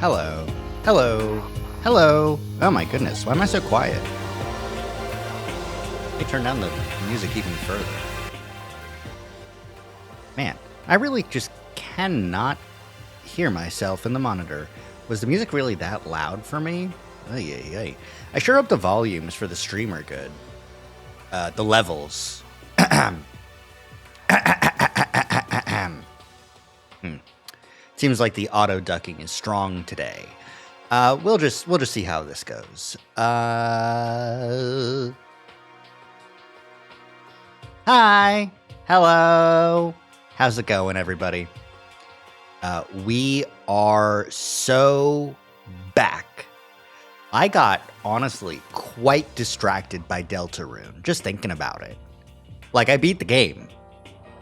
Hello. Hello. Hello. Oh my goodness, why am I so quiet? Let me turn down the music even further. Man, I really just cannot hear myself in the monitor. Was the music really that loud for me? Ay, ay, ay. I sure hope the volumes for the stream are good. The levels. Seems like the auto ducking is strong today. We'll just see how this goes. Hi. Hello. How's it going, everybody? We are so back. I got, honestly, quite distracted by Deltarune, just thinking about it. Like, I beat the game.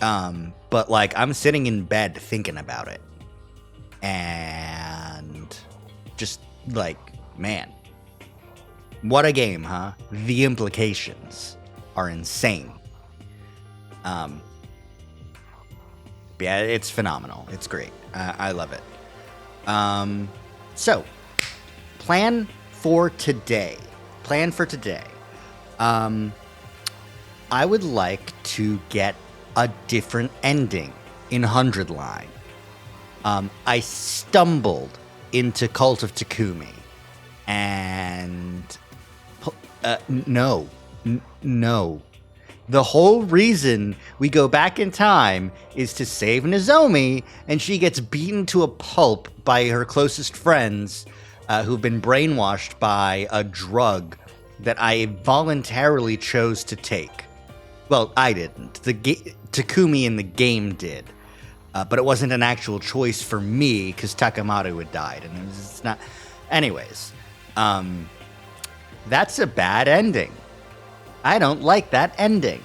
But, like, I'm sitting in bed thinking about it. And just, like, man. What a game, huh? The implications are insane. Yeah, it's phenomenal. It's great. I love it. So, plan for today. I would like to get a different ending in 100 Line. I stumbled into Cult of Takumi, and no. The whole reason we go back in time is to save Nozomi, and she gets beaten to a pulp by her closest friends who've been brainwashed by a drug that I voluntarily chose to take. Well, I didn't. Takumi in the game did. But it wasn't an actual choice for me because Takamaru had died, and it's not. Anyways, that's a bad ending. I don't like that ending.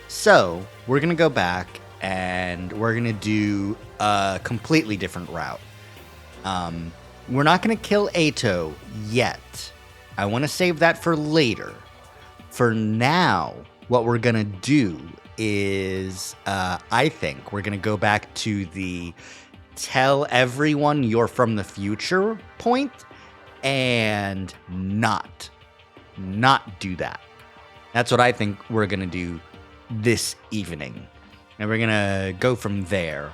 So we're gonna go back and we're gonna do a completely different route. We're not gonna kill Eito yet. I want to save that for later. For now, what we're gonna do is I think we're going to go back to the tell everyone you're from the future point and not do that. That's what I think we're going to do this evening. And we're going to go from there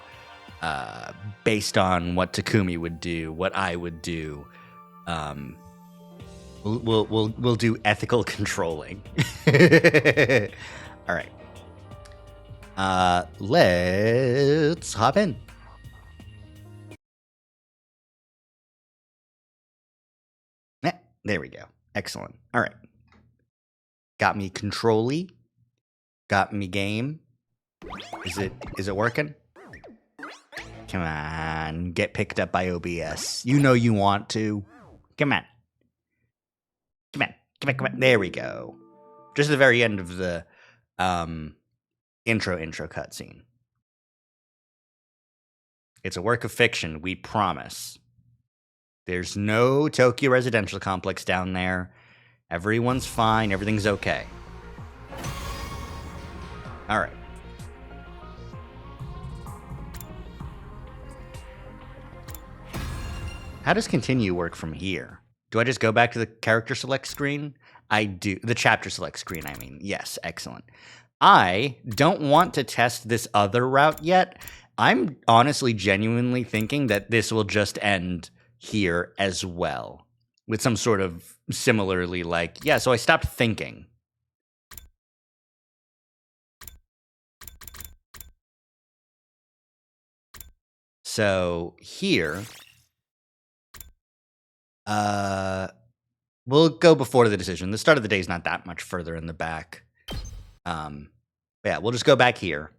based on what Takumi would do, what I would do. We'll do ethical controlling. All right. Let's hop in. There we go. Excellent. All right. Got me controlly. Got me game. Is it working? Come on. Get picked up by OBS. You know you want to. Come on. Come on. There we go. Just at the very end of the intro cutscene. It's a work of fiction, we promise. There's no Tokyo residential complex down there. Everyone's fine, everything's okay. All right. How does continue work from here? Do I just go back to the character select screen? I do. The chapter select screen, I mean. Yes, excellent. I don't want to test this other route yet. I'm honestly genuinely thinking that this will just end here as well. With some sort of similarly like, yeah, so I stopped thinking. So here, we'll go before the decision. The start of the day is not that much further in the back. Yeah, we'll just go back here.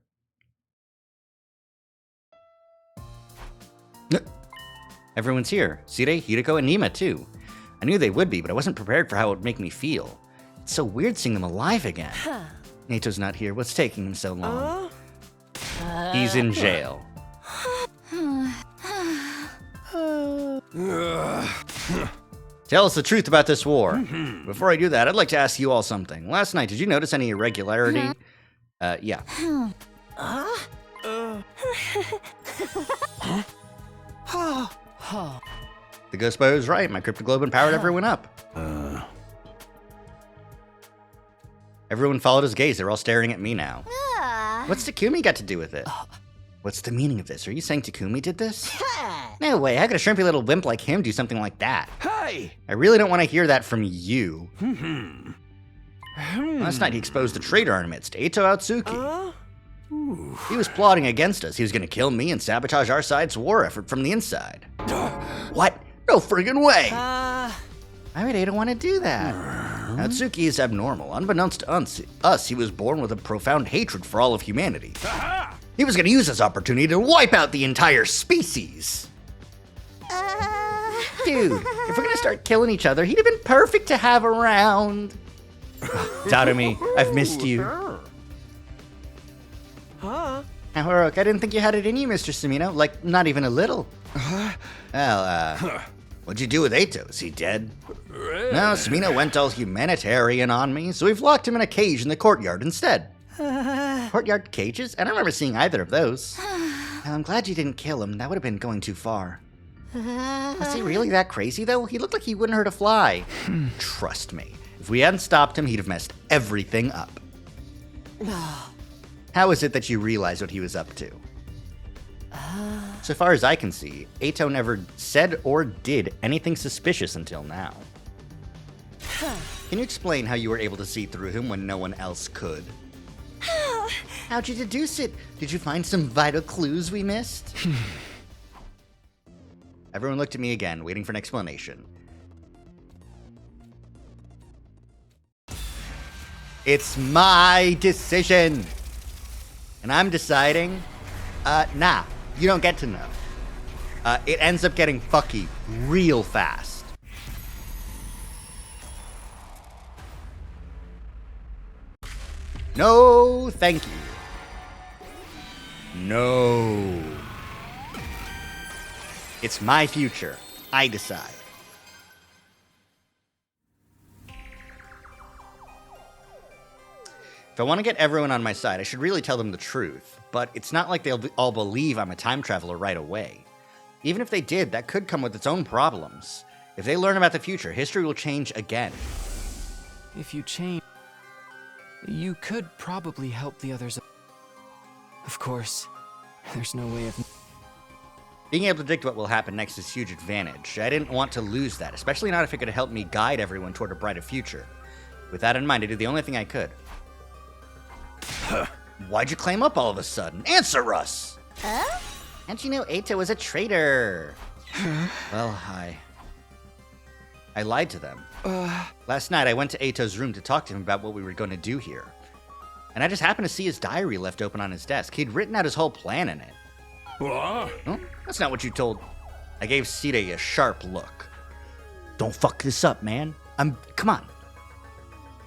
Everyone's here. Sire, Hiriko, and Nima, too. I knew they would be, but I wasn't prepared for how it would make me feel. It's so weird seeing them alive again. Nato's not here. What's taking him so long? He's in jail. Tell us the truth about this war. Before I do that, I'd like to ask you all something. Last night, did you notice any irregularity? Yeah. The Ghost Boy was right. My cryptoglobin powered everyone up. Everyone followed his gaze. They're all staring at me now. What's Takumi got to do with it? What's the meaning of this? Are you saying Takumi did this? No way. How could a shrimpy little wimp like him do something like that? Hey! I really don't want to hear that from you. Last night he exposed the traitor in our midst, Eito Atsuki. He was plotting against us. He was going to kill me and sabotage our side's war effort from the inside. What? No friggin' way! Why would Eito want to do that? Atsuki is abnormal. Unbeknownst to us, he was born with a profound hatred for all of humanity. He was going to use this opportunity to wipe out the entire species. Dude, if we're going to start killing each other, he'd have been perfect to have around. Tadami, I've missed you. Now, Horok, I didn't think you had it in you, Mr. Sumino. Like, not even a little. Well, what'd you do with Eito? Is he dead? No, Sumino went all humanitarian on me, so we've locked him in a cage in the courtyard instead. Courtyard cages? I don't remember seeing either of those. Well, I'm glad you didn't kill him. That would have been going too far. Was he really that crazy, though? He looked like he wouldn't hurt a fly. Trust me. If we hadn't stopped him, he'd have messed everything up. How is it that you realize what he was up to? So far as I can see, Eito never said or did anything suspicious until now. Can you explain how you were able to see through him when no one else could? How'd you deduce it? Did you find some vital clues we missed? Everyone looked at me again, waiting for an explanation. It's my decision! And I'm deciding, nah, you don't get to know. It ends up getting fucky real fast. No, thank you. No. It's my future. I decide. If I want to get everyone on my side, I should really tell them the truth. But it's not like they'll all believe I'm a time traveler right away. Even if they did, that could come with its own problems. If they learn about the future, history will change again. If you change, you could probably help the others. Of course, there's no way of... Being able to predict what will happen next is a huge advantage. I didn't want to lose that, especially not if it could help me guide everyone toward a brighter future. With that in mind, I did the only thing I could. Why'd you claim up all of a sudden? Answer us! How'd you know Eito was a traitor? Well, I lied to them. Last night, I went to Eito's room to talk to him about what we were going to do here. And I just happened to see his diary left open on his desk. He'd written out his whole plan in it. Huh? That's not what you told... I gave Sirei a sharp look. Don't fuck this up, man. Come on.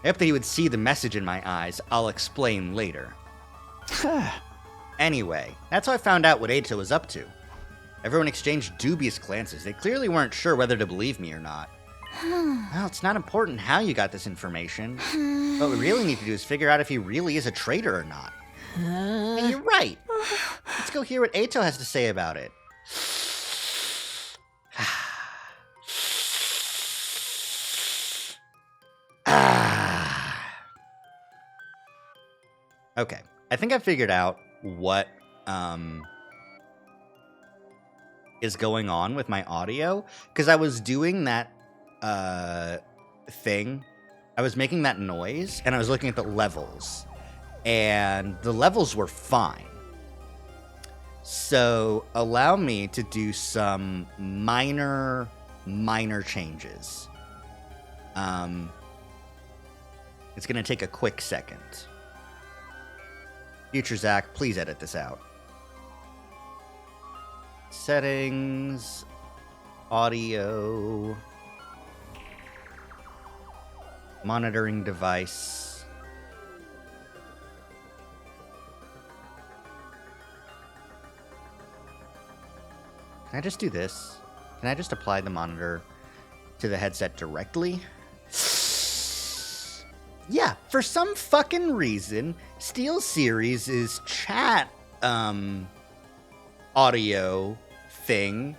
I hope that he would see the message in my eyes. I'll explain later. Anyway, that's how I found out what Eito was up to. Everyone exchanged dubious glances. They clearly weren't sure whether to believe me or not. Well, it's not important how you got this information. What we really need to do is figure out if he really is a traitor or not. Hey, you're right. Let's go hear what Eito has to say about it. Okay, I think I figured out what is going on with my audio, because I was doing that thing. I was making that noise, and I was looking at the levels, and the levels were fine. So allow me to do some minor changes. It's going to take a quick second. Future Zach, please edit this out. Settings, audio, monitoring device. Can I just do this? Can I just apply the monitor to the headset directly. Yeah, for some fucking reason, SteelSeries' chat audio thing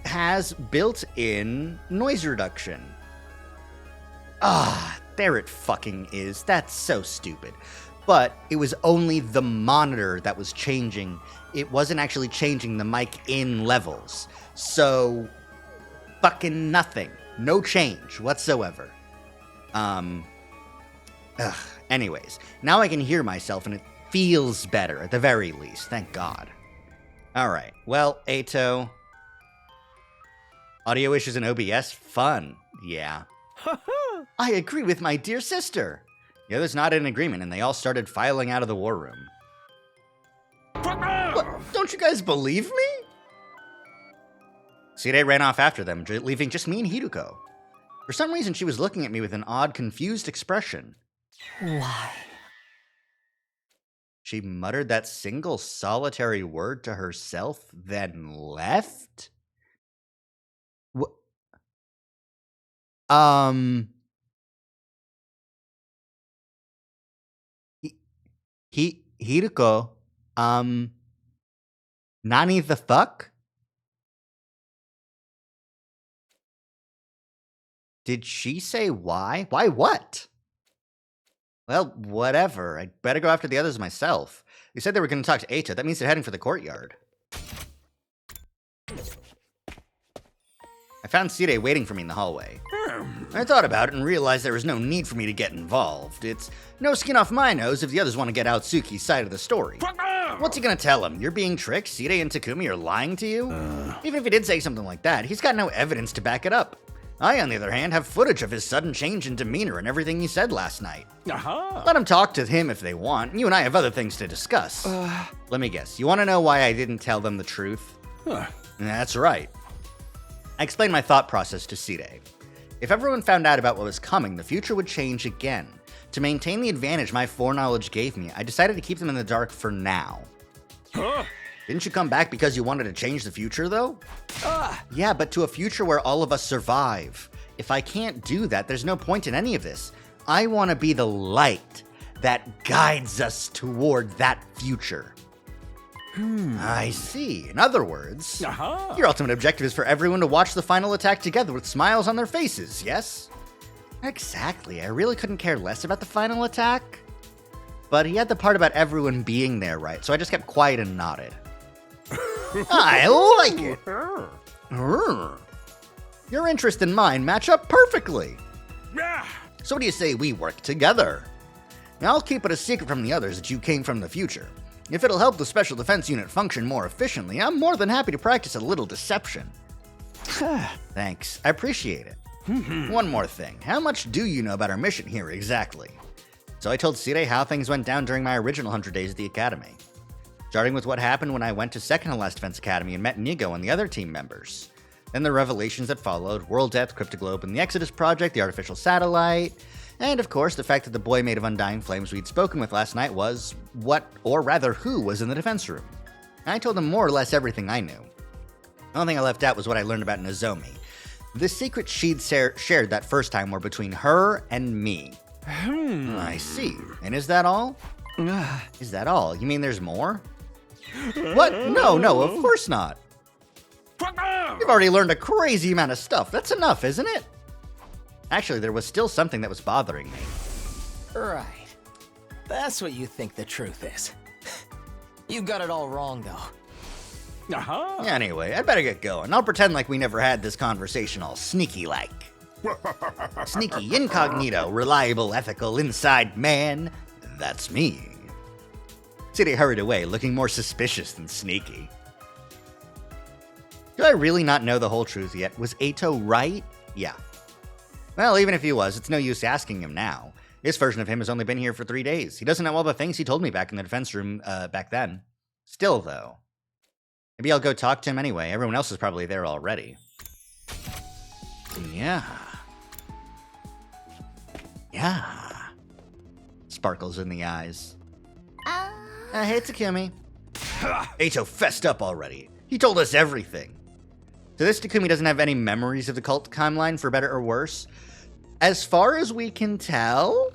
has built-in noise reduction. There it fucking is. That's so stupid. But it was only the monitor that was changing. It wasn't actually changing the mic in levels. So, fucking nothing. No change whatsoever. Anyways, now I can hear myself and it feels better at the very least. Thank God. Alright, well, Ato. Audio issues in OBS? Fun. Yeah. I agree with my dear sister. The others nodded in agreement, and they all started filing out of the war room. What? Don't you guys believe me? Sire ran off after them, leaving just me and Hiruko. For some reason, she was looking at me with an odd, confused expression. Why? She muttered that single solitary word to herself, then left? Hiruko, nani the fuck? Did she say why? Why what? Well, whatever. I'd better go after the others myself. They said they were going to talk to Ato. That means they're heading for the courtyard. I found Sire waiting for me in the hallway. I thought about it and realized there was no need for me to get involved. It's no skin off my nose if the others want to get out Suki's side of the story. What's he gonna tell him? You're being tricked? Sire and Takumi are lying to you? Even if he did say something like that, he's got no evidence to back it up. I, on the other hand, have footage of his sudden change in demeanor and everything he said last night. Let him talk to him if they want. You and I have other things to discuss. Let me guess. You want to know why I didn't tell them the truth? That's right. I explained my thought process to Sire. If everyone found out about what was coming, the future would change again. To maintain the advantage my foreknowledge gave me, I decided to keep them in the dark for now. Didn't you come back because you wanted to change the future, though? Yeah, but to a future where all of us survive. If I can't do that, there's no point in any of this. I want to be the light that guides us toward that future. I see. In other words, your ultimate objective is for everyone to watch the final attack together with smiles on their faces, yes? Exactly. I really couldn't care less about the final attack. But he had the part about everyone being there, right? So I just kept quiet and nodded. I like it. Your interest and mine match up perfectly. So what do you say we work together? Now, I'll keep it a secret from the others that you came from the future. If it'll help the Special Defense Unit function more efficiently, I'm more than happy to practice a little deception. Thanks. I appreciate it. One more thing. How much do you know about our mission here exactly? So I told Sire how things went down during my original 100 days at the Academy. Starting with what happened when I went to Second to Last Defense Academy and met Nigo and the other team members. Then the revelations that followed, World Death, Cryptoglobe, and the Exodus Project, the artificial satellite, and of course the fact that the boy made of undying flames we'd spoken with last night was what, or rather who, was in the defense room. I told him more or less everything I knew. The only thing I left out was what I learned about Nozomi. The secrets she'd shared that first time were between her and me. I see. And is that all? Is that all? You mean there's more? What? No, of course not. You've already learned a crazy amount of stuff. That's enough, isn't it? Actually, there was still something that was bothering me. Right. That's what you think the truth is. You got it all wrong, though. Anyway, I'd better get going. I'll pretend like we never had this conversation all sneaky-like. Sneaky, incognito, reliable, ethical, inside man. That's me. Sire hurried away, looking more suspicious than sneaky. Do I really not know the whole truth yet? Was Ato right? Yeah. Well, even if he was, it's no use asking him now. This version of him has only been here for 3 days. He doesn't know all the things he told me back in the defense room back then. Still, though. Maybe I'll go talk to him anyway. Everyone else is probably there already. Yeah. Sparkles in the eyes. Hey, Takumi. Ato fessed up already. He told us everything. So this Takumi doesn't have any memories of the cult timeline, for better or worse. As far as we can tell,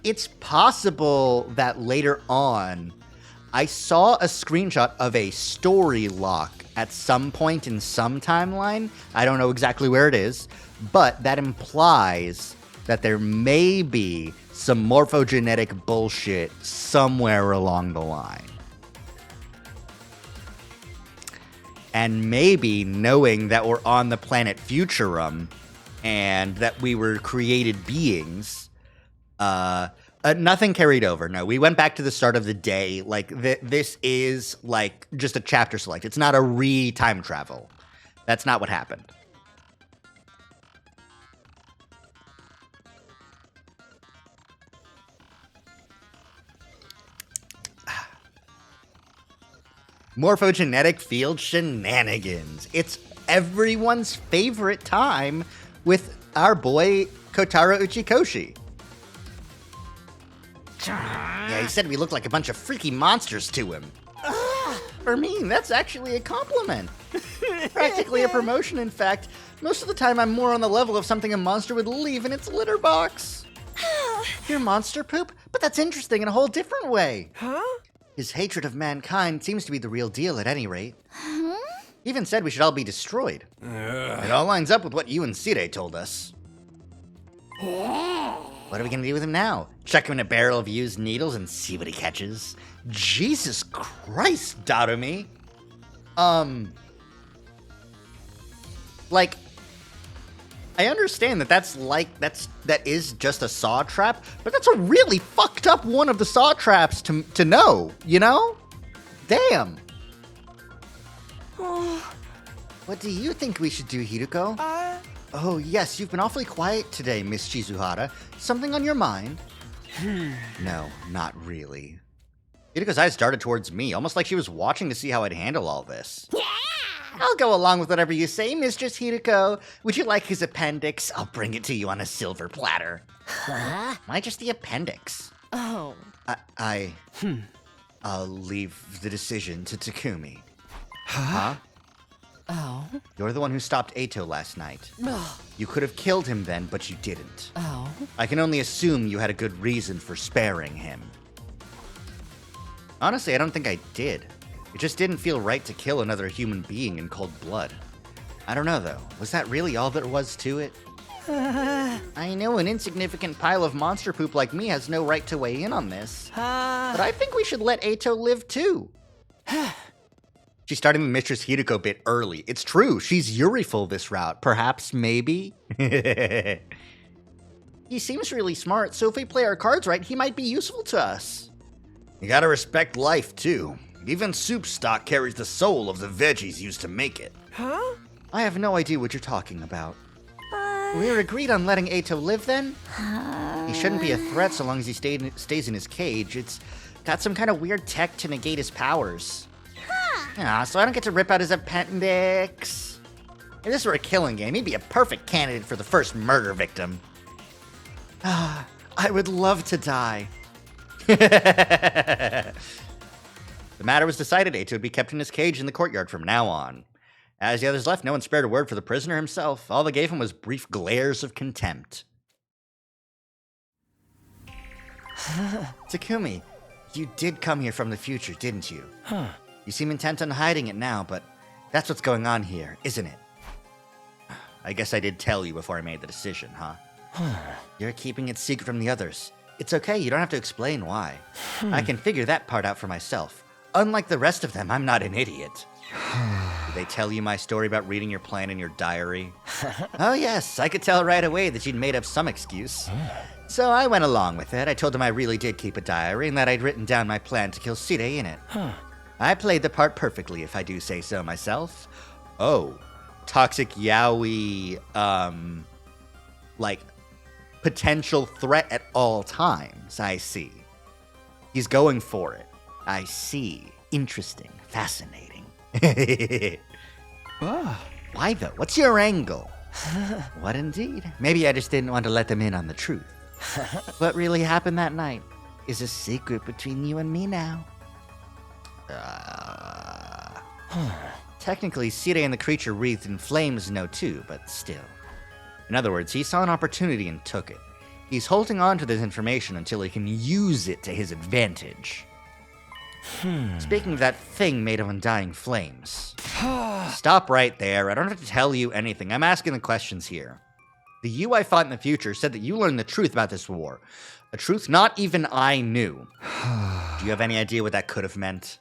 it's possible that later on, I saw a screenshot of a story lock at some point in some timeline. I don't know exactly where it is, but that implies that there may be some morphogenetic bullshit somewhere along the line. And maybe knowing that we're on the planet Futurum and that we were created beings, nothing carried over. No, we went back to the start of the day. Like, this is, like, just a chapter select. It's not a re-time travel. That's not what happened. Morphogenetic field shenanigans. It's everyone's favorite time with our boy Kotaro Uchikoshi. Yeah, he said we looked like a bunch of freaky monsters to him. For me, that's actually a compliment. Practically a promotion, in fact. Most of the time, I'm more on the level of something a monster would leave in its litter box. Your monster poop? But that's interesting in a whole different way. Huh? His hatred of mankind seems to be the real deal at any rate. He even said we should all be destroyed. It all lines up with what you and Sire told us. What are we gonna do with him now? Chuck him in a barrel of used needles and see what he catches? Jesus Christ, Darumi. Like, I understand that that is just a saw trap, but that's a really fucked up one of the saw traps to know, you know? Damn. What do you think we should do, Hiruko? Oh, yes, you've been awfully quiet today, Miss Shizuhara. Something on your mind? No, not really. Hiruko's eyes darted towards me, almost like she was watching to see how I'd handle all this. Yeah! I'll go along with whatever you say, Mistress Hiruko. Would you like his appendix? I'll bring it to you on a silver platter. Huh? Why just the appendix? Oh. I'll leave the decision to Takumi. Huh? Oh. You're the one who stopped Eito last night. Oh. You could have killed him then, but you didn't. Oh. I can only assume you had a good reason for sparing him. Honestly, I don't think I did. It just didn't feel right to kill another human being in cold blood. I don't know, though. Was that really all there was to it? I know an insignificant pile of monster poop like me has no right to weigh in on this. But I think we should let Eito live, too. She's starting the Mistress Hiruko bit early. It's true, she's Yuriful this route. Perhaps, maybe? He seems really smart, so if we play our cards right, he might be useful to us. You gotta respect life, too. Even soup stock carries the soul of the veggies used to make it. Huh? I have no idea what you're talking about. We're agreed on letting Eito live, then? He shouldn't be a threat so long as he stays in his cage. It's got some kind of weird tech to negate his powers. So I don't get to rip out his appendix. If this were a killing game, he'd be a perfect candidate for the first murder victim. I would love to die. The matter was decided. Eito would be kept in his cage in the courtyard from now on. As the others left, no one spared a word for the prisoner himself. All they gave him was brief glares of contempt. Takumi, you did come here from the future, didn't you? Huh. You seem intent on hiding it now, but that's what's going on here, isn't it? I guess I did tell you before I made the decision, huh? You're keeping it secret from the others. It's okay, you don't have to explain why. I can figure that part out for myself. Unlike the rest of them, I'm not an idiot. Did they tell you my story about reading your plan in your diary? Oh yes, I could tell right away that you'd made up some excuse. So I went along with it. I told them I really did keep a diary and that I'd written down my plan to kill Sire in it. I played the part perfectly, if I do say so myself. Oh, toxic yaoi, like, potential threat at all times, I see. He's going for it. I see. Interesting. Fascinating. Why, though? What's your angle? What indeed? Maybe I just didn't want to let them in on the truth. What really happened that night is a secret between you and me now. Technically, Sire and the creature wreathed in flames know too, but still. In other words, he saw an opportunity and took it. He's holding on to this information until he can use it to his advantage. Speaking of that thing made of undying flames. Stop right there. I don't have to tell you anything. I'm asking the questions here. The you I fought in the future said that you learned the truth about this war. A truth not even I knew. Do you have any idea what that could have meant?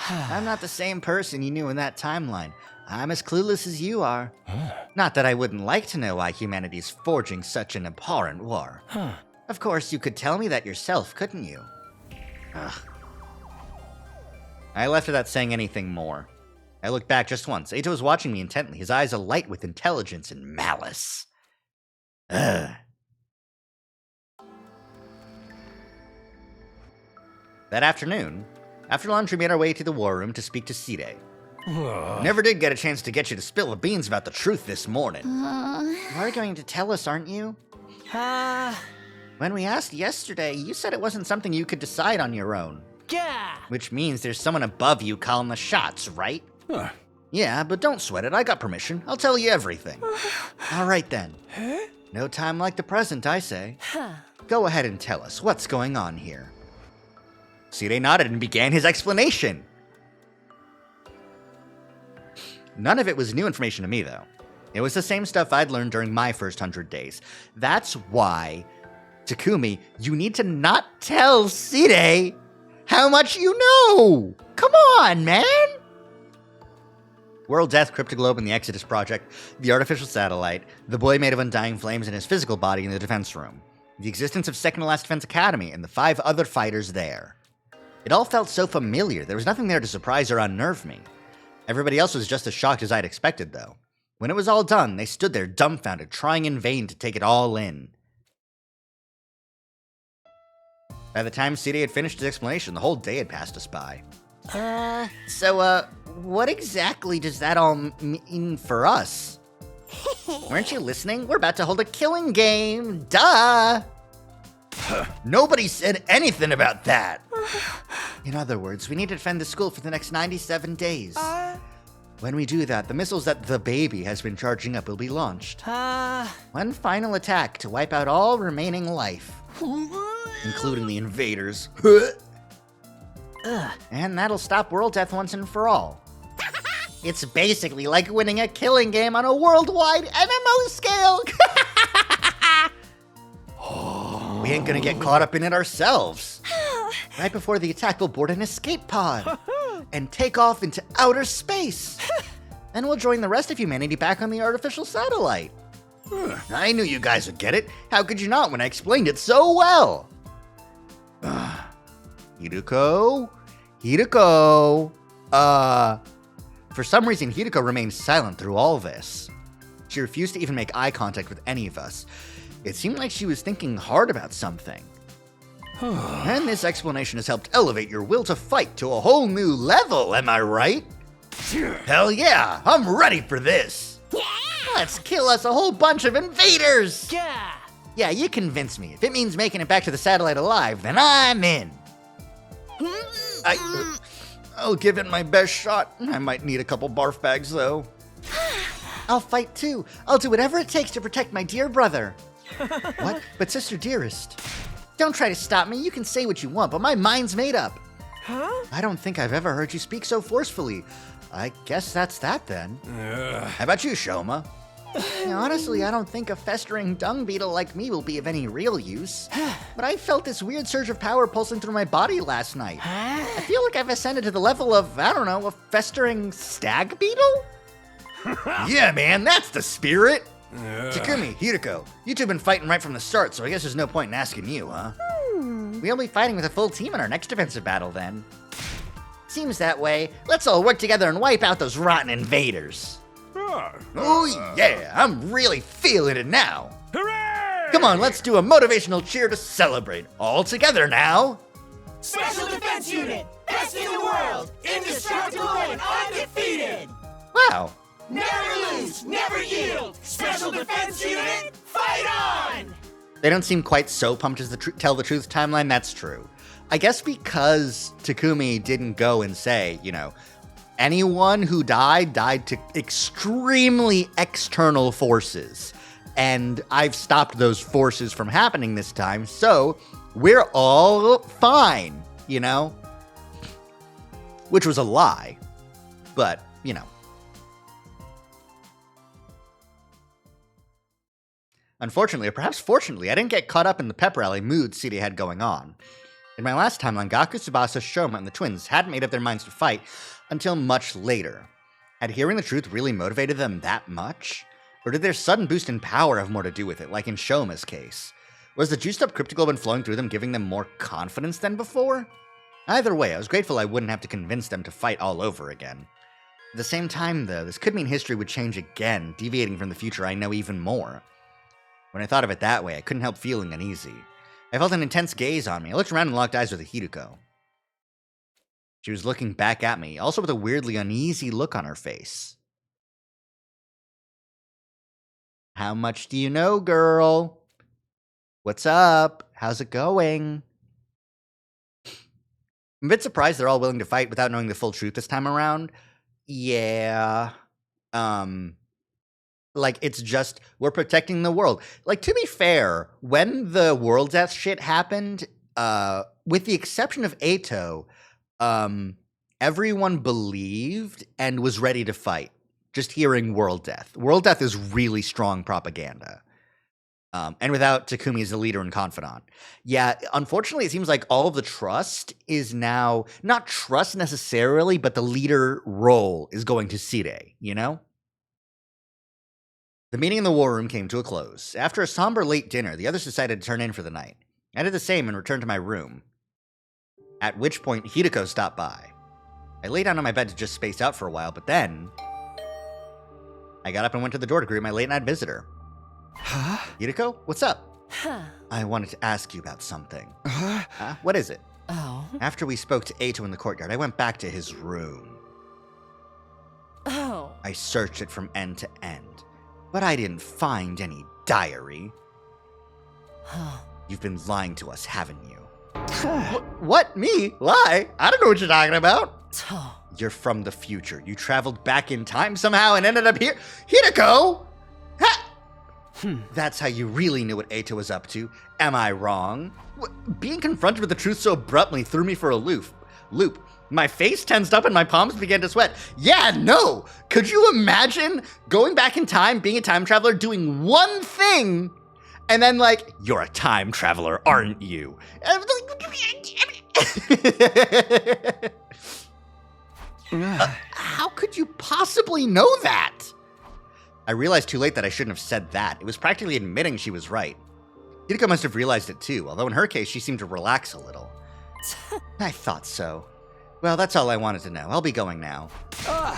I'm not the same person you knew in that timeline. I'm as clueless as you are. Not that I wouldn't like to know why humanity's forging such an abhorrent war. Of course, you could tell me that yourself, couldn't you? Ugh. I left without saying anything more. I looked back just once. Eito was watching me intently, his eyes alight with intelligence and malice. Ugh. That afternoon, after lunch, we made our way to the war room to speak to Sire. Never did get a chance to get you to spill the beans about the truth this morning. You're going to tell us, aren't you? When we asked yesterday, you said it wasn't something you could decide on your own. Yeah. Which means there's someone above you calling the shots, right? Yeah, but don't sweat it. I got permission. I'll tell you everything. All right then. No time like the present, I say. Go ahead and tell us what's going on here. Sire nodded and began his explanation. None of it was new information to me, though. It was the same stuff I'd learned during my first 100 days. That's why, Takumi, you need to not tell Sire how much you know! Come on, man! World Death, Cryptoglobe, and the Exodus Project, the artificial satellite, the boy made of undying flames in his physical body in the defense room, the existence of Second to Last Defense Academy, and the 5 other fighters there. It all felt so familiar, there was nothing there to surprise or unnerve me. Everybody else was just as shocked as I'd expected, though. When it was all done, they stood there dumbfounded, trying in vain to take it all in. By the time Sire had finished his explanation, the whole day had passed us by. So, what exactly does that all mean for us? Weren't you listening? We're about to hold a killing game. Duh! Nobody said anything about that. In other words, we need to defend the school for the next 97 days. When we do that, the missiles that the baby has been charging up will be launched. One final attack to wipe out all remaining life, including the invaders. And that'll stop world death once and for all. It's basically like winning a killing game on a worldwide MMO scale. We ain't gonna get caught up in it ourselves. Right before the attack, we'll board an escape pod and take off into outer space. Then we'll join the rest of humanity back on the artificial satellite. I knew you guys would get it. How could you not when I explained it so well? Hideko? For some reason, Hideko remained silent through all this. She refused to even make eye contact with any of us. It seemed like she was thinking hard about something. And this explanation has helped elevate your will to fight to a whole new level, am I right? Hell yeah, I'm ready for this. Let's kill us a whole bunch of invaders. Yeah, you convinced me. If it means making it back to the satellite alive, then I'm in. I'll give it my best shot. I might need a couple barf bags, though. I'll fight too. I'll do whatever it takes to protect my dear brother. What? But sister dearest. Don't try to stop me. You can say what you want, but my mind's made up. I don't think I've ever heard you speak so forcefully. I guess that's that then. How about you, Shoma? Honestly, I don't think a festering dung beetle like me will be of any real use. But I felt this weird surge of power pulsing through my body last night. I feel like I've ascended to the level of, I don't know, a festering stag beetle? Yeah, man, that's the spirit! Takumi, Hideko, you two have been fighting right from the start, so I guess there's no point in asking you, huh? We'll be fighting with a full team in our next defensive battle, then. Seems that way. Let's all work together and wipe out those rotten invaders. Oh yeah, I'm really feeling it now. Hooray! Come on, let's do a motivational cheer to celebrate. All together now. Special Defense Unit, best in the world, indestructible and undefeated. Wow. Never lose, never yield. Special Defense Unit, fight on! They don't seem quite so pumped as the Tell the Truth timeline, that's true. I guess because Takumi didn't go and say, anyone who died to extremely external forces. And I've stopped those forces from happening this time, so we're all fine, you know? Which was a lie, but, you know. Unfortunately, or perhaps fortunately, I didn't get caught up in the pep rally mood Siri had going on. In my last timeline, Gaku, Tsubasa, Shoma, and the twins hadn't made up their minds to fight until much later. Had hearing the truth really motivated them that much? Or did their sudden boost in power have more to do with it, like in Shoma's case? Was the juiced-up cryptoglobin flowing through them giving them more confidence than before? Either way, I was grateful I wouldn't have to convince them to fight all over again. At the same time, though, this could mean history would change again, deviating from the future I know even more. When I thought of it that way, I couldn't help feeling uneasy. I felt an intense gaze on me. I looked around and locked eyes with Hideko. She was looking back at me, also with a weirdly uneasy look on her face. How much do you know, girl? What's up? How's it going? I'm a bit surprised they're all willing to fight without knowing the full truth this time around. Yeah. Like, it's just, we're protecting the world. Like, to be fair, when the world death shit happened, with the exception of Eito, everyone believed and was ready to fight. Just hearing world death. World death is really strong propaganda. And without Takumi as the leader and confidant. Yeah, unfortunately, it seems like all of the trust is now, not trust necessarily, but the leader role is going to Sire, you know? The meeting in the war room came to a close. After a somber late dinner, the others decided to turn in for the night. I did the same and returned to my room. At which point, Hideko stopped by. I lay down on my bed to just space out for a while, but then I got up and went to the door to greet my late-night visitor. Huh? Hideko, what's up? Huh. I wanted to ask you about something. Huh? What is it? Oh. After we spoke to Eito in the courtyard, I went back to his room. Oh. I searched it from end to end, but I didn't find any diary. Huh. You've been lying to us, haven't you? What? Me? Lie? I don't know what you're talking about. Tuh. You're from the future. You traveled back in time somehow and ended up here. Hideko! Ha! That's how you really knew what Eito was up to. Am I wrong? Being confronted with the truth so abruptly threw me for a loop. My face tensed up and my palms began to sweat. Yeah, no! Could you imagine going back in time, being a time traveler, doing one thing, and then like, you're a time traveler, aren't you? How could you possibly know that? I realized too late that I shouldn't have said that. It was practically admitting she was right. Hideko must have realized it too, although in her case, she seemed to relax a little. I thought so. Well, that's all I wanted to know. I'll be going now.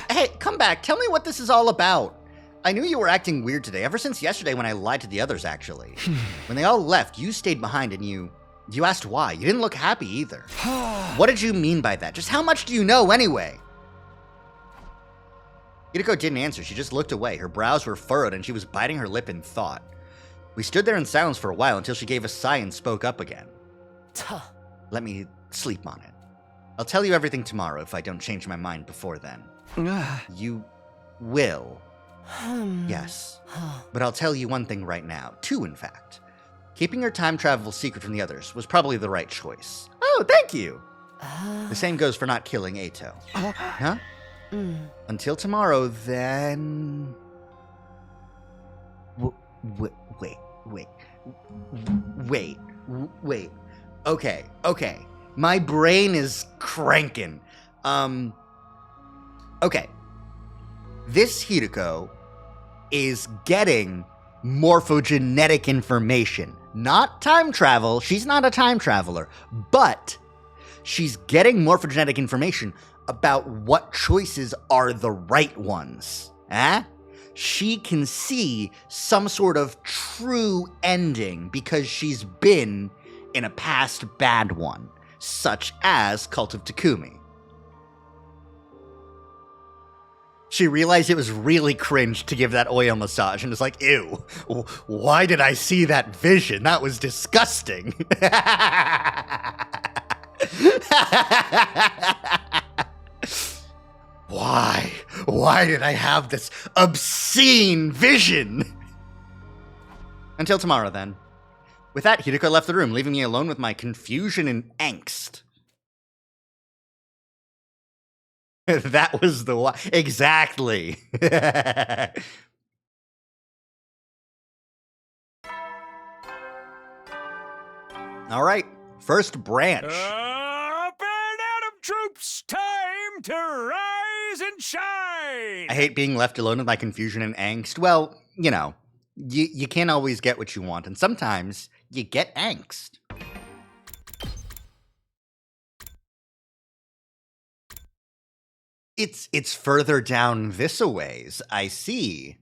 Hey, come back. Tell me what this is all about. I knew you were acting weird today, ever since yesterday when I lied to the others, actually. When they all left, you stayed behind and you asked why. You didn't look happy either. What did you mean by that? Just how much do you know anyway? Hideko didn't answer. She just looked away. Her brows were furrowed and she was biting her lip in thought. We stood there in silence for a while until she gave a sigh and spoke up again. Tuh. Let me sleep on it. I'll tell you everything tomorrow if I don't change my mind before then. You will. Yes. But I'll tell you one thing right now. Two, in fact. Keeping your time travel secret from the others was probably the right choice. Oh, thank you. The same goes for not killing Eito. Huh? Until tomorrow, then... Wait. Okay. My brain is cranking. Okay. This Hideko is getting morphogenetic information. Not time travel. She's not a time traveler. But she's getting morphogenetic information about what choices are the right ones. She can see some sort of true ending because she's been in a past bad one, such as Cult of Takumi. She realized it was really cringe to give that oil massage and was like, ew, why did I see that vision? That was disgusting. Why? Why did I have this obscene vision? Until tomorrow, then. With that, Hideko left the room, leaving me alone with my confusion and angst. That was the why. Exactly. All right, first branch. Up and Atom troops, time to rise and shine! I hate being left alone with my confusion and angst. Well, you know, you can't always get what you want, and sometimes you get angst. It's further down this a ways, I see.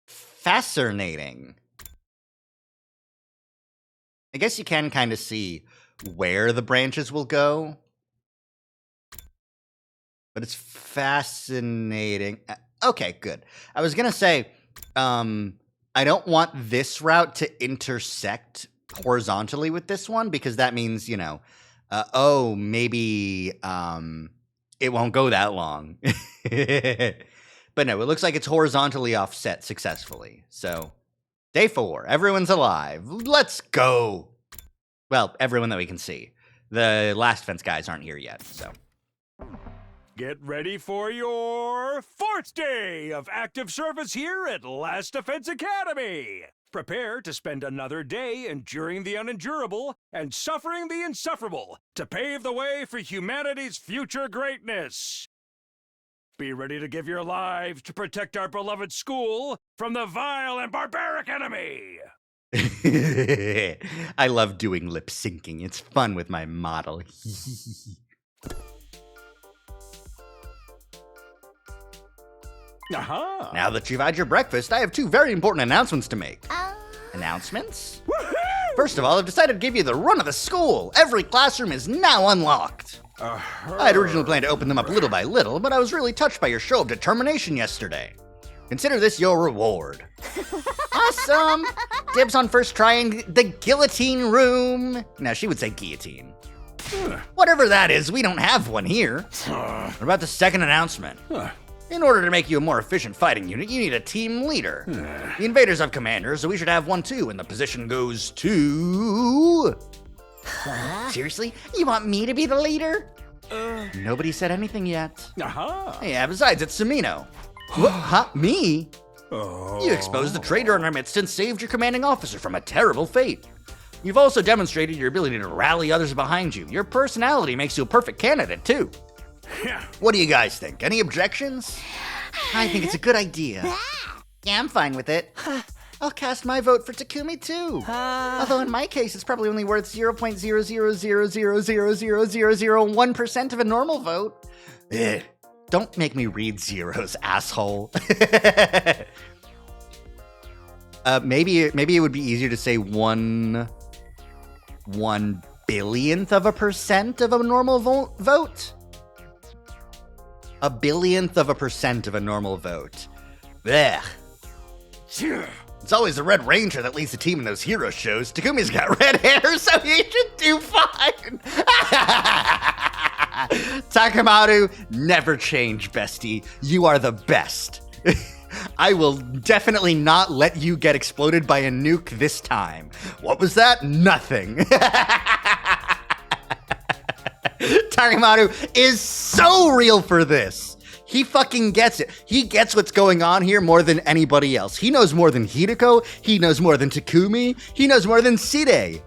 Fascinating. I guess you can kind of see where the branches will go. But it's fascinating. Okay, good. I was going to say, I don't want this route to intersect horizontally with this one, because that means, you know, maybe it won't go that long. But no, it looks like it's horizontally offset successfully. So, day 4, everyone's alive. Let's go. Well, everyone that we can see. The last fence guys aren't here yet, so. Get ready for your 4th day of active service here at Last Defense Academy. Prepare to spend another day enduring the unendurable and suffering the insufferable to pave the way for humanity's future greatness. Be ready to give your lives to protect our beloved school from the vile and barbaric enemy. I love doing lip syncing. It's fun with my model. Aha! Now that you've had your breakfast, I have 2 very important announcements to make. Announcements? First of all, I've decided to give you the run of the school. Every classroom is now unlocked. I had originally planned to open them up little by little, but I was really touched by your show of determination yesterday. Consider this your reward. Awesome! Dibs on first trying the guillotine room. Now, she would say guillotine. Whatever that is, we don't have one here. What about the second announcement? In order to make you a more efficient fighting unit, you need a team leader. The invaders have commanders, so we should have one too, and the position goes to... Seriously? You want me to be the leader? Nobody said anything yet. Aha! Yeah, besides, it's Samino. What? Huh? Me? You exposed the traitor in our midst and saved your commanding officer from a terrible fate. You've also demonstrated your ability to rally others behind you. Your personality makes you a perfect candidate, too. What do you guys think? Any objections? I think it's a good idea. Yeah, I'm fine with it. I'll cast my vote for Takumi too. Although in my case, it's probably only worth 0.000000001% of a normal vote. Ugh. Don't make me read zeros, asshole. Maybe it would be easier to say 1/1,000,000th of a percent of a normal vote. 1/1000,000th of a percent of a normal vote. Blech. It's always the Red Ranger that leads the team in those hero shows. Takumi's got red hair, so he should do fine. Takamaru, never change, bestie. You are the best. I will definitely not let you get exploded by a nuke this time. What was that? Nothing. Takamaru is so real for this. He fucking gets it. He gets what's going on here more than anybody else. He knows more than Hideko. He knows more than Takumi. He knows more than Side.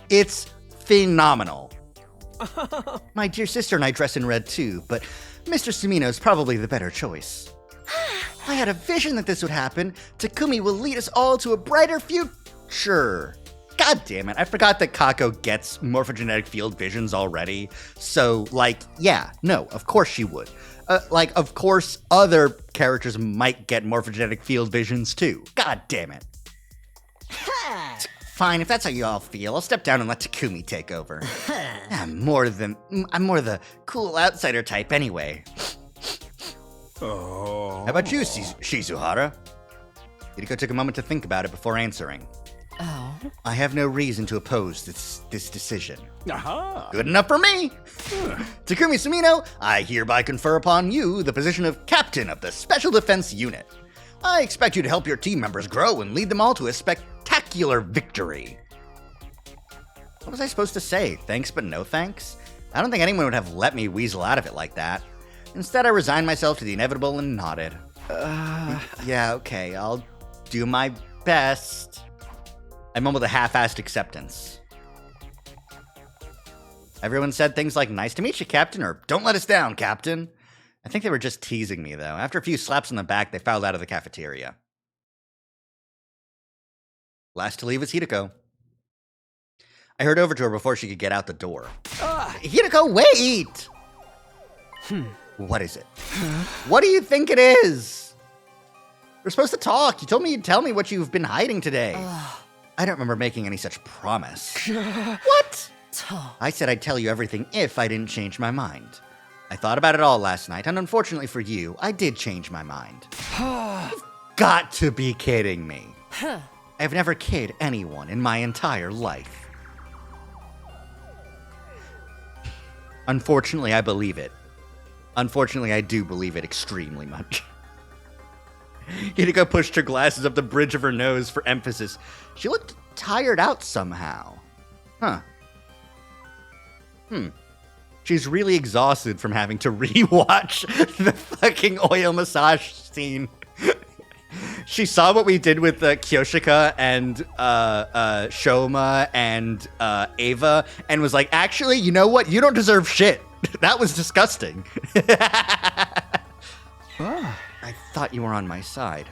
It's phenomenal. My dear sister and I dress in red too, but Mr. Sumino's probably the better choice. I had a vision that this would happen. Takumi will lead us all to a brighter future. God damn it, I forgot that Kako gets morphogenetic field visions already. So, yeah, no, of course she would. Of course other characters might get morphogenetic field visions too. God damn it. Fine, if that's how you all feel, I'll step down and let Takumi take over. I'm more the cool outsider type anyway. How about you, Shizuhara? Hideko took a moment to think about it before answering. Oh. I have no reason to oppose this decision. Aha! Good enough for me! Takumi Sumino, I hereby confer upon you the position of Captain of the Special Defense Unit. I expect you to help your team members grow and lead them all to a spectacular victory. What was I supposed to say? Thanks but no thanks? I don't think anyone would have let me weasel out of it like that. Instead, I resigned myself to the inevitable and nodded. Yeah, okay, I'll do my best. I mumbled a half-assed acceptance. Everyone said things like, nice to meet you, Captain, or don't let us down, Captain. I think they were just teasing me, though. After a few slaps on the back, they filed out of the cafeteria. Last to leave was Hideko. I hurried over to her before she could get out the door. Hideko, wait! What is it? What do you think it is? We're supposed to talk. You told me you'd tell me what you've been hiding today. I don't remember making any such promise. What? I said I'd tell you everything if I didn't change my mind. I thought about it all last night, and unfortunately for you, I did change my mind. You've got to be kidding me. I've never kid anyone in my entire life. Unfortunately, I believe it. Unfortunately, I do believe it extremely much. Hideko pushed her glasses up the bridge of her nose for emphasis. She looked tired out somehow. Huh. She's really exhausted from having to rewatch the fucking oil massage scene. She saw what we did with Kyoshika and Shoma and Ava and was like, actually, you know what? You don't deserve shit. That was disgusting. I thought you were on my side.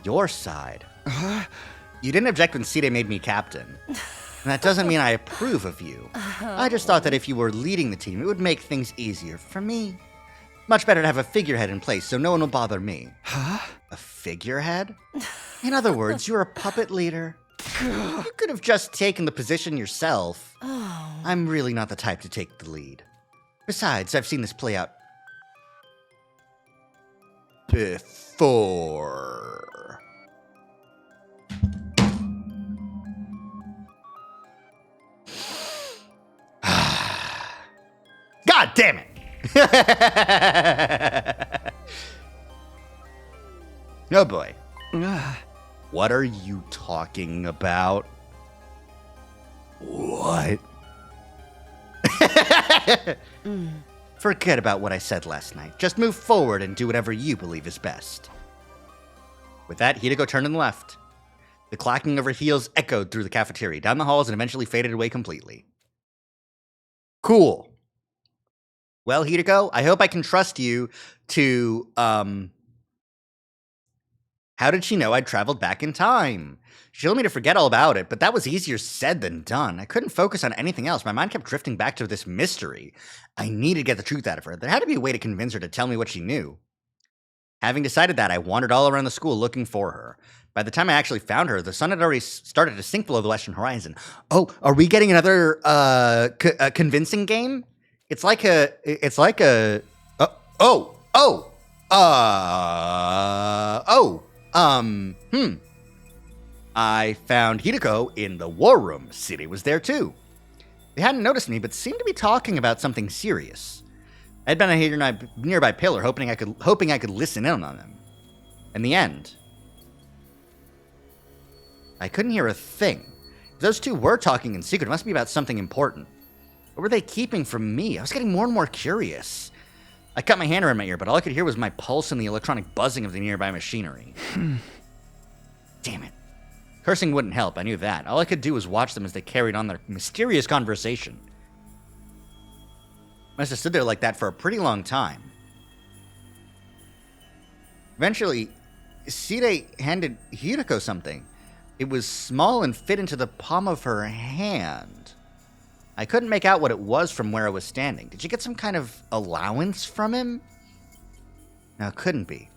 Your side. You didn't object when Side made me captain. And that doesn't mean I approve of you. I just thought that if you were leading the team, it would make things easier for me. Much better to have a figurehead in place so no one will bother me. A figurehead? In other words, you're a puppet leader. You could have just taken the position yourself. I'm really not the type to take the lead. Besides, I've seen this play out before. God damn it! Oh boy. What are you talking about? What? Forget about what I said last night. Just move forward and do whatever you believe is best. With that, Hideko turned and left. The clacking of her heels echoed through the cafeteria, down the halls, and eventually faded away completely. Cool. Well, Hideko, I hope I can trust you to, How did she know I'd traveled back in time? She told me to forget all about it, but that was easier said than done. I couldn't focus on anything else. My mind kept drifting back to this mystery. I needed to get the truth out of her. There had to be a way to convince her to tell me what she knew. Having decided that, I wandered all around the school looking for her. By the time I actually found her, the sun had already started to sink below the western horizon. Oh, are we getting another convincing game? I found Hideko in the war room. City was there too. They hadn't noticed me, but seemed to be talking about something serious. I'd been a nearby pillar, hoping I could listen in on them. In the end, I couldn't hear a thing. If those two were talking in secret, it must be about something important. What were they keeping from me? I was getting more and more curious. I cut my hand around my ear, but all I could hear was my pulse and the electronic buzzing of the nearby machinery. Damn it. Cursing wouldn't help, I knew that. All I could do was watch them as they carried on their mysterious conversation. Must have stood there like that for a pretty long time. Eventually, Side handed Hideko something. It was small and fit into the palm of her hand. I couldn't make out what it was from where I was standing. Did she get some kind of allowance from him? No, it couldn't be.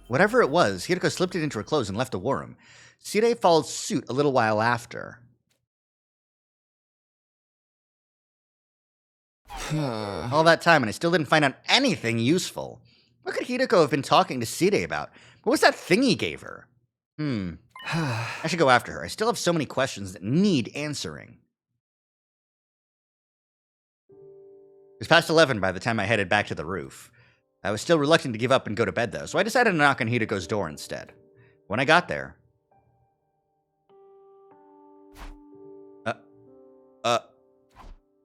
Whatever it was, Hideko slipped it into her clothes and left the war room. Side followed suit a little while after. All that time, and I still didn't find out anything useful. What could Hideko have been talking to Side about? What was that thing he gave her? I should go after her. I still have so many questions that need answering. It was past 11 by the time I headed back to the roof. I was still reluctant to give up and go to bed, though, so I decided to knock on Hidiko's door instead. When I got there...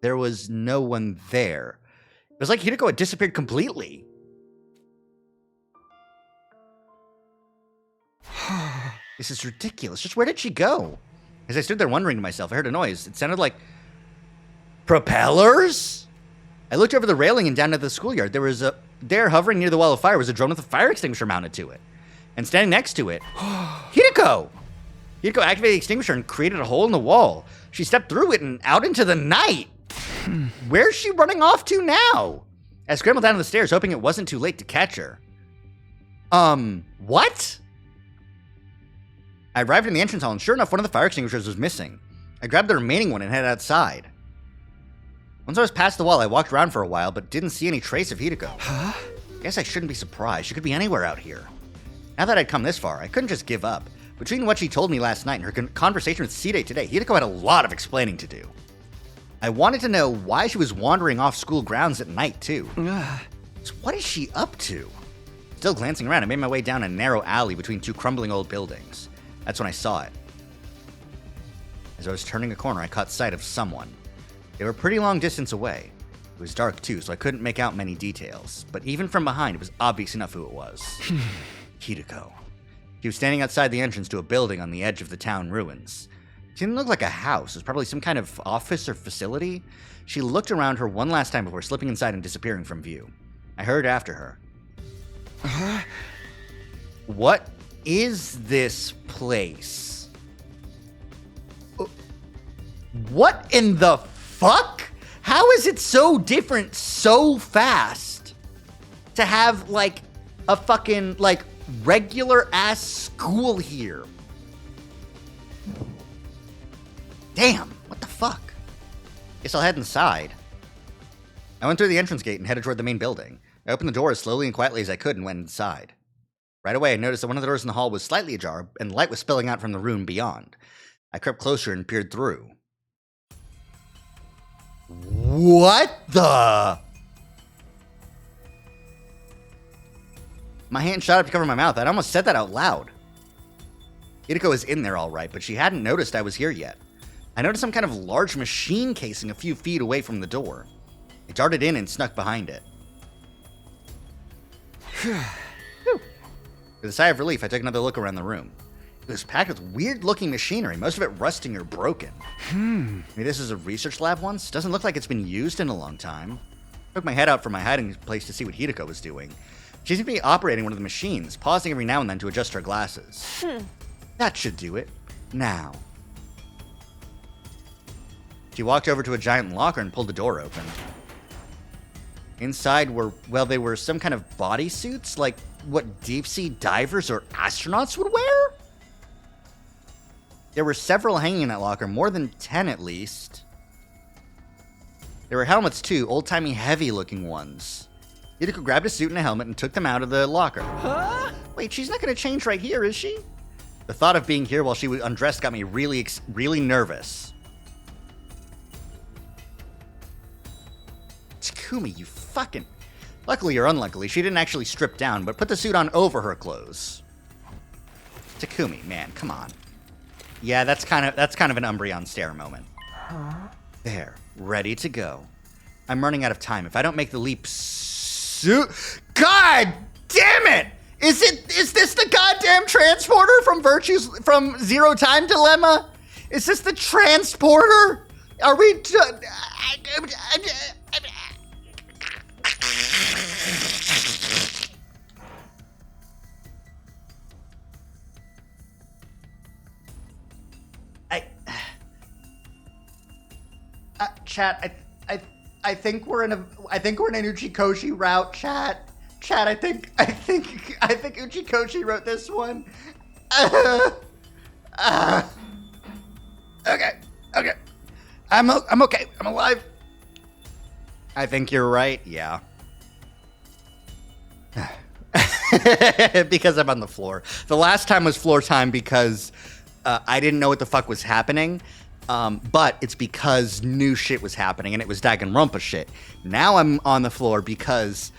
there was no one there. It was like Hidiko had disappeared completely. This is ridiculous. Just where did she go? As I stood there wondering to myself, I heard a noise. It sounded like... propellers? I looked over the railing and down at the schoolyard. There, hovering near the wall of fire, was a drone with a fire extinguisher mounted to it. And standing next to it, Hidiko! Hidiko activated the extinguisher and created a hole in the wall. She stepped through it and out into the night. Where's she running off to now? I scrambled down the stairs, hoping it wasn't too late to catch her. What? I arrived in the entrance hall, and sure enough, one of the fire extinguishers was missing. I grabbed the remaining one and headed outside. Once I was past the wall, I walked around for a while, but didn't see any trace of Hidiko. Huh? Guess I shouldn't be surprised. She could be anywhere out here. Now that I'd come this far, I couldn't just give up. Between what she told me last night and her conversation with Side today, Hidiko had a lot of explaining to do. I wanted to know why she was wandering off school grounds at night, too. So what is she up to? Still glancing around, I made my way down a narrow alley between two crumbling old buildings. That's when I saw it. As I was turning a corner, I caught sight of someone. They were a pretty long distance away. It was dark, too, so I couldn't make out many details. But even from behind, it was obvious enough who it was. Hidiko. She was standing outside the entrance to a building on the edge of the town ruins. It didn't look like a house. It was probably some kind of office or facility. She looked around her one last time before slipping inside and disappearing from view. I hurried after her. What is this place? What in the fuck? How is it so different so fast? To have, like, a fucking, like, regular-ass school here. Damn, what the fuck? Guess I'll head inside. I went through the entrance gate and headed toward the main building. I opened the door as slowly and quietly as I could and went inside. Right away, I noticed that one of the doors in the hall was slightly ajar, and light was spilling out from the room beyond. I crept closer and peered through. What the? My hand shot up to cover my mouth. I'd almost said that out loud. Hidiko was in there all right, but she hadn't noticed I was here yet. I noticed some kind of large machine casing a few feet away from the door. I darted in and snuck behind it. With a sigh of relief, I took another look around the room. It was packed with weird-looking machinery, most of it rusting or broken. Maybe this was a research lab once? Doesn't look like it's been used in a long time. I took my head out from my hiding place to see what Hidiko was doing. She seemed to be operating one of the machines, pausing every now and then to adjust her glasses. That should do it. Now. She walked over to a giant locker and pulled the door open. Inside they were some kind of bodysuits, like what deep-sea divers or astronauts would wear? There were several hanging in that locker, more than 10 at least. There were helmets too, old-timey heavy-looking ones. Hidiko grabbed a suit and a helmet and took them out of the locker. Huh? Wait, she's not going to change right here, is she? The thought of being here while she was undressed got me really nervous. Takumi, you fucking... Luckily or unluckily, she didn't actually strip down, but put the suit on over her clothes. Takumi, man, come on. Yeah, that's kind of an Umbreon stare moment. Huh? There, ready to go. I'm running out of time. If I don't make the leap soon... God damn it! Is this the goddamn transporter from Zero Time Dilemma? Is this the transporter? Are we... Chat, I think we're in an Uchikoshi route, chat. Chat, I think Uchikoshi wrote this one. Okay. I'm okay. I'm alive. I think you're right. Yeah. because I'm on the floor. The last time was floor time because I didn't know what the fuck was happening. But it's because new shit was happening, and it was Danganronpa shit. Now I'm on the floor because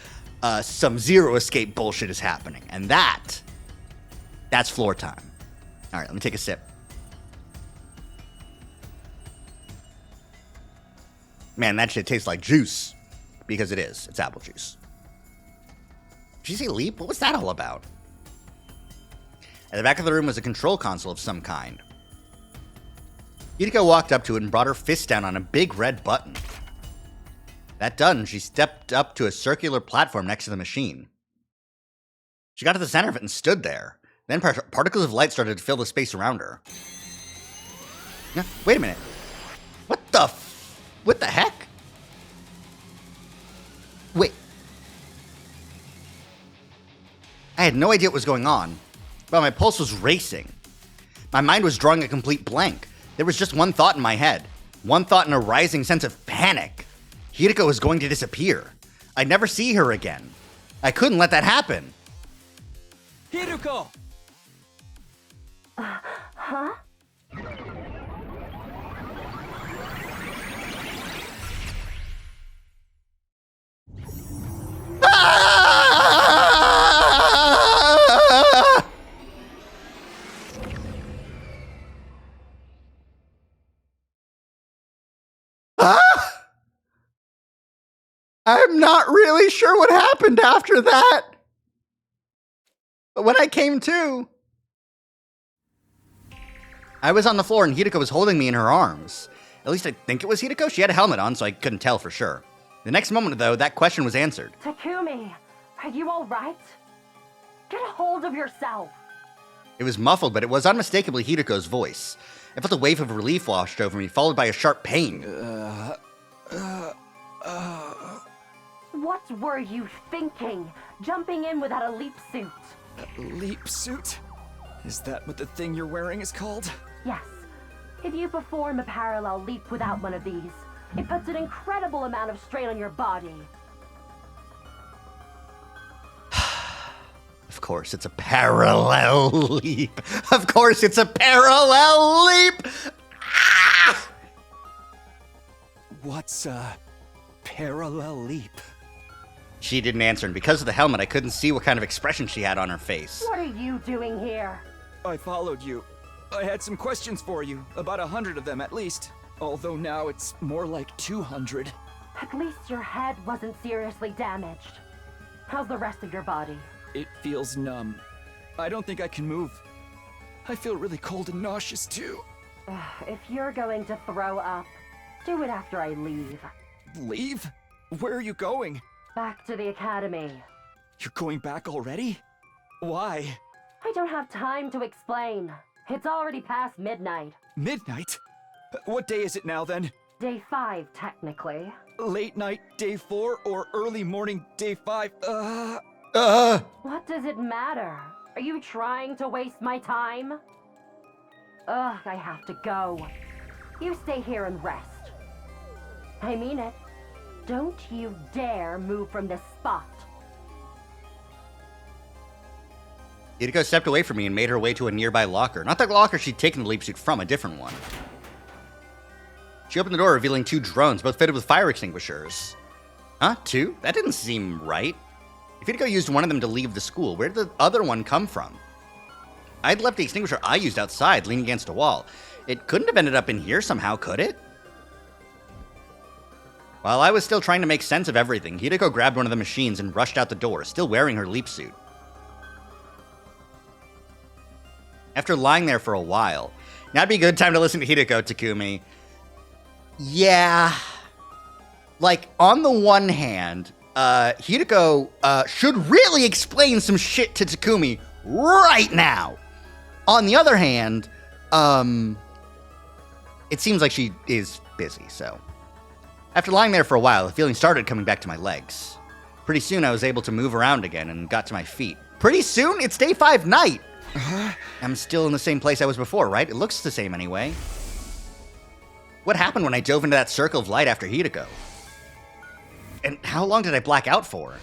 some Zero Escape bullshit is happening, and that's floor time. All right, let me take a sip. Man, that shit tastes like juice, because it is. It's apple juice. Did you say leap? What was that all about? At the back of the room was a control console of some kind. Hideko walked up to it and brought her fist down on a big red button. That done, she stepped up to a circular platform next to the machine. She got to the center of it and stood there. Then particles of light started to fill the space around her. No, wait a minute. What the heck? Wait. I had no idea what was going on, but my pulse was racing. My mind was drawing a complete blank. There was just one thought in my head. One thought and a rising sense of panic. Hideko was going to disappear. I'd never see her again. I couldn't let that happen. Hideko! Huh? I'm not really sure what happened after that. But when I came to, I was on the floor and Hideko was holding me in her arms. At least I think it was Hideko. She had a helmet on, so I couldn't tell for sure. The next moment, though, that question was answered. Takumi, are you all right? Get a hold of yourself. It was muffled, but it was unmistakably Hideko's voice. I felt a wave of relief washed over me, followed by a sharp pain. What were you thinking? Jumping in without a leap suit? Leap suit? Is that what the thing you're wearing is called? Yes. If you perform a parallel leap without one of these, it puts an incredible amount of strain on your body. Of course, it's a parallel leap. Of course, it's a parallel leap. Ah! What's a parallel leap? She didn't answer, and because of the helmet, I couldn't see what kind of expression she had on her face. What are you doing here? I followed you. I had some questions for you, about 100 of them at least. Although now it's more like 200. At least your head wasn't seriously damaged. How's the rest of your body? It feels numb. I don't think I can move. I feel really cold and nauseous too. If you're going to throw up, do it after I leave. Leave? Where are you going? Back to the academy. You're going back already? Why? I don't have time to explain. It's already past midnight. Midnight? What day is it now then? Day 5, technically. Late night, day 4, or early morning, day 5? What does it matter? Are you trying to waste my time? Ugh, I have to go. You stay here and rest. I mean it. Don't you dare move from this spot. Hideko stepped away from me and made her way to a nearby locker. Not the locker she'd taken the leap suit from, a different one. She opened the door, revealing 2 drones, both fitted with fire extinguishers. Huh? 2? That didn't seem right. If Hideko used one of them to leave the school, where did the other one come from? I'd left the extinguisher I used outside, leaning against a wall. It couldn't have ended up in here somehow, could it? While I was still trying to make sense of everything, Hideko grabbed one of the machines and rushed out the door, still wearing her leap suit. After lying there for a while, now'd be a good time to listen to Hideko, Takumi. Yeah. Like, on the one hand, Hideko should really explain some shit to Takumi right now. On the other hand, it seems like she is busy, so. After lying there for a while, the feeling started coming back to my legs. Pretty soon, I was able to move around again and got to my feet. Pretty soon? It's day 5 night! I'm still in the same place I was before, right? It looks the same anyway. What happened when I dove into that circle of light after Hideko? And how long did I black out for?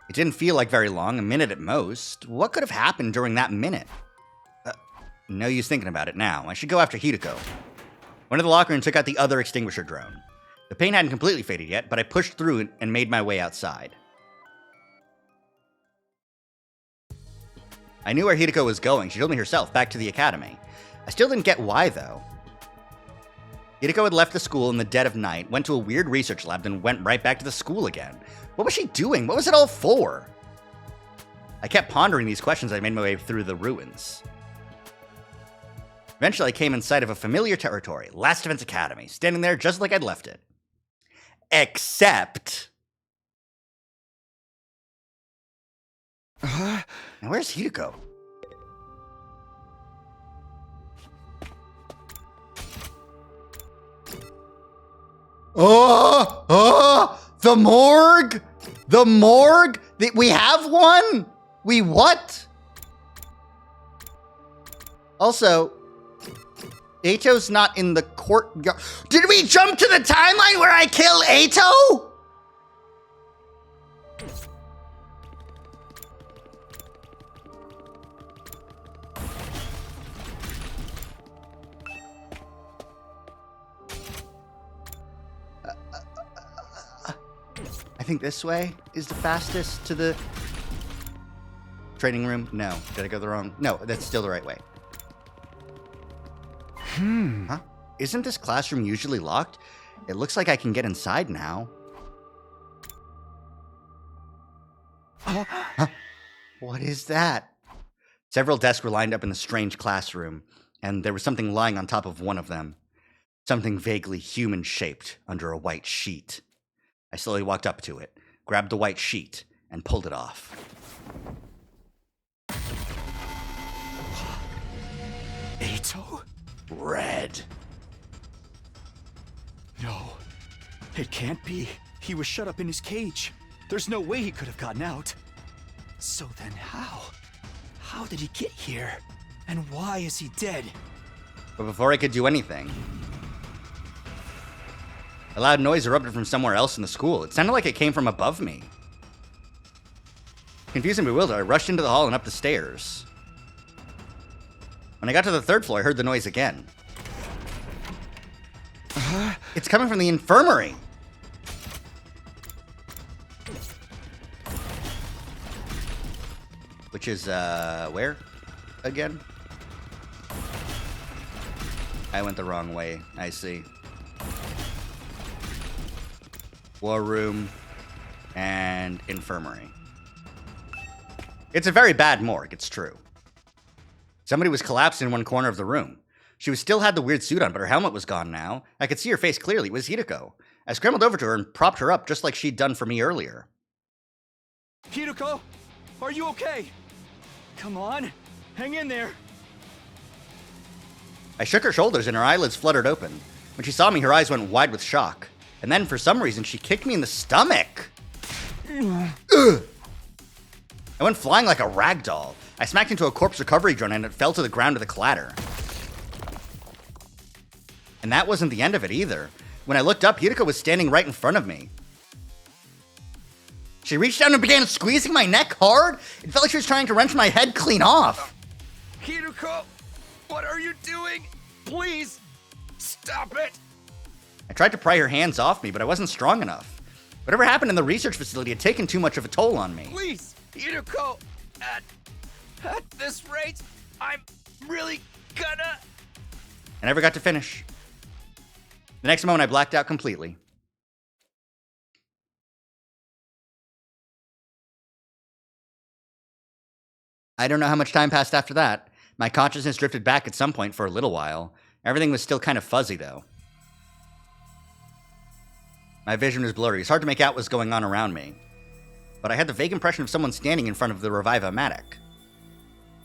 It didn't feel like very long, a minute at most. What could have happened during that minute? No use thinking about it now. I should go after Hideko. Went to the locker and took out the other extinguisher drone. The pain hadn't completely faded yet, but I pushed through it and made my way outside. I knew where Hideko was going. She told me herself, back to the academy. I still didn't get why, though. Hideko had left the school in the dead of night, went to a weird research lab, then went right back to the school again. What was she doing? What was it all for? I kept pondering these questions as I made my way through the ruins. Eventually, I came in sight of a familiar territory, Last Defense Academy, standing there just like I'd left it. Except... Now, where's Hideko? The morgue? The morgue? We have one? We what? Also, Ato's not in the courtyard. Did we jump to the timeline where I kill Ato? I think this way is the fastest to the training room. No, did I go the wrong? No, that's still the right way. Huh? Isn't this classroom usually locked? It looks like I can get inside now. Huh? What is that? Several desks were lined up in the strange classroom, and there was something lying on top of one of them. Something vaguely human-shaped under a white sheet. I slowly walked up to it, grabbed the white sheet, and pulled it off. Ato? Red. No, it can't be. He was shut up in his cage. There's no way he could have gotten out. So then how? How did he get here? And why is he dead? But before I could do anything, a loud noise erupted from somewhere else in the school. It sounded like it came from above me. Confused and bewildered, I rushed into the hall and up the stairs. When I got to the third floor, I heard the noise again. It's coming from the infirmary. Which is, where? Again? I went the wrong way, I see. War room and infirmary. It's a very bad morgue, it's true. Somebody was collapsed in one corner of the room. She still had the weird suit on, but her helmet was gone now. I could see her face clearly. It was Hideko. I scrambled over to her and propped her up just like she'd done for me earlier. Hideko, are you okay? Come on, hang in there. I shook her shoulders and her eyelids fluttered open. When she saw me, her eyes went wide with shock. And then, for some reason, she kicked me in the stomach. Ugh. I went flying like a rag doll. I smacked into a corpse recovery drone and it fell to the ground with a clatter. And that wasn't the end of it either. When I looked up, Hideko was standing right in front of me. She reached down and began squeezing my neck hard. It felt like she was trying to wrench my head clean off. Hideko, what are you doing? Please, stop it. I tried to pry her hands off me, but I wasn't strong enough. Whatever happened in the research facility had taken too much of a toll on me. Please, Hideko, at this rate, I'm really gonna... I never got to finish. The next moment, I blacked out completely. I don't know how much time passed after that. My consciousness drifted back at some point for a little while. Everything was still kind of fuzzy, though. My vision was blurry. It's hard to make out what's going on around me. But I had the vague impression of someone standing in front of the Revive-O-Matic.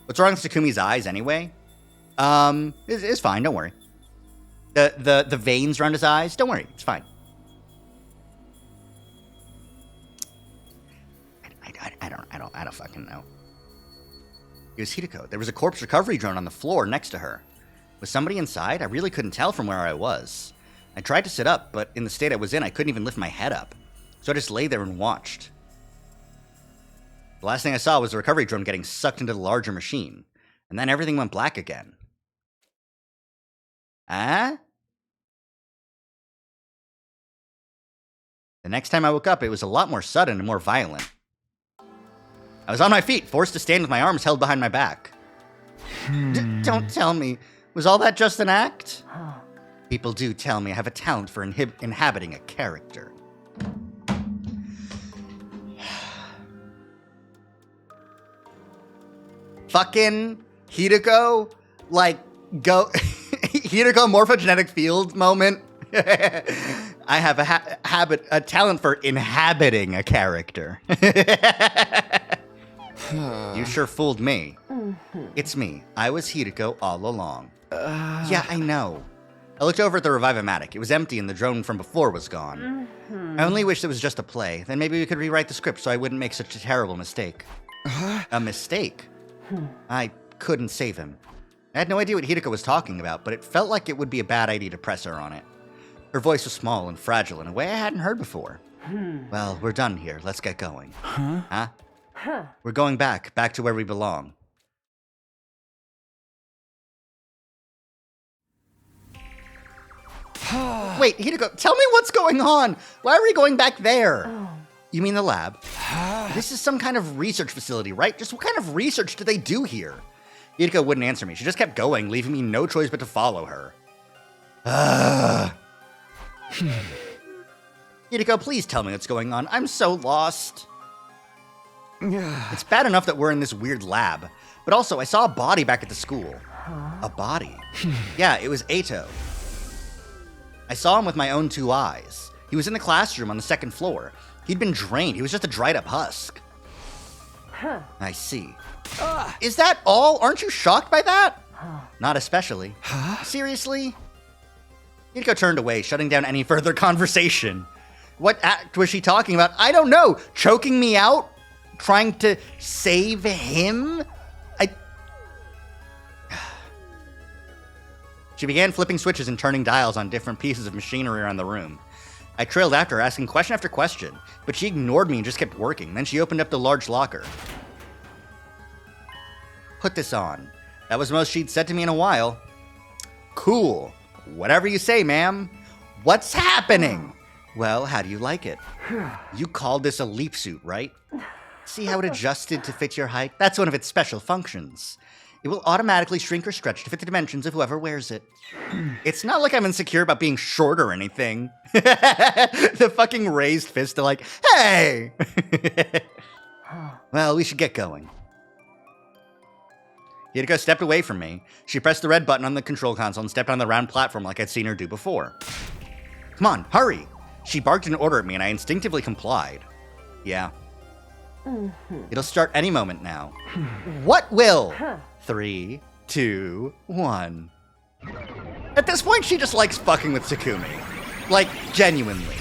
What's wrong with Takumi's eyes, anyway? It's fine, don't worry. The veins around his eyes, don't worry, it's fine. I don't fucking know. It was Hideko. There was a corpse recovery drone on the floor next to her. Was somebody inside? I really couldn't tell from where I was. I tried to sit up, but in the state I was in, I couldn't even lift my head up. So I just lay there and watched. The last thing I saw was the recovery drone getting sucked into the larger machine. And then everything went black again. Ah? The next time I woke up, it was a lot more sudden and more violent. I was on my feet, forced to stand with my arms held behind my back. Don't tell me. Was all that just an act? People do tell me I have a talent for inhabiting a character. Fucking Hideko, like, go... Hideko morphogenetic field moment. I have a talent for inhabiting a character. You sure fooled me. It's me. I was Hideko all along. Yeah, I know. I looked over at the Revive-O-Matic. It was empty and the drone from before was gone. I only wish it was just a play. Then maybe we could rewrite the script so I wouldn't make such a terrible mistake. A mistake? I couldn't save him. I had no idea what Hideko was talking about, but it felt like it would be a bad idea to press her on it. Her voice was small and fragile in a way I hadn't heard before. Well, we're done here. Let's get going. Huh? We're going back to where we belong. Wait, Hideko, tell me what's going on. Why are we going back there? You mean the lab? This is some kind of research facility, right? Just what kind of research do they do here? Hideko wouldn't answer me. She just kept going, leaving me no choice but to follow her. Hideko, please tell me what's going on. I'm so lost. It's bad enough that we're in this weird lab, but also I saw a body back at the school. A body? Yeah, it was Eito. I saw him with my own 2 eyes. He was in the classroom on the 2nd floor. He'd been drained. He was just a dried up husk. I see. Is that all? Aren't you shocked by that? Not especially. Seriously? Hideko turned away, shutting down any further conversation. What act was she talking about? I don't know. Choking me out? Trying to save him? She began flipping switches and turning dials on different pieces of machinery around the room. I trailed after her, asking question after question, but she ignored me and just kept working. Then she opened up the large locker. Put this on. That was the most she'd said to me in a while. Cool. Whatever you say, ma'am. What's happening? Well, how do you like it? You called this a leap suit, right? See how it adjusted to fit your height? That's one of its special functions. It will automatically shrink or stretch to fit the dimensions of whoever wears it. It's not like I'm insecure about being short or anything. The fucking raised fist to like, hey! Well, we should get going. Hideko stepped away from me. She pressed the red button on the control console and stepped on the round platform like I'd seen her do before. Come on, hurry! She barked an order at me and I instinctively complied. Yeah. It'll start any moment now. What will? 3, 2, 1. At this point, she just likes fucking with Takumi. Like, genuinely.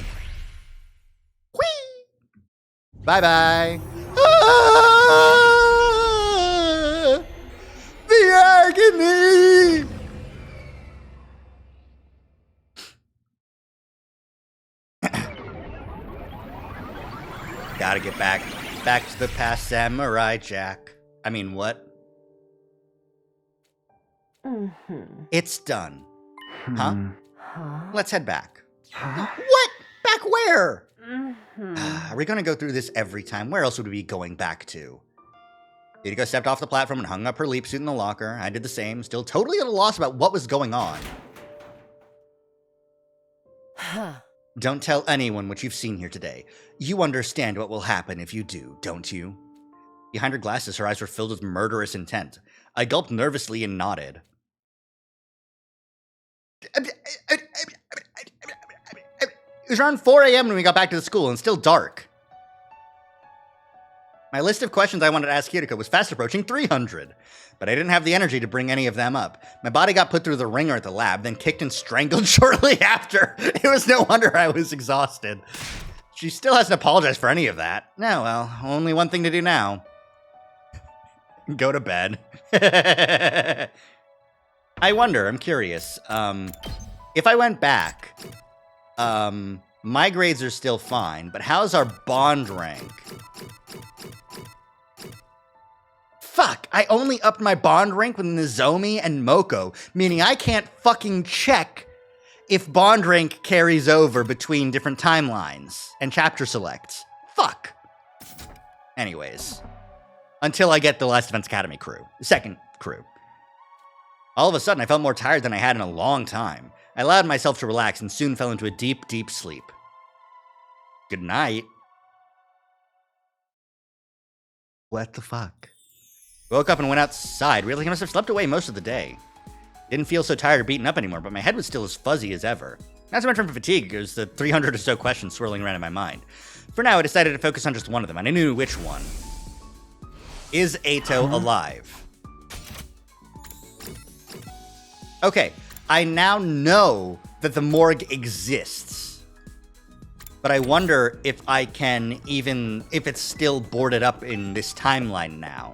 Whee! Bye-bye. Ah! The agony! Gotta get back to the past, Samurai Jack. I mean, what? It's done. Huh? Let's head back. What? Back where? Are we gonna go through this every time? Where else would we be going back to? Hideko stepped off the platform and hung up her leap suit in the locker. I did the same, still totally at a loss about what was going on. Don't tell anyone what you've seen here today. You understand what will happen if you do, don't you? Behind her glasses, her eyes were filled with murderous intent. I gulped nervously and nodded. It was around 4 a.m. when we got back to the school, and still dark. My list of questions I wanted to ask Hideko was fast approaching 300, but I didn't have the energy to bring any of them up. My body got put through the ringer at the lab, then kicked and strangled shortly after. It was no wonder I was exhausted. She still hasn't apologized for any of that. No, well, only one thing to do now. Go to bed. I wonder, I'm curious, if I went back, my grades are still fine, but how's our bond rank? Fuck, I only upped my bond rank with Nozomi and Moko, meaning I can't fucking check if bond rank carries over between different timelines and chapter selects. Fuck. Anyways, until I get the Last Defense Academy crew, the second crew. All of a sudden, I felt more tired than I had in a long time. I allowed myself to relax and soon fell into a deep, deep sleep. Good night. What the fuck? Woke up and went outside, realizing I must have slept away most of the day. Didn't feel so tired or beaten up anymore, but my head was still as fuzzy as ever. Not so much from fatigue, it was the 300 or so questions swirling around in my mind. For now, I decided to focus on just one of them, and I knew which one. Is Eito alive? Okay, I now know that the morgue exists. But I wonder if I can even, if it's still boarded up in this timeline now.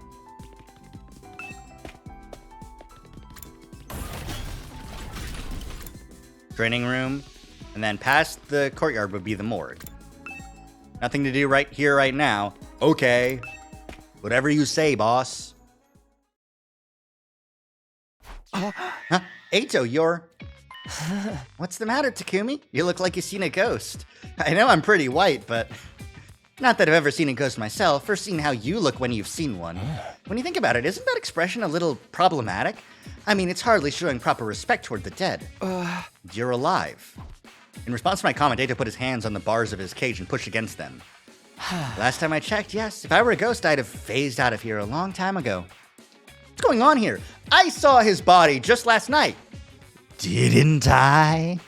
Training room, and then past the courtyard would be the morgue. Nothing to do right here, right now. Okay. Whatever you say, boss. Huh? Eito, you're... What's the matter, Takumi? You look like you've seen a ghost. I know I'm pretty white, but... Not that I've ever seen a ghost myself, or seen how you look when you've seen one. When you think about it, isn't that expression a little problematic? I mean, it's hardly showing proper respect toward the dead. You're alive. In response to my comment, Eito put his hands on the bars of his cage and pushed against them. Last time I checked, yes, if I were a ghost, I'd have phased out of here a long time ago. What's going on here? I saw his body just last night. Didn't I?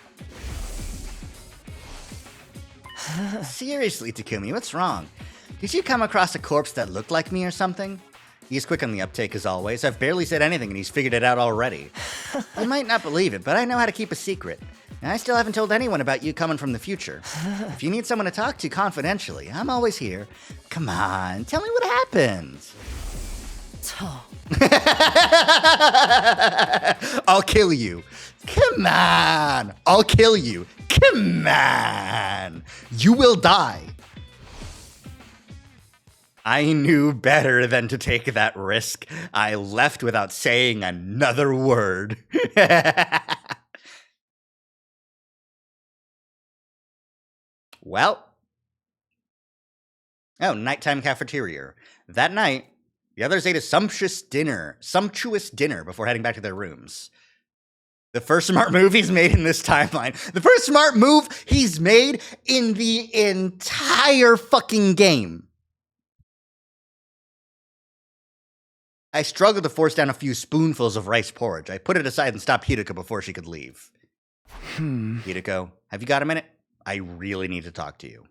Seriously, Takumi, what's wrong? Did you come across a corpse that looked like me or something? He's quick on the uptake as always. I've barely said anything and he's figured it out already. You might not believe it, but I know how to keep a secret. And I still haven't told anyone about you coming from the future. If you need someone to talk to confidentially, I'm always here. Come on, tell me what happened. I'll kill you. Come on, I'll kill you. Come on, you will die. I knew better than to take that risk. I left without saying another word. Well. Oh, nighttime cafeteria. That night, the others ate a sumptuous dinner before heading back to their rooms. The first smart move he's made in this timeline. The first smart move he's made in the entire fucking game. I struggled to force down a few spoonfuls of rice porridge. I put it aside and stopped Hideko before she could leave. Hideko, have you got a minute? I really need to talk to you.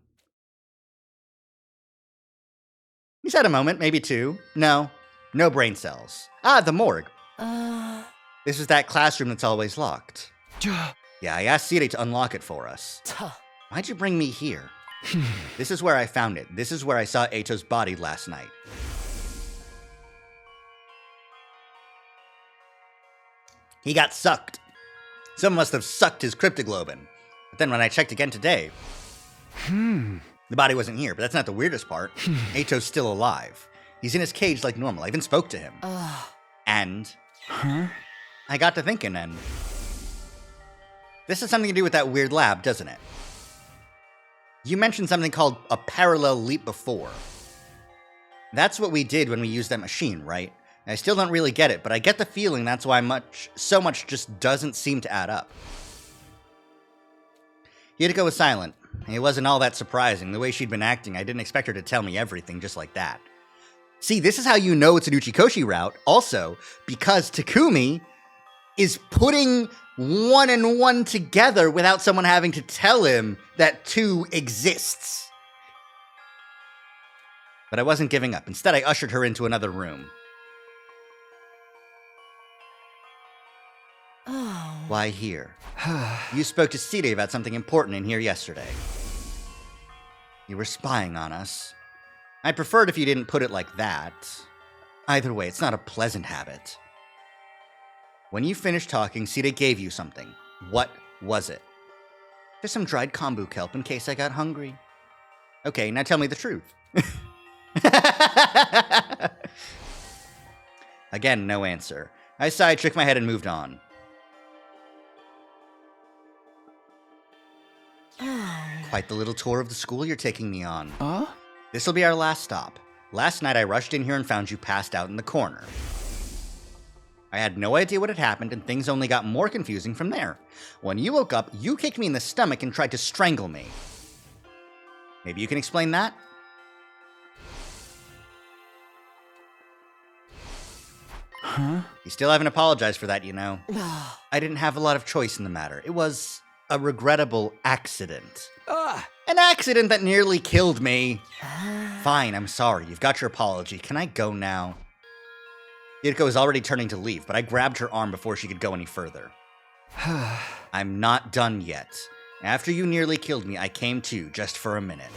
He's had a moment, maybe two. No brain cells. Ah, the morgue. This is that classroom that's always locked. Yeah, I asked Siri to unlock it for us. Why'd you bring me here? This is where I found it. This is where I saw Eito's body last night. He got sucked. Someone must have sucked his cryptoglobin. But then when I checked again today, the body wasn't here, but that's not the weirdest part. Eito's still alive. He's in his cage like normal. I even spoke to him. And I got to thinking, and this has something to do with that weird lab, doesn't it? You mentioned something called a parallel leap before. That's what we did when we used that machine, right? I still don't really get it, but I get the feeling that's why so much just doesn't seem to add up. Hideko was silent. It wasn't all that surprising. The way she'd been acting, I didn't expect her to tell me everything just like that. See, this is how you know it's an Uchikoshi route, also, because Takumi is putting one and one together without someone having to tell him that two exists. But I wasn't giving up. Instead, I ushered her into another room. Why here? You spoke to Siri about something important in here yesterday. You were spying on us. I'd prefer it if you didn't put it like that. Either way, it's not a pleasant habit. When you finished talking, Siri gave you something. What was it? Just some dried kombu kelp in case I got hungry. Okay, now tell me the truth. Again, no answer. I sighed, shook my head, and moved on. Quite the little tour of the school you're taking me on. Huh? This'll be our last stop. Last night I rushed in here and found you passed out in the corner. I had no idea what had happened, and things only got more confusing from there. When you woke up, you kicked me in the stomach and tried to strangle me. Maybe you can explain that? Huh? You still haven't apologized for that, you know. I didn't have a lot of choice in the matter. It was a regrettable accident. An accident that nearly killed me. Fine, I'm sorry. You've got your apology. Can I go now? Yuriko was already turning to leave, but I grabbed her arm before she could go any further. I'm not done yet. After you nearly killed me, I came to just for a minute.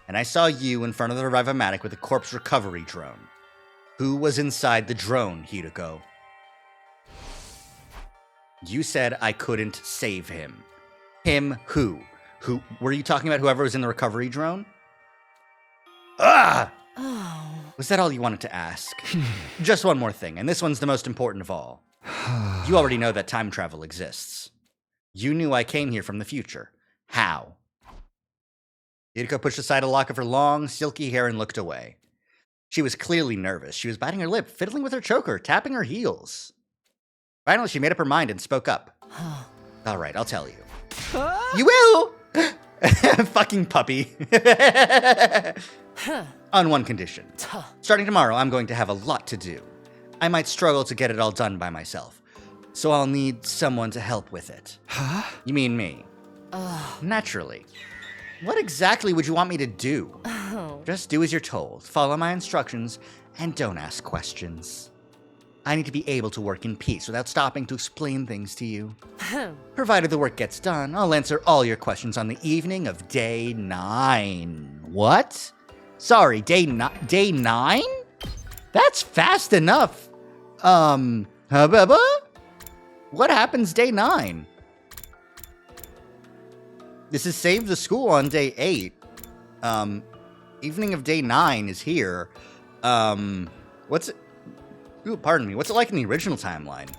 And I saw you in front of the Revimatic with a corpse recovery drone. Who was inside the drone, Hideko? You said I couldn't save him. Him who? Who? Were you talking about whoever was in the recovery drone? Ah! Was that all you wanted to ask? Just one more thing, and this one's the most important of all. You already know that time travel exists. You knew I came here from the future. How? Hideko pushed aside a lock of her long, silky hair and looked away. She was clearly nervous. She was biting her lip, fiddling with her choker, tapping her heels. Finally, she made up her mind and spoke up. All right, I'll tell you. You will! Fucking puppy. On one condition. Starting tomorrow, I'm going to have a lot to do. I might struggle to get it all done by myself, so I'll need someone to help with it. Huh? You mean me? Naturally. What exactly would you want me to do? Just do as you're told, follow my instructions, and don't ask questions. I need to be able to work in peace without stopping to explain things to you. Provided the work gets done, I'll answer all your questions on the evening of day 9. What? Sorry, day 9? That's fast enough. Hubba? What happens day 9? This is save the school on day 8. Evening of day 9 is here. What's it? Ooh, pardon me. What's it like in the original timeline?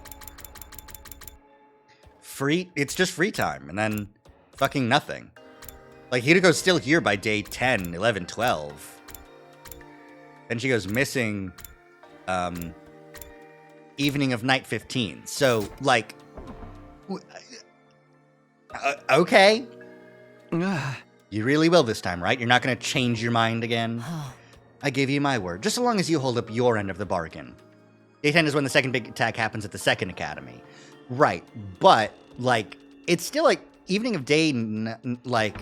It's just free time, and then fucking nothing. Like, Hideko's still here by day 10, 11, 12. Then she goes missing, evening of night 15. So, like, okay. You really will this time, right? You're not gonna change your mind again? I give you my word, just so long as you hold up your end of the bargain. Day 10 is when the second big attack happens at the second academy. Right, but, like, it's still, like, evening of day, like...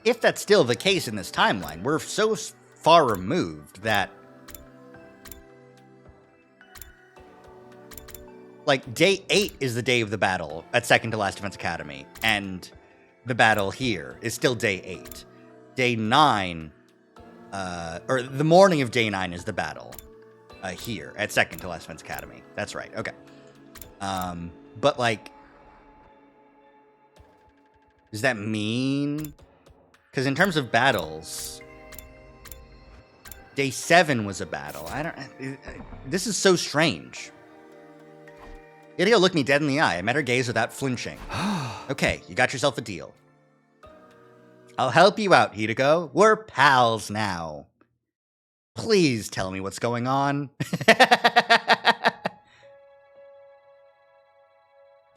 If that's still the case in this timeline, we're so far removed that... Like, day 8 is the day of the battle at Second to Last Defense Academy, and the battle here is still day 8. Day 9... or the morning of day 9 is the battle here at Second to Last Defense Academy. That's right. Okay. But like, does that mean? Because in terms of battles, day 7 was a battle. This is so strange. Hideko looked me dead in the eye. I met her gaze without flinching. Okay, you got yourself a deal. I'll help you out, Hideko. We're pals now. Please tell me what's going on.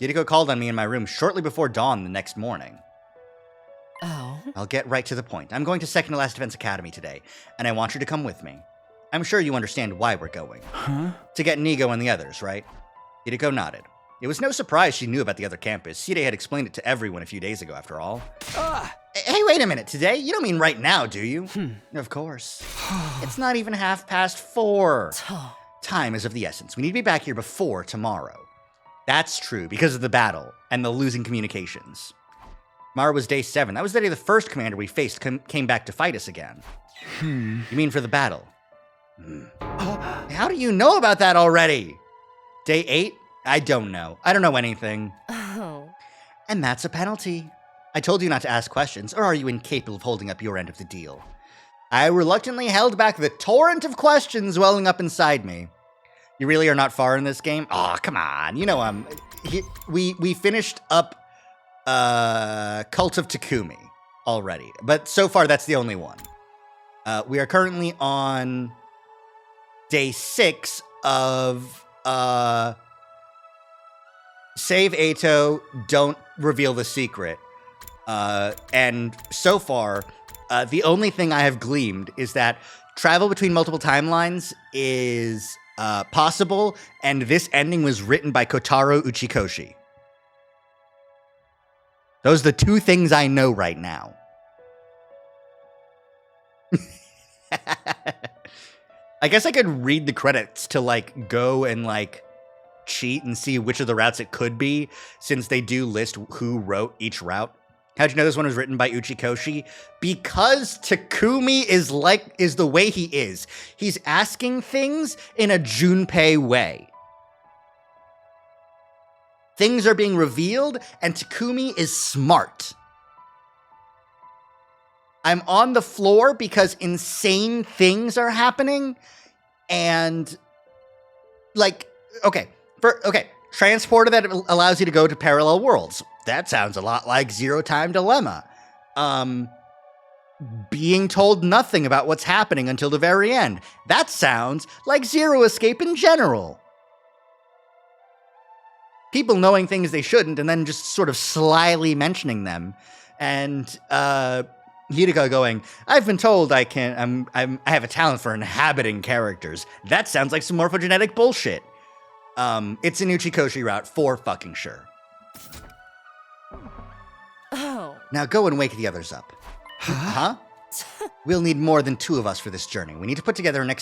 Hideko called on me in my room shortly before dawn the next morning. Oh? I'll get right to the point. I'm going to Second to Last Defense Academy today, and I want you to come with me. I'm sure you understand why we're going. Huh? To get Nigo and the others, right? Hideko nodded. It was no surprise she knew about the other campus. Side had explained it to everyone a few days ago, after all. Hey, wait a minute. Today? You don't mean right now, do you? Of course. It's not even 4:30. Time is of the essence. We need to be back here before tomorrow. That's true, because of the battle and the losing communications. Tomorrow was day 7. That was the day the first commander we faced came back to fight us again. You mean for the battle? How do you know about that already? Day 8? I don't know. I don't know anything. Oh. And that's a penalty. I told you not to ask questions, or are you incapable of holding up your end of the deal? I reluctantly held back the torrent of questions welling up inside me. You really are not far in this game? Aw, come on. You know, we finished up Cult of Takumi already, but so far that's the only one. We are currently on day 6 of Save Ato, Don't Reveal the Secret. And so far, the only thing I have gleaned is that travel between multiple timelines is possible, and this ending was written by Kotaro Uchikoshi. Those are the 2 things I know right now. I guess I could read the credits to, like, go and, like, cheat and see which of the routes it could be, since they do list who wrote each route. How'd you know this one was written by Uchikoshi? Because Takumi is the way he is. He's asking things in a Junpei way. Things are being revealed, and Takumi is smart. I'm on the floor because insane things are happening, and, like, transporter that allows you to go to parallel worlds. That sounds a lot like Zero Time Dilemma. Being told nothing about what's happening until the very end. That sounds like Zero Escape in general. People knowing things they shouldn't and then just sort of slyly mentioning them. And Hidaka going, I've been told I have a talent for inhabiting characters. That sounds like some morphogenetic bullshit. It's an Uchikoshi route for fucking sure. Oh. Now go and wake the others up. Huh? We'll need more than 2 of us for this journey. We need to put together an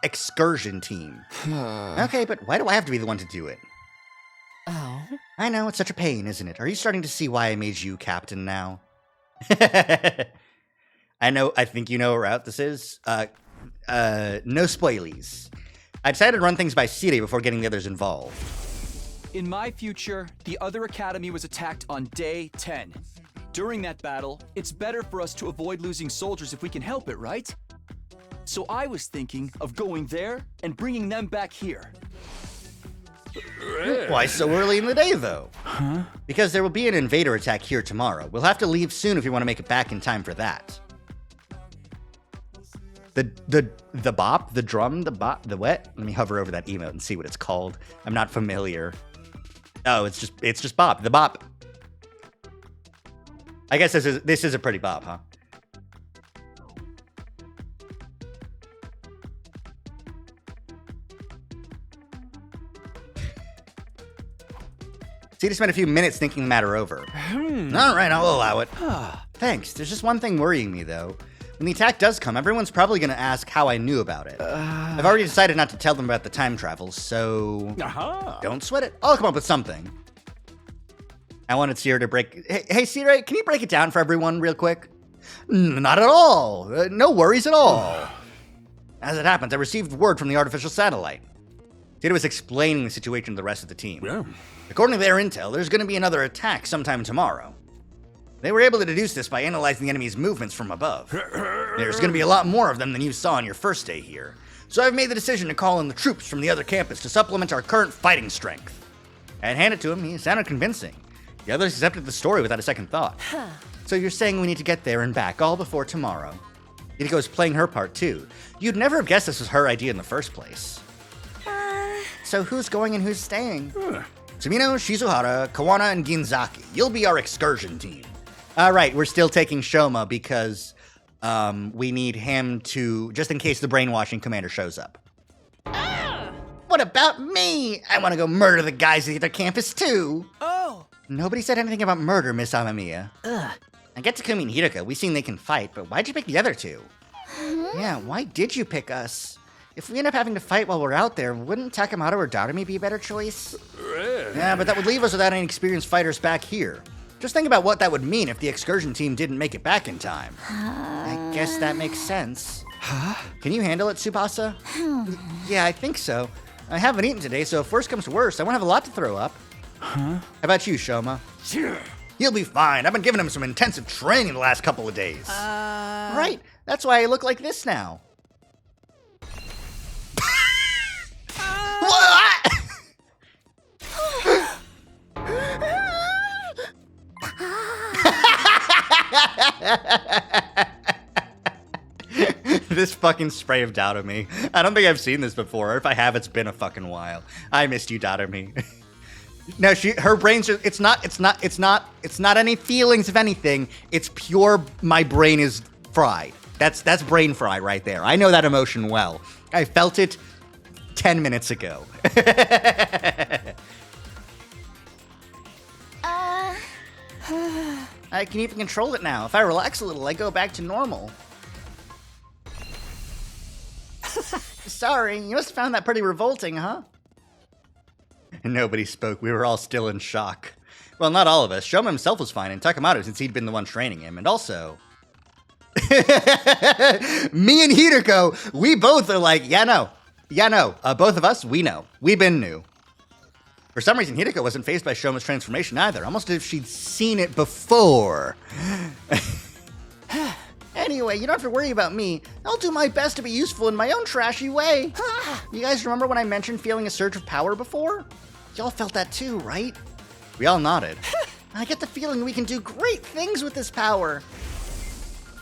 excursion team. Okay, but why do I have to be the one to do it? Oh. I know, it's such a pain, isn't it? Are you starting to see why I made you captain now? I think you know what route this is. No spoilies. I decided to run things by Siri before getting the others involved. In my future, the other academy was attacked on day 10. During that battle, it's better for us to avoid losing soldiers if we can help it, right? So I was thinking of going there and bringing them back here. Why so early in the day, though? Huh? Because there will be an invader attack here tomorrow. We'll have to leave soon if we want to make it back in time for that. The bop, the drum, the bop, the what? Let me hover over that emote and see what it's called. I'm not familiar. Oh, it's just bop, the bop. I guess this is a pretty bop, huh? Cedar spent a few minutes thinking the matter over. All right, I'll allow it. Thanks. There's just one thing worrying me, though. When the attack does come, everyone's probably going to ask how I knew about it. I've already decided not to tell them about the time travel, so don't sweat it. I'll come up with something. I wanted Sierra to break... Hey, Sierra, can you break it down for everyone real quick? Not at all. No worries at all. As it happens, I received word from the artificial satellite. Sierra was explaining the situation to the rest of the team. Yeah. According to their intel, there's going to be another attack sometime tomorrow. They were able to deduce this by analyzing the enemy's movements from above. There's going to be a lot more of them than you saw on your first day here. So I've made the decision to call in the troops from the other campus to supplement our current fighting strength. I'd hand it to him, he sounded convincing. The others accepted the story without a second thought. So you're saying we need to get there and back all before tomorrow. Yuriko's playing her part too. You'd never have guessed this was her idea in the first place. So who's going and who's staying? Sumino, Shizuhara, Kawana, and Ginzaki. You'll be our excursion team. All right, we're still taking Shoma because we need him to, just in case the brainwashing commander shows up. What about me? I want to go murder the guys at the other campus too. Oh. Nobody said anything about murder, Miss Amamiya. I get Takumi and Hidaka. We've seen they can fight, but why'd you pick the other two? Yeah, why did you pick us? If we end up having to fight while we're out there, wouldn't Takemoto or Darumi be a better choice? Yeah, but that would leave us without any experienced fighters back here. Just think about what that would mean if the excursion team didn't make it back in time. I guess that makes sense. Can you handle it, Tsubasa? Yeah, I think so. I haven't eaten today, so if worse comes to worse, I won't have a lot to throw up. How about you, Shoma? He'll be fine. I've been giving him some intensive training the last couple of days. Right, that's why I look like this now. What? This fucking spray of Dotomi. I don't think I've seen this before. Or if I have, it's been a fucking while. I missed you, Dotomi. No, her brain's just, it's not any feelings of anything. It's pure, my brain is fried. That's brain fry right there. I know that emotion well. I felt it 10 minutes ago. I can even control it now. If I relax a little, I go back to normal. Sorry, you must have found that pretty revolting, huh? Nobody spoke. We were all still in shock. Well, not all of us. Shoma himself was fine, and Takemoto, since he'd been the one training him, and also... me and Hideko, we both are like, yeah, no. Both of us, we know. We've been new. For some reason, Hideko wasn't phased by Shoma's transformation either, almost as if she'd seen it before. Anyway, you don't have to worry about me. I'll do my best to be useful in my own trashy way. You guys remember when I mentioned feeling a surge of power before? Y'all felt that too, right? We all nodded. I get the feeling we can do great things with this power.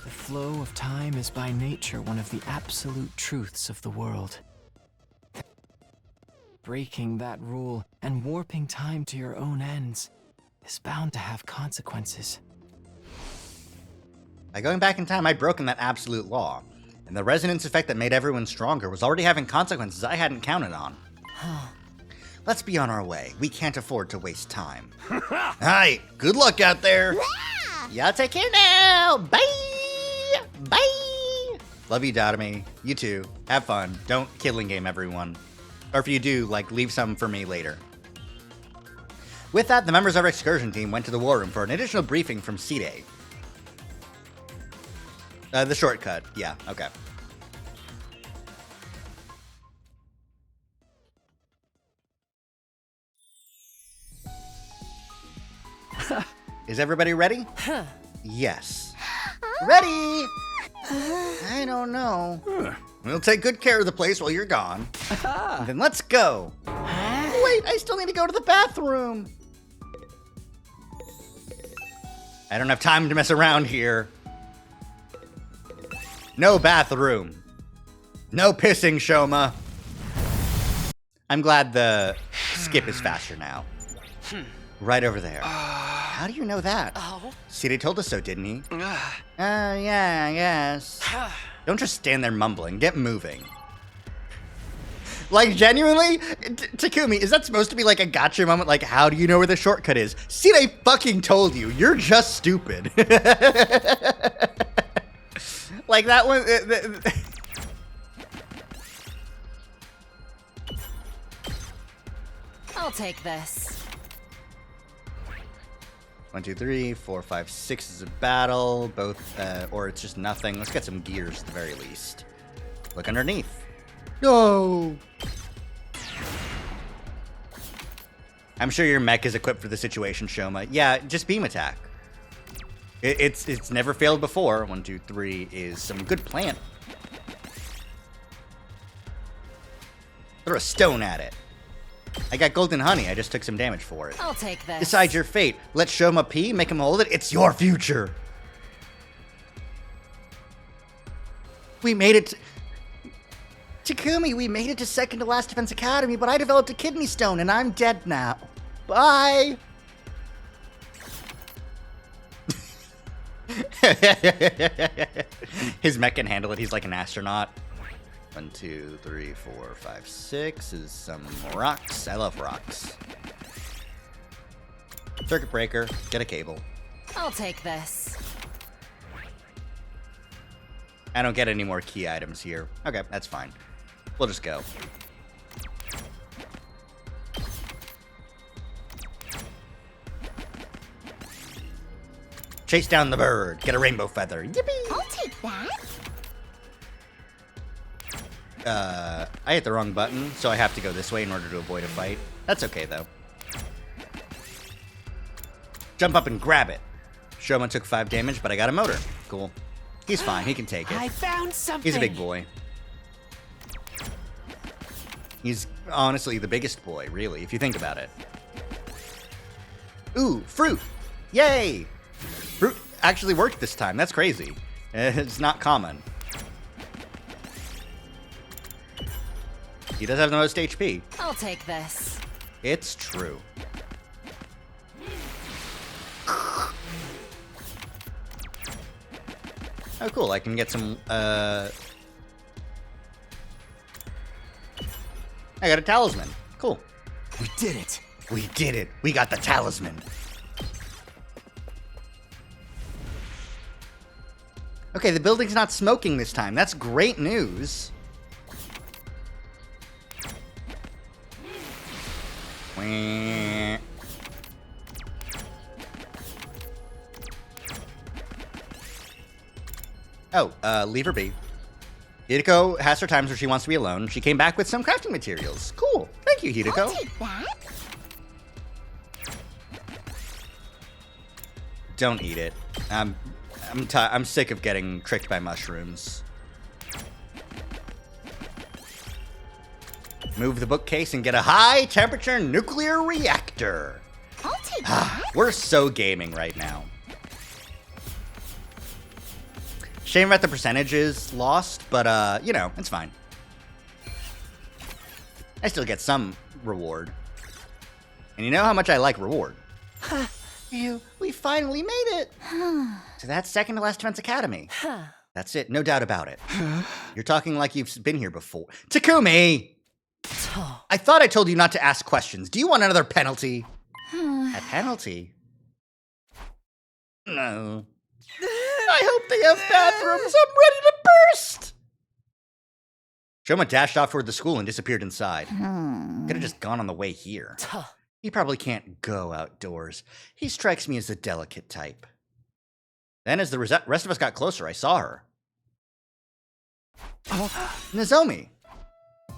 The flow of time is by nature one of the absolute truths of the world. Breaking that rule and warping time to your own ends is bound to have consequences. By going back in time, I'd broken that absolute law, and the resonance effect that made everyone stronger was already having consequences I hadn't counted on. Let's be on our way. We can't afford to waste time. Alright, good luck out there. Y'all take care now. Bye! Bye! Love you, Dotomi. You too. Have fun. Don't killing game everyone. Or if you do, like, leave some for me later. With that, the members of our excursion team went to the war room for an additional briefing from Side. The shortcut. Yeah, okay. Is everybody ready? Yes. Ready! I don't know. We'll take good care of the place while you're gone. Then let's go. Wait, I still need to go to the bathroom. I don't have time to mess around here. No bathroom. No pissing, Shoma. I'm glad the skip is faster now. Right over there. How do you know that? Siri told us so, didn't he? Yeah, I guess. Don't just stand there mumbling. Get moving. Like, genuinely? Takumi, is that supposed to be like a gotcha moment? Like, how do you know where the shortcut is? Siri fucking told you. You're just stupid. Like, that one... I'll take this. 1, 2, 3, 4, 5, 6 is a battle. Both, or it's just nothing. Let's get some gears at the very least. Look underneath. No! I'm sure your mech is equipped for the situation, Shoma. Yeah, just beam attack. It's never failed before. 1, 2, 3 is some good plant. Throw a stone at it. I got golden honey. I just took some damage for it. I'll take this. Decide your fate. Let Shoma pee, make him hold it. It's your future. We made it. Takumi, we made it to second to last Defense Academy, but I developed a kidney stone and I'm dead now. Bye. His mech can handle it. He's like an astronaut. 1, 2, 3, 4, 5, 6 is some rocks. I love rocks. Circuit breaker. Get a cable. I'll take this. I don't get any more key items here. Okay, that's fine. We'll just go. Chase down the bird. Get a rainbow feather. Yippee! I'll take that. I hit the wrong button, so I have to go this way in order to avoid a fight. That's okay, though. Jump up and grab it. Shoma took 5 damage, but I got a motor. Cool. He's fine. He can take I it. found something. He's a big boy. He's honestly the biggest boy, really, if you think about it. Ooh, fruit! Yay! Fruit actually worked this time. That's crazy. It's not common. He does have the most HP. I'll take this. It's true. Oh, cool. I can get some, I got a talisman. Cool. We did it. We did it. We got the talisman. Okay, the building's not smoking this time. That's great news. Wah. Oh, leave her be. Hideko has her times where she wants to be alone. She came back with some crafting materials. Cool. Thank you, Hideko. I'll take that. Don't eat it. I'm sick of getting tricked by mushrooms. Move the bookcase and get a high-temperature nuclear reactor. I'll take that. We're so gaming right now. Shame about the percentages lost, but, you know, it's fine. I still get some reward. And you know how much I like reward. We finally made it. To that second to last Defense Academy. That's it, no doubt about it. You're talking like you've been here before. Takumi! I thought I told you not to ask questions. Do you want another penalty? A penalty? No. I hope they have bathrooms. I'm ready to burst. Shoma dashed off toward the school and disappeared inside. Could have just gone on the way here. He probably can't go outdoors. He strikes me as a delicate type. Then as the rest of us got closer, I saw her. Nozomi.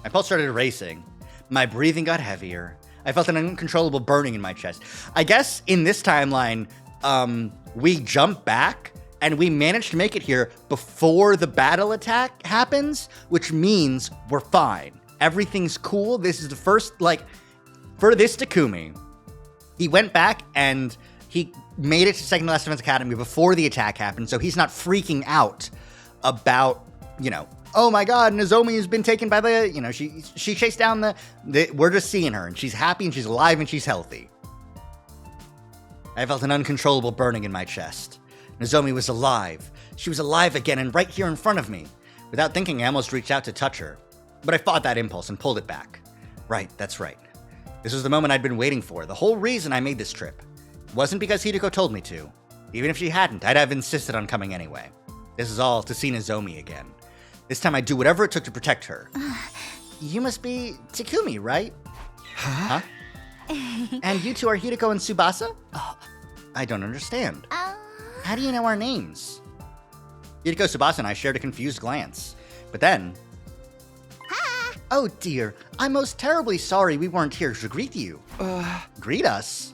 My pulse started racing. My breathing got heavier. I felt an uncontrollable burning in my chest. I guess in this timeline, we jump back and we managed to make it here before the battle attack happens, which means we're fine. Everything's cool. This is the first, for this Takumi, he went back and he made it to Second to Last Defense Academy before the attack happened, so he's not freaking out about, oh my god, Nozomi has been taken by the, she chased down we're just seeing her, and she's happy, and she's alive, and she's healthy. I felt an uncontrollable burning in my chest. Nozomi was alive. She was alive again, and right here in front of me. Without thinking, I almost reached out to touch her, but I fought that impulse and pulled it back. Right, that's right. This was the moment I'd been waiting for, the whole reason I made this trip. It wasn't because Hideko told me to. Even if she hadn't, I'd have insisted on coming anyway. This is all to see Nozomi again. This time I'd do whatever it took to protect her. You must be Takumi, right? Huh? And you two are Hideko and Tsubasa? I don't understand. How do you know our names? Hideko, Tsubasa, and I shared a confused glance. But then... Oh dear, I'm most terribly sorry we weren't here to greet you. Greet us?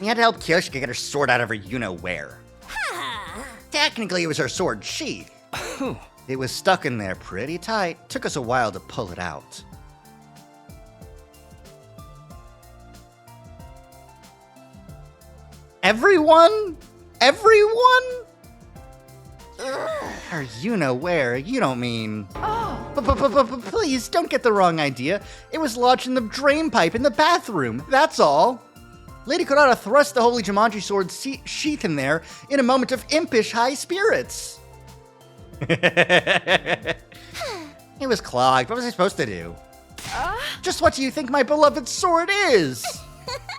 We had to help Kyoshika get her sword out of her you-know-where. Technically, it was her sword sheath. It was stuck in there pretty tight. Took us a while to pull it out. Everyone? Her you-know-where? You don't mean... Please, don't get the wrong idea. It was lodged in the drain pipe in the bathroom, that's all. Lady Kurata thrust the holy Jumanji sword sheath in there in a moment of impish high spirits. It was clogged. What was I supposed to do? Just what do you think my beloved sword is?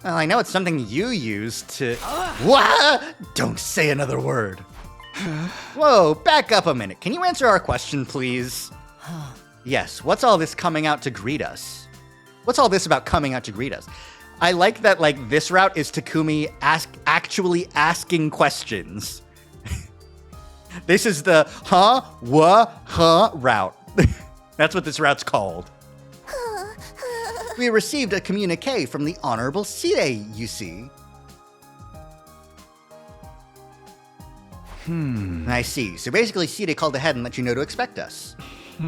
Well, I know it's something you used to... What? Don't say another word. Whoa, back up a minute. Can you answer our question, please? Yes, what's all this coming out to greet us? What's all this about coming out to greet us? I like that, this route is Takumi actually asking questions. This is the route. That's what this route's called. We received a communique from the Honorable Sire, you see. I see. So basically, Side called ahead and let you know to expect us.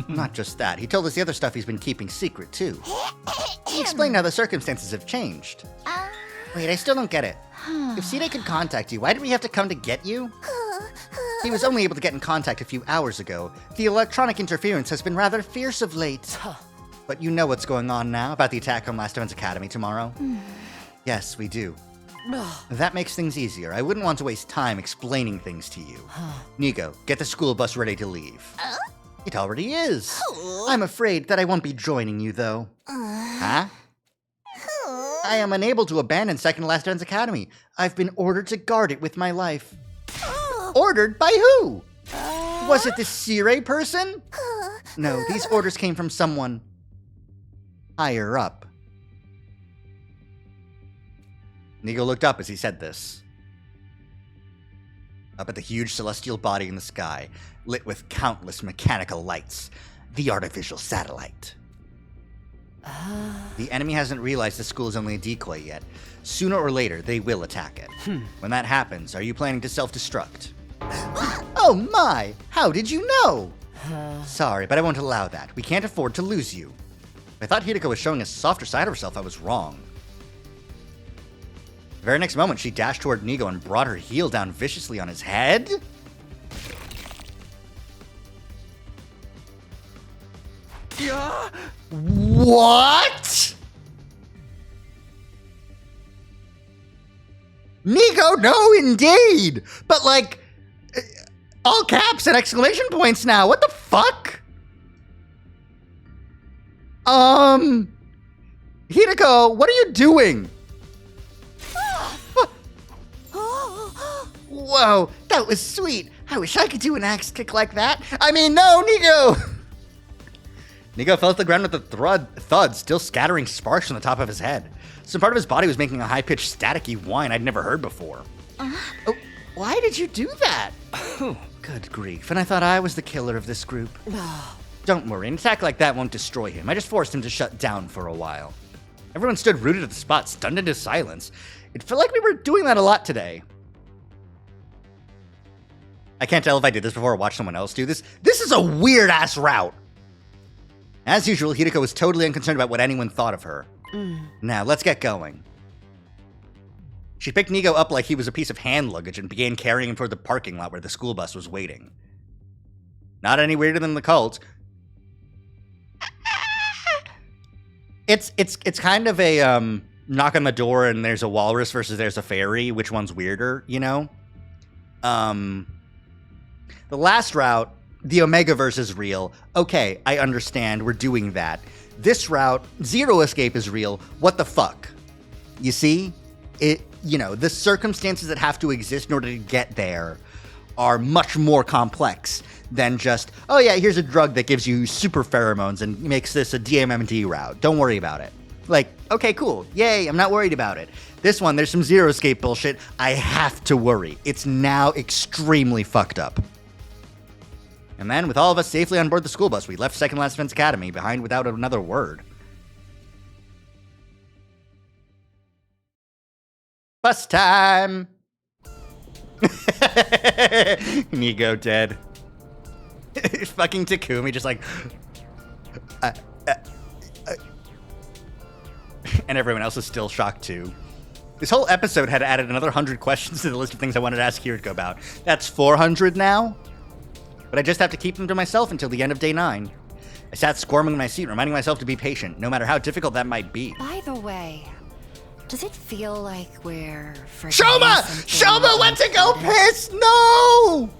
Not just that, he told us the other stuff he's been keeping secret, too. He explained how the circumstances have changed. Wait, I still don't get it. If Side could contact you, why did we have to come to get you? He was only able to get in contact a few hours ago. The electronic interference has been rather fierce of late. But you know what's going on now about the attack on Last Defense Academy tomorrow? Yes, we do. That makes things easier. I wouldn't want to waste time explaining things to you. Nigo, get the school bus ready to leave. It already is. I'm afraid that I won't be joining you, though. Huh? I am unable to abandon Second Last Defense Academy. I've been ordered to guard it with my life. Ordered by who? Was it the Sire person? No, these orders came from someone higher up. Nigo looked up as he said this. Up at the huge celestial body in the sky, lit with countless mechanical lights. The artificial satellite. The enemy hasn't realized the school is only a decoy yet. Sooner or later, they will attack it. When that happens, are you planning to self-destruct? Oh my! How did you know? Sorry, but I won't allow that. We can't afford to lose you. If I thought Hideko was showing a softer side of herself, I was wrong. The very next moment, she dashed toward Nigo and brought her heel down viciously on his head? Yeah. What? Nigo, no, indeed! But like, all caps and exclamation points now. What the fuck? Hideko, what are you doing? Whoa, that was sweet. I wish I could do an axe kick like that. I mean, no, Nigo! Nigo fell to the ground with a thud, still scattering sparks from the top of his head. Some part of his body was making a high-pitched, staticky whine I'd never heard before. Oh, why did you do that? Good grief, and I thought I was the killer of this group. Don't worry, an attack like that won't destroy him. I just forced him to shut down for a while. Everyone stood rooted at the spot, stunned into silence. It felt like we were doing that a lot today. I can't tell if I did this before or watched someone else do this. This is a weird-ass route. As usual, Hideko was totally unconcerned about what anyone thought of her. Now, let's get going. She picked Nigo up like he was a piece of hand luggage and began carrying him toward the parking lot where the school bus was waiting. Not any weirder than the cult. It's kind of a knock on the door and there's a walrus versus there's a fairy. Which one's weirder, you know? The last route, the Omegaverse is real. Okay, I understand. We're doing that. This route, Zero Escape is real. What the fuck? You see? The circumstances that have to exist in order to get there are much more complex than just, oh yeah, here's a drug that gives you super pheromones and makes this a DMMD route. Don't worry about it. Like, okay, cool. Yay, I'm not worried about it. This one, there's some Zero Escape bullshit. I have to worry. It's now extremely fucked up. And then, with all of us safely on board the school bus, we left Second Last Defense Academy behind without another word. Bus time! Nigo dead. Fucking Takumi just like... and everyone else is still shocked too. This whole episode had added another 100 questions to the list of things I wanted to ask Kiriko about. That's 400 now? But I just have to keep them to myself until the end of day 9. I sat squirming in my seat, reminding myself to be patient, no matter how difficult that might be. By the way, does it feel like we're Shoma! Shoma went to go piss! No!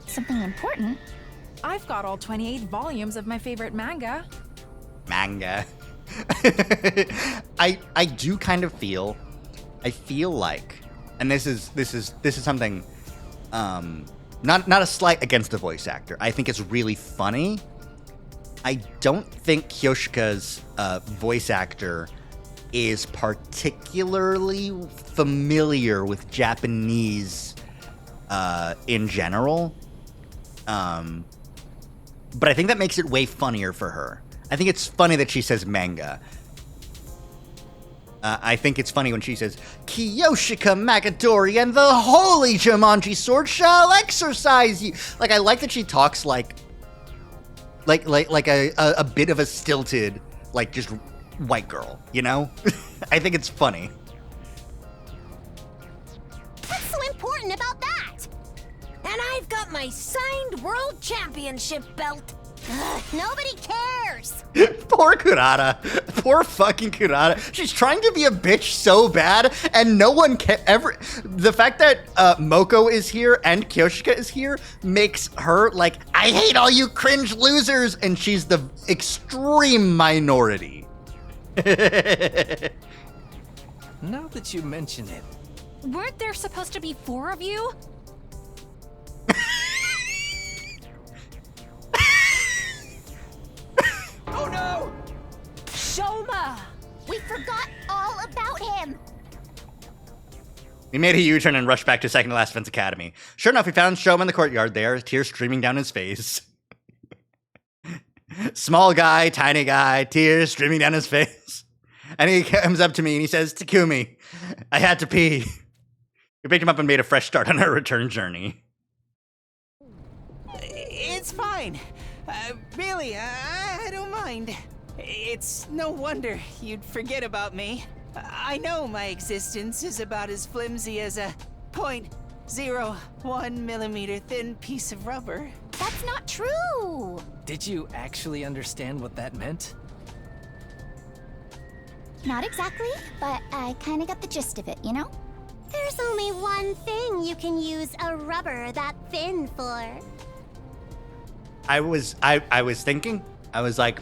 Something important? I've got all 28 volumes of my favorite manga. Manga. I do kind of feel, I feel like, and this is something, not a slight against the voice actor. I think it's really funny. I don't think Kyoshika's voice actor is particularly familiar with Japanese in general. But I think that makes it way funnier for her. I think it's funny that she says manga. I think it's funny when she says, Kiyoshika Magadori and the holy Jumanji sword shall exercise you. Like, I like that she talks like a bit of a stilted, like, just white girl, you know? I think it's funny. What's so important about that? And I've got my signed world championship belt. Ugh, nobody cares. Poor Kurata. Poor fucking Kurata. She's trying to be a bitch so bad, and no one can ever. The fact that Moko is here and Kiyoshika is here makes her like, I hate all you cringe losers, and she's the extreme minority. Now that you mention it. Weren't there supposed to be 4 of you? Oh no! Shoma! We forgot all about him. We made a U-turn and rushed back to second to last Defense Academy. Sure enough, we found Shoma in the courtyard there, tears streaming down his face. Small guy, tiny guy, tears streaming down his face. And he comes up to me and he says, Takumi, I had to pee. We picked him up and made a fresh start on our return journey. It's fine. Really, I don't mind. It's no wonder you'd forget about me. I know my existence is about as flimsy as a 0.01 millimeter thin piece of rubber. That's not true. Did you actually understand what that meant? Not exactly, but I kind of got the gist of it, you know? There's only one thing you can use a rubber that thin for. I was thinking, I was like,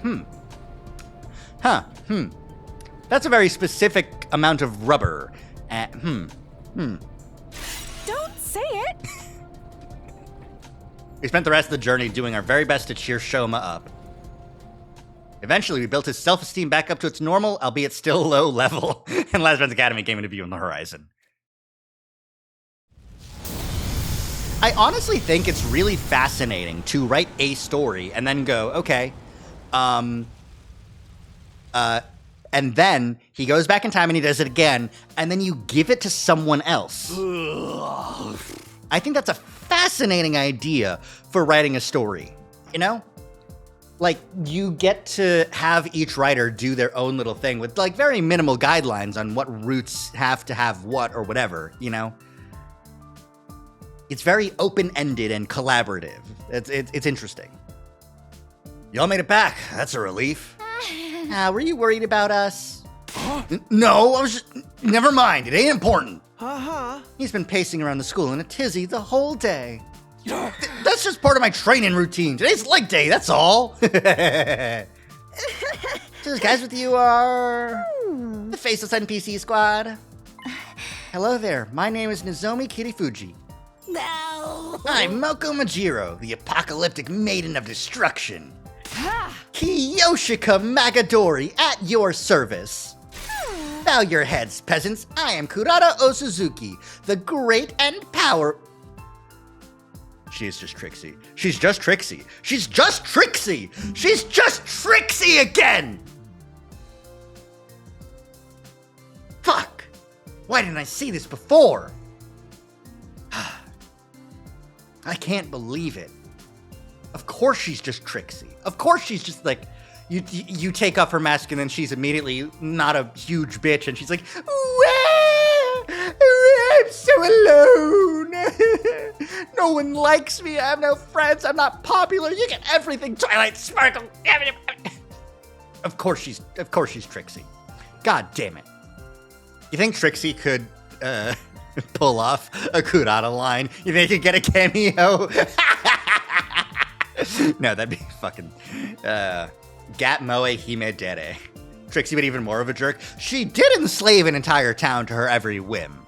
that's a very specific amount of rubber. Don't say it. We spent the rest of the journey doing our very best to cheer Shoma up. Eventually, we built his self-esteem back up to its normal, albeit still low level, and Last Defense Academy came into view on the horizon. I honestly think it's really fascinating to write a story and then go, okay, and then he goes back in time and he does it again, and then you give it to someone else. I think that's a fascinating idea for writing a story, you know? Like, you get to have each writer do their own little thing with, like, very minimal guidelines on what roots have to have what or whatever, you know? It's very open-ended and collaborative. It's interesting. Y'all made it back. That's a relief. Were you worried about us? No, I was just... Never mind. It ain't important. He's been pacing around the school in a tizzy the whole day. That's just part of my training routine. Today's leg day, that's all. So those guys with you are... the Faceless NPC squad. Hello there. My name is Nozomi Kirifuji. No. I'm Moko Majiro, the apocalyptic maiden of destruction. Kiyoshika Magadori at your service. Bow your heads, peasants. I am Kurata Osuzuki, the great and power... She's just Trixie. She's just Trixie. She's just Trixie! She's just Trixie again! Fuck! Why didn't I see this before? I can't believe it. Of course she's just Trixie. Of course she's just like, you take off her mask and then she's immediately not a huge bitch and she's like, I'm so alone. No one likes me. I have no friends. I'm not popular. You get everything, Twilight Sparkle. Of course she's Trixie. God damn it. You think Trixie could pull off a Kurata line? You think he could get a cameo? No, that'd be fucking Gat Moe Hime Dere. Trixie, but even more of a jerk. She did enslave an entire town to her every whim.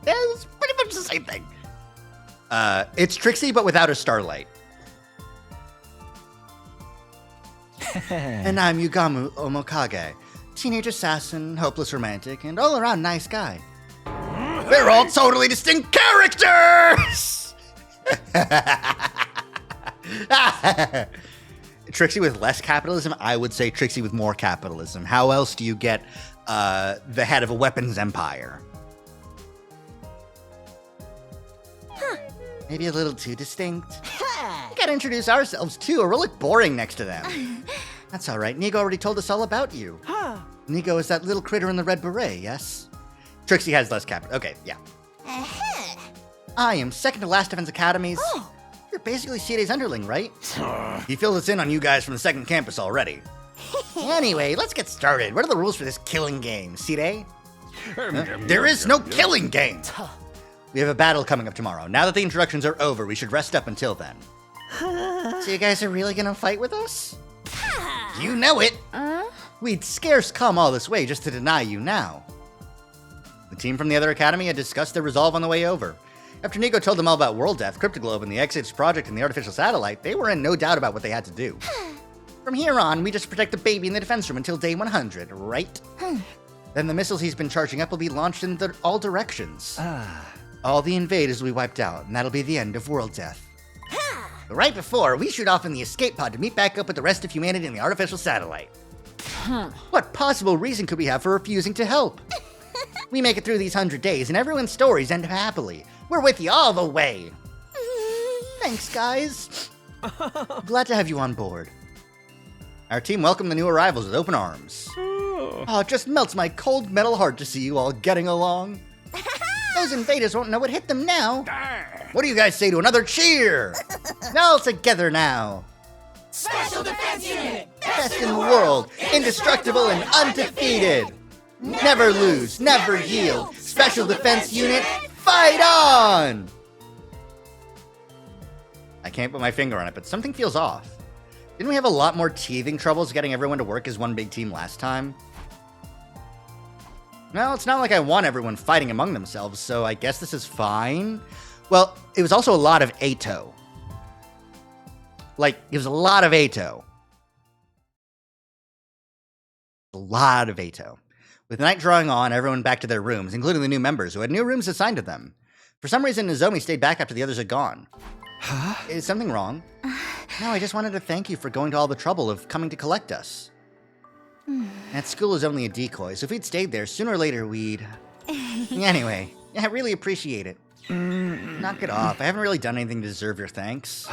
It's pretty much the same thing. It's Trixie, but without a starlight. And I'm Yugamu Omokage, teenage assassin, hopeless romantic, and all-around nice guy. They're all totally distinct characters! Trixie with less capitalism? I would say Trixie with more capitalism. How else do you get the head of a weapons empire. Maybe a little too distinct. We gotta introduce ourselves too, or we'll look boring next to them. That's all right. Nigo already told us all about you. Nigo is that little critter in the red beret, yes? Trixie has less cap. Okay, yeah. I am second to last Defense Academies. You're basically CD's underling, right? He filled us in on you guys from the second campus already. Anyway, let's get started. What are the rules for this killing game, CD? There is no killing game! We have a battle coming up tomorrow. Now that the introductions are over, we should rest up until then. So you guys are really gonna fight with us? You know it! We'd scarce come all this way just to deny you now. The team from the other academy had discussed their resolve on the way over. After Nigo told them all about World Death, Cryptoglobe, and the X-Age project and the artificial satellite, they were in no doubt about what they had to do. From here on, we just protect the baby in the defense room until day 100, right? Then the missiles he's been charging up will be launched in all directions. All the invaders will be wiped out, and that'll be the end of World Death. But right before, we shoot off in the escape pod to meet back up with the rest of humanity in the artificial satellite. What possible reason could we have for refusing to help? We make it through these 100 days, and everyone's stories end happily. We're with you all the way. Thanks, guys. Glad to have you on board. Our team welcomed the new arrivals with open arms. Oh, it just melts my cold metal heart to see you all getting along. Those invaders won't know what hit them now. What do you guys say to another cheer? All together now. Special Defense Unit! Best in the world, indestructible and undefeated. Never lose, never yield. Special Defense Unit, fight on! I can't put my finger on it, but something feels off. Didn't we have a lot more teething troubles getting everyone to work as one big team last time? Well, it's not like I want everyone fighting among themselves, so I guess this is fine. Well, it was also a lot of Ato. Like, it was a lot of Ato. A lot of Ato. With the night drawing on, everyone back to their rooms, including the new members who had new rooms assigned to them. For some reason, Nozomi stayed back after the others had gone. Huh? Is something wrong? No, I just wanted to thank you for going to all the trouble of coming to collect us. That school is only a decoy, so if we'd stayed there, sooner or later we'd... Anyway, I really appreciate it. Knock it off. I haven't really done anything to deserve your thanks.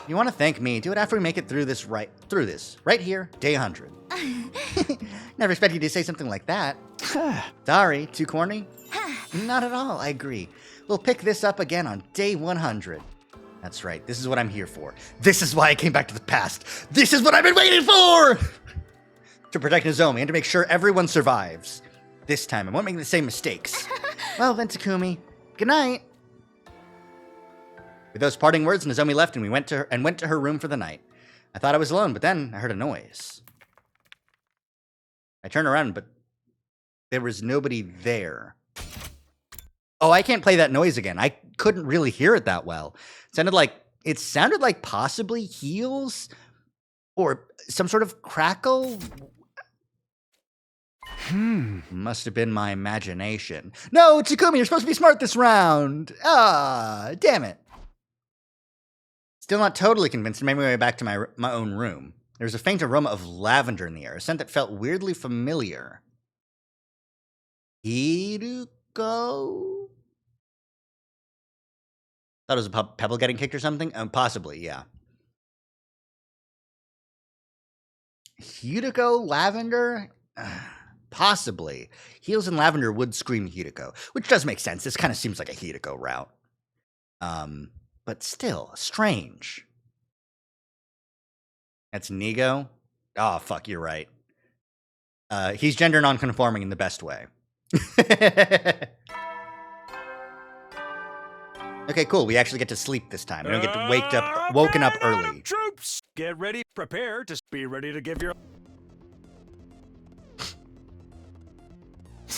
You want to thank me, do it after we make it through this right here, day 100. Never expected you to say something like that. Sorry, too corny? Not at all, I agree. We'll pick this up again on day 100. That's right, this is what I'm here for. This is why I came back to the past. This is what I've been waiting for! To protect Nozomi and to make sure everyone survives. This time, I won't make the same mistakes. Well then, Takumi, good night. With those parting words, Nozomi left and we went to her room for the night. I thought I was alone, but then I heard a noise. I turned around, but there was nobody there. Oh, I can't play that noise again. I couldn't really hear it that well. It sounded like possibly heels or some sort of crackle. Must have been my imagination. No, Takumi, you're supposed to be smart this round. Damn it. Still not totally convinced and made my way back to my own room. There was a faint aroma of lavender in the air, a scent that felt weirdly familiar. Hiruko? Thought it was a pebble getting kicked or something? Possibly, yeah. Hiruko, lavender? Possibly. Heels and lavender would scream Hiruko, which does make sense. This kind of seems like a Hiruko route. But still, strange. That's Nigo? Oh, fuck, you're right. He's gender non-conforming in the best way. Okay, cool. We actually get to sleep this time. We don't get to woken up early. Troops, get ready, prepare to be ready to give your...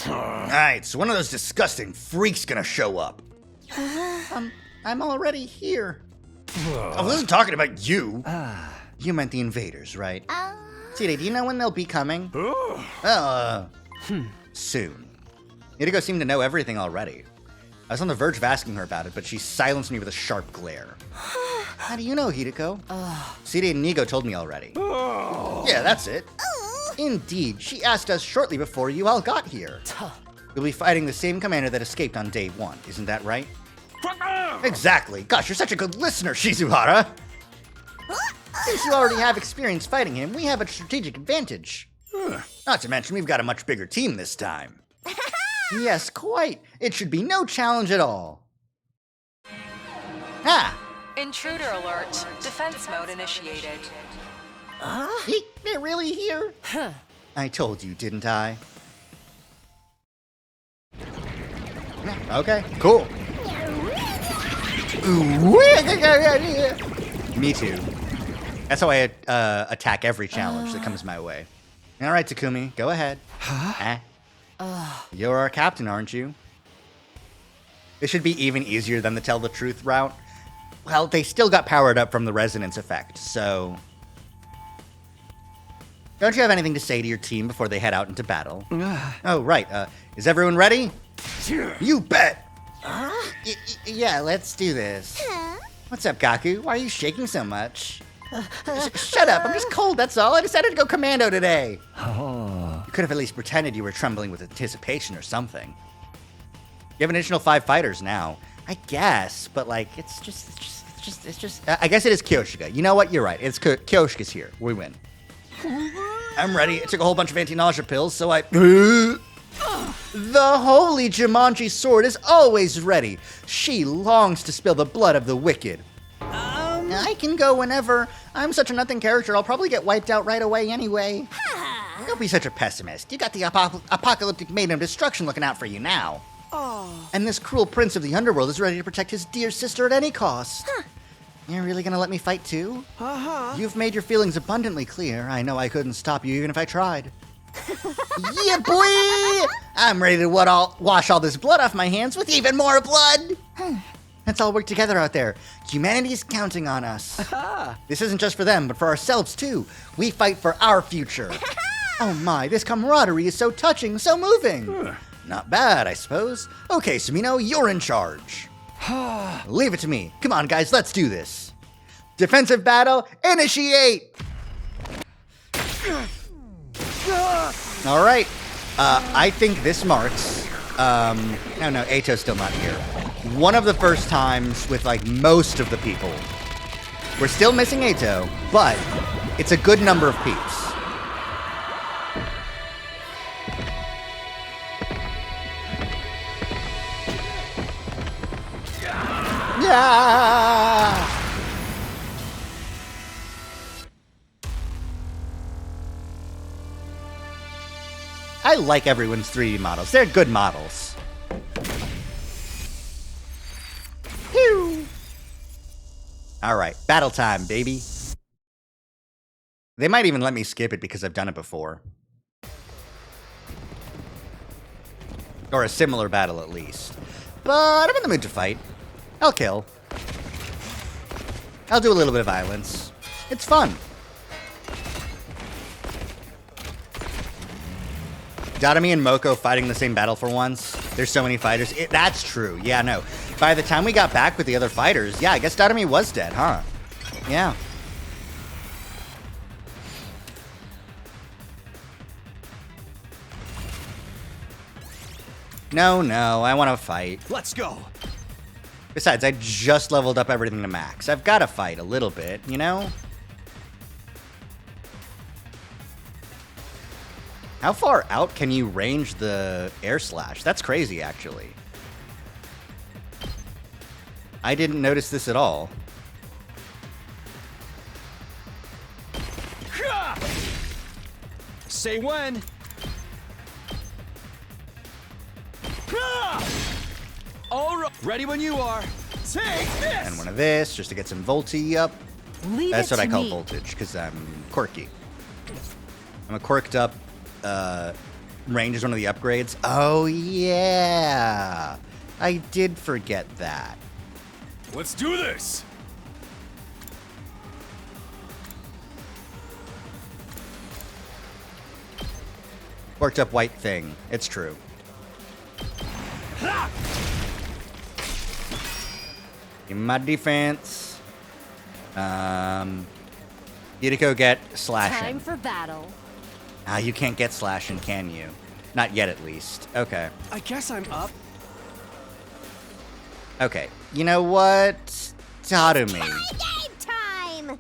Alright, so one of those disgusting freaks gonna show up. I'm already here. I wasn't talking about you. You meant the invaders, right? Tide, do you know when they'll be coming? Soon. Hiruko seemed to know everything already. I was on the verge of asking her about it, but she silenced me with a sharp glare. How do you know, Hiruko? Tide and Nigo told me already. Yeah, that's it. Indeed, she asked us shortly before you all got here. You'll be fighting the same commander that escaped on day 1, isn't that right? Exactly. Gosh, you're such a good listener, Shizuhara. Since you already have experience fighting him, we have a strategic advantage. Not to mention, we've got a much bigger team this time. Yes, quite. It should be no challenge at all. Ah! Intruder alert. Defense mode initiated. They're really here? I told you, didn't I? Okay, cool. Me too. That's how I attack every challenge that comes my way. All right, Takumi, go ahead. You're our captain, aren't you? This should be even easier than the tell the truth route. Well, they still got powered up from the resonance effect, so... Don't you have anything to say to your team before they head out into battle? Oh, right. Is everyone ready? You bet! Yeah, let's do this. What's up, Gaku? Why are you shaking so much? Shut up, I'm just cold, that's all. I decided to go commando today. You could have at least pretended you were trembling with anticipation or something. You have an additional 5 fighters now. I guess, but like, it's just... I guess it is Kyoshika. You know what? You're right. It's Kyoshika's here. We win. I'm ready. I took a whole bunch of anti-nausea pills, so I... The holy Jumanji sword is always ready. She longs to spill the blood of the wicked. I can go whenever. I'm such a nothing character, I'll probably get wiped out right away anyway. Don't be such a pessimist. You got the apocalyptic maiden of destruction looking out for you now. And this cruel prince of the underworld is ready to protect his dear sister at any cost. You're really gonna let me fight too? You've made your feelings abundantly clear. I know I couldn't stop you even if I tried. Yeah, boy! I'm ready to wash all this blood off my hands with even more blood! Let's all work together out there. Humanity's counting on us. This isn't just for them, but for ourselves too. We fight for our future. Oh my, this camaraderie is so touching, so moving. Not bad, I suppose. Okay, Sumino, you're in charge. Leave it to me. Come on, guys, let's do this. Defensive battle, initiate! All right. I think this marks... no, Eito's still not here. One of the first times with, like, most of the people. We're still missing Eito, but it's a good number of peeps. Yeah! I like everyone's 3D models. They're good models. Phew. All right, battle time, baby. They might even let me skip it because I've done it before. Or a similar battle, at least. But I'm in the mood to fight. I'll kill. I'll do a little bit of violence. It's fun. Dadami and Moko fighting the same battle for once. There's so many fighters. That's true. Yeah, no. By the time we got back with the other fighters, yeah, I guess Dadami was dead, huh? Yeah. No, I want to fight. Let's go. Besides, I just leveled up everything to max. I've got to fight a little bit, you know? How far out can you range the air slash? That's crazy, actually. I didn't notice this at all. Say when. All right, ready when you are. Take this. And one of this, just to get some volty up. That's what I call voltage, because I'm quirky. I'm a quirked up. Range is one of the upgrades. Oh, yeah. I did forget that. Let's do this. Quirked up white thing. It's true. In my defense. Yuriko get slashing. Time for battle. Ah, you can't get slashing, can you? Not yet, at least. Okay. I guess I'm up. Okay. You know what? Tatumi. Game time!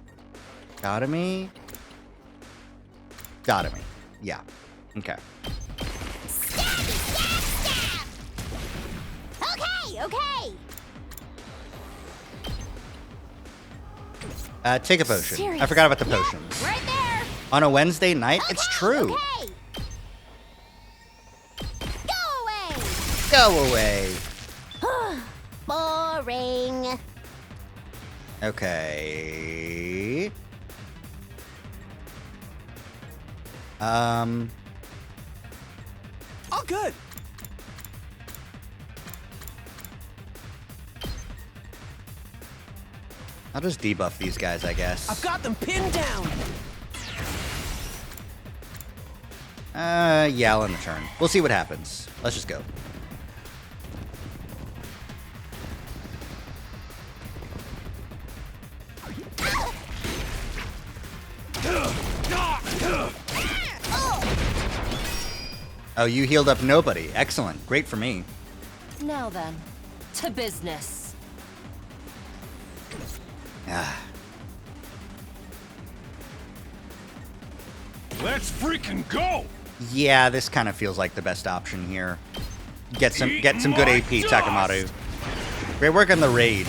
Tatumi? Tatumi. Yeah. Okay. Stab! Okay, okay. Take a potion. Serious? I forgot about the potions. Right there. On a Wednesday night? Okay, It's true. Okay. Go away. Go away. Boring. Okay. All good. I'll just debuff these guys, I guess. I've got them pinned down. Yeah, I'll end the turn. We'll see what happens. Let's just go. Oh, you healed up nobody. Excellent. Great for me. Now then, to business. Ah. Let's freaking go! Yeah, this kind of feels like the best option here. Get some good AP, Takamado. Great work on the rage.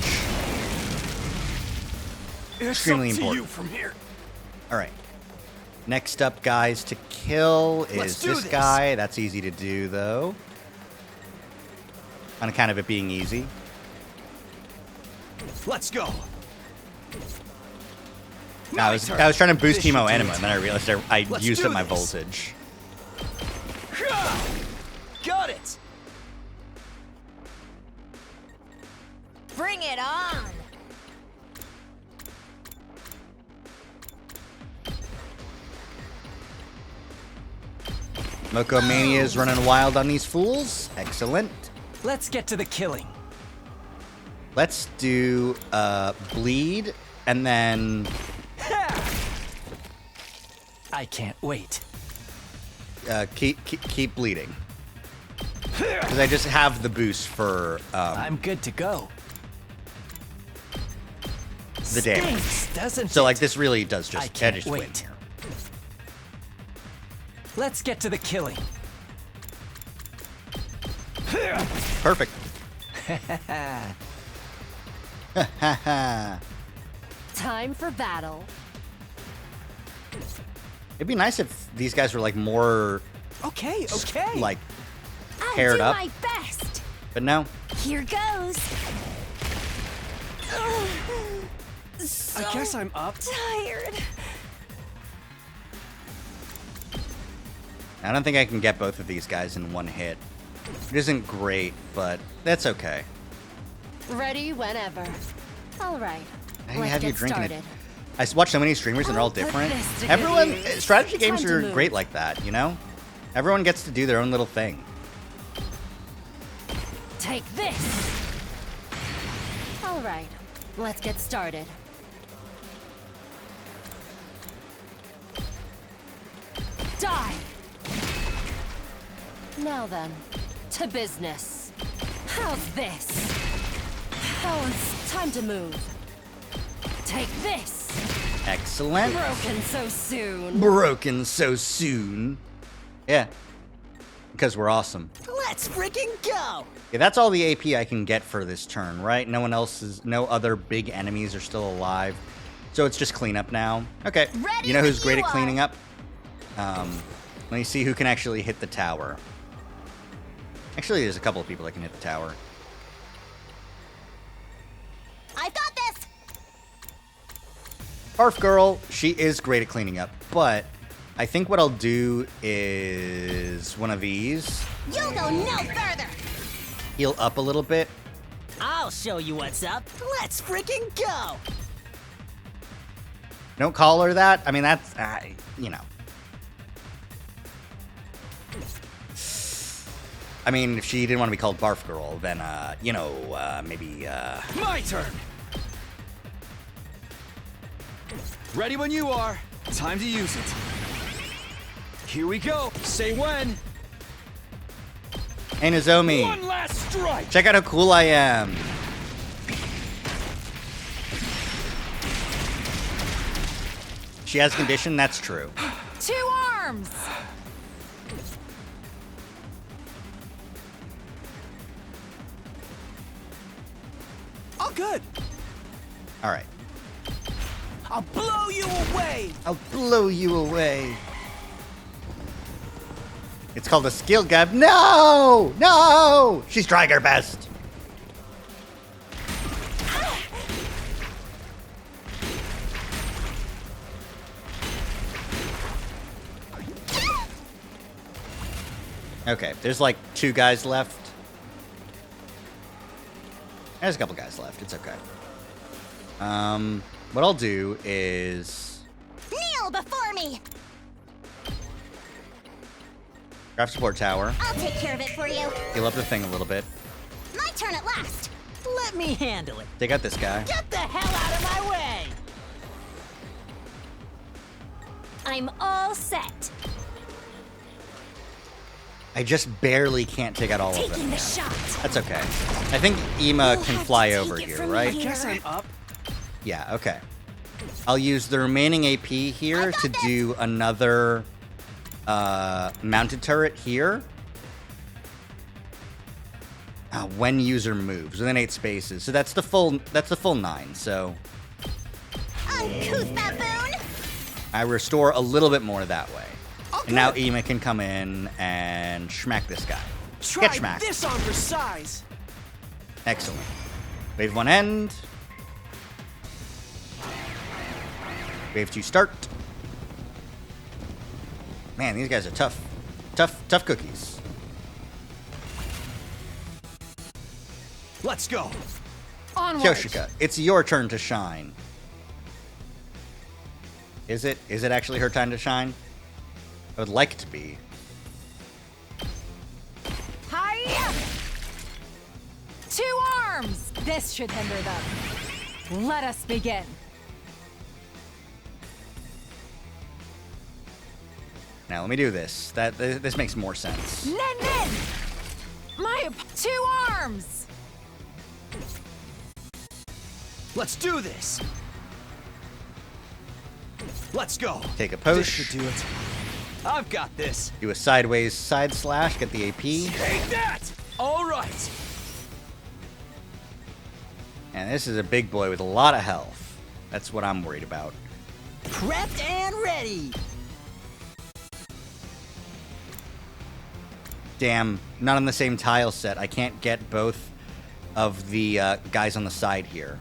Extremely important. From here. All right. Next up, guys, to kill Let's is do this this. guy. That's easy to do, though. On account of it being easy. Let's go. I was trying to boost This should Teemo do Anima, it. and then I realized I Let's used do up my this. voltage. Got it. Bring it on. Moko Mania is running wild on these fools. Excellent. Let's get to the killing. Let's do bleed, and then I can't wait. keep bleeding. Because I just have the boost for I'm good to go. the damage. Stinks, doesn't So it? like this really does I just can't just win wait. here. Let's get to the killing. Perfect. Time for battle. It'd be nice if these guys were like more Okay, okay. like I'll paired do up, my best. but no. Here goes. I guess I'm up. Tired. I don't think I can get both of these guys in one hit. It isn't great, but that's okay. Ready whenever. All right. I let's have you get drinking started. it. I watch so many streamers and they're all I'll put different. this to good Everyone, use. strategy games Time to are move. great like that, you know? Everyone gets to do their own little thing. Take this. All right. Let's get started. Die. Now then, to business. How's this? How's time to move? Take this. Excellent. Broken so soon. Broken so soon. Yeah. Because we're awesome. Let's freaking go. Yeah, that's all the AP I can get for this turn, right? No other big enemies are still alive. So it's just cleanup now. Okay. Ready You know who's when great you at cleaning up? Let me see who can actually hit the tower. Actually, there's a couple of people that can hit the tower. I've got this. Barf Girl, she is great at cleaning up, but I think what I'll do is one of these. You'll go no further. Heal up a little bit. I'll show you what's up. Let's freaking go. Don't call her that. I mean, that's, you know. I mean, if she didn't want to be called Barf Girl, then, you know, maybe, My turn. Ready when you are. Time to use it. Here we go. Say when. Hey, Nozomi. One last strike. Check out how cool I am. She has condition, that's true. 2 arms! All good. All right. I'll blow you away. I'll blow you away. It's called a skill gap. No! No! She's trying her best. Okay, there's like 2 guys left. There's a couple guys left. It's okay. What I'll do is Kneel before me. craft support tower. I'll take care of it for you. Heal up the thing a little bit. My turn at last. Let me handle it. Take out this guy. Get the hell out of my way! I'm all set. I just barely can't take out all of them. Taking the shot. That's okay. I think Ema can fly over here, right? Guess I'm up. Yeah, okay. I'll use the remaining AP here to do another mounted turret here. When user moves within 8 spaces. So that's the full 9. So Uncouth baboon. I restore a little bit more that way. Okay. And now Ema can come in and schmack this guy. Try Get schmacked. this on for size. Excellent. Wave 1 end. Wave 2 start. Man, these guys are tough. Tough cookies. Let's go. Onward. Kyoshika, it's your turn to shine. Is it? Is it actually her time to shine? I would like it to be. Hiya! 2 arms! This should hinder them. Let us begin. Now let me do this. This makes more sense. Nen! My 2 arms! Let's do this. Let's go. Take a This push. should do it. I've got this. Do a sideways side slash. Get the AP. Take that. All right. And this is a big boy with a lot of health. That's what I'm worried about. Prepped and ready. Damn, not on the same tile set. I can't get both of the guys on the side here.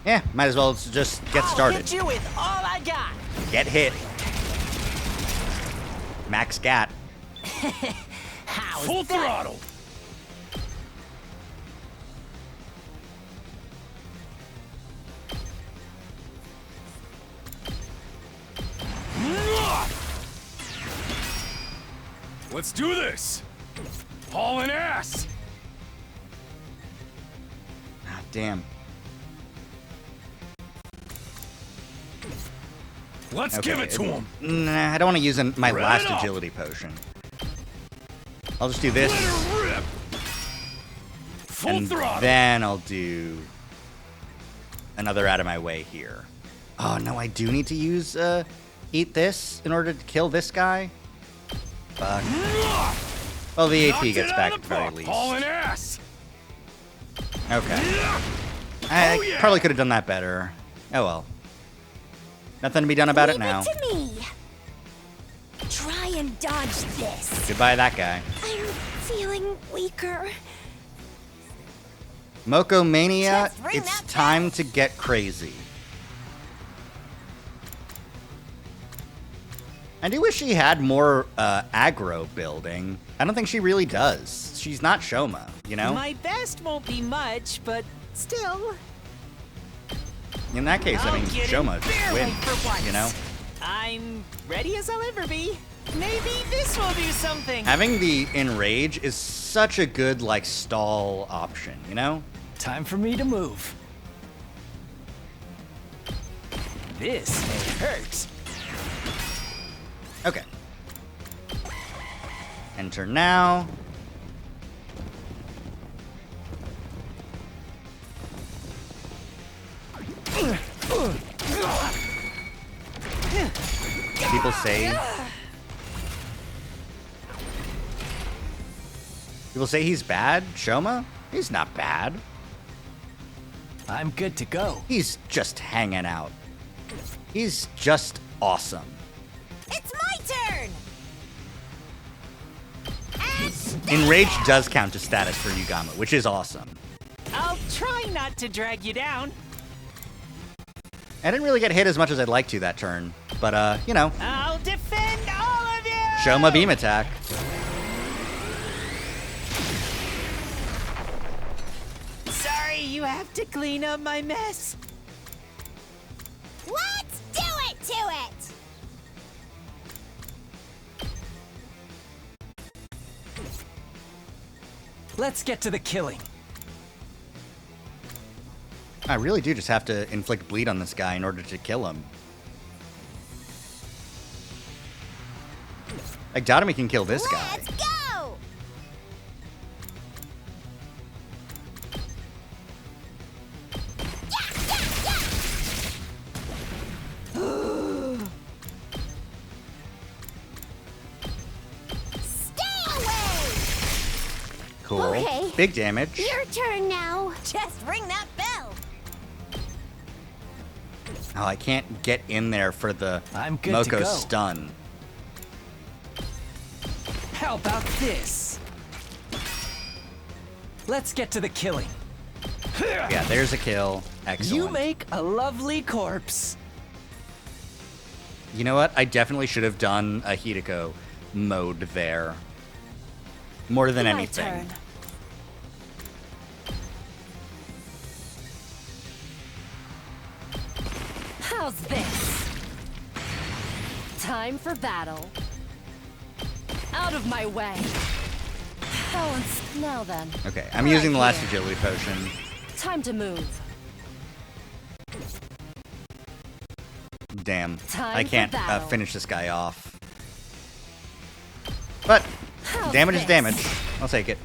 Yeah, might as well just get started. I'll hit you with all I got. Get hit. Max Gat. How's Full that? throttle. Let's do this. Hauling ass. Ah, damn. Let's Okay, give it to him. Nah, I don't want to use my Rev last it up. agility potion. I'll just do this. Let her rip. Full And throttle. then I'll do another out of my way here. Oh, no, I do need to use eat this in order to kill this guy? Fuck. Well, the AP Knocked gets it back out at of the very park. least. Hauling ass. Okay. Oh, I yeah. probably could have done that better. Oh well. Nothing to be done about it now. Leave it to me. Try and dodge this. Goodbye, that guy. I'm feeling weaker. Moko Mania, Just ring it's that time to get crazy. I do wish she had more aggro building. I don't think she really does. She's not Shoma, you know? My best won't be much, but still. In that case, I mean, I'll get Shoma in just bare wins, weight for once. you know? I'm ready as I'll ever be. Maybe this will do something. Having the Enrage is such a good, like, stall option, you know? Time for me to move. This may hurts. Okay. Enter now. People say he's bad, Shoma? He's not bad. I'm good to go. He's just hanging out. He's just awesome. It's my turn! Enrage does count as status for Yugama, which is awesome. I'll try not to drag you down. I didn't really get hit as much as I'd like to that turn, but you know. I'll defend all of you! Shoma beam attack. Sorry, you have to clean up my mess. Let's do it to it! Let's get to the killing. I really do just have to inflict bleed on this guy in order to kill him. I doubt him he can kill this guy. Let's go! Stay away! Cool. Okay. Big damage. Your turn now. Just ring that bell. Oh, I can't get in there for the I'm good to Moko go. stun. How about this? Let's get to the killing. Yeah, there's a kill. Excellent. You make a lovely corpse. You know what? I definitely should have done a Hideko mode there. More than anything. turn. How's this? Time for battle. Out of my way. Balance. Now then. Okay, I'm Right using the last here. agility potion. Time to move. Damn. Time I for can't battle. finish this guy off. But How's damage is this? damage. I'll take it.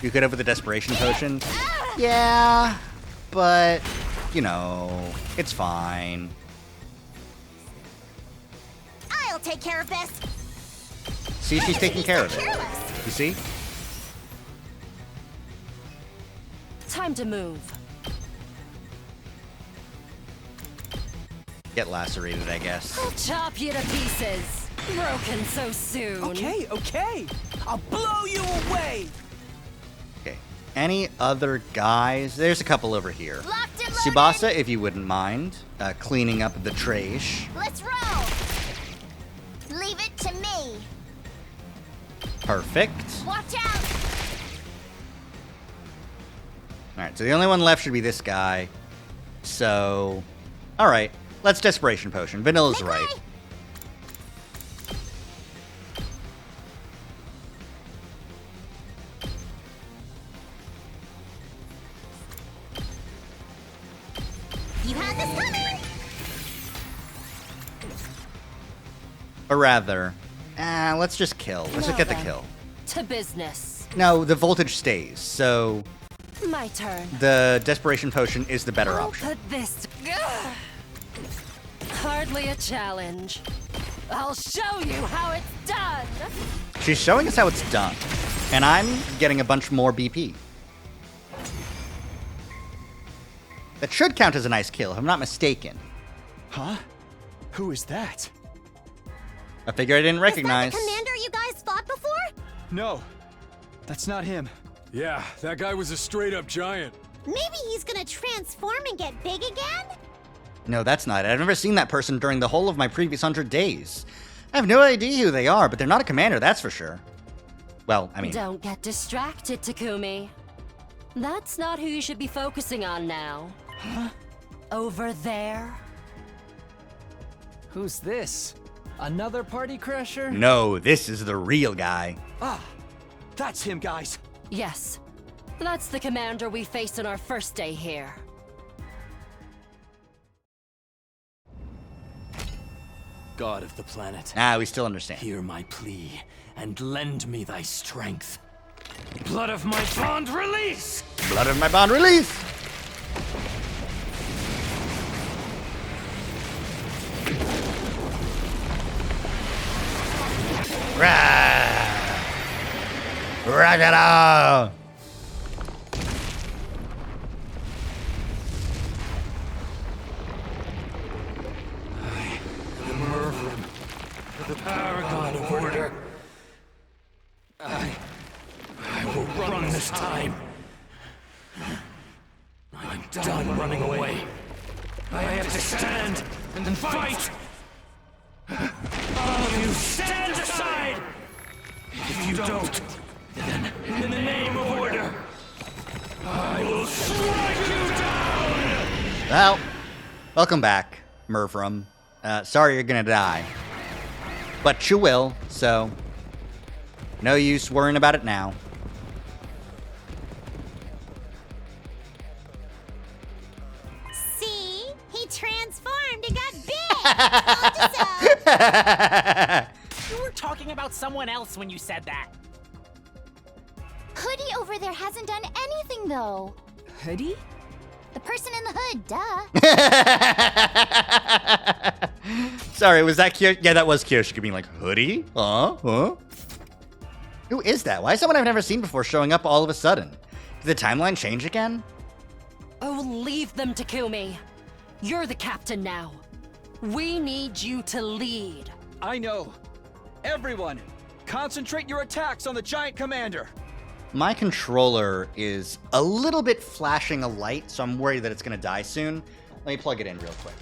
You could have with the desperation potion. Yeah, but you know, it's fine. I'll take care of this. See, she's taking care of it. Careless. You see? Time to move. Get lacerated, I guess. I'll chop you to pieces. Broken so soon. Okay, okay. I'll blow you away. Okay. Any other guys? There's a couple over here. Locked and loaded. Tsubasa, if you wouldn't mind, cleaning up the trash. Let's roll. Leave it to me. Perfect. Watch out. Alright, so the only one left should be this guy. So, alright. Let's Desperation Potion. Vanilla's right. You had this coming. Or rather, let's just kill. Let's just get the kill. To business. No, the voltage stays, so My turn. the Desperation Potion is the better I'll option. put this. Ugh. Hardly a challenge. I'll show you how it's done. She's showing us how it's done. And I'm getting a bunch more BP. That should count as a nice kill, if I'm not mistaken. Huh? Who is that? A figure I didn't recognize. Is that the commander you guys fought before? No, that's not him. Yeah, that guy was a straight-up giant. Maybe he's gonna transform and get big again? No, that's not it. I've never seen that person during the whole of my previous 100 days. I have no idea who they are, but they're not a commander, that's for sure. Well, I mean... Don't get distracted, Takumi. That's not who you should be focusing on now. Huh? over there? Who's this? Another party crasher? No, this is the real guy. Ah, that's him, guys. Yes. That's the commander we faced on our first day here. God of the planet. We still understand. Hear my plea, and lend me thy strength. Blood of my bond, release! Blood of my bond, release! Ragada! The paragon of order. I will run this time. I'm done running away. I have to stand and fight. All of you, stand aside! If you don't, then in the name of order, I will strike you down! Well, welcome back, Murfrum. Sorry you're gonna die. But you will, so no use worrying about it now. See? He transformed and got big! Told you so! You were talking about someone else when you said that. Hoodie over there hasn't done anything, though. Hoodie? The person in the hood, duh. Sorry, was that Kyoshika? Yeah, that was Kyoshika being like, hoodie? Huh? Who is that? Why is someone I've never seen before showing up all of a sudden? Did the timeline change again? Oh, leave them, Takumi. You're the captain now. We need you to lead. I know. Everyone, concentrate your attacks on the giant commander. My controller is a little bit flashing a light, so I'm worried that it's going to die soon. Let me plug it in real quick.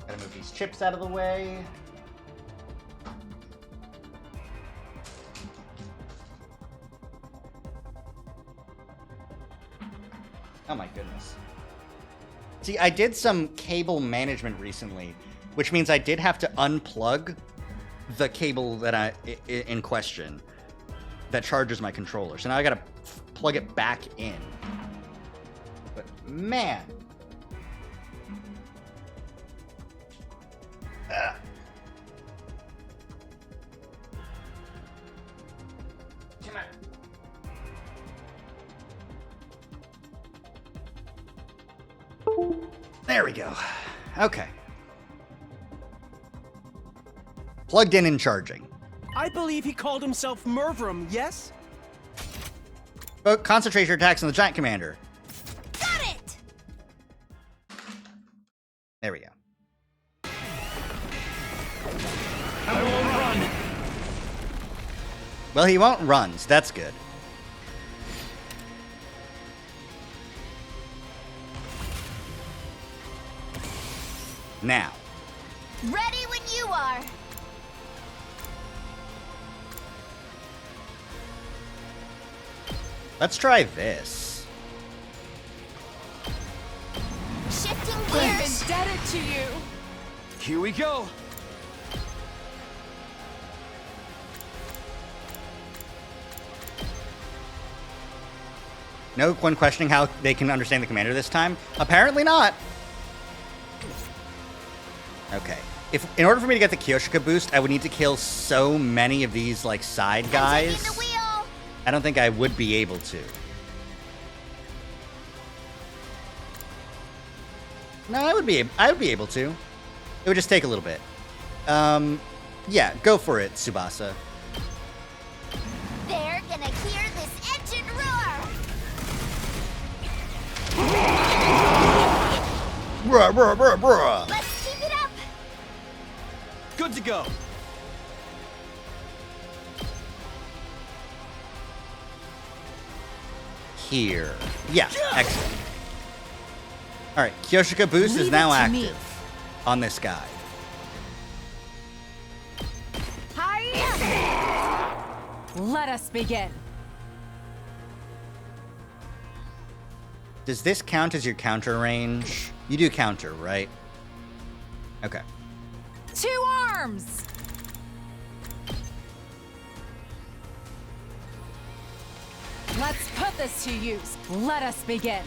Gotta move these chips out of the way. Oh my goodness. See, I did some cable management recently, which means I did have to unplug the cable that in question that charges my controller. So now I gotta plug it back in. But man. Come on. There we go. Okay. Plugged in and charging. I believe he called himself Murvrum, yes? But concentrate your attacks on the giant commander. Got it! There we go. I will run. Well, he won't run, so that's good. Now. Ready when you are. Let's try this. Shifting I'm gears. indebted to you. Here we go. No one questioning how they can understand the commander this time? Apparently not. Okay. In order for me to get the Kyoshika boost, I would need to kill so many of these like side guys. The wheel. I don't think I would be able to. No, I would be able to. It would just take a little bit. Yeah, go for it, Tsubasa. They're gonna hear this engine roar. Bruh, bruh, bruh, bruh. Let's keep it up. Good to go. Here. Yeah, excellent. Alright, Kyoshika boost is now active on this guy. Hiya! Let us begin. Does this count as your counter range? You do counter, right? Okay. 2 arms! Let's put this to use. Let us begin.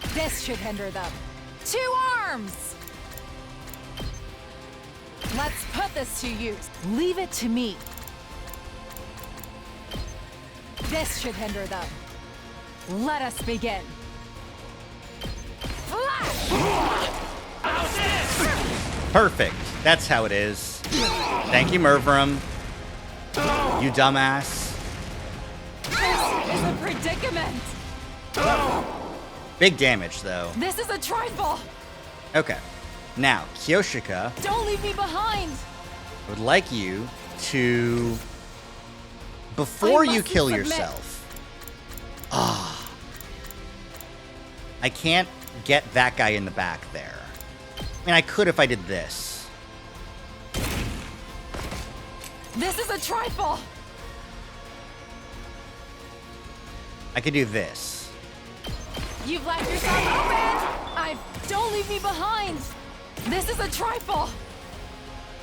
This should hinder them. 2 arms! Let's put this to use. Leave it to me. This should hinder them. Let us begin. Flash! Perfect. That's how it is. Thank you, Mervrum. You dumbass. This is a predicament. Big damage, though. This is a trifle. Okay. Now, Kyoshika Don't leave me behind. would like you to, before you mustn't kill submit. yourself. I can't get that guy in the back there. I mean, I could if I did this. This is a trifle. I could do this. You've left yourself open. Don't leave me behind. This is a trifle.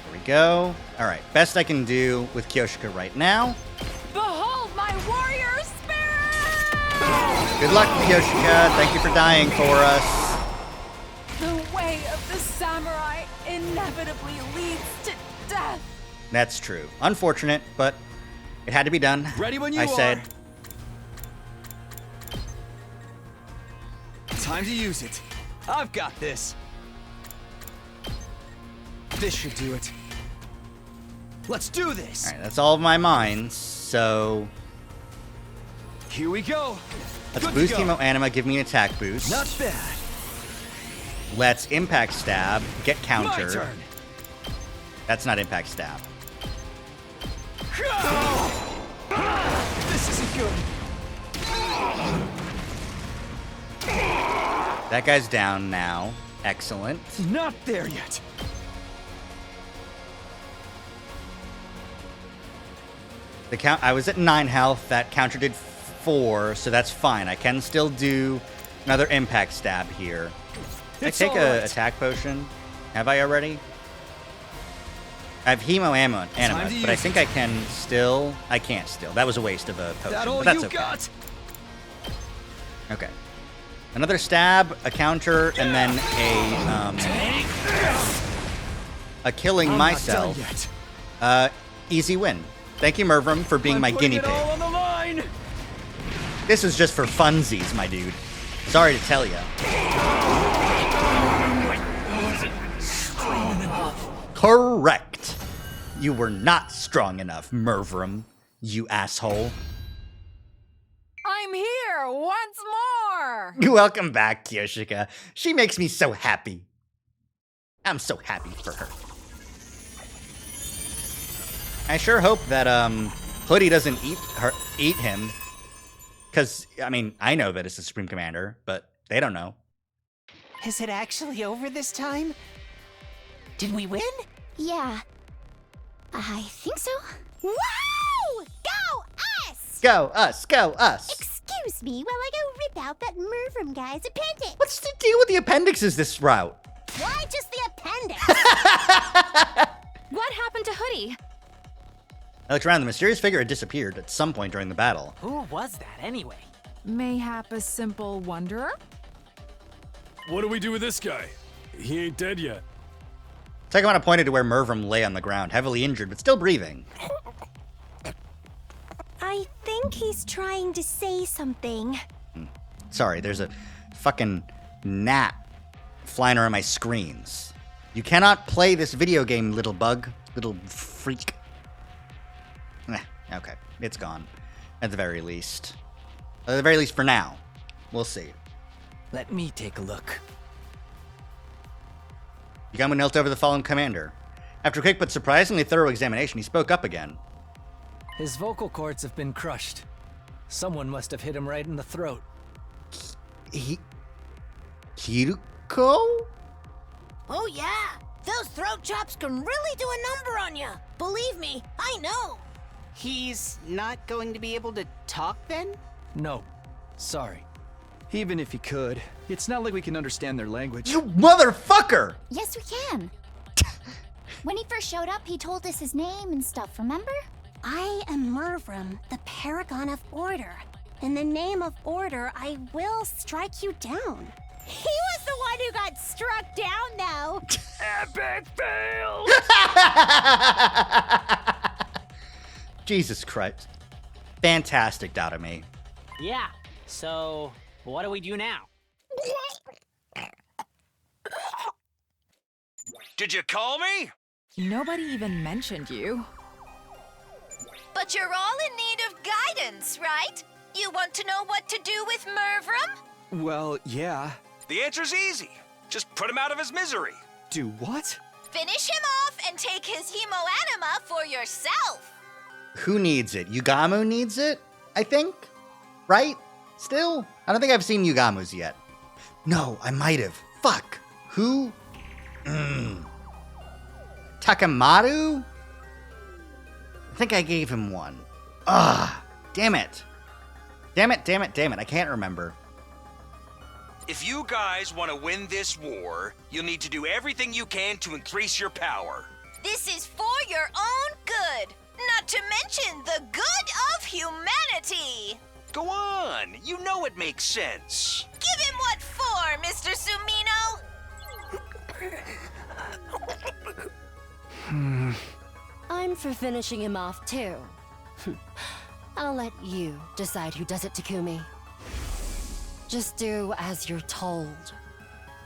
There we go. All right, best I can do with Kyoshika right now. Behold my warrior spirit! Good luck, Kyoshika. Thank you for dying for us. The way of the samurai inevitably leads to death. That's true. Unfortunate, but it had to be done. Ready when you I said. are. Time to use it. I've got this. This should do it. Let's do this. All right, that's all of my mines. So Here we go. let's Good boost to go. Hemo Anima, give me an attack boost. Not bad. Let's impact stab, get My counter. turn. That's not impact stab. This isn't good. That guy's down now. Excellent. Not there yet. The count. I was at 9 health. That counter did 4, so that's fine. I can still do another impact stab here. Can It's I take all a right. attack potion? Have I already? I have Hemo Anima, Time to but I use think it. I can still. I can't still. That was a waste of a potion. That all but that's you okay. got? Okay. Another stab, a counter, and then a killing I'm myself. Not done yet. Easy win. Thank you, Mervrum, for being I'm my putting guinea it pig. all on the line. This is just for funsies, my dude. Sorry to tell you. Correct. You were not strong enough, Mervrum, you asshole. I'm here once more. Welcome back, Kyoshika. She makes me so happy. I'm so happy for her. I sure hope that Hoodie doesn't eat him. Cause I mean, I know that it's the Supreme Commander, but they don't know. Is it actually over this time? Did we win? Yeah. I think so. Wow! Go us! Go us, go us. Excuse me while I go rip out that Mervrum guy's appendix. What's the deal with the appendixes this route? Why just the appendix? What happened to Hoodie? I looked around, the mysterious figure had disappeared at some point during the battle. Who was that anyway? Mayhap a simple wanderer? What do we do with this guy? He ain't dead yet. Takamana pointed to where Mervrum lay on the ground, heavily injured, but still breathing. I think he's trying to say something. Sorry, there's a fucking gnat flying around my screens. You cannot play this video game, little bug. Little freak. Okay, it's gone. At the very least. At the very least for now. We'll see. Let me take a look. Yagami knelt over the fallen commander. After a quick but surprisingly thorough examination, he spoke up again. His vocal cords have been crushed. Someone must have hit him right in the throat. Kiruko? Oh yeah, those throat chops can really do a number on you. Believe me, I know. He's not going to be able to talk then? No. Sorry. Even if he could, it's not like we can understand their language. You motherfucker! Yes, we can. When he first showed up, he told us his name and stuff, remember? I am Mervrim, the Paragon of Order. In the name of Order, I will strike you down. He was the one who got struck down, though. Epic fail! Jesus Christ. Fantastic, Dotami. Yeah, so what do we do now? Did you call me? Nobody even mentioned you. But you're all in need of guidance, right? You want to know what to do with Mervrim? Well, yeah. The answer's easy. Just put him out of his misery. Do what? Finish him off and take his hemoanima for yourself. Who needs it? Yugamu needs it, I think? Right? Still? I don't think I've seen Yugamu's yet. No, I might have. Fuck. Who? Takamaru? I think I gave him one. Ugh. Damn it. Damn it. I can't remember. If you guys want to win this war, you'll need to do everything you can to increase your power. This is for your own good, not to mention the good of humanity. Go on, you know it makes sense. Give him what for, Mr. Sumino? I'm for finishing him off, too. I'll let you decide who does it, Takumi. Just do as you're told.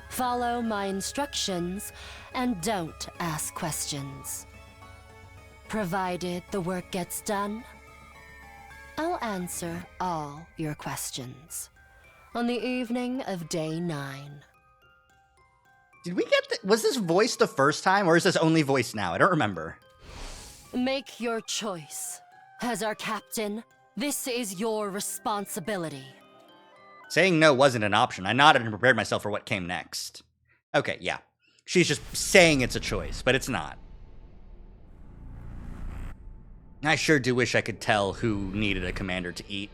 Follow my instructions and don't ask questions. Provided the work gets done, I'll answer all your questions on the evening of day 9. Did we get was this voice the first time, or is this only voice now? I don't remember. Make your choice. As our captain, this is your responsibility. Saying no wasn't an option. I nodded and prepared myself for what came next. Okay, yeah. She's just saying it's a choice, but it's not. I sure do wish I could tell who needed a commander to eat.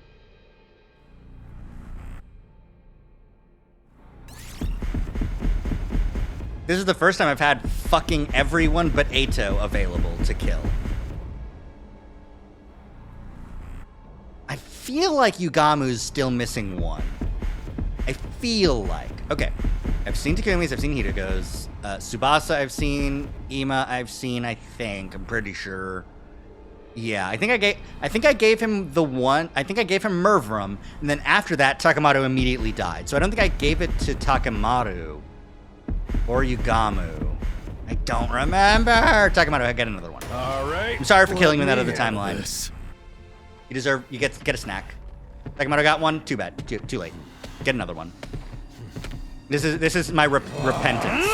This is the first time I've had fucking everyone but Eito available to kill. I feel like Yugamu's still missing one. I feel like. Okay. I've seen Takumi's, I've seen Hitogo's. Tsubasa I've seen. Ima I've seen, I think. I'm pretty sure. Yeah, I think I gave him the one. I think I gave him Mervrim, and then after that, Takamaru immediately died. So I don't think I gave it to Takamaru or Yugamu. I don't remember. Takamaru, I get another one. All right. I'm sorry for killing him in that other timeline. You deserve. You get a snack. Takamaru got one. Too bad. Too late. Get another one. This is my repentance.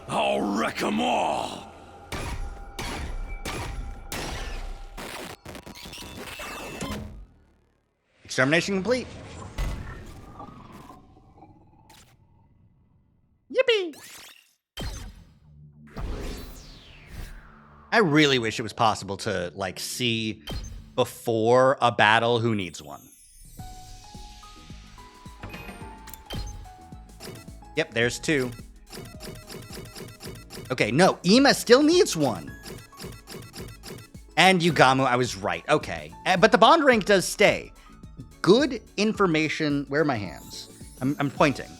I'll wreck 'em all. Extermination complete. Yippee! I really wish it was possible to, like, see before a battle who needs one. Yep, there's 2. Okay, no, Ima still needs one. And Yugamu, I was right. Okay. But the bond rank does stay. Good information. Where are my hands? I'm pointing.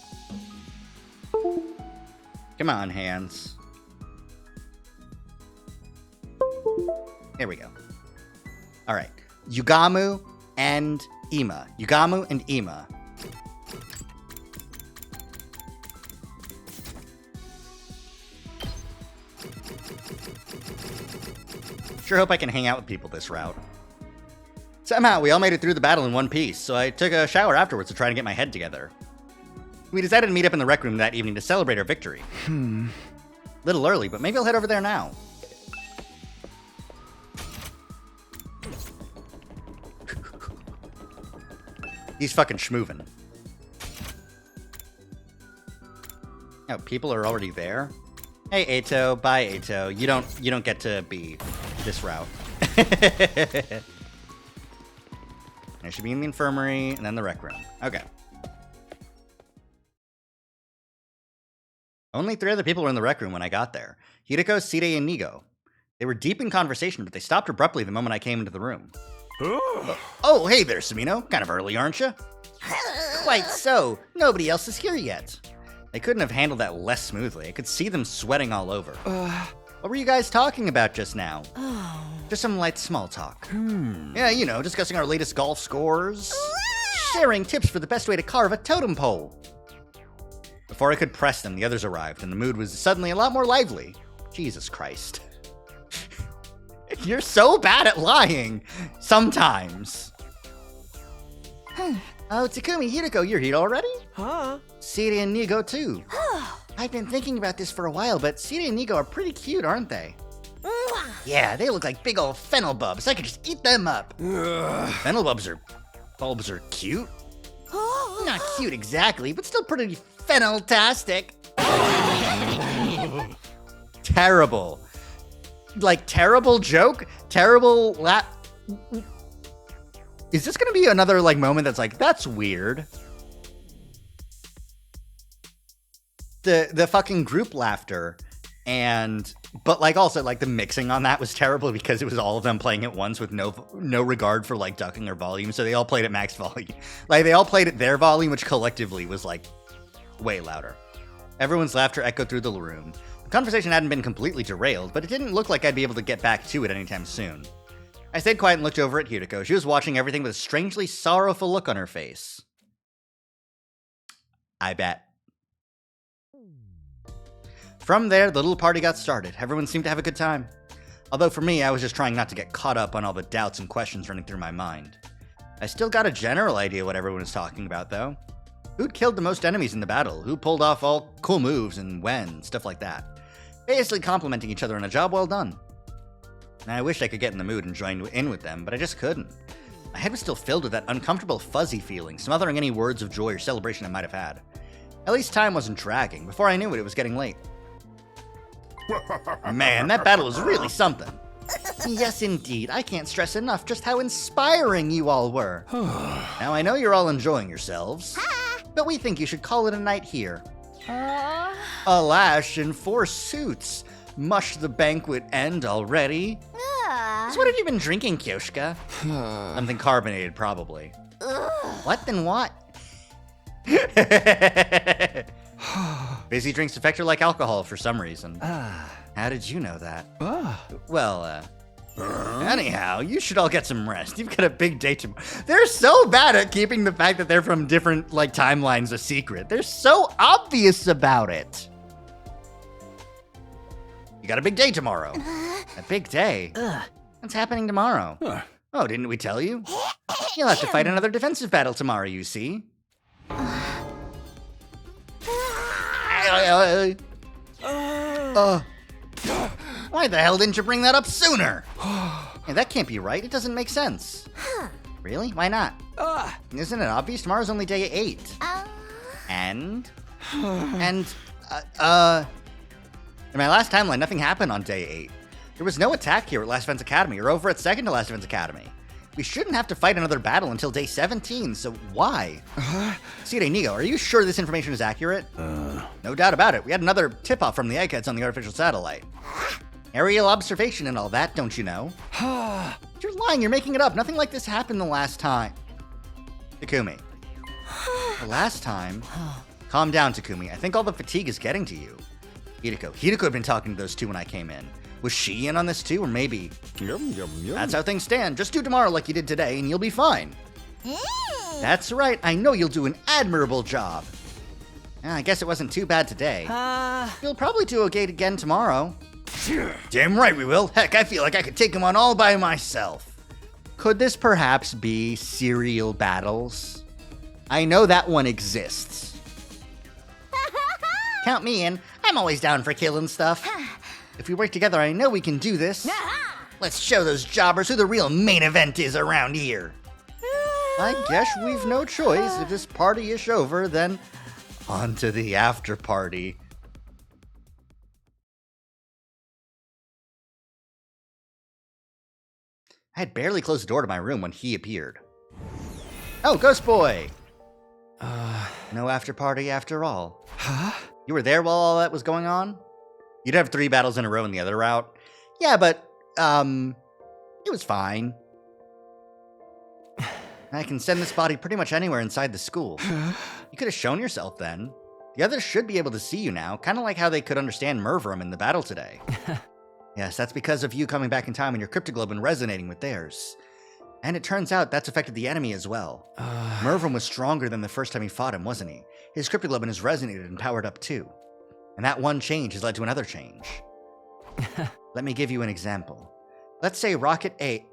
Come on, hands. There we go. All right. Yugamu and Ima. Yugamu and Ima. Sure hope I can hang out with people this route. Somehow, we all made it through the battle in one piece, so I took a shower afterwards to try to get my head together. We decided to meet up in the rec room that evening to celebrate our victory. Little early, but maybe I'll head over there now. He's fucking schmoovin'. Oh, people are already there? Hey, Ato. Bye, Ato. You don't get to be this route. I should be in the infirmary and then the rec room. Okay. Only 3 other people were in the rec room when I got there. Hideko, Side, and Nigo. They were deep in conversation, but they stopped abruptly the moment I came into the room. Oh, hey there, Sumino. Kind of early, aren't you? Quite so. Nobody else is here yet. They couldn't have handled that less smoothly. I could see them sweating all over. What were you guys talking about just now? Just some light small talk. Yeah, you know, discussing our latest golf scores. Sharing tips for the best way to carve a totem pole. Before I could press them, the others arrived, and the mood was suddenly a lot more lively. Jesus Christ. You're so bad at lying. Sometimes. Oh, Takumi, Hideko, you're here already? Huh? Side and Nigo, too. I've been thinking about this for a while, but Side and Nigo are pretty cute, aren't they? Yeah, they look like big old fennel bulbs. I could just eat them up. Fennel bulbs are cute? Not cute exactly, but still pretty fennel-tastic. Terrible. Like, terrible joke? Terrible Is this gonna be another, like, moment that's like, that's weird? The fucking group laughter, but, like, also, like, the mixing on that was terrible because it was all of them playing at once with no regard for, like, ducking or volume, so they all played at max volume. Like, they all played at their volume, which collectively was, like, way louder. Everyone's laughter echoed through the room. The conversation hadn't been completely derailed, but it didn't look like I'd be able to get back to it anytime soon. I stayed quiet and looked over at Hideko. She was watching everything with a strangely sorrowful look on her face. I bet. From there, the little party got started. Everyone seemed to have a good time. Although for me, I was just trying not to get caught up on all the doubts and questions running through my mind. I still got a general idea what everyone was talking about, though. Who'd killed the most enemies in the battle? Who pulled off all cool moves and when? Stuff like that. Basically complimenting each other on a job well done. I wished I could get in the mood and join in with them, but I just couldn't. My head was still filled with that uncomfortable fuzzy feeling, smothering any words of joy or celebration I might have had. At least time wasn't dragging. Before I knew it, it was getting late. Man, that battle was really something. Yes, indeed. I can't stress enough just how inspiring you all were. Now, I know you're all enjoying yourselves, but we think you should call it a night here. A lash and 4 suits. Mush the banquet end already. So what have you been drinking, Kyoshka? Something carbonated, probably. What then what? Busy drinks affect her like alcohol for some reason. How did you know that? Well, anyhow, you should all get some rest. You've got a big day tomorrow. They're so bad at keeping the fact that they're from different, like, timelines a secret. They're so obvious about it. You got a big day tomorrow. A big day? What's happening tomorrow? Oh, didn't we tell you? You'll have to fight another defensive battle tomorrow, you see. Why the hell didn't you bring that up sooner? Yeah, that can't be right. It doesn't make sense. Really? Why not? Isn't it obvious? Tomorrow's only day 8. And in my last timeline, nothing happened on day 8. There was no attack here at Last Defense Academy or over at Second to Last Defense Academy. We shouldn't have to fight another battle until day 17, so why? Side Nigo, are you sure this information is accurate? No doubt about it. We had another tip-off from the Eggheads on the artificial satellite. Aerial observation and all that, don't you know? You're lying, you're making it up. Nothing like this happened the last time. Takumi. The last time? Calm down, Takumi. I think all the fatigue is getting to you. Hideko. Hideko had been talking to those two when I came in. Was she in on this too, or maybe? Yum, yum, yum. That's how things stand. Just do tomorrow like you did today, and you'll be fine. That's right. I know you'll do an admirable job. I guess it wasn't too bad today. You'll probably do okay again tomorrow. Damn right we will. Heck, I feel like I could take them on all by myself. Could this perhaps be serial battles? I know that one exists. Count me in. I'm always down for killing stuff. If we work together, I know we can do this. Let's show those jobbers who the real main event is around here. I guess we've no choice. If this party is over, then on to the after party. I had barely closed the door to my room when he appeared. Oh, Ghost Boy! No after party after all. Huh? You were there while all that was going on? You'd have 3 battles in a row in the other route. Yeah, but, it was fine. I can send this body pretty much anywhere inside the school. You could have shown yourself then. The others should be able to see you now, kind of like how they could understand Mervrum in the battle today. Yes, that's because of you coming back in time and your cryptoglobin resonating with theirs. And it turns out that's affected the enemy as well. Mervrum was stronger than the first time he fought him, wasn't he? His cryptoglobin has resonated and powered up too. And that one change has led to another change. Let me give you an example. Let's say Rocket 8...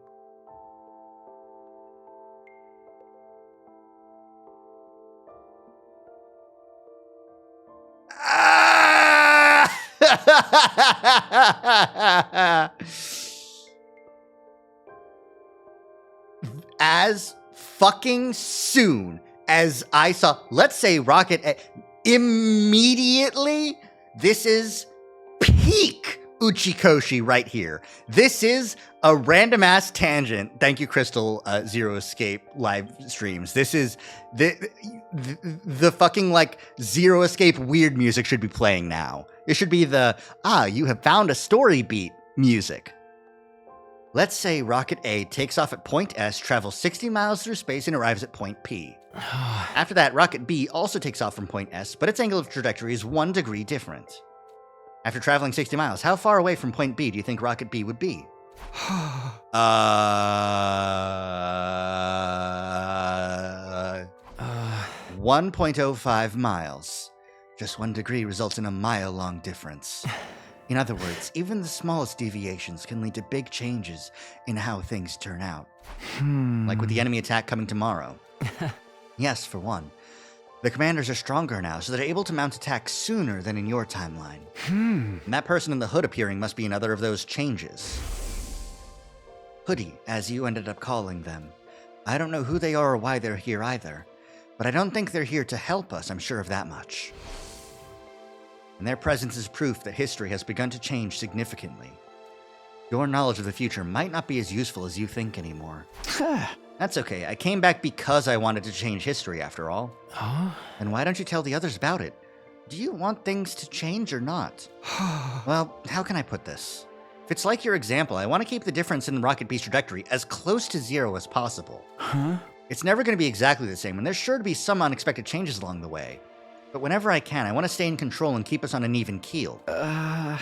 As fucking soon as I saw, let's say Rocket, immediately, this is peak Uchikoshi right here. This is a random ass tangent. Thank you, Crystal Zero Escape live streams. This is the fucking like Zero Escape weird music should be playing now. It should be the, you have found a story beat music. Let's say Rocket A takes off at point S, travels 60 miles through space, and arrives at point P. After that, Rocket B also takes off from point S, but its angle of trajectory is 1 degree different. After traveling 60 miles, how far away from point B do you think Rocket B would be? 1.05 miles. Just 1 degree results in a mile-long difference. In other words, even the smallest deviations can lead to big changes in how things turn out. Like with the enemy attack coming tomorrow. Yes, for one. The commanders are stronger now, so they're able to mount attacks sooner than in your timeline. And that person in the hood appearing must be another of those changes. Hoodie, as you ended up calling them. I don't know who they are or why they're here either, but I don't think they're here to help us, I'm sure of that much. And their presence is proof that history has begun to change significantly. Your knowledge of the future might not be as useful as you think anymore. That's okay, I came back because I wanted to change history after all. And why don't you tell the others about it? Do you want things to change or not? Well, how can I put this? If it's like your example, I want to keep the difference in Rocket B's trajectory as close to 0 as possible. It's never going to be exactly the same, and there's sure to be some unexpected changes along the way. But whenever I can, I want to stay in control and keep us on an even keel.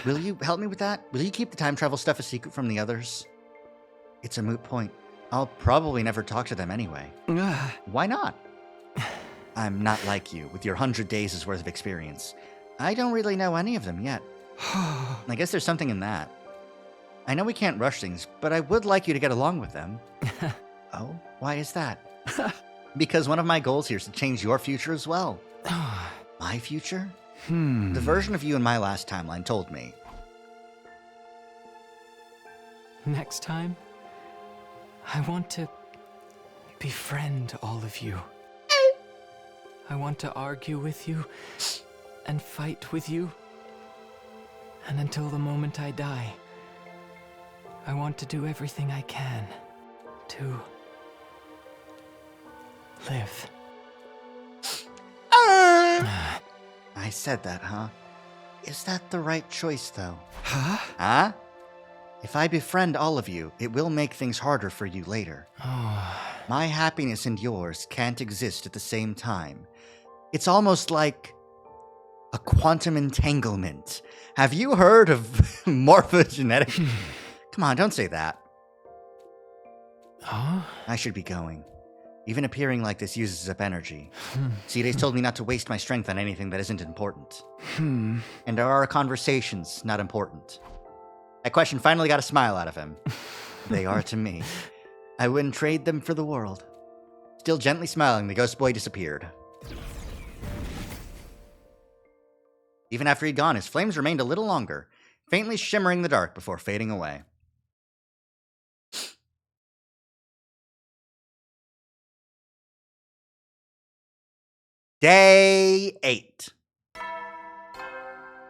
Will you help me with that? Will you keep the time travel stuff a secret from the others? It's a moot point. I'll probably never talk to them anyway. Why not? I'm not like you, with your 100 days' worth of experience. I don't really know any of them yet. I guess there's something in that. I know we can't rush things, but I would like you to get along with them. Oh, why is that? Because one of my goals here is to change your future as well. My future? The version of you in my last timeline told me. Next time, I want to befriend all of you. I want to argue with you and fight with you. And until the moment I die, I want to do everything I can to live. I said that, huh? Is that the right choice, though? Huh? If I befriend all of you, it will make things harder for you later. My happiness and yours can't exist at the same time. It's almost like a quantum entanglement. Have you heard of morphogenetic? Come on, don't say that. I should be going. Even appearing like this uses up energy. Cide's told me not to waste my strength on anything that isn't important. And our conversations not important. That question finally got a smile out of him. They are to me. I wouldn't trade them for the world. Still gently smiling, the ghost boy disappeared. Even after he'd gone, his flames remained a little longer, faintly shimmering in the dark before fading away. Day 8.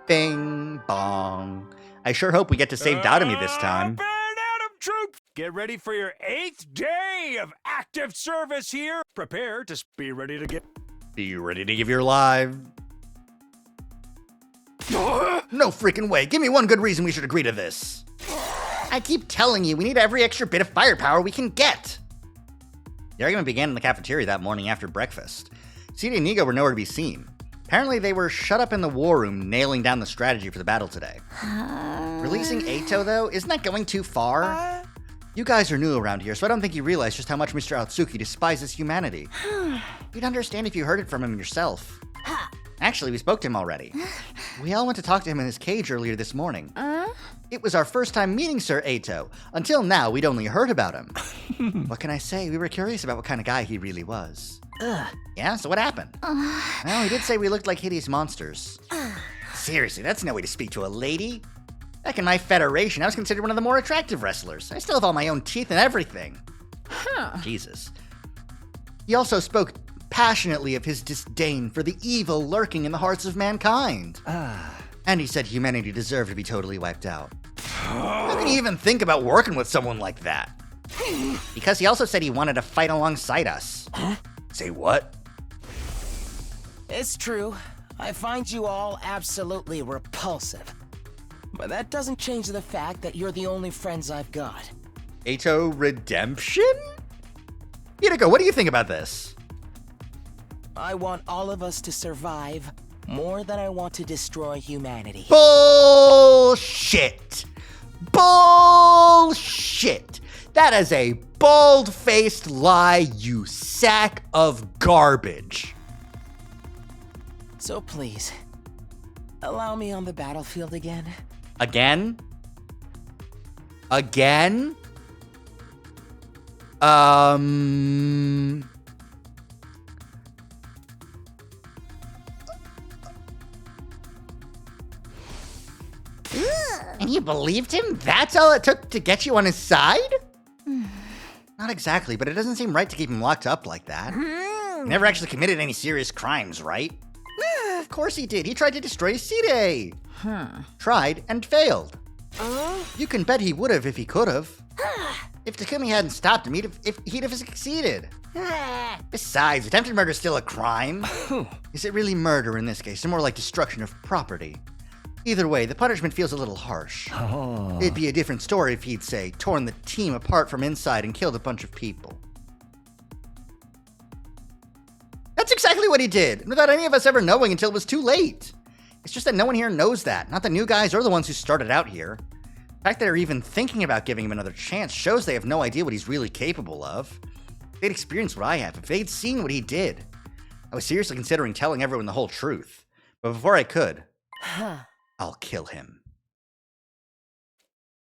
Bing bong. I sure hope we get to save Dotomy this time. Troops Get ready for your 8th day of active service here. Prepare to be ready to get... Be you ready to give your life? No freaking way. Give me one good reason we should agree to this. I keep telling you, we need every extra bit of firepower we can get. The argument began in the cafeteria that morning after breakfast. Cede and Nigo were nowhere to be seen. Apparently, they were shut up in the war room, nailing down the strategy for the battle today. Releasing Eito, though, isn't that going too far? You guys are new around here, so I don't think you realize just how much Mr. Atsuki despises humanity. You'd understand if you heard it from him yourself. Actually, we spoke to him already. We all went to talk to him in his cage earlier this morning. It was our first time meeting Sir Eito. Until now, we'd only heard about him. What can I say? We were curious about what kind of guy he really was. Yeah, so what happened? Well, he did say we looked like hideous monsters. Seriously, that's no way to speak to a lady. Back in my federation, I was considered one of the more attractive wrestlers. I still have all my own teeth and everything. Jesus. He also spoke passionately of his disdain for the evil lurking in the hearts of mankind. And he said humanity deserved to be totally wiped out. How can you even think about working with someone like that? Because he also said he wanted to fight alongside us. Say what? It's true. I find you all absolutely repulsive. But that doesn't change the fact that you're the only friends I've got. Eito Redemption? Hideko, what do you think about this? I want all of us to survive more than I want to destroy humanity. Bullshit! Bullshit! That is a bald-faced lie, you sack of garbage. So please, allow me on the battlefield again. Again? Again? And you believed him? That's all it took to get you on his side? Not exactly, but it doesn't seem right to keep him locked up like that. He never actually committed any serious crimes, right? Of course he did. He tried to destroy Cede. Tried and failed. You can bet he would have if he could have. If Takumi hadn't stopped him, he'd have succeeded. Besides, attempted murder is still a crime. Is it really murder in this case, or more like destruction of property? Either way, the punishment feels a little harsh. It'd be a different story if he'd, say, torn the team apart from inside and killed a bunch of people. That's exactly what he did, without any of us ever knowing until it was too late. It's just that no one here knows that, not the new guys or the ones who started out here. The fact that they're even thinking about giving him another chance shows they have no idea what he's really capable of. If they'd experienced what I have, if they'd seen what he did. I was seriously considering telling everyone the whole truth, but before I could, I'll kill him.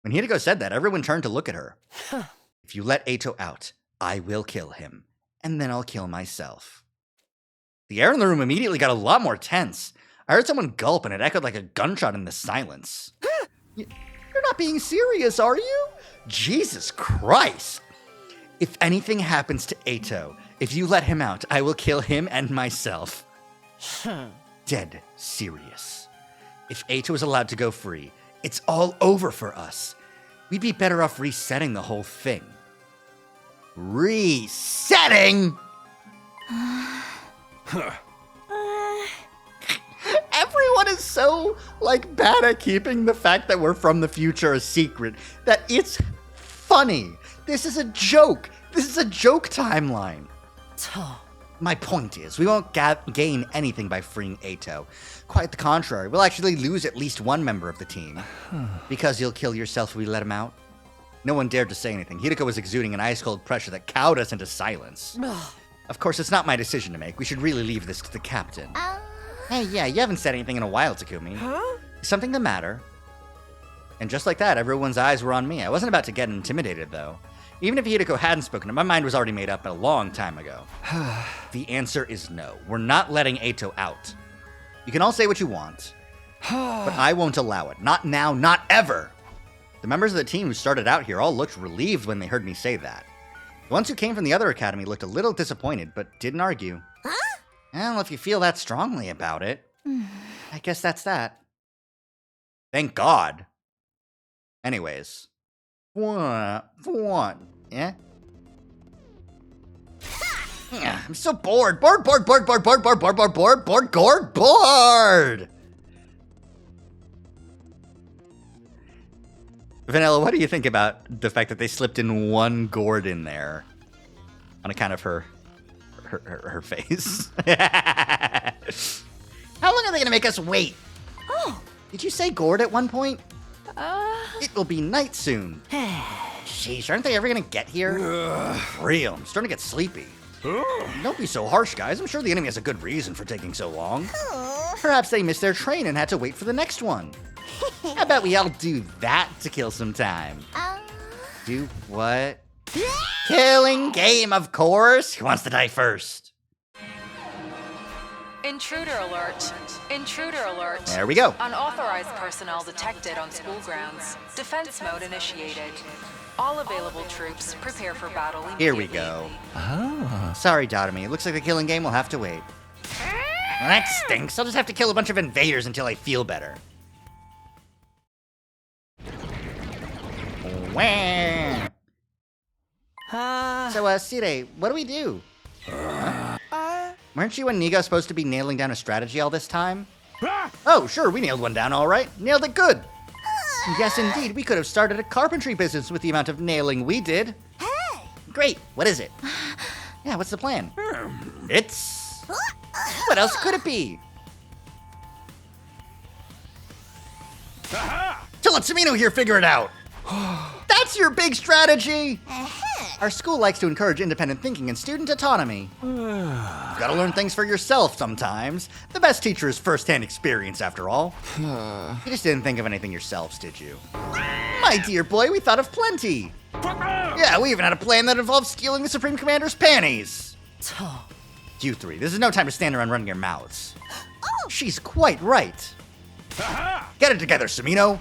When Hideko said that, everyone turned to look at her. If you let Eito out, I will kill him, and then I'll kill myself. The air in the room immediately got a lot more tense. I heard someone gulp, and it echoed like a gunshot in the silence. You're not being serious, are you? Jesus Christ! If anything happens to Eito, if you let him out, I will kill him and myself. Dead serious. If Eito is allowed to go free, it's all over for us. We'd be better off resetting the whole thing. Resetting? Everyone is so, bad at keeping the fact that we're from the future a secret that it's funny. This is a joke. This is a joke timeline. My point is, we won't gain anything by freeing Eito. Quite the contrary, we'll actually lose at least one member of the team. Because you'll kill yourself if we let him out? No one dared to say anything. Hideko was exuding an ice-cold pressure that cowed us into silence. Of course, it's not my decision to make. We should really leave this to the captain. Hey, yeah, you haven't said anything in a while, Takumi. Is something the matter? And just like that, everyone's eyes were on me. I wasn't about to get intimidated, though. Even if Hideko hadn't spoken, my mind was already made up a long time ago. The answer is no. We're not letting Eito out. You can all say what you want, but I won't allow it. Not now, not ever. The members of the team who started out here all looked relieved when they heard me say that. The ones who came from the other academy looked a little disappointed, but didn't argue. Well, if you feel that strongly about it, I guess that's that. Thank God. Anyways, one. Yeah? I'm so bored. Bored. Vanilla, what do you think about the fact that they slipped in one gourd in there on account of her face? How long are they gonna make us wait? Oh. Did you say gourd at one point? It will be night soon. Sheesh, aren't they ever gonna get here? Real, I'm starting to get sleepy. Don't be so harsh, guys. I'm sure the enemy has a good reason for taking so long. Perhaps they missed their train and had to wait for the next one. How about we all do that to kill some time? Do what? Killing game, of course. Who wants to die first? Intruder alert. Intruder alert. There we go. Unauthorized personnel detected on school grounds. Defense mode initiated. All available troops prepare for battle immediately. Here we go. Oh. Sorry, Dotomy. It looks like the killing game will have to wait. Well, that stinks. I'll just have to kill a bunch of invaders until I feel better. Wah. So, Sire, what do we do? Weren't you and Nigo supposed to be nailing down a strategy all this time? Oh, sure, we nailed one down all right. Nailed it good. Yes, indeed, we could have started a carpentry business with the amount of nailing we did. Hey! Great, what is it? Yeah, what's the plan? It's... What else could it be? To let Samino here figure it out. That's your big strategy! Our school likes to encourage independent thinking and student autonomy. You've got to learn things for yourself sometimes. The best teacher is first-hand experience, after all. You just didn't think of anything yourselves, did you? My dear boy, we thought of plenty. Yeah, we even had a plan that involved stealing the Supreme Commander's panties. You three, this is no time to stand around running your mouths. She's quite right. Get it together, Samino.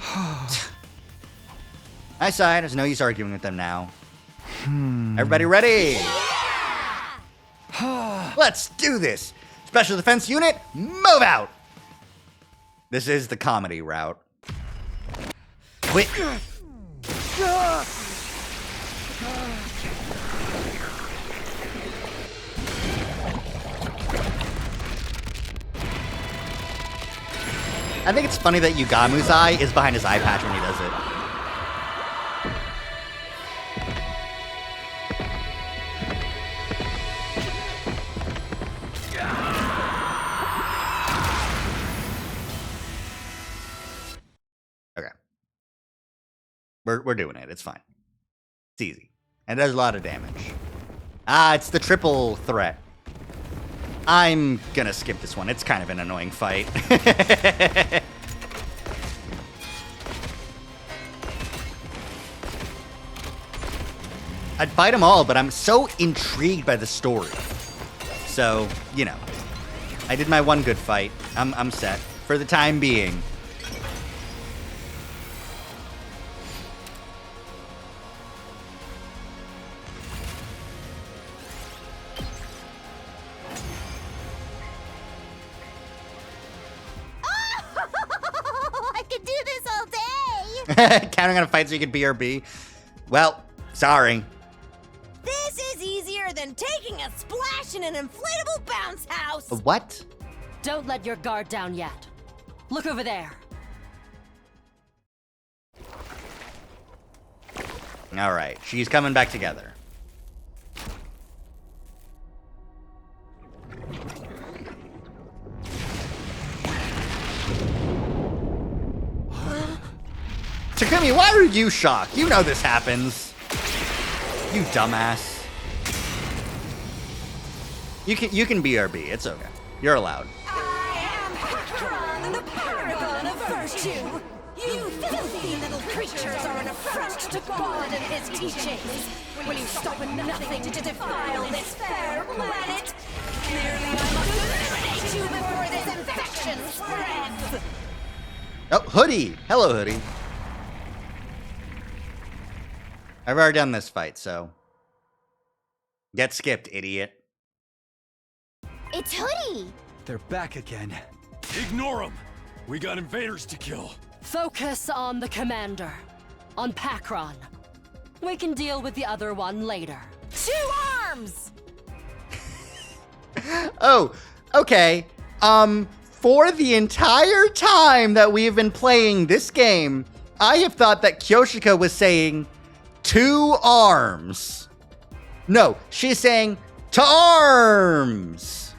I sighed. There's no use arguing with them now. Everybody ready? Let's do this. Special Defense Unit, move out. This is the comedy route. Quit. I think it's funny that Yugamu's eye is behind his eye patch when he does it. We're doing it. It's fine. It's easy. And it does a lot of damage. It's the triple threat. I'm gonna skip this one. It's kind of an annoying fight. I'd fight them all, but I'm so intrigued by the story. So, you know. I did my one good fight. I'm set. For the time being. Counting on a fight so you could BRB. Well, sorry. This is easier than taking a splash in an inflatable bounce house. What? Don't let your guard down yet. Look over there. All right, she's coming back together. Takumi, why are you shocked? You know this happens. You dumbass. You can BRB. It's okay. You're allowed. I am Hakron, the paragon of virtue. You filthy little creatures are an affront to God and his teachings. Will you stop at nothing to defile this fair planet? Clearly, I must eliminate you before this infection spreads. Oh, Hoodie. Hello, Hoodie. I've already done this fight, so... Get skipped, idiot. It's Hoodie! They're back again. Ignore them! We got invaders to kill. Focus on the commander. On Pakron. We can deal with the other one later. 2 arms! Oh, okay. For the entire time that we have been playing this game, I have thought that Kyoshika was saying 2 arms. No, she's saying to arms.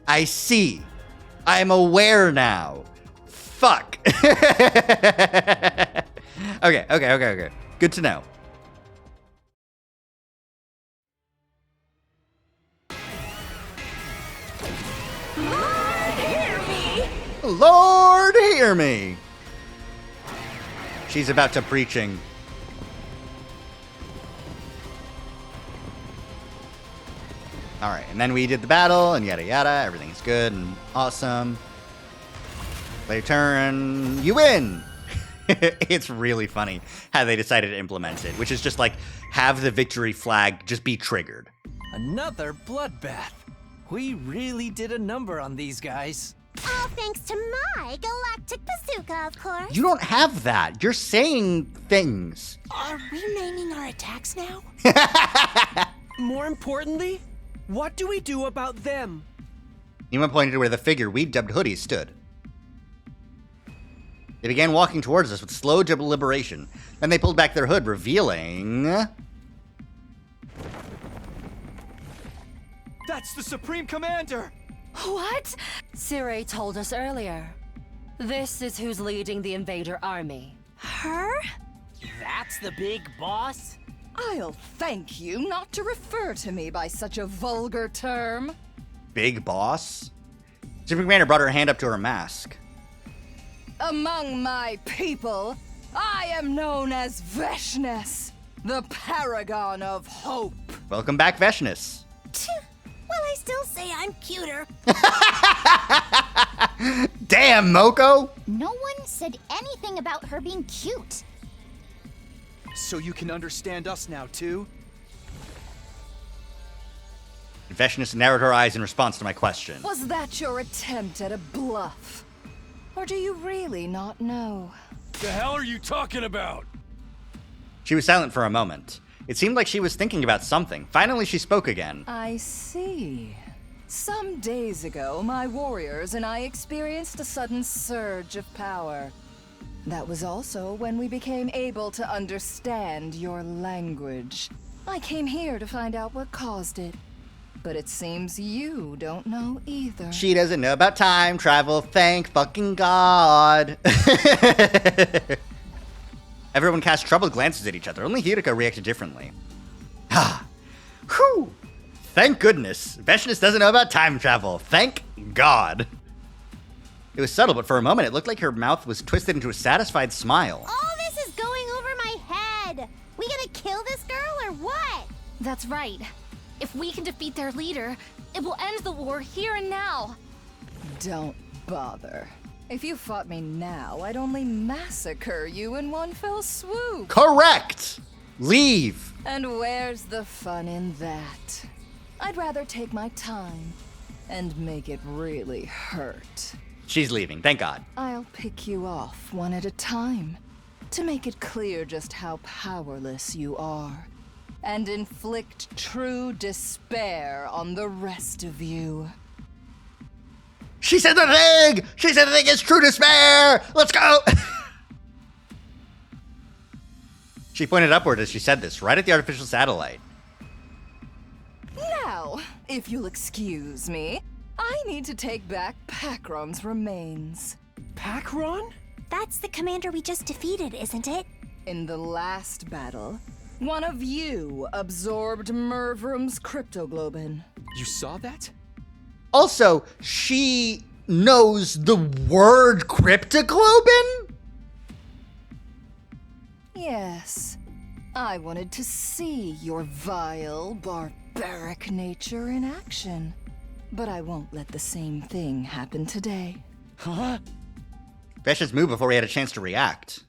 I see. I'm aware now. Fuck. Okay. Good to know. Lord, hear me! She's about to preaching. Alright, and then we did the battle, and yada yada, everything's good and awesome. Play your turn, you win! It's really funny how they decided to implement it, which is just like, have the victory flag just be triggered. Another bloodbath. We really did a number on these guys. All thanks to my galactic bazooka, of course. You don't have that. You're saying things. Are we naming our attacks now? More importantly, what do we do about them? Nima pointed to where the figure we dubbed Hoodie stood. They began walking towards us with slow deliberation. Then they pulled back their hood, revealing... That's the Supreme Commander! What? Sirei told us earlier. This is who's leading the invader army. Her? That's the big boss? I'll thank you not to refer to me by such a vulgar term. Big boss? Supreme Commander brought her hand up to her mask. Among my people, I am known as Veshness, the paragon of hope. Welcome back, Veshness. Well, I still say I'm cuter. Damn, Moko! No one said anything about her being cute. So you can understand us now, too? Veshness narrowed her eyes in response to my question. Was that your attempt at a bluff? Or do you really not know? The hell are you talking about? She was silent for a moment. It seemed like she was thinking about something. Finally, she spoke again. I see. Some days ago, my warriors and I experienced a sudden surge of power. That was also when we became able to understand your language. I came here to find out what caused it. But it seems you don't know either. She doesn't know about time travel, thank fucking God. Everyone cast troubled glances at each other. Only Hirika reacted differently. Ah, whew. Thank goodness. Veshness doesn't know about time travel. Thank God. It was subtle, but for a moment it looked like her mouth was twisted into a satisfied smile. All this is going over my head. We gonna kill this girl or what? That's right. If we can defeat their leader, it will end the war here and now. Don't bother. If you fought me now, I'd only massacre you in one fell swoop. Correct! Leave! And where's the fun in that? I'd rather take my time and make it really hurt. She's leaving, thank God. I'll pick you off one at a time to make it clear just how powerless you are and inflict true despair on the rest of you. She said the thing! She said the thing is true despair! Let's go! She pointed upward as she said this, right at the artificial satellite. Now, if you'll excuse me, I need to take back Pakron's remains. Pakron? That's the commander we just defeated, isn't it? In the last battle, one of you absorbed Mervrum's cryptoglobin. You saw that? Also, she knows the word cryptoglobin? Yes. I wanted to see your vile, barbaric nature in action. But I won't let the same thing happen today. Huh? Veshness moved before we had a chance to react.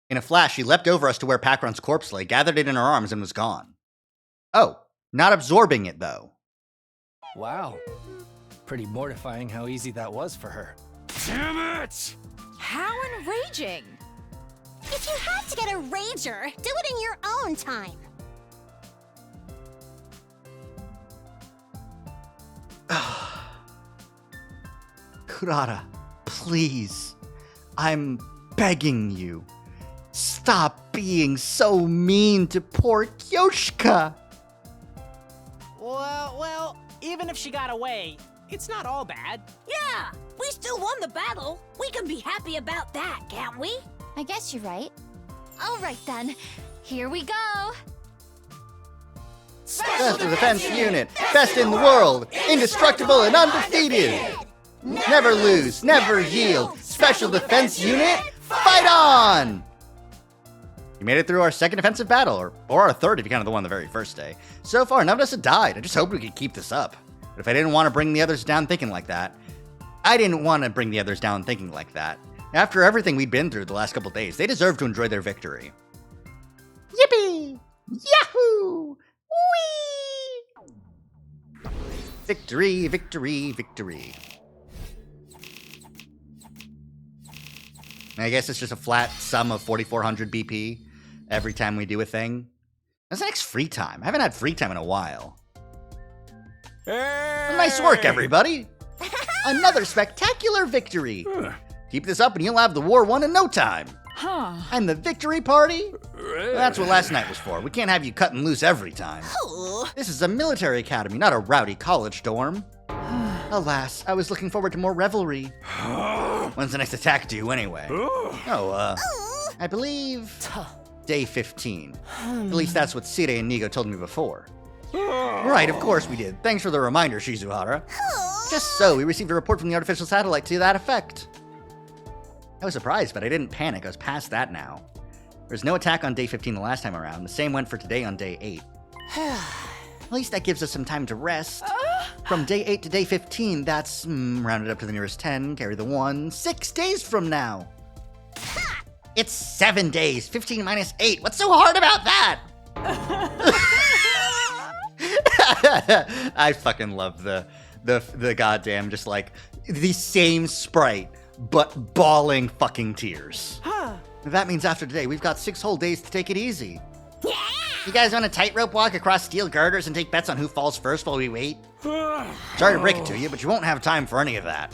In a flash, she leapt over us to where Pakron's corpse lay, gathered it in her arms, and was gone. Oh, not absorbing it, though. Wow. Pretty mortifying how easy that was for her. Damn it! How enraging! If you had to get a rager, do it in your own time. Kurara, please. I'm begging you. Stop being so mean to poor Kyoshika. Well, even if she got away, it's not all bad. Yeah, we still won the battle. We can be happy about that, can't we? I guess you're right. All right then, here we go. Special Defense Unit, best in the world, indestructible and undefeated. Never lose, never yield. Special Defense Unit, fight on! You made it through our second offensive battle, or our third if you counted the one the very first day. So far, none of us have died. I just hope we could keep this up. But if I didn't want to bring the others down thinking like that, After everything we'd been through the last couple days, they deserve to enjoy their victory. Yippee! Yahoo! Whee! Victory, victory, victory. I guess it's just a flat sum of 4,400 BP every time we do a thing. When's the next free time? I haven't had free time in a while. Hey! Nice work, everybody! Another spectacular victory! Keep this up and you'll have the war won in no time! Huh. And the victory party? That's what last night was for. We can't have you cutting loose every time. This is a military academy, not a rowdy college dorm. Alas, I was looking forward to more revelry. When's the next attack due, anyway? I believe day 15. At least that's what Sire and Nigo told me before. Right, of course we did. Thanks for the reminder, Shizuhara. Just so, we received a report from the artificial satellite to that effect. I was surprised, but I didn't panic. I was past that now. There was no attack on day 15 the last time around. The same went for today on day 8. At least that gives us some time to rest. From day 8 to day 15, that's rounded up to the nearest 10, carry the 1, 6 days from now. It's 7 days, 15 minus 8. What's so hard about that? I fucking love the goddamn, just like, the same sprite, but bawling fucking tears. That means after today, we've got 6 whole days to take it easy. You guys want a tightrope walk across steel girders and take bets on who falls first while we wait? Sorry to break it to you, but you won't have time for any of that.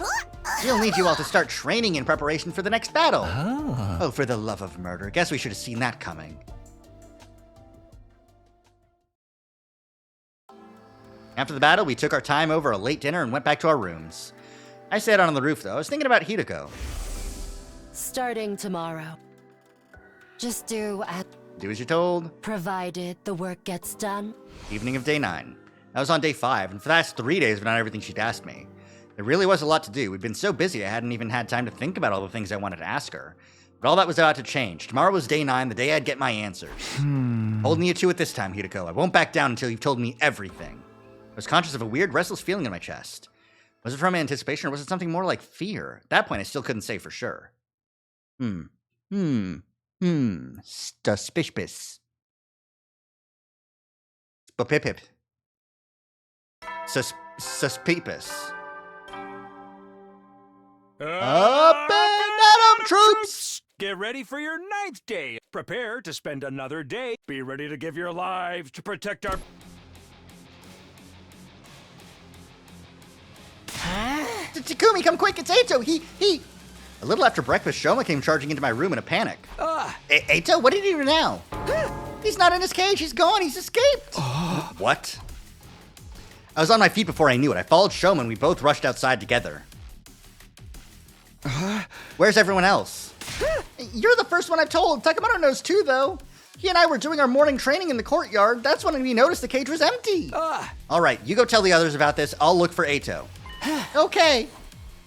We'll need you all to start training in preparation for the next battle. Oh, for the love of murder. Guess we should have seen that coming. After the battle, we took our time over a late dinner and went back to our rooms. I sat out on the roof, though. I was thinking about Hideko. Starting tomorrow. Just do as you're told. Provided the work gets done. Evening of day 9. I was on day 5, and for the last 3 days I've done everything she'd asked me. There really was a lot to do. We'd been so busy I hadn't even had time to think about all the things I wanted to ask her. But all that was about to change. Tomorrow was day 9, the day I'd get my answers. Holding you to it this time, Hideko. I won't back down until you've told me everything. I was conscious of a weird, restless feeling in my chest. Was it from anticipation, or was it something more like fear? At that point, I still couldn't say for sure. Suspicious. Spopipip. Suspicious. Up and at 'em, troops! Get ready for your 9th day. Prepare to spend another day. Be ready to give your lives to protect our... Takumi, come quick, it's Eito! He... A little after breakfast, Shoma came charging into my room in a panic. Eito, what did he do now? He's not in his cage, he's gone, he's escaped! What? I was on my feet before I knew it. I followed Shoma and we both rushed outside together. Where's everyone else? You're the first one I've told. Takemoto knows too, though. He and I were doing our morning training in the courtyard. That's when we noticed the cage was empty. All right, you go tell the others about this. I'll look for Eito. Okay.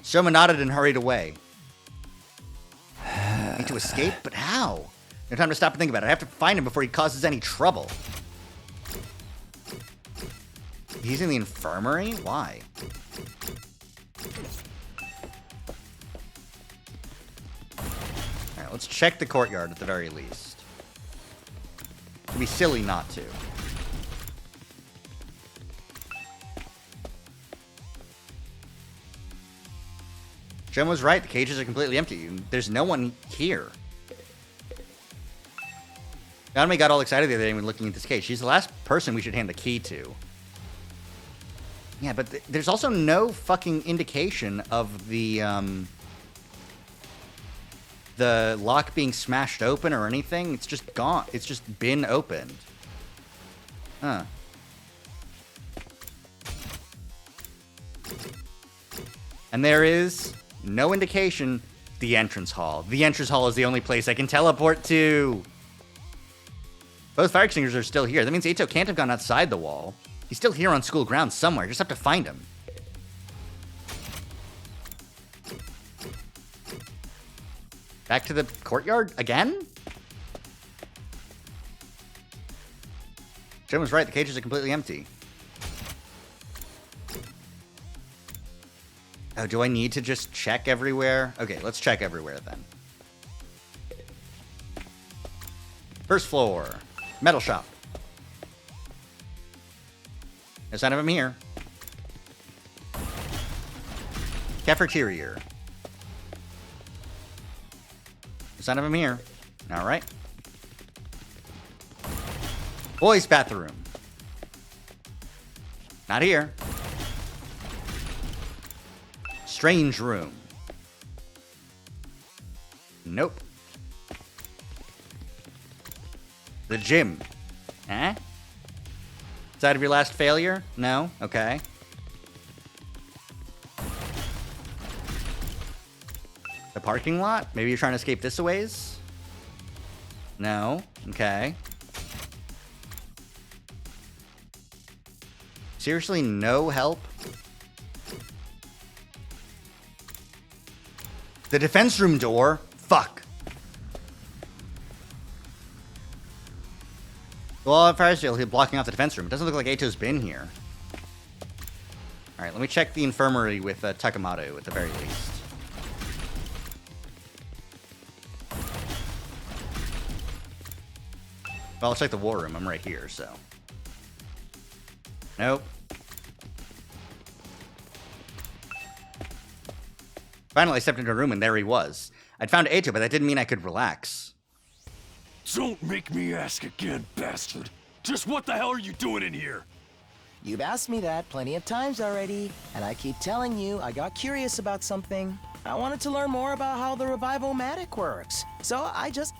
Shoma nodded and hurried away. Need to escape? But how? No time to stop and think about it. I have to find him before he causes any trouble. He's in the infirmary? Why? Alright, let's check the courtyard at the very least. It'd be silly not to. Jen was right. The cages are completely empty. There's no one here. Nanami got all excited the other day when looking at this cage. She's the last person we should hand the key to. Yeah, but there's also no fucking indication of the lock being smashed open or anything. It's just gone. It's just been opened. Huh. And there is no indication. The entrance hall. The entrance hall is the only place I can teleport to. Both fire extinguishers are still here. That means Eito can't have gone outside the wall. He's still here on school grounds somewhere. Just have to find him. Back to the courtyard again? Jim was right. The cages are completely empty. Oh, do I need to just check everywhere? Okay, let's check everywhere then. First floor. Metal shop. No sign of him here. Cafeteria. No sign of him here. Alright. Boys' bathroom. Not here. Strange room. Nope. The gym. Eh? Side of your last failure? No? Okay. The parking lot? Maybe you're trying to escape this a ways? No? Okay. Seriously, no help? The defense room door? Fuck. Well, at first, he's blocking off the defense room. It doesn't look like Eito's been here. Alright, let me check the infirmary with Takemoto at the very least. Well, I'll check the war room. I'm right here, so. Nope. Finally, I stepped into a room and there he was. I'd found Eito, but that didn't mean I could relax. Don't make me ask again, bastard. Just what the hell are you doing in here? You've asked me that plenty of times already, and I keep telling you I got curious about something. I wanted to learn more about how the Revival-Matic works, so I just...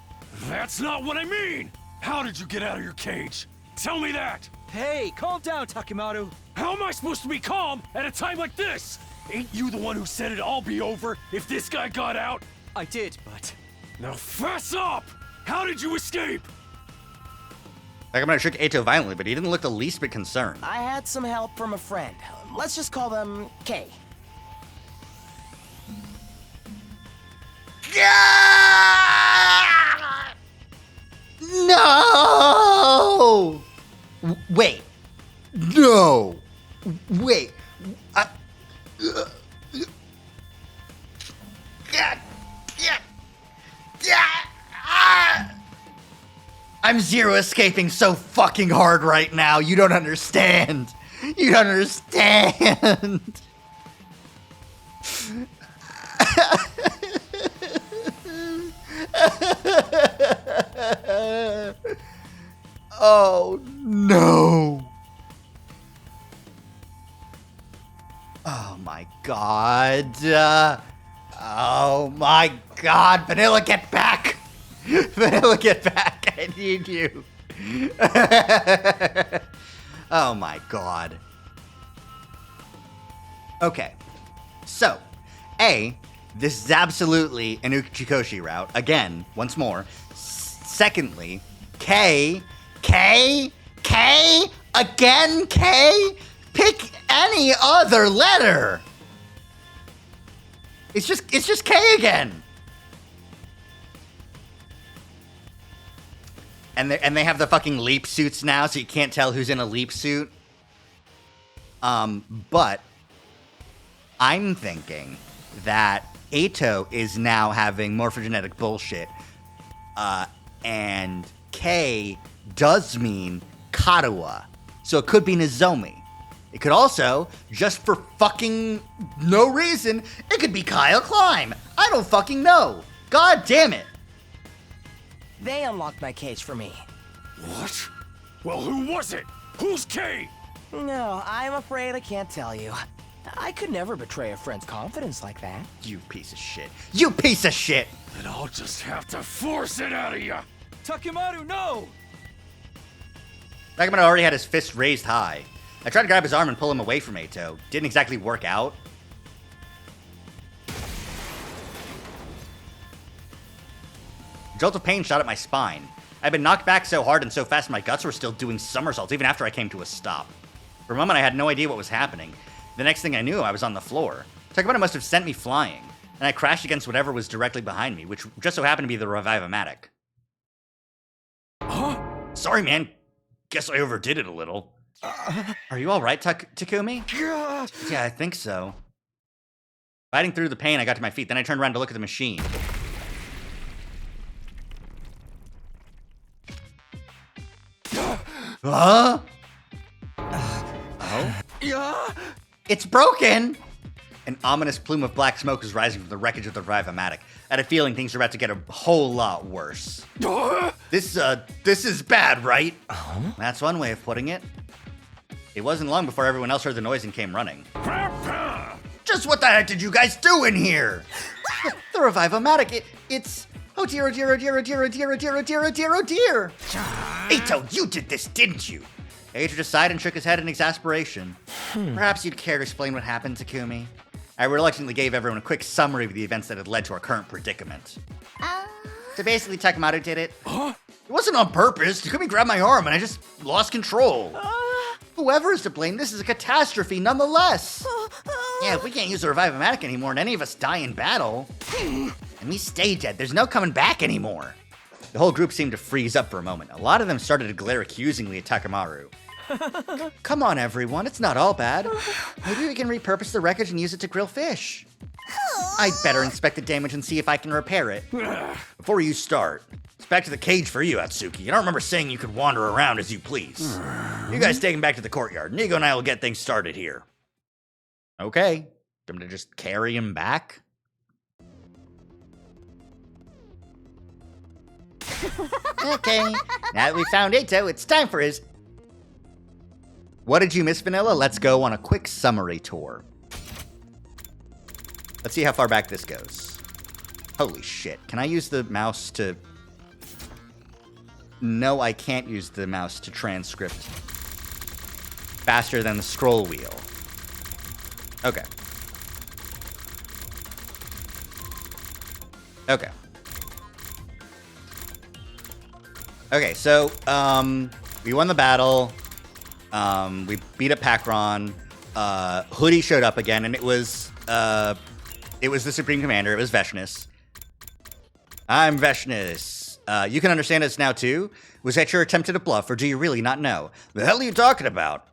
That's not what I mean! How did you get out of your cage? Tell me that! Hey, calm down, Takemoto. How am I supposed to be calm at a time like this? Ain't you the one who said it'd all be over if this guy got out? I did, but... Now fess up! How did you escape? Takemoto shook Eito violently, but he didn't look the least bit concerned. I had some help from a friend. Let's just call them Kay. No! Wait. No. Wait. I'm zero escaping so fucking hard right now. You don't understand. You don't understand. Oh, no. Oh, my God. Oh, my God. Vanilla, get back. Vanilla, get back. I need you. Oh, my God. Okay. So, A, this is absolutely an Uchikoshi route. Again, once more. Secondly, K, again, K? Pick any other letter. It's just K again. And they have the fucking leap suits now, so you can't tell who's in a leap suit. But I'm thinking that Eito is now having morphogenetic bullshit. And K does mean Karuwa. So it could be Nozomi. It could also, just for fucking no reason, it could be Kyle Climb. I don't fucking know. God damn it. They unlocked my cage for me. What? Well, who was it? Who's Kay? No, I'm afraid I can't tell you. I could never betray a friend's confidence like that. You piece of shit. You piece of shit! Then I'll just have to force it out of you. Takimaru, no! Takimaru already had his fist raised high. I tried to grab his arm and pull him away from Eito. Didn't exactly work out. A jolt of pain shot at my spine. I'd been knocked back so hard and so fast my guts were still doing somersaults even after I came to a stop. For a moment I had no idea what was happening. The next thing I knew, I was on the floor. Takimaru must have sent me flying, and I crashed against whatever was directly behind me, which just so happened to be the Revive-O-Matic. Huh? Sorry, man. Guess I overdid it a little. Are you alright, Takumi? Yeah, I think so. Fighting through the pain, I got to my feet. Then I turned around to look at the machine. Huh? Oh? It's broken! An ominous plume of black smoke is rising from the wreckage of the Revive-O-Matic. I had a feeling things were about to get a whole lot worse. This is bad, right? That's one way of putting it. It wasn't long before everyone else heard the noise and came running. Just what the heck did you guys do in here? The Revive-O-Matic, it's... Oh dear, oh dear, oh dear, oh dear, oh dear, oh dear, oh dear, oh dear, oh dear. Eito, you did this, didn't you? Eito just sighed and shook his head in exasperation. Perhaps you'd care to explain what happened, Takumi? I reluctantly gave everyone a quick summary of the events that had led to our current predicament. So basically, Takimaru did it. It wasn't on purpose. Takumi grabbed my arm and I just lost control. Whoever is to blame, this is a catastrophe nonetheless. Yeah, if we can't use the Revive-O-Matic anymore and any of us die in battle, and we stay dead, there's no coming back anymore. The whole group seemed to freeze up for a moment. A lot of them started to glare accusingly at Takimaru. Come on, everyone, it's not all bad. Maybe we can repurpose the wreckage and use it to grill fish. I'd better inspect the damage and see if I can repair it. Before you start, it's back to the cage for you, Atsuki. I don't remember saying you could wander around as you please. You guys take him back to the courtyard. Nigo and I will get things started here. Okay. I'm gonna just carry him back? Okay. Now that we found Eito, it's time for his... What did you miss, Vanilla? Let's go on a quick summary tour. Let's see how far back this goes. Holy shit. Can I use the mouse to... No, I can't use the mouse to transcript faster than the scroll wheel. Okay. Okay. Okay, so, we won the battle. We beat up Pakron. Hoodie showed up again, and it was the Supreme Commander. It was Veshnus. I'm Veshnus. You can understand us now, too? Was that your attempt at a bluff, or do you really not know? The hell are you talking about?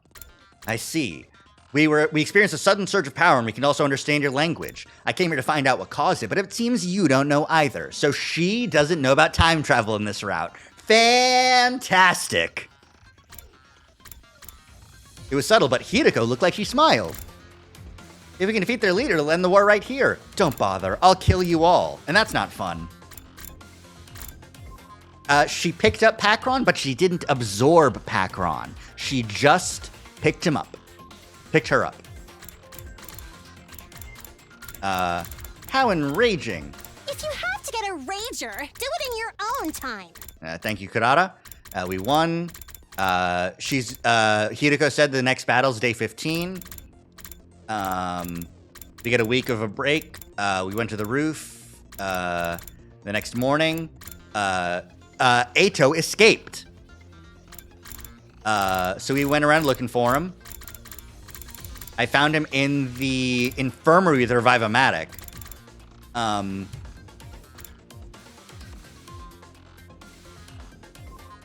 I see. We experienced a sudden surge of power, and we can also understand your language. I came here to find out what caused it, but it seems you don't know either. So she doesn't know about time travel in this route. Fantastic. It was subtle, but Hideko looked like she smiled. If we can defeat their leader, it'll end the war right here. Don't bother. I'll kill you all. And that's not fun. She picked up Pakron, but she didn't absorb Pakron. She just picked him up. Picked her up. How enraging. If you have to get a rager, do it in your own time. Thank you, Kurata. We won. Hideko said the next battle's day 15. We get a week of a break. We went to the roof. The next morning, Eito escaped. So we went around looking for him. I found him in the infirmary of the Revive-O-Matic.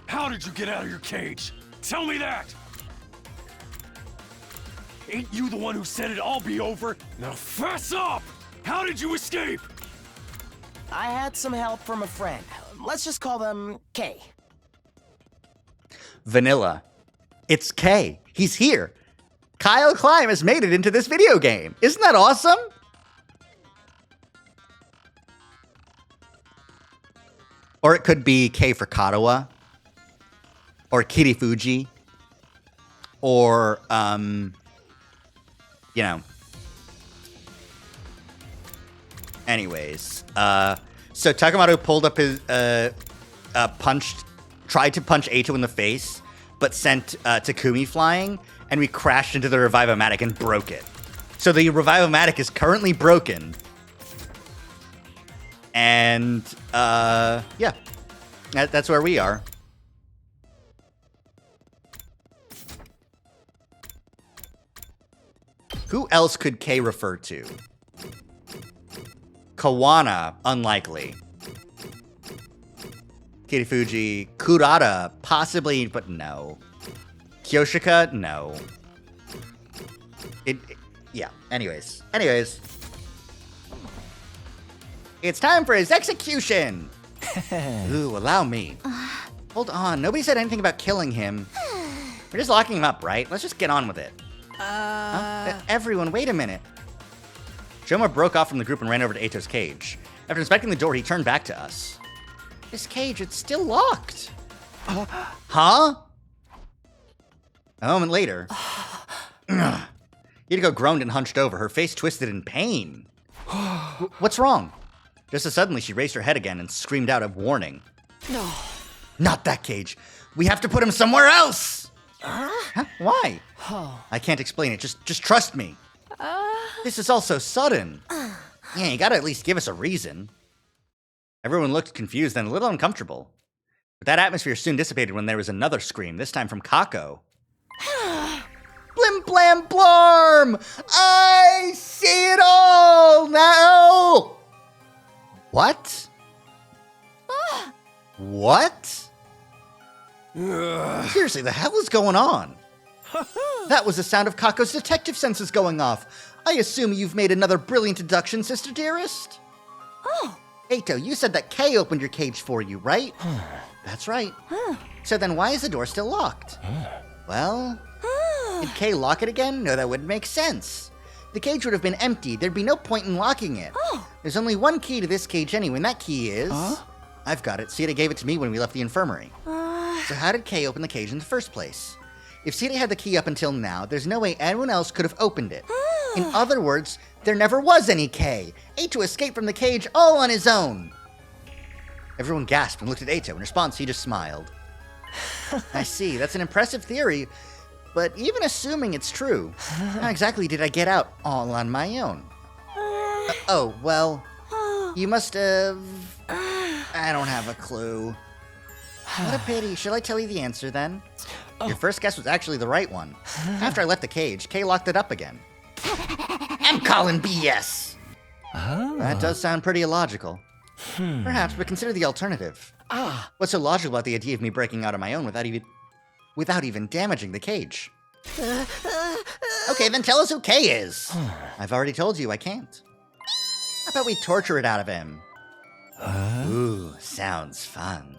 How did you get out of your cage? Tell me that! Ain't you the one who said it'd all be over? Now fess up! How did you escape? I had some help from a friend. Let's just call them Kay. Vanilla. It's Kay. He's here. Kyle Klein has made it into this video game. Isn't that awesome? Or it could be K for Katawa. or Kirifuji, or, you know. Anyways, so Takemoto pulled up his, tried to punch Eito in the face, but sent Takumi flying, and we crashed into the Revive-O-Matic and broke it. So the Revive-O-Matic is currently broken. And, yeah. That's where we are. Who else could K refer to? Kawana, unlikely. Kirifuji, Kurata, possibly, but no. Kyoshika, no. Yeah, anyways. It's time for his execution! Ooh, allow me. Hold on, nobody said anything about killing him. We're just locking him up, right? Let's just get on with it. Everyone, wait a minute. Joma broke off from the group and ran over to Eito's cage. After inspecting the door, he turned back to us. This cage, it's still locked. Huh? A moment later, Hideko groaned and hunched over, her face twisted in pain. What's wrong? Just as suddenly, she raised her head again and screamed out a warning. No. Not that cage. We have to put him somewhere else. Huh? Why? I can't explain it. Just trust me. This is all so sudden. Yeah, you gotta at least give us a reason. Everyone looked confused and a little uncomfortable. But that atmosphere soon dissipated when there was another scream, this time from Kako. Blim blam blarm! I see it all now! What? What? Seriously, the hell is going on? That was the sound of Kako's detective senses going off. I assume you've made another brilliant deduction, Sister Dearest? Oh. Eito, you said that Kay opened your cage for you, right? That's right. So then why is the door still locked? Well, did Kay lock it again? No, that wouldn't make sense. The cage would have been empty. There'd be no point in locking it. There's only one key to this cage anyway, and that key is... I've got it. Sita gave it to me when we left the infirmary. So how did Kay open the cage in the first place? If Sita had the key up until now, there's no way anyone else could have opened it. In other words, there never was any Kay. Eito escaped from the cage all on his own. Everyone gasped and looked at Eito. In response, he just smiled. I see. That's an impressive theory. But even assuming it's true, how exactly did I get out all on my own? Oh, well, you must have... I don't have a clue. What a pity. Should I tell you the answer then? Your first guess was actually the right one. After I left the cage, Kay locked it up again. I'm calling BS! That does sound pretty illogical. Perhaps, but consider the alternative. What's so logical about the idea of me breaking out on my own without even damaging the cage? Okay, then tell us who Kay is. I've already told you I can't. How about we torture it out of him? Ooh, sounds fun.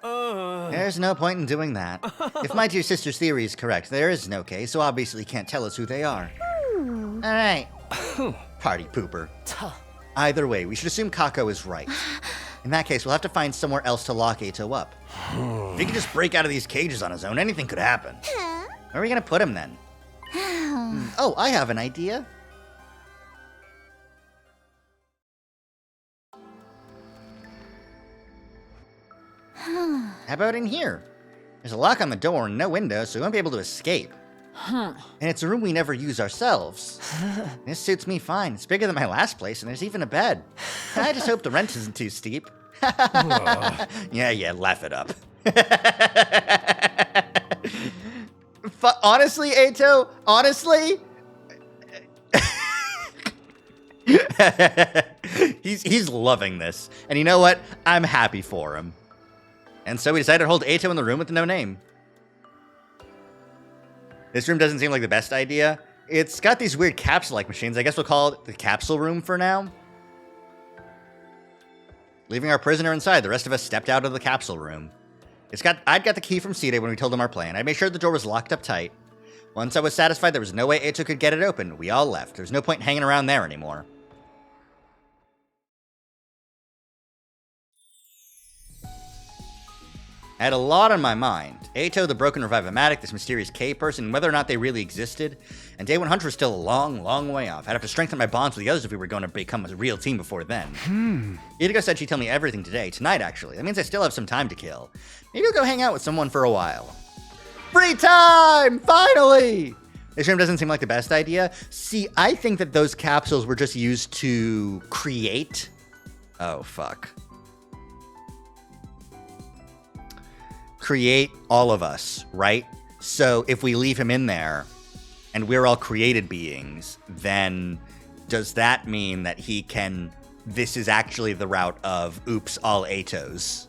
There's no point in doing that. If my dear sister's theory is correct, there is no Kay, so obviously can't tell us who they are. Alright. Party pooper. Either way, we should assume Kako is right. In that case, we'll have to find somewhere else to lock Eito up. If he could just break out of these cages on his own, anything could happen. Where are we gonna put him then? Oh, I have an idea. How about in here? There's a lock on the door and no window, so we won't be able to escape. And it's a room we never use ourselves. This suits me fine. It's bigger than my last place, and there's even a bed. I just hope the rent isn't too steep. Yeah, laugh it up. Honestly, Eito, honestly... he's loving this. And you know what? I'm happy for him. And so we decided to hold Eito in the room with no name. This room doesn't seem like the best idea. It's got these weird capsule-like machines. I guess we'll call it the capsule room for now. Leaving our prisoner inside, the rest of us stepped out of the capsule room. I'd got the key from Sita when we told him our plan. I made sure the door was locked up tight. Once I was satisfied there was no way Eito could get it open, we all left. There's no point hanging around there anymore. I had a lot on my mind. Ato, the broken Revive-O-Matic, this mysterious K person, and whether or not they really existed. And Day 100 was still a long, long way off. I'd have to strengthen my bonds with the others if we were going to become a real team before then. Hideko said she'd tell me everything today. Tonight, actually. That means I still have some time to kill. Maybe I'll go hang out with someone for a while. Free time! Finally! This room doesn't seem like the best idea. See, I think that those capsules were just used to create... Oh, fuck. Create all of us, right? So if we leave him in there and we're all created beings, then does that mean that he can... This is actually the route of oops, all Atos.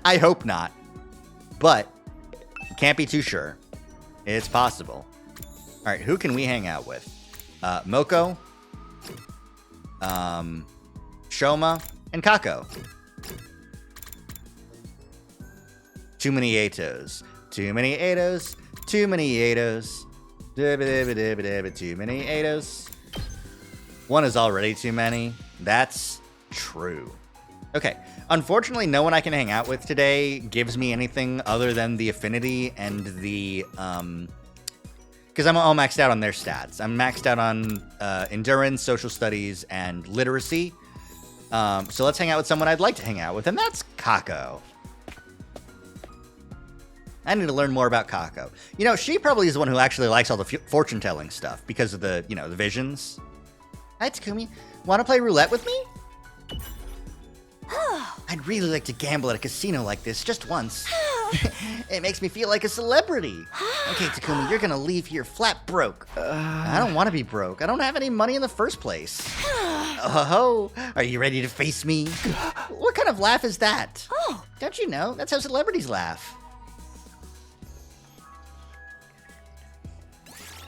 I hope not. But can't be too sure. It's possible. All right, who can we hang out with? Moko, Shoma, and Kako. Too many Atos. Too many Atos. Too many Atos. Too many Atos. One is already too many. That's true. Okay. Unfortunately, no one I can hang out with today gives me anything other than the affinity and the... Because I'm all maxed out on their stats. I'm maxed out on endurance, social studies, and literacy. So let's hang out with someone I'd like to hang out with, and that's Kako. I need to learn more about Kako. You know, she probably is the one who actually likes all the fortune-telling stuff because of the, you know, the visions. Hi, Takumi. Want to play roulette with me? I'd really like to gamble at a casino like this just once. It makes me feel like a celebrity. Okay, Takumi, you're gonna leave here flat broke. I don't want to be broke. I don't have any money in the first place. Oh, are you ready to face me? What kind of laugh is that? Oh, don't you know? That's how celebrities laugh.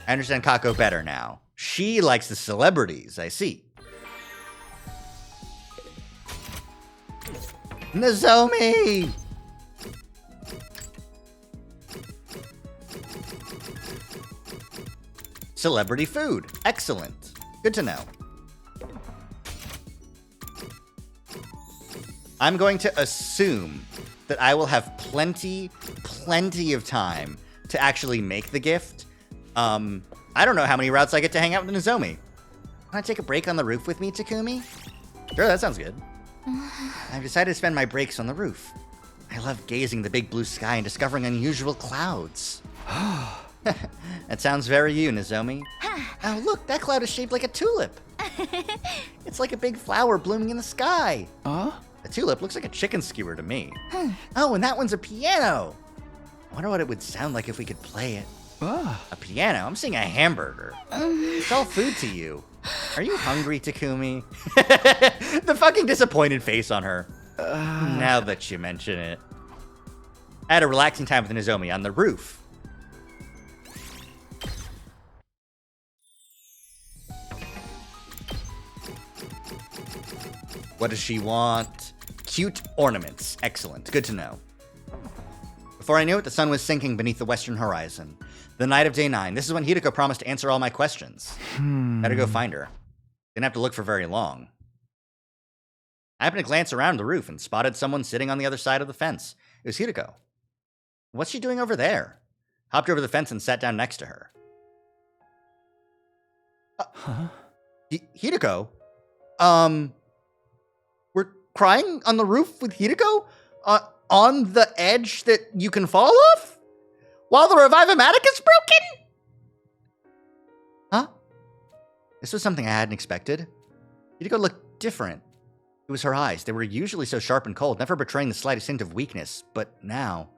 I understand Kako better now. She likes the celebrities, I see. Nozomi! Celebrity food. Excellent. Good to know. I'm going to assume that I will have plenty of time to actually make the gift. I don't know how many routes I get to hang out with Nozomi. Want to take a break on the roof with me, Takumi? Sure, that sounds good. I've decided to spend my breaks on the roof. I love gazing at the big blue sky and discovering unusual clouds. That sounds very you, Nozomi. Oh, look, that cloud is shaped like a tulip. It's like a big flower blooming in the sky. A tulip looks like a chicken skewer to me. Oh, and that one's a piano. I wonder what it would sound like if we could play it. A piano? I'm seeing a hamburger. It's all food to you. Are you hungry, Takumi? The fucking disappointed face on her. Now that you mention it. I had a relaxing time with Nozomi on the roof. What does she want? Cute ornaments. Excellent. Good to know. Before I knew it, the sun was sinking beneath the western horizon. The night of day 9. This is when Hideko promised to answer all my questions. Better go find her. Didn't have to look for very long. I happened to glance around the roof and spotted someone sitting on the other side of the fence. It was Hideko. What's she doing over there? Hopped over the fence and sat down next to her. Hideko? We're crying on the roof with Hideko? On the edge that you can fall off? While the Revive-O-Matic is broken? Huh? This was something I hadn't expected. Hideko looked different. It was her eyes. They were usually so sharp and cold, never betraying the slightest hint of weakness. But now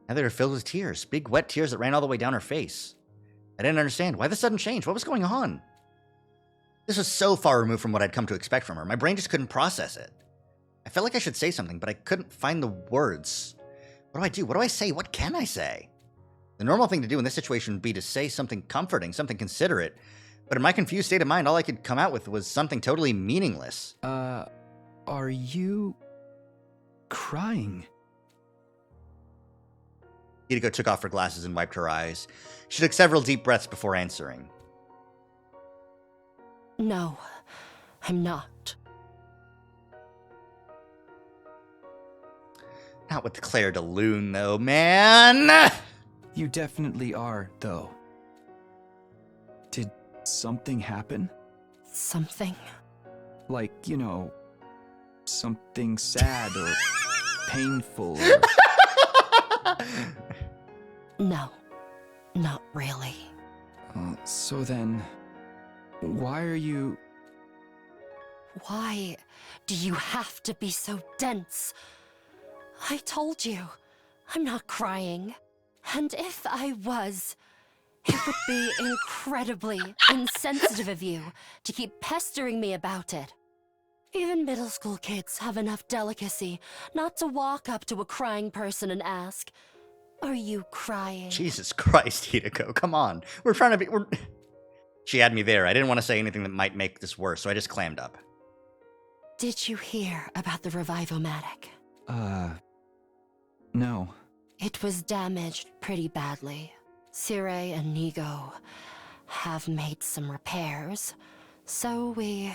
they were filled with tears. Big, wet tears that ran all the way down her face. I didn't understand. Why the sudden change? What was going on? This was so far removed from what I'd come to expect from her. My brain just couldn't process it. I felt like I should say something, but I couldn't find the words. What do I do? What do I say? What can I say? The normal thing to do in this situation would be to say something comforting, something considerate. But in my confused state of mind, all I could come out with was something totally meaningless. Are you crying? Hideko took off her glasses and wiped her eyes. She took several deep breaths before answering. No, I'm not. Not with Claire de Lune, though, man! You definitely are, though. Did something happen? Something? Like, you know, something sad or painful or... No, not really. So then, why are you... Why do you have to be so dense? I told you, I'm not crying. And if I was, it would be incredibly insensitive of you to keep pestering me about it. Even middle school kids have enough delicacy not to walk up to a crying person and ask, "Are you crying?" Jesus Christ, Hideko, come on. We're trying to be... She had me there. I didn't want to say anything that might make this worse, so I just clammed up. Did you hear about the Revivomatic? No. It was damaged pretty badly. Sire and Nigo have made some repairs, so we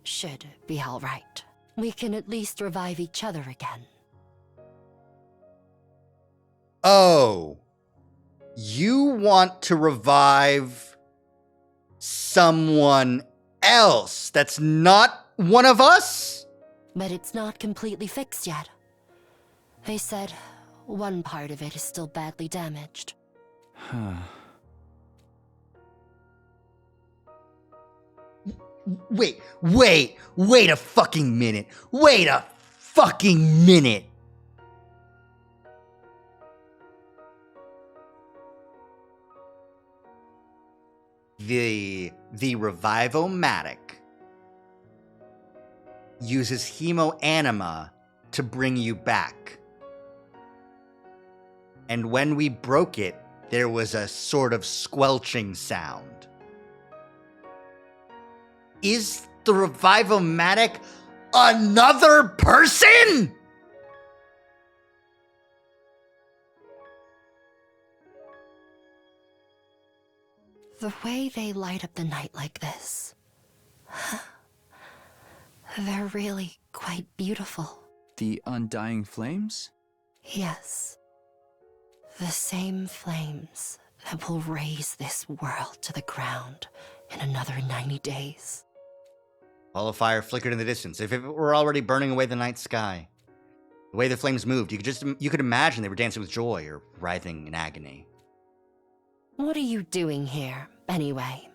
should be all right. We can at least revive each other again. Oh. You want to revive someone else that's not one of us? But it's not completely fixed yet. They said one part of it is still badly damaged. Huh. Wait a fucking minute. Wait a fucking minute. The Revivomatic uses Hemoanima to bring you back. And when we broke it, there was a sort of squelching sound. Is the Revivomatic another person? The way they light up the night like this, they're really quite beautiful. The Undying Flames? Yes. The same flames that will raise this world to the ground in another 90 days. Ball of fire flickered in the distance, if it were already burning away the night sky. The way the flames moved, you could imagine they were dancing with joy or writhing in agony. What are you doing here, anyway?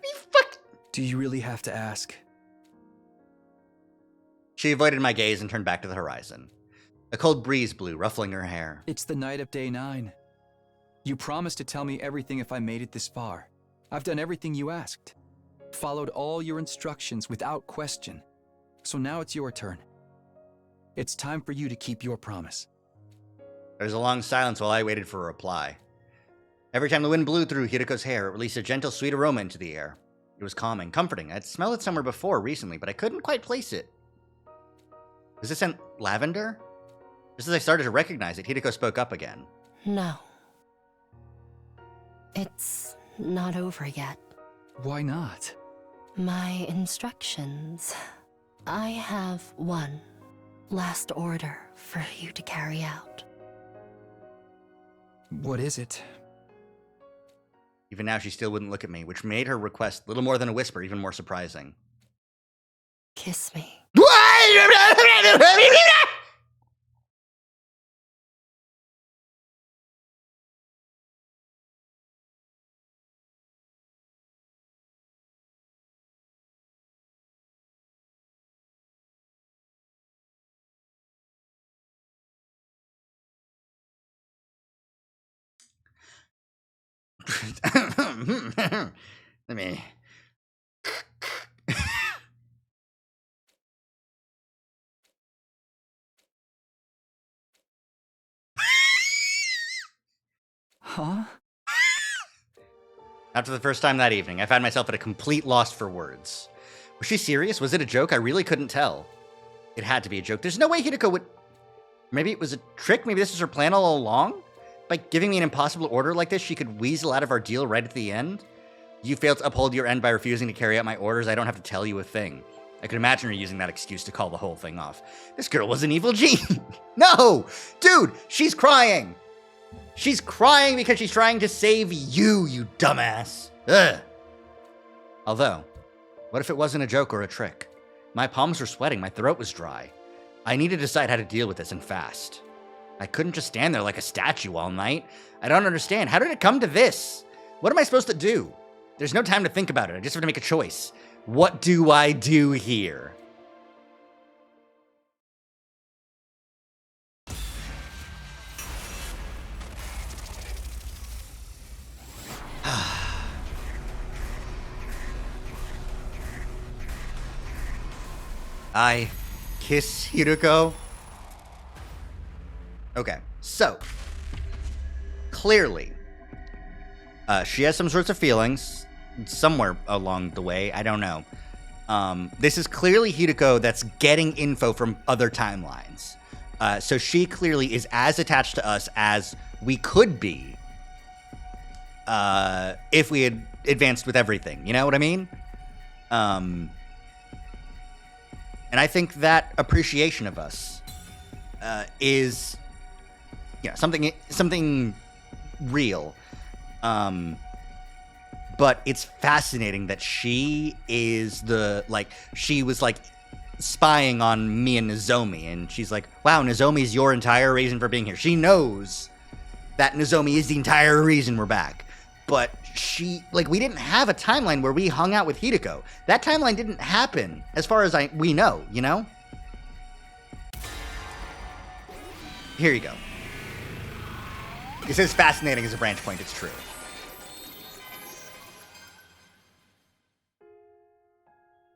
Do you really have to ask? She avoided my gaze and turned back to the horizon. A cold breeze blew, ruffling her hair. It's the night of day 9. You promised to tell me everything if I made it this far. I've done everything you asked. Followed all your instructions without question. So now it's your turn. It's time for you to keep your promise. There was a long silence while I waited for a reply. Every time the wind blew through Hideko's hair, it released a gentle, sweet aroma into the air. It was calming, comforting. I'd smelled it somewhere before recently, but I couldn't quite place it. Does this scent lavender? Just as I started to recognize it, Hideko spoke up again. No. It's not over yet. Why not? My instructions. I have one last order for you to carry out. What is it? Even now, she still wouldn't look at me, which made her request little more than a whisper even more surprising. Kiss me. Let me... Huh? After the first time that evening, I found myself at a complete loss for words. Was she serious? Was it a joke? I really couldn't tell. It had to be a joke. There's no way Hideko would... Maybe it was a trick? Maybe this was her plan all along? By giving me an impossible order like this, she could weasel out of our deal right at the end? You failed to uphold your end by refusing to carry out my orders. I don't have to tell you a thing. I could imagine her using that excuse to call the whole thing off. This girl was an evil genie. No! Dude, she's crying! She's crying because she's trying to save you dumbass. Ugh. Although, what if it wasn't a joke or a trick? My palms were sweating, my throat was dry. I need to decide how to deal with this and fast. I couldn't just stand there like a statue all night. I don't understand. How did it come to this? What am I supposed to do? There's no time to think about it. I just have to make a choice. What do I do here? I kiss Hiruko. Okay, so clearly she has some sorts of feelings somewhere along the way. I don't know. This is clearly Hiruko that's getting info from other timelines. So she clearly is as attached to us as we could be if we had advanced with everything. You know what I mean? And I think that appreciation of us is, something real. But it's fascinating that she is she was spying on me and Nozomi, and she's like, wow, Nozomi's your entire reason for being here. She knows that Nozomi is the entire reason we're back. But we didn't have a timeline where we hung out with Hideko. That timeline didn't happen, as far as we know, you know? Here you go. This is fascinating as a branch point, it's true.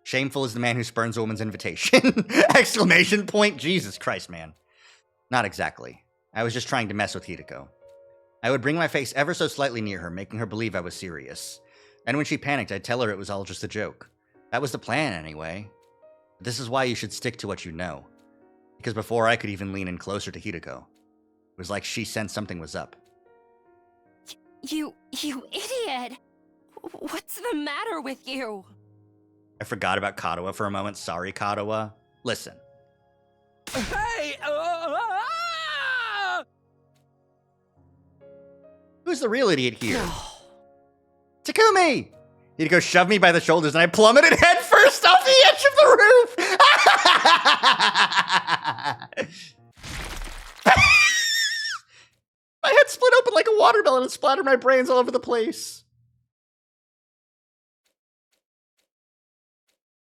Shameful is the man who spurns a woman's invitation. Exclamation point. Jesus Christ, man. Not exactly. I was just trying to mess with Hideko. I would bring my face ever so slightly near her, making her believe I was serious. And when she panicked, I'd tell her it was all just a joke. That was the plan, anyway. But this is why you should stick to what you know. Because before I could even lean in closer to Hideko, it was like she sensed something was up. You idiot! What's the matter with you? I forgot about Katawa for a moment. Sorry, Katawa. Listen. Hey! Who's the real idiot here? Takumi! Hideko shoved me by the shoulders and I plummeted headfirst off the edge of the roof! My head split open like a watermelon and splattered my brains all over the place.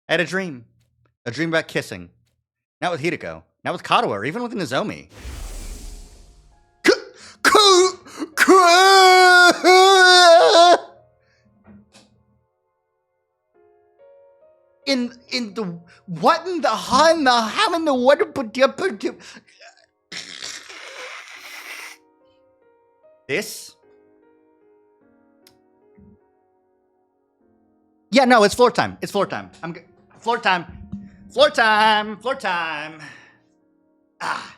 I had a dream about kissing. Not with Hideko, not with Katawa, or even with Nozomi. In the what in the how in the how in the what this? Yeah, no, it's floor time. It's floor time. I'm good. Floor time. Floor time. Floor time. Ah.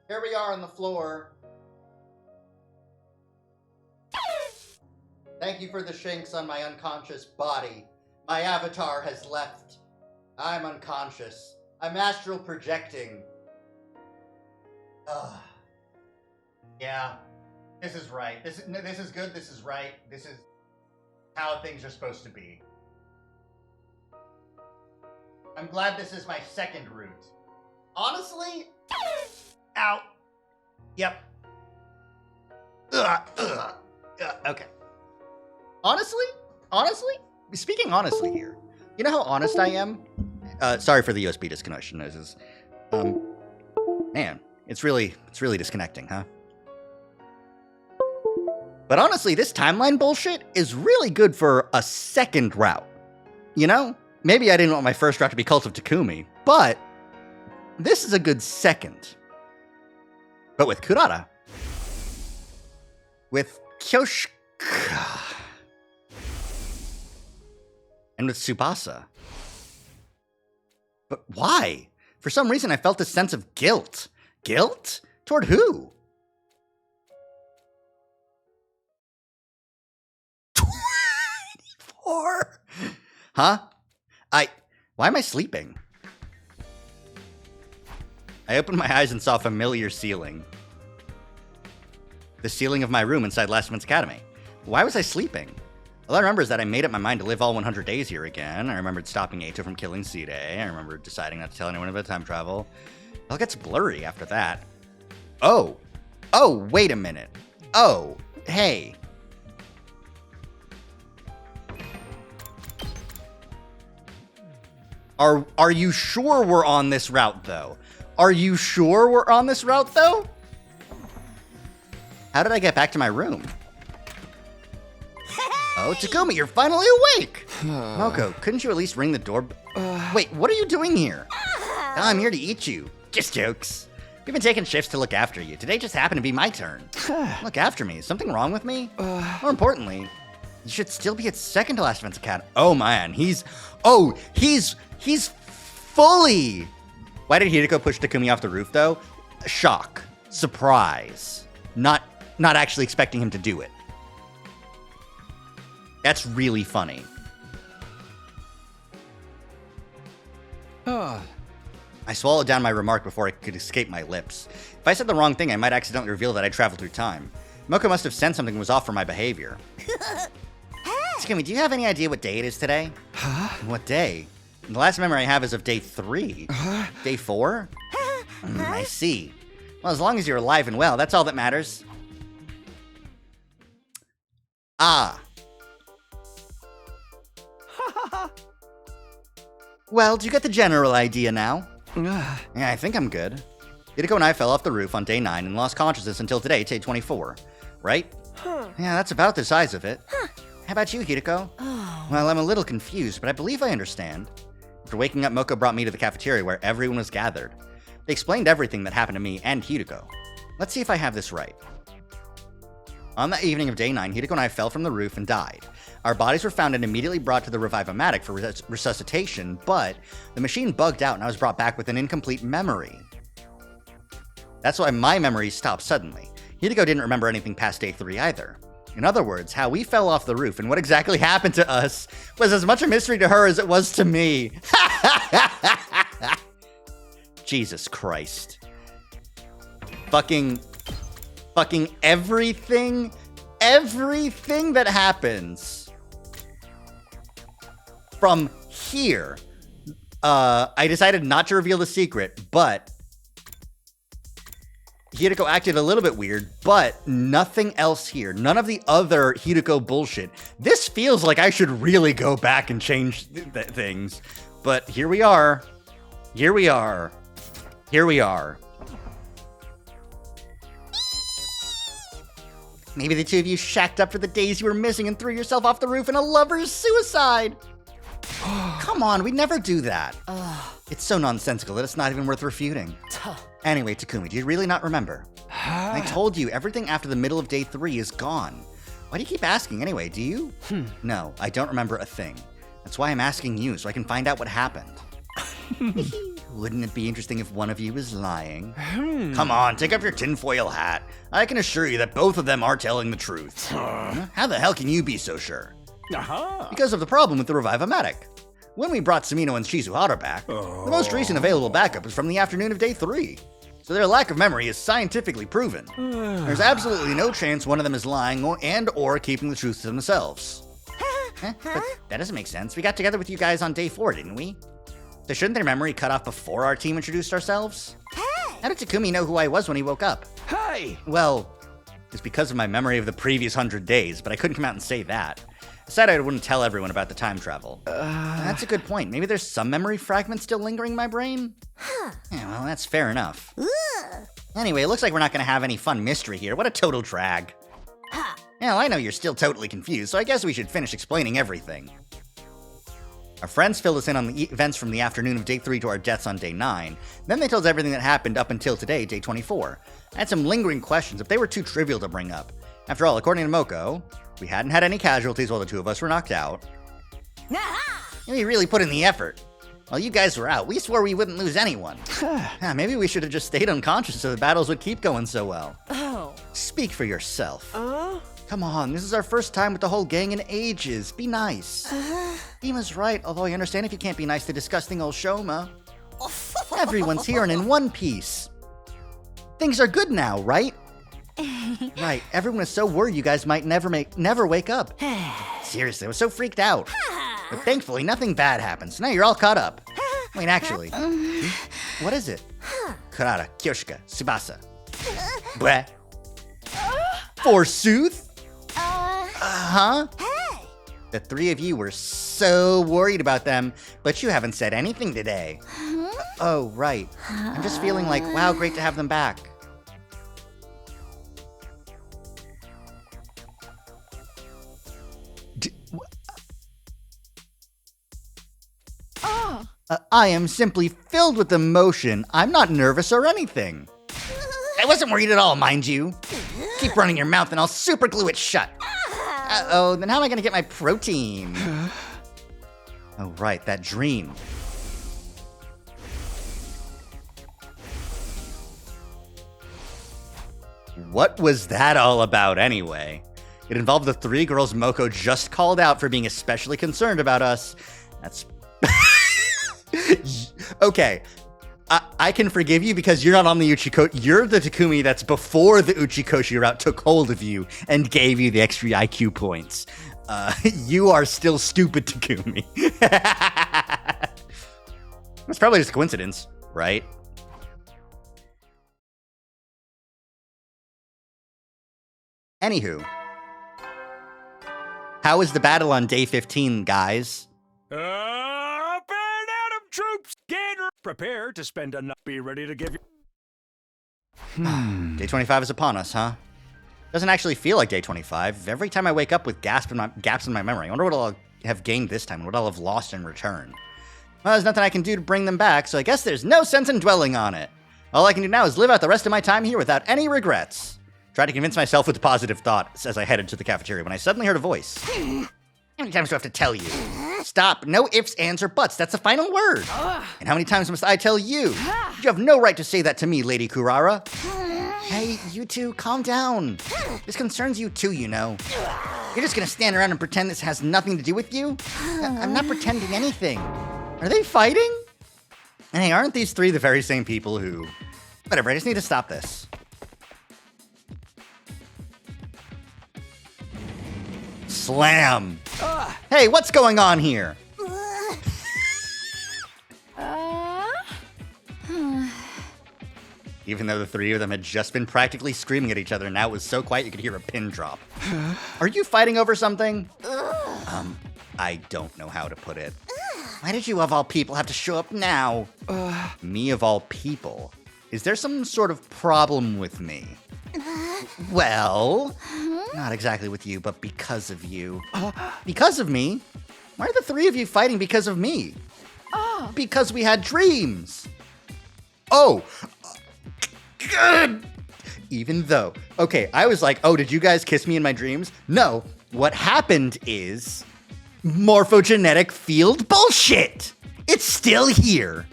Here we are on the floor. Thank you for the shanks on my unconscious body. My avatar has left. I'm unconscious. I'm astral projecting. Ugh. Yeah. This is right. This is good. This is right. This is how things are supposed to be. I'm glad this is my second route. Honestly? Ow. Yep. Okay. Honestly, speaking honestly here, you know how honest I am? Sorry for the USB disconnection noises. Man, it's really disconnecting, huh? But honestly, this timeline bullshit is really good for a second route. You know? Maybe I didn't want my first route to be Cult of Takumi, but this is a good second. But with Kurata, with Kyoshika, and with Tsubasa. But why? For some reason, I felt this sense of guilt. Guilt? Toward who? before. Huh? Why am I sleeping? I opened my eyes and saw a familiar ceiling. The ceiling of my room inside Last Defense Academy. Why was I sleeping? All I remember is that I made up my mind to live all 100 days here again. I remembered stopping Eito from killing C-Day. I remember deciding not to tell anyone about time travel. It all gets blurry after that. Oh, wait a minute. Oh, hey. Are you sure we're on this route, though? Are you sure we're on this route, though? How did I get back to my room? Oh, Takumi, you're finally awake! Moko, couldn't you at least ring the door? Wait, what are you doing here? Oh, I'm here to eat you. Just jokes. We've been taking shifts to look after you. Today just happened to be my turn. Look after me. Is something wrong with me? More importantly, you should still be at second to Last Defense Academy. Oh man, he's fully. Why did Hideko push Takumi off the roof though? Shock, surprise, not actually expecting him to do it. That's really funny. I swallowed down my remark before it could escape my lips. If I said the wrong thing, I might accidentally reveal that I traveled through time. Moko must have sensed something was off from my behavior. Takumi, do you have any idea what day it is today? What day? The last memory I have is of day 3. Day 4? I see. Well, as long as you're alive and well, that's all that matters. Well, do you get the general idea now? Yeah, I think I'm good. Hideko and I fell off the roof on day 9 and lost consciousness until today, day 24. Right? Yeah, that's about the size of it. How about you, Hideko? Well, I'm a little confused, but I believe I understand. After waking up, Moko brought me to the cafeteria where everyone was gathered. They explained everything that happened to me and Hideko. Let's see if I have this right. On the evening of day 9, Hideko and I fell from the roof and died. Our bodies were found and immediately brought to the Revive-O-Matic for resuscitation, but the machine bugged out and I was brought back with an incomplete memory. That's why my memory stopped suddenly. Hideko didn't remember anything past day 3 either. In other words, how we fell off the roof and what exactly happened to us was as much a mystery to her as it was to me. Jesus Christ. Fucking everything that happens from here. I decided not to reveal the secret, but Hideko acted a little bit weird, but nothing else here. None of the other Hideko bullshit. This feels like I should really go back and change things. But here we are. Here we are. Here we are. Maybe the two of you shacked up for the days you were missing and threw yourself off the roof in a lover's suicide. Come on, we'd never do that. It's so nonsensical that it's not even worth refuting. Anyway, Takumi, do you really not remember? I told you, everything after the middle of day 3 is gone. Why do you keep asking anyway, do you? No, I don't remember a thing. That's why I'm asking you, so I can find out what happened. Wouldn't it be interesting if one of you was lying? Come on, take off your tinfoil hat. I can assure you that both of them are telling the truth. How the hell can you be so sure? Because of the problem with the Revive-O-Matic. When we brought Samino and Shizuhara back, the most recent available backup is from the afternoon of day 3. So their lack of memory is scientifically proven. There's absolutely no chance one of them is lying or keeping the truth to themselves. But that doesn't make sense. We got together with you guys on day 4, didn't we? So shouldn't their memory cut off before our team introduced ourselves? How did Takumi know who I was when he woke up? Well, it's because of my memory of the previous 100 days, but I couldn't come out and say that. I said I wouldn't tell everyone about the time travel. That's a good point. Maybe there's some memory fragment still lingering in my brain? Yeah, well, that's fair enough. Anyway, it looks like we're not going to have any fun mystery here. What a total drag. Yeah, well, I know you're still totally confused, so I guess we should finish explaining everything. Our friends filled us in on the events from the afternoon of day 3 to our deaths on day 9. Then they told us everything that happened up until today, day 24. I had some lingering questions, but they were too trivial to bring up. After all, according to Moko, we hadn't had any casualties while the two of us were knocked out. We really put in the effort. While you guys were out, we swore we wouldn't lose anyone. Maybe we should have just stayed unconscious so the battles would keep going so well. Speak for yourself. Come on, this is our first time with the whole gang in ages. Be nice. Ima's right, although I understand if you can't be nice to disgusting old Shoma. Everyone's here and in one piece. Things are good now, right? Right, everyone was so worried you guys might never wake up. Seriously, I was so freaked out. But thankfully, nothing bad happened, so now you're all caught up. Wait, actually, what is it? Kurata, Kyoshika, Tsubasa. Bleh. Forsooth? Huh? Hey! The three of you were so worried about them, but you haven't said anything today. Oh, right. I'm just feeling like, wow, great to have them back. I am simply filled with emotion. I'm not nervous or anything. I wasn't worried at all, mind you. Keep running your mouth and I'll super glue it shut. Uh-oh, then how am I gonna get my protein? Oh, right, that dream. What was that all about anyway? It involved the three girls Moko just called out for being especially concerned about us. That's... Okay, I can forgive you because you're not on the Uchikoshi. You're the Takumi that's before the Uchikoshi route took hold of you and gave you the extra IQ points. You are still stupid, Takumi. It's probably just a coincidence, right? Anywho, how was the battle on day 15, guys? Up and Adam troops, prepare to spend enough. Be ready to give you. Day 25 is upon us, huh? Doesn't actually feel like day 25. Every time I wake up with gaps in my memory, I wonder what I'll have gained this time and what I'll have lost in return. Well, there's nothing I can do to bring them back, so I guess there's no sense in dwelling on it. All I can do now is live out the rest of my time here without any regrets. Tried to convince myself with positive thoughts as I headed to the cafeteria when I suddenly heard a voice. How many times do I have to tell you? Stop. No ifs, ands, or buts. That's the final word. And how many times must I tell you? You have no right to say that to me, Lady Kurara. Hey, you two, calm down. This concerns you too, you know. You're just gonna stand around and pretend this has nothing to do with you? I'm not pretending anything. Are they fighting? And hey, aren't these three the very same people who... Whatever, I just need to stop this. Slam! Hey, what's going on here? Even though the three of them had just been practically screaming at each other, now it was so quiet you could hear a pin drop. Are you fighting over something? I don't know how to put it. Why did you of all people have to show up now? Me of all people? Is there some sort of problem with me? Well, not exactly with you, but because of you. Because of me? Why are the three of you fighting because of me? Because we had dreams. Oh, good. Even though, okay, I was like, oh, did you guys kiss me in my dreams? No, what happened is morphogenetic field bullshit. It's still here.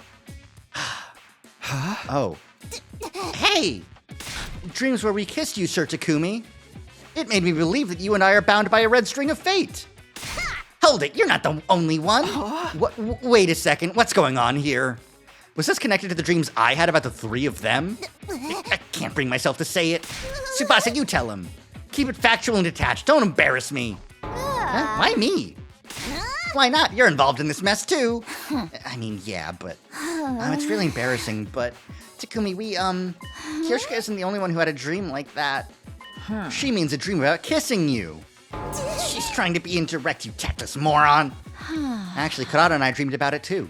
Oh. Hey! Dreams where we kissed you, Sir Takumi. It made me believe that you and I are bound by a red string of fate. Hold it, you're not the only one. Wait a second, what's going on here? Was this connected to the dreams I had about the three of them? I can't bring myself to say it. Tsubasa, you tell him. Keep it factual and detached, don't embarrass me. Huh? Why me? Why not? You're involved in this mess too. I mean, yeah, but it's really embarrassing, but Takumi, Kyoshika isn't the only one who had a dream like that. She means a dream about kissing you. She's trying to be indirect, you tactless moron. Actually, Kurata and I dreamed about it too.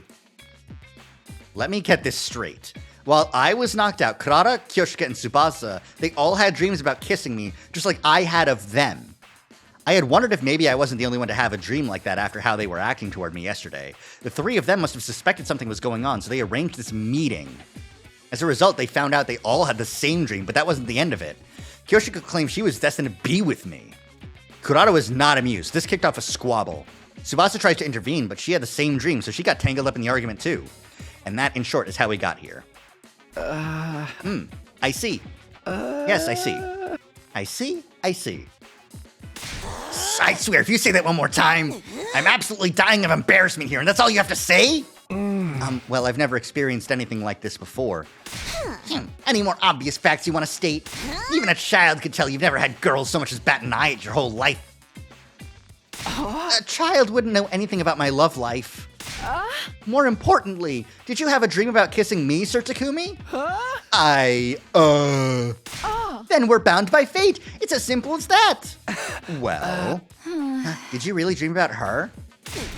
Let me get this straight. While I was knocked out, Kurata, Kyoshika, and Tsubasa, they all had dreams about kissing me, just like I had of them. I had wondered if maybe I wasn't the only one to have a dream like that after how they were acting toward me yesterday. The three of them must have suspected something was going on, so they arranged this meeting. As a result, they found out they all had the same dream, but that wasn't the end of it. Kyoshika claimed she was destined to be with me. Kurata was not amused. This kicked off a squabble. Tsubasa tried to intervene, but she had the same dream, so she got tangled up in the argument too. And that, in short, is how we got here. I see. Yes, I see. I see. I swear, if you say that one more time, I'm absolutely dying of embarrassment here, and that's all you have to say? Well, I've never experienced anything like this before. Any more obvious facts you want to state? Even a child could tell you've never had girls so much as bat an eye at your whole life. A child wouldn't know anything about my love life. More importantly, did you have a dream about kissing me, Sir Takumi? Then we're bound by fate. It's as simple as that. Well, did you really dream about her?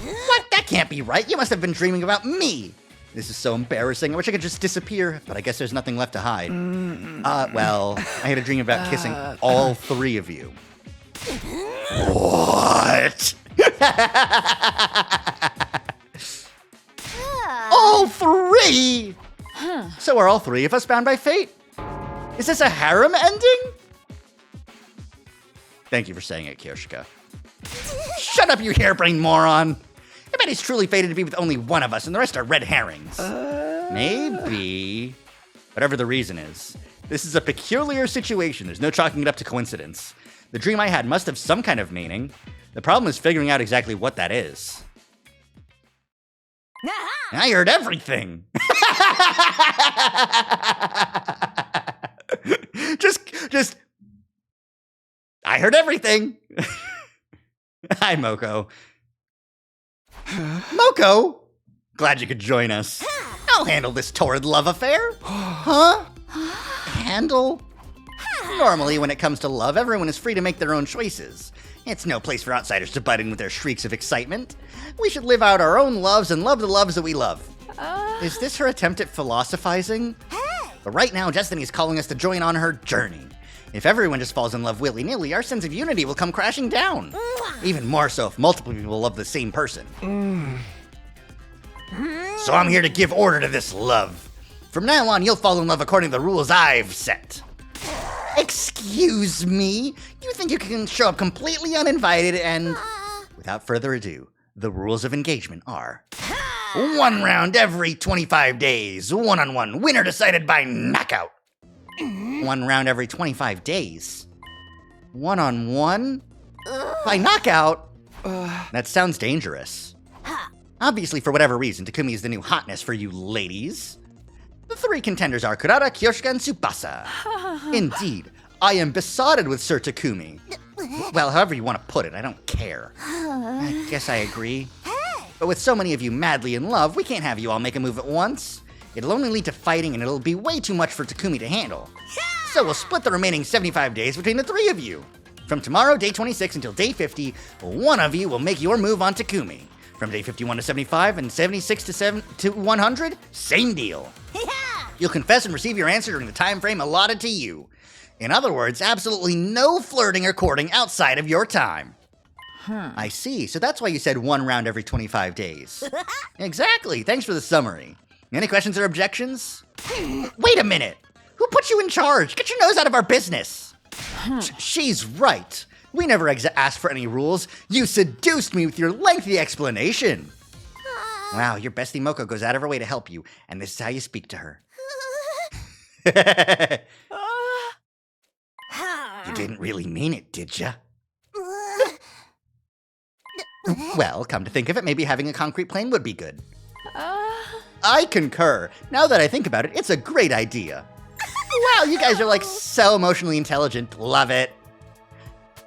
What? That can't be right. You must have been dreaming about me. This is so embarrassing. I wish I could just disappear, but I guess there's nothing left to hide. Well, I had a dream about kissing all three of you. What? All three? So are all three of us bound by fate? Is this a harem ending? Thank you for saying it, Kyoshika. Shut up, you harebrained moron! I bet he's truly fated to be with only one of us, and the rest are red herrings. Maybe. Whatever the reason is, this is a peculiar situation. There's no chalking it up to coincidence. The dream I had must have some kind of meaning. The problem is figuring out exactly what that is. I heard everything. Just. I heard everything. Hi, Moko. Moko? Glad you could join us. I'll handle this torrid love affair. Huh? Handle? Normally, when it comes to love, everyone is free to make their own choices. It's no place for outsiders to butt in with their shrieks of excitement. We should live out our own loves and love the loves that we love. Is this her attempt at philosophizing? But right now, Destiny is calling us to join on her journey. If everyone just falls in love willy-nilly, our sense of unity will come crashing down. Even more so if multiple people love the same person. So I'm here to give order to this love. From now on, you'll fall in love according to the rules I've set. Excuse me? You think you can show up completely uninvited and... Without further ado, the rules of engagement are... 1 round every 25 days, one-on-one, winner decided by knockout. 1 round every 25 days. One-on-one? By knockout? That sounds dangerous. Obviously, for whatever reason, Takumi is the new hotness for you ladies. The 3 contenders are Kurata, Kyoshika, and Tsubasa. Indeed, I am besotted with Sir Takumi. Well, however you want to put it, I don't care. I guess I agree. But with so many of you madly in love, we can't have you all make a move at once. It'll only lead to fighting, and it'll be way too much for Takumi to handle. So we'll split the remaining 75 days between the 3 of you. From tomorrow, day 26, until day 50, one of you will make your move on Takumi. From day 51 to 75, and 76 to 100, same deal. You'll confess and receive your answer during the time frame allotted to you. In other words, absolutely no flirting or courting outside of your time. I see, so that's why you said 1 round every 25 days. Exactly, thanks for the summary. Any questions or objections? Wait a minute! Who put you in charge? Get your nose out of our business! She's right. We never asked for any rules. You seduced me with your lengthy explanation. Wow, your bestie Moko goes out of her way to help you, and this is how you speak to her. You didn't really mean it, did ya? Well, come to think of it, maybe having a concrete plane would be good. I concur. Now that I think about it, it's a great idea. Wow, you guys are like so emotionally intelligent. Love it.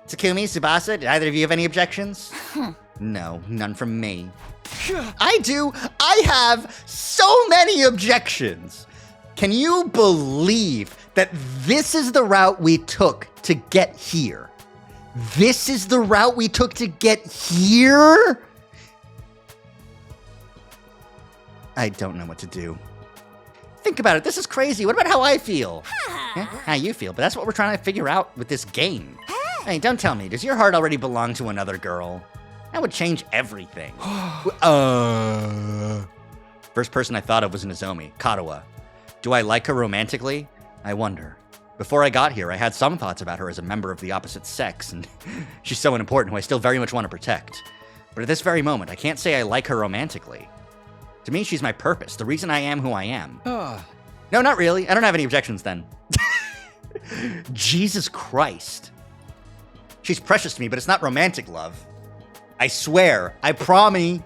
Takumi, Tsubasa, did either of you have any objections? No, none from me. I do. I have so many objections. Can you believe that this is the route we took to get here? This is the route we took to get here? I don't know what to do. Think about it, this is crazy. What about how I feel? How you feel, but that's what we're trying to figure out with this game. Hey, don't tell me, does your heart already belong to another girl? That would change everything. First person I thought of was Nozomi, Katawa. Do I like her romantically? I wonder. Before I got here, I had some thoughts about her as a member of the opposite sex, and she's someone important who I still very much want to protect. But at this very moment, I can't say I like her romantically. To me, she's my purpose, the reason I am who I am. No, not really. I don't have any objections then. Jesus Christ. She's precious to me, but it's not romantic love. I swear. I promise.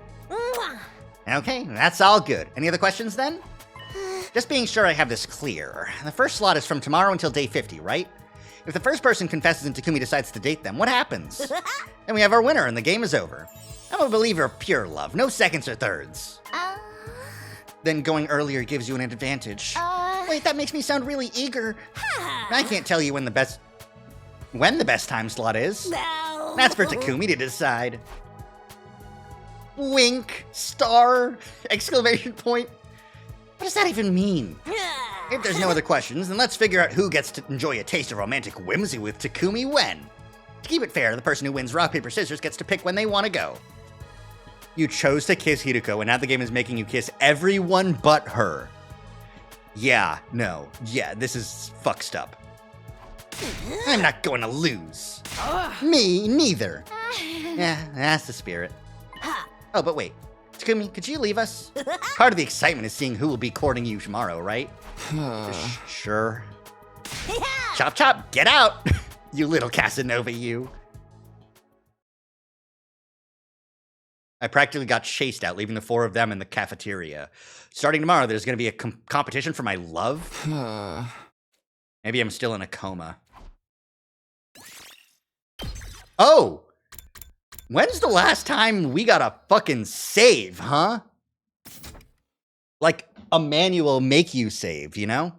Okay, that's all good. Any other questions then? Just being sure I have this clear. The first slot is from tomorrow until day 50, right? If the first person confesses and Takumi decides to date them, what happens? Then we have our winner and the game is over. I'm a believer of pure love, no seconds or thirds. Then going earlier gives you an advantage. Wait, that makes me sound really eager. I can't tell you when the best time slot is. No. That's for Takumi to decide. Wink, star, exclamation point. What does that even mean? If there's no other questions, then let's figure out who gets to enjoy a taste of romantic whimsy with Takumi when. To keep it fair, the person who wins rock, paper, scissors gets to pick when they want to go. You chose to kiss Hiruko, and now the game is making you kiss everyone but her. Yeah, no, yeah, this is fucked up. I'm not going to lose. Me neither. Yeah, that's the spirit. Oh, but wait. Takumi, could you leave us? Part of the excitement is seeing who will be courting you tomorrow, right? Sure. Chop chop, get out! You little Casanova, you. I practically got chased out, leaving the four of them in the cafeteria. Starting tomorrow, there's going to be a competition for my love? Maybe I'm still in a coma. Oh! When's the last time we got a fucking save, huh? Like, a manual make you save, you know?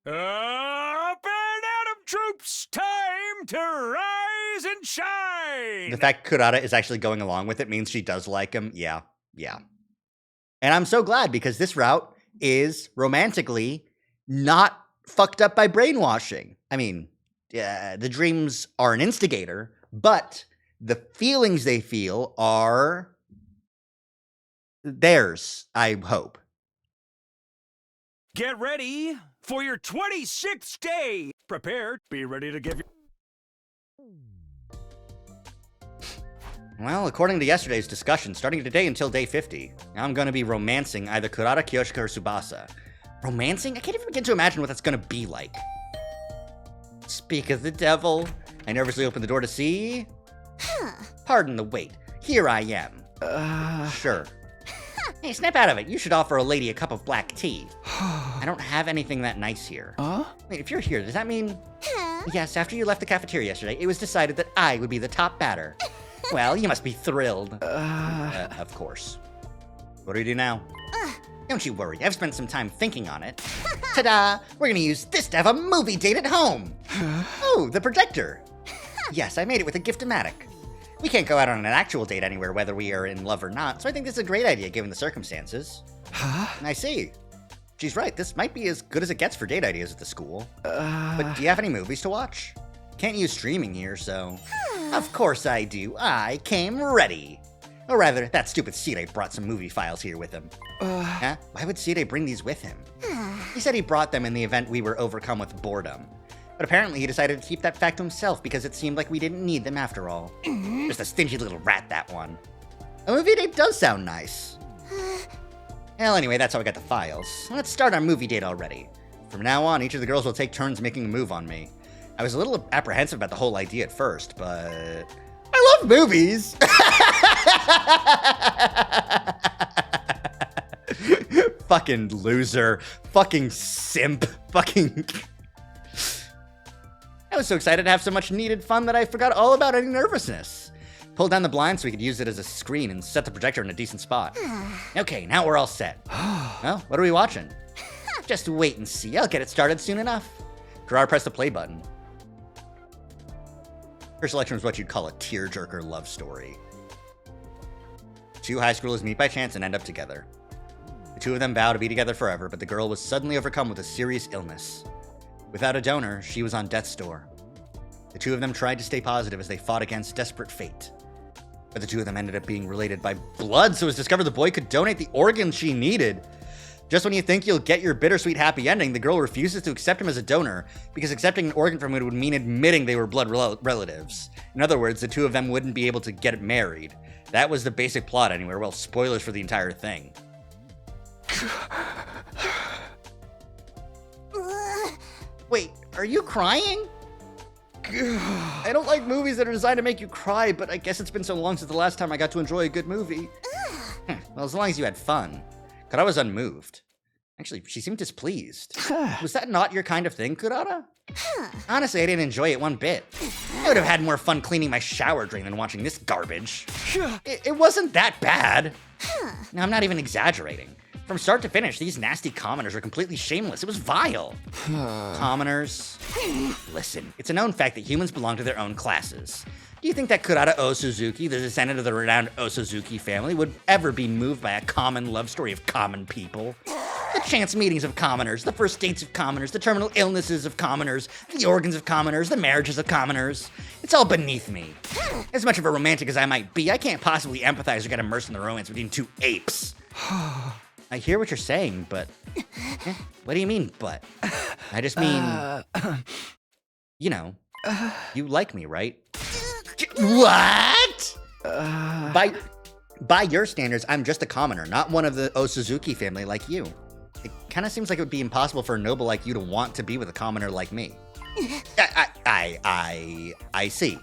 Up and Atom troops, time to rise and shine! The fact Kurata is actually going along with it means she does like him. Yeah. And I'm so glad because this route is romantically not fucked up by brainwashing. I mean, the dreams are an instigator, but the feelings they feel are theirs, I hope. Get ready for your 26th day. Prepare, be ready to give your... Well, according to yesterday's discussion, starting today until day 50, I'm going to be romancing either Kurata, Kyoshika, or Tsubasa. Romancing? I can't even begin to imagine what that's going to be like. Speak of the devil. I nervously open the door to see... Pardon the wait. Here I am. Sure. Hey, snap out of it. You should offer a lady a cup of black tea. I don't have anything that nice here. Wait, if you're here, does that mean... Yes, after you left the cafeteria yesterday, it was decided that I would be the top batter. Well, you must be thrilled. Of course. What do we do now? Don't you worry, I've spent some time thinking on it. Ta-da! We're gonna use this to have a movie date at home! Oh, the projector! Yes, I made it with a Gift-O-Matic. We can't go out on an actual date anywhere whether we are in love or not, so I think this is a great idea given the circumstances. I see. She's right, this might be as good as it gets for date ideas at the school. But do you have any movies to watch? Can't use streaming here, so... Of course I do. I came ready. Or rather, that stupid Sirei brought some movie files here with him. Huh? Why would Sirei bring these with him? He said he brought them in the event we were overcome with boredom. But apparently he decided to keep that fact to himself because it seemed like we didn't need them after all. Just a stingy little rat, that one. A movie date does sound nice. Well, anyway, that's how I got the files. Let's start our movie date already. From now on, each of the girls will take turns making a move on me. I was a little apprehensive about the whole idea at first, but... I love movies! Fucking loser. Fucking simp. Fucking... I was so excited to have so much needed fun that I forgot all about any nervousness. Pulled down the blind so we could use it as a screen and set the projector in a decent spot. Okay, now we're all set. Well, what are we watching? Just wait and see. I'll get it started soon enough. Gerard pressed the play button. Her selection was what you'd call a tearjerker love story. Two high schoolers meet by chance and end up together. The two of them vow to be together forever, but the girl was suddenly overcome with a serious illness. Without a donor, she was on death's door. The two of them tried to stay positive as they fought against desperate fate. But the two of them ended up being related by blood, so it was discovered the boy could donate the organs she needed. Just when you think you'll get your bittersweet happy ending, the girl refuses to accept him as a donor because accepting an organ from him would mean admitting they were blood relatives. In other words, the two of them wouldn't be able to get married. That was the basic plot anyway. Well, spoilers for the entire thing. Are you crying? I don't like movies that are designed to make you cry, but I guess it's been so long since the last time I got to enjoy a good movie. Well, as long as you had fun. Kurata was unmoved. Actually, she seemed displeased. Was that not your kind of thing, Kurata? Honestly, I didn't enjoy it one bit. I would have had more fun cleaning my shower drain than watching this garbage. It wasn't that bad. No, I'm not even exaggerating. From start to finish, these nasty commoners are completely shameless. It was vile. Commoners? Listen, it's a known fact that humans belong to their own classes. Do you think that Kurata Osuzuki, the descendant of the renowned Osuzuki family, would ever be moved by a common love story of common people? The chance meetings of commoners, the first dates of commoners, the terminal illnesses of commoners, the organs of commoners, the marriages of commoners. It's all beneath me. As much of a romantic as I might be, I can't possibly empathize or get immersed in the romance between two apes. I hear what you're saying, but... What do you mean, but? I just mean... You know, you like me, right? What? By your standards, I'm just a commoner, not one of the Osuzuki family like you. It kind of seems like it would be impossible for a noble like you to want to be with a commoner like me. I see.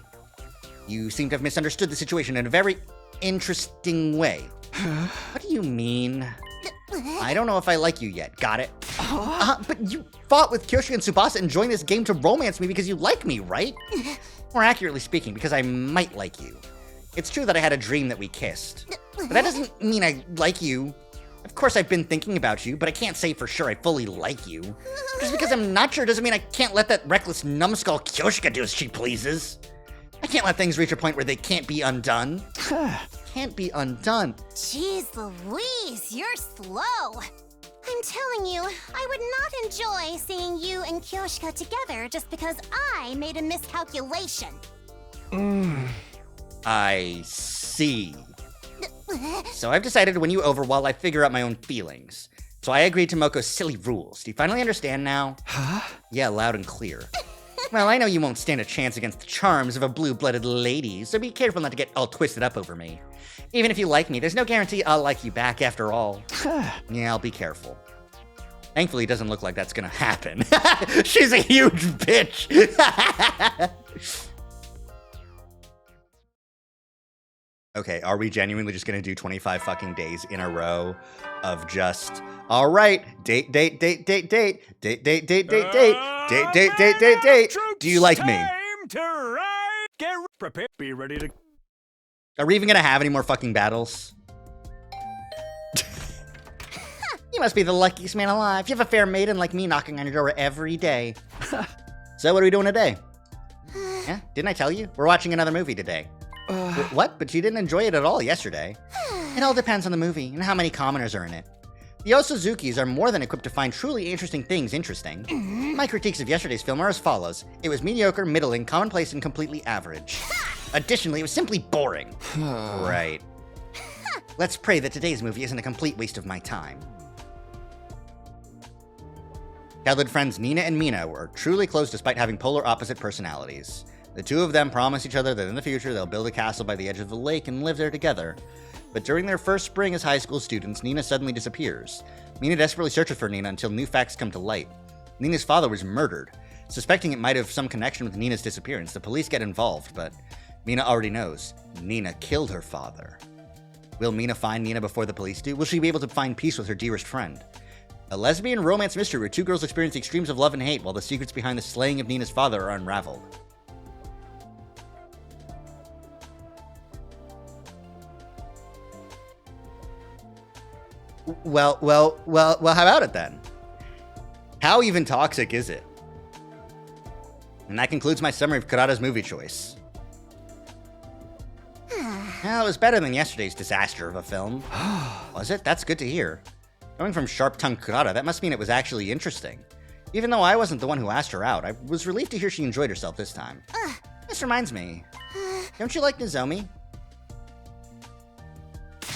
You seem to have misunderstood the situation in a very interesting way. What do you mean? I don't know if I like you yet. Got it? But you fought with Kyoshi and Tsubasa and joined this game to romance me because you like me, right? More accurately speaking, because I might like you. It's true that I had a dream that we kissed. But that doesn't mean I like you. Of course I've been thinking about you, but I can't say for sure I fully like you. Just because I'm not sure doesn't mean I can't let that reckless numbskull Kyoshika do as she pleases. I can't let things reach a point where they can't be undone. Can't be undone. Jeez Louise, you're slow. I'm telling you, I would not enjoy seeing you and Kyoshika together just because I made a miscalculation. I see. So I've decided to win you over while I figure out my own feelings. So I agreed to Moko's silly rules. Do you finally understand now? Yeah, loud and clear. Well, I know you won't stand a chance against the charms of a blue-blooded lady, so be careful not to get all twisted up over me. Even if you like me, there's no guarantee I'll like you back after all. Yeah, I'll be careful. Thankfully, it doesn't look like that's gonna happen. She's a huge bitch! Okay, are we genuinely just gonna do 25 fucking days in a row of just, all right, date. Do you like me? Time to ride. Get prepared. Be ready to... Are we even gonna have any more fucking battles? You must be the luckiest man alive. You have a fair maiden like me knocking on your door every day. So what are we doing today? Yeah, didn't I tell you? We're watching another movie today. What? But you didn't enjoy it at all yesterday. It all depends on the movie and how many commoners are in it. The Osuzukis are more than equipped to find truly interesting things interesting. My critiques of yesterday's film are as follows. It was mediocre, middling, commonplace, and completely average. Additionally, it was simply boring. Right. Let's pray that today's movie isn't a complete waste of my time. Childhood friends Nina and Mina were truly close despite having polar opposite personalities. The two of them promise each other that in the future they'll build a castle by the edge of the lake and live there together. But during their first spring as high school students, Nina suddenly disappears. Mina desperately searches for Nina until new facts come to light. Nina's father was murdered. Suspecting it might have some connection with Nina's disappearance, the police get involved, but Mina already knows. Nina killed her father. Will Mina find Nina before the police do? Will she be able to find peace with her dearest friend? A lesbian romance mystery where two girls experience the extremes of love and hate while the secrets behind the slaying of Nina's father are unraveled. Well, how about it then? How even toxic is it? And that concludes my summary of Kurata's movie choice. Well, it was better than yesterday's disaster of a film. Was it? That's good to hear. Coming from sharp-tongued Kurata, that must mean it was actually interesting. Even though I wasn't the one who asked her out, I was relieved to hear she enjoyed herself this time. This reminds me. Don't you like Nozomi?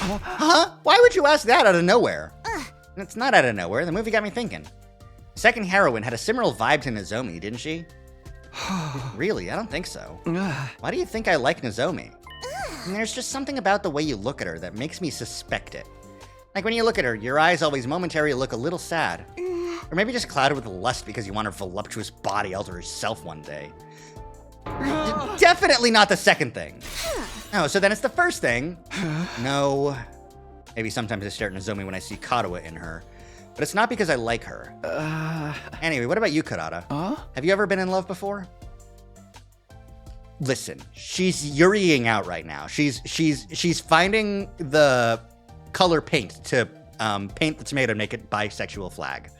Huh? Why would you ask that out of nowhere? It's not out of nowhere. The movie got me thinking. The second heroine had a similar vibe to Nozomi, didn't she? Really? I don't think so. Why do you think I like Nozomi? And there's just something about the way you look at her that makes me suspect it. Like when you look at her, your eyes always momentarily look a little sad. Or maybe just clouded with lust because you want her voluptuous body all to herself one day. Definitely not the second thing. No, so then it's the first thing. No. Maybe sometimes I stare at Nozomi when I see Katawa in her. But it's not because I like her. Anyway, what about you, Karada? Have you ever been in love before? Listen, she's yuriing out right now. She's finding the color paint to paint the tomato and make it bisexual flag.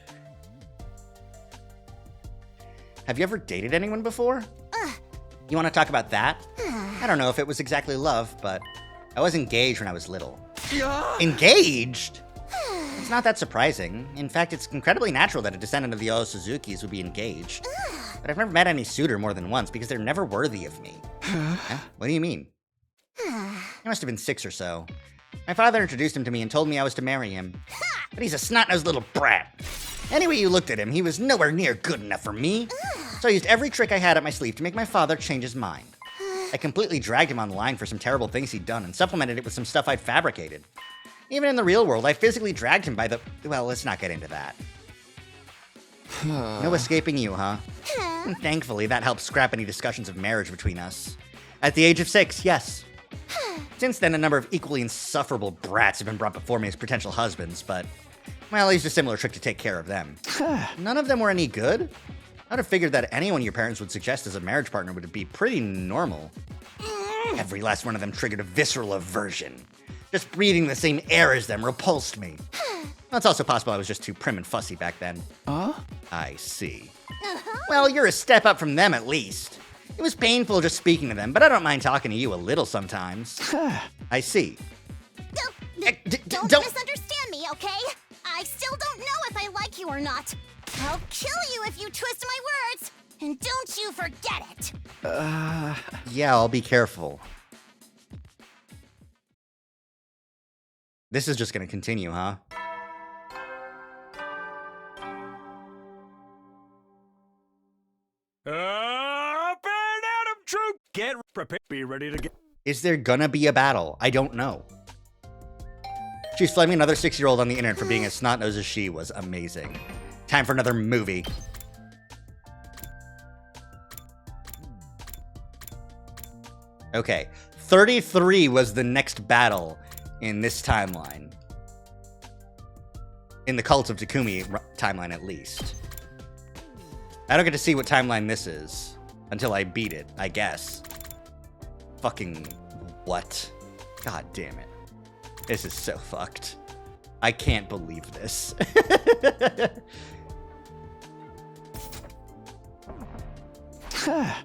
Have you ever dated anyone before? You want to talk about that? I don't know if it was exactly love, but I was engaged when I was little. Engaged? It's not that surprising. In fact, it's incredibly natural that a descendant of the Osuzukis would be engaged. But I've never met any suitor more than once because they're never worthy of me. Huh? What do you mean? I must have been 6 or so. My father introduced him to me and told me I was to marry him. But he's a snot-nosed little brat. Any way you looked at him, he was nowhere near good enough for me. So I used every trick I had up my sleeve to make my father change his mind. I completely dragged him on the line for some terrible things he'd done and supplemented it with some stuff I'd fabricated. Even in the real world, I physically dragged him by the... Well, let's not get into that. No escaping you, huh? Thankfully, that helped scrap any discussions of marriage between us. At the age of 6, yes. Since then, a number of equally insufferable brats have been brought before me as potential husbands, but... Well, I used a similar trick to take care of them. None of them were any good. I'd have figured that anyone your parents would suggest as a marriage partner would be pretty normal. Every last one of them triggered a visceral aversion. Just breathing the same air as them repulsed me. Well, it's also possible I was just too prim and fussy back then. I see. Well, you're a step up from them at least. It was painful just speaking to them, but I don't mind talking to you a little sometimes. I see. Don't misunderstand me, okay? I still don't know if I like you or not. I'll kill you if you twist my words, and don't you forget it. Yeah, I'll be careful. This is just gonna continue, huh? Up and Adam Troop! Get prepared. Be ready to get... Is there gonna be a battle? I don't know. She's flaming another 6-year-old on the internet for being as snot-nosed as she was amazing. Time for another movie. Okay, 33 was the next battle in this timeline. In the Cult of Takumi timeline, at least. I don't get to see what timeline this is until I beat it, I guess. Fucking what? God damn it. This is so fucked. I can't believe this.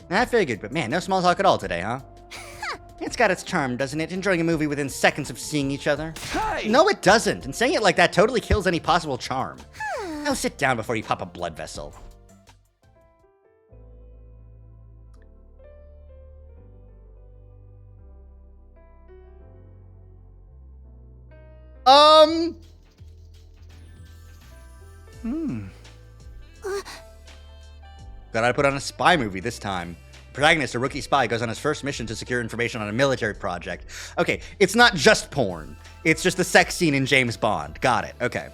I figured, but man, no small talk at all today, huh? It's got its charm, doesn't it? Enjoying a movie within seconds of seeing each other. Hey! No, it doesn't. And saying it like that totally kills any possible charm. Now sit down before you pop a blood vessel. Gotta put on a spy movie this time. Protagonist, a rookie spy, goes on his first mission to secure information on a military project. Okay, it's not just porn. It's just the sex scene in James Bond. Got it. Okay.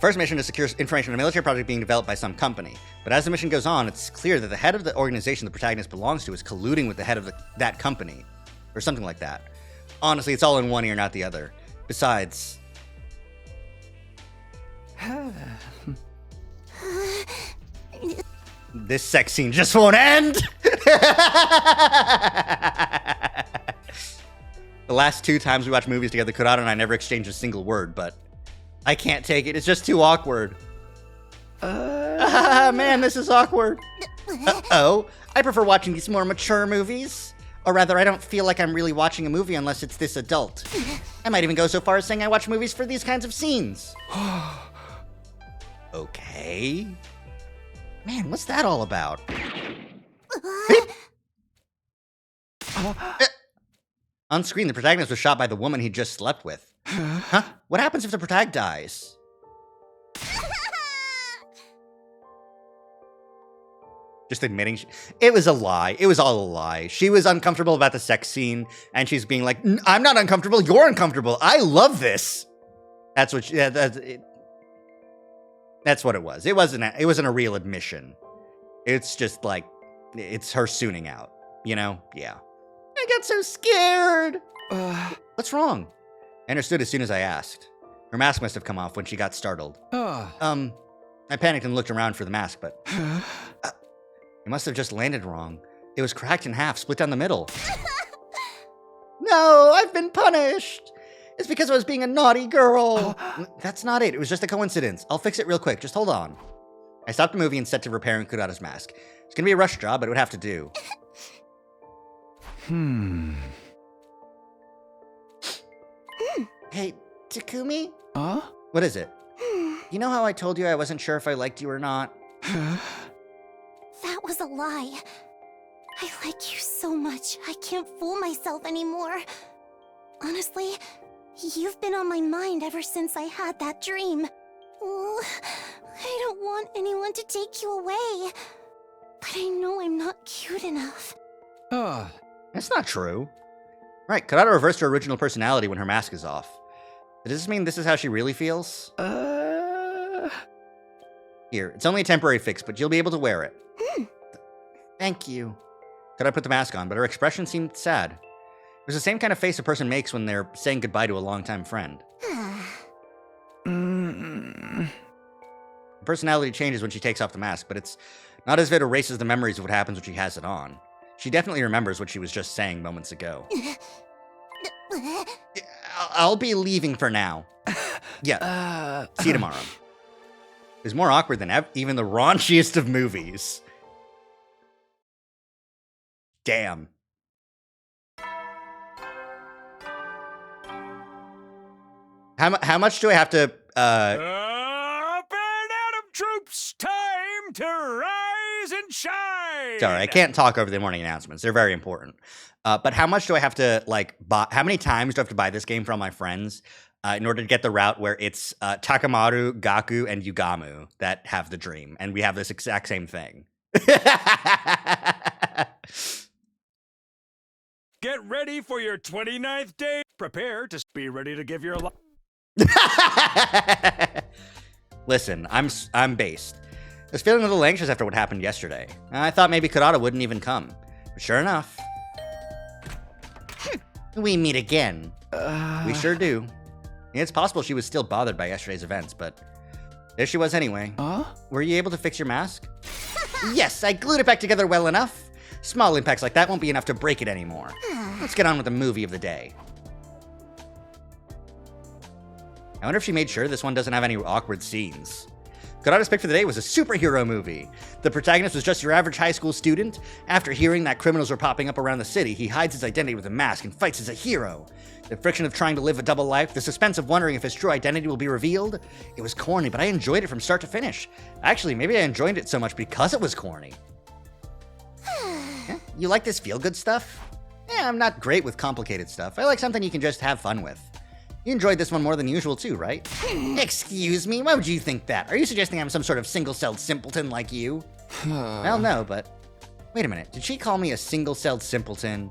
First mission to secure information on a military project being developed by some company. But as the mission goes on, it's clear that the head of the organization the protagonist belongs to is colluding with the head of that company. Or something like that. Honestly, it's all in one ear, not the other. Besides... This sex scene just won't end! The last 2 times we watched movies together, Kurata and I never exchanged a single word, but I can't take it. It's just too awkward. Man, this is awkward. Uh-oh. I prefer watching these more mature movies. Or rather, I don't feel like I'm really watching a movie unless it's this adult. I might even go so far as saying I watch movies for these kinds of scenes. Okay. Man, what's that all about? On screen, the protagonist was shot by the woman he just slept with. Huh? What happens if the protagonist dies? Just admitting it was a lie. It was all a lie. She was uncomfortable about the sex scene, and she's being like, I'm not uncomfortable, you're uncomfortable. I love this. That's what she... That's what it was. It wasn't a real admission. It's just like, it's her sooning out, you know? Yeah. I got so scared. What's wrong? I understood as soon as I asked. Her mask must have come off when she got startled. I panicked and looked around for the mask, but it must have just landed wrong. It was cracked in half, split down the middle. No, I've been punished. It's because I was being a naughty girl. That's not it. It was just a coincidence. I'll fix it real quick. Just hold on. I stopped the movie and set to repairing Kurata's mask. It's gonna be a rush job, but it would have to do. Hey, Takumi? What is it? You know how I told you I wasn't sure if I liked you or not? That was a lie. I like you so much, I can't fool myself anymore. Honestly, you've been on my mind ever since I had that dream. Oh, I don't want anyone to take you away. But I know I'm not cute enough. That's not true. Right, Kurata reversed her original personality when her mask is off. Does this mean this is how she really feels? Here, it's only a temporary fix, but you'll be able to wear it. Thank you. Kurata put the mask on, but her expression seemed sad. It was the same kind of face a person makes when they're saying goodbye to a longtime friend. Her personality changes when she takes off the mask, but it's not as if it erases the memories of what happens when she has it on. She definitely remembers what she was just saying moments ago. I'll be leaving for now. Yeah, see you tomorrow. It was more awkward than even the raunchiest of movies. Damn. How much do I have to, Up and Atom troops, time to rise and shine! Sorry, I can't talk over the morning announcements. They're very important. But how much do I have to, like, buy? How many times do I have to buy this game for all my friends in order to get the route where it's Takamaru, Gaku, and Yugamu that have the dream, and we have this exact same thing? Get ready for your 29th day. Prepare to be ready to give your life. Listen, I'm based. I was feeling a little anxious after what happened yesterday. I thought maybe Kurata wouldn't even come. But sure enough. We meet again. We sure do. It's possible she was still bothered by yesterday's events, but there she was anyway. Were you able to fix your mask? Yes, I glued it back together well enough. Small impacts like that won't be enough to break it anymore. Let's get on with the movie of the day. I wonder if she made sure this one doesn't have any awkward scenes. Kurata's pick for the day was a superhero movie. The protagonist was just your average high school student. After hearing that criminals were popping up around the city, he hides his identity with a mask and fights as a hero. The friction of trying to live a double life, the suspense of wondering if his true identity will be revealed. It was corny, but I enjoyed it from start to finish. Actually, maybe I enjoyed it so much because it was corny. You like this feel-good stuff? Yeah, I'm not great with complicated stuff. I like something you can just have fun with. You enjoyed this one more than usual too, right? Excuse me, why would you think that? Are you suggesting I'm some sort of single-celled simpleton like you? Well, no, but... Wait a minute, did she call me a single-celled simpleton?